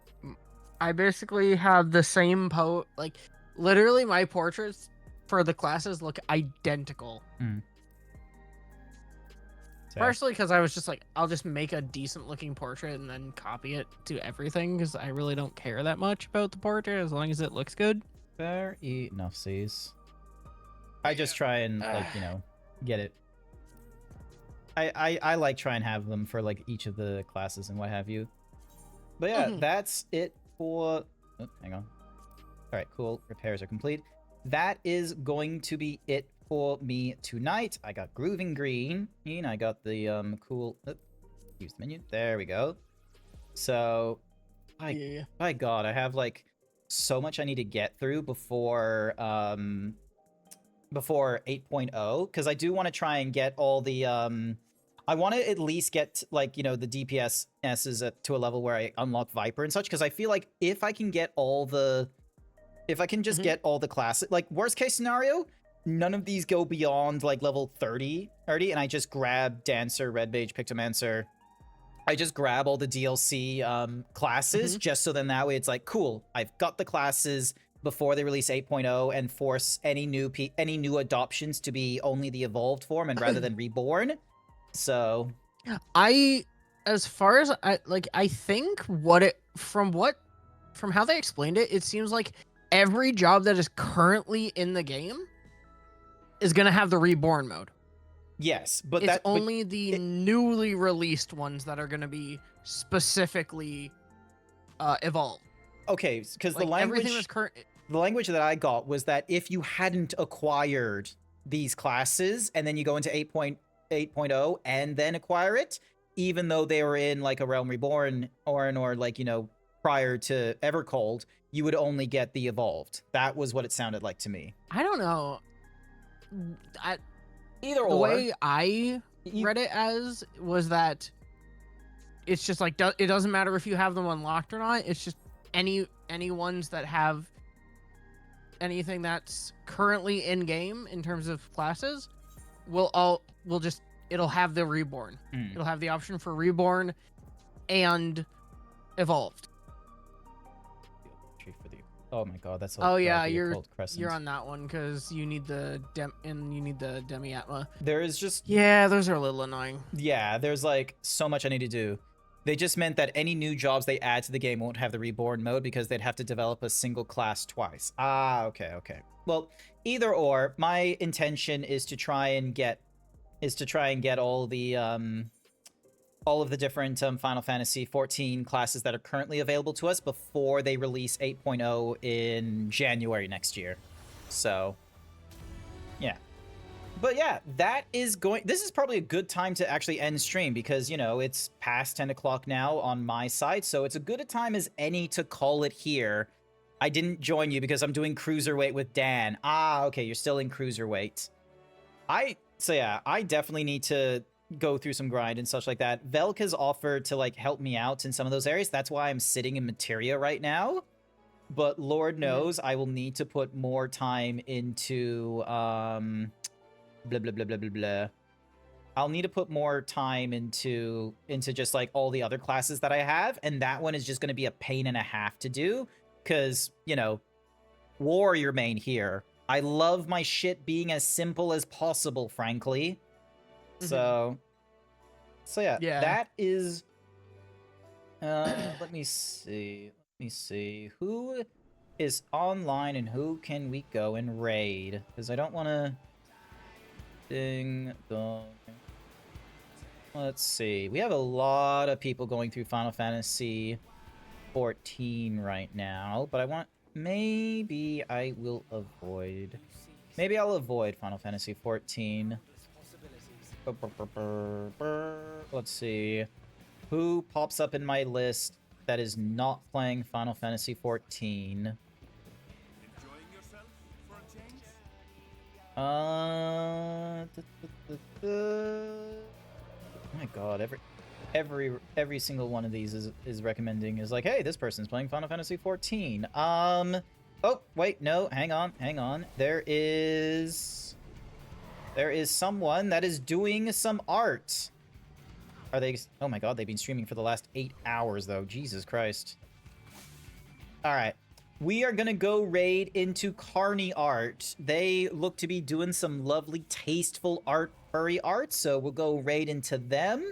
Speaker 3: I basically have the same like, literally my portraits for the classes look identical. Partially because I was just like, I'll just make a decent looking portrait and then copy it to everything because I really don't care that much about the portrait as long as it looks good.
Speaker 1: Fair enough, sees. I just try and, like, you know, get it. I like try and have them for, like, each of the classes and what have you. But yeah, that's it for... Oh, hang on. Alright, cool. Repairs are complete. That is going to be it for me tonight. I got Grooving Green. And I got the, cool... use the menu. There we go. So... By God, I have, like, so much I need to get through before 8.0, because I do want to try and get all the I want to at least get, like, you know, the DPSs to a level where I unlock Viper and such, because I feel like if I can get all the get all the classes, like, worst case scenario, none of these go beyond like level 30 and I just grab Dancer, Red Mage, Pictomancer, I just grab all the DLC classes just so then that way it's like, cool, I've got the classes before they release 8.0 and force any new adoptions to be only the evolved form and rather than reborn. So
Speaker 3: as far as I think from how they explained it, it seems like every job that is currently in the game is gonna have the reborn mode.
Speaker 1: Yes, but
Speaker 3: it's only the newly released ones that are gonna be specifically evolved.
Speaker 1: Okay, because
Speaker 3: Like,
Speaker 1: the language
Speaker 3: everything that's current.
Speaker 1: the language that I got was that if you hadn't acquired these classes and then you go into 8.0 and then acquire it, even though they were in like a Realm Reborn or like, you know, prior to Evercold, you would only get the evolved. That was what it sounded like to me.
Speaker 3: I don't know.
Speaker 1: Either
Speaker 3: the
Speaker 1: or.
Speaker 3: way I read it as was that it's just like it doesn't matter if you have them unlocked or not. It's just any ones that have anything that's currently in game in terms of classes it'll have the reborn. It'll have the option for reborn and evolved.
Speaker 1: Oh my god, that's
Speaker 3: oh yeah, you're on that one because you need the Demi-Atma.
Speaker 1: There is just
Speaker 3: those are a little annoying.
Speaker 1: Yeah, there's like so much I need to do. They just meant that any new jobs they add to the game won't have the reborn mode because they'd have to develop a single class twice. Ah, okay. Well, either or, my intention is to try and get all of the different Final Fantasy 14 classes that are currently available to us before they release 8.0 in January next year. So, yeah. But yeah, this is probably a good time to actually end stream because, you know, it's past 10 o'clock now on my side, so it's a good a time as any to call it here. I didn't join you because I'm doing Cruiserweight with Dan. Ah, okay, you're still in Cruiserweight. So yeah, I definitely need to go through some grind and such like that. Velk has offered to like help me out in some of those areas. That's why I'm sitting in Materia right now. But Lord knows I will need to put more time into blah blah blah blah blah blah. I'll need to put more time into just like all the other classes that I have, and that one is just going to be a pain and a half to do because, you know, warrior main here. I love my shit being as simple as possible, frankly. So yeah, that is let me see who is online and who can we go and raid, because I don't want to ding dong. Let's see, we have a lot of people going through Final Fantasy 14 right now, but maybe I'll avoid Final Fantasy 14. Let's see who pops up in my list that is not playing Final Fantasy 14. Oh my god, every single one of these is recommending is like, hey, this person's playing Final Fantasy 14. Oh wait, no, hang on. There is someone that is doing some art. Are they? Oh my god, they've been streaming for the last 8 hours though. Jesus Christ. All right. We are gonna go raid into Carney Art. They look to be doing some lovely, tasteful art, furry art, so we'll go raid into them.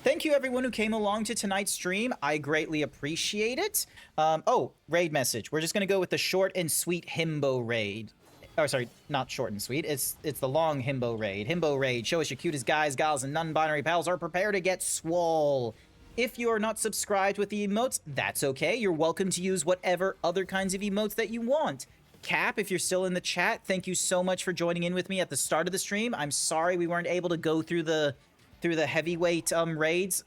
Speaker 1: Thank you everyone who came along to tonight's stream. I greatly appreciate it. Oh, raid message. We're just gonna go with the short and sweet himbo raid. Oh, sorry, not short and sweet. It's the long himbo raid. Himbo raid. Show us your cutest guys, gals, and non-binary pals are prepared to get swole. If you are not subscribed with the emotes, that's okay. You're welcome to use whatever other kinds of emotes that you want. Cap, if you're still in the chat, thank you so much for joining in with me at the start of the stream. I'm sorry we weren't able to go through the heavyweight raids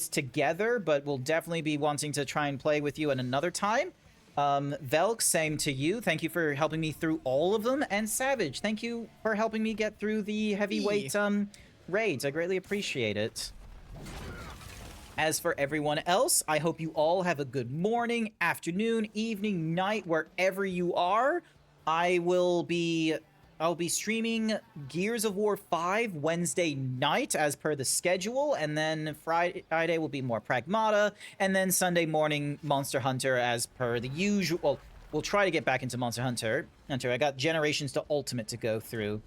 Speaker 1: together, but we'll definitely be wanting to try and play with you at another time. Velk, same to you. Thank you for helping me through all of them. And Savage, thank you for helping me get through the heavyweight raids. I greatly appreciate it. As for everyone else, I hope you all have a good morning, afternoon, evening, night, wherever you are. I will be I'll be streaming Gears of War 5 Wednesday night as per the schedule, and then Friday will be more Pragmata, and then Sunday morning Monster Hunter as per the usual. We'll try to get back into Monster Hunter. I got Generations to Ultimate to go through.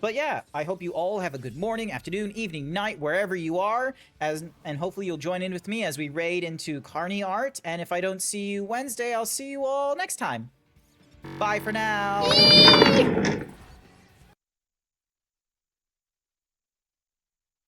Speaker 1: But yeah, I hope you all have a good morning, afternoon, evening, night, wherever you are, and hopefully you'll join in with me as we raid into Carney Art, and if I don't see you Wednesday, I'll see you all next time. Bye for now!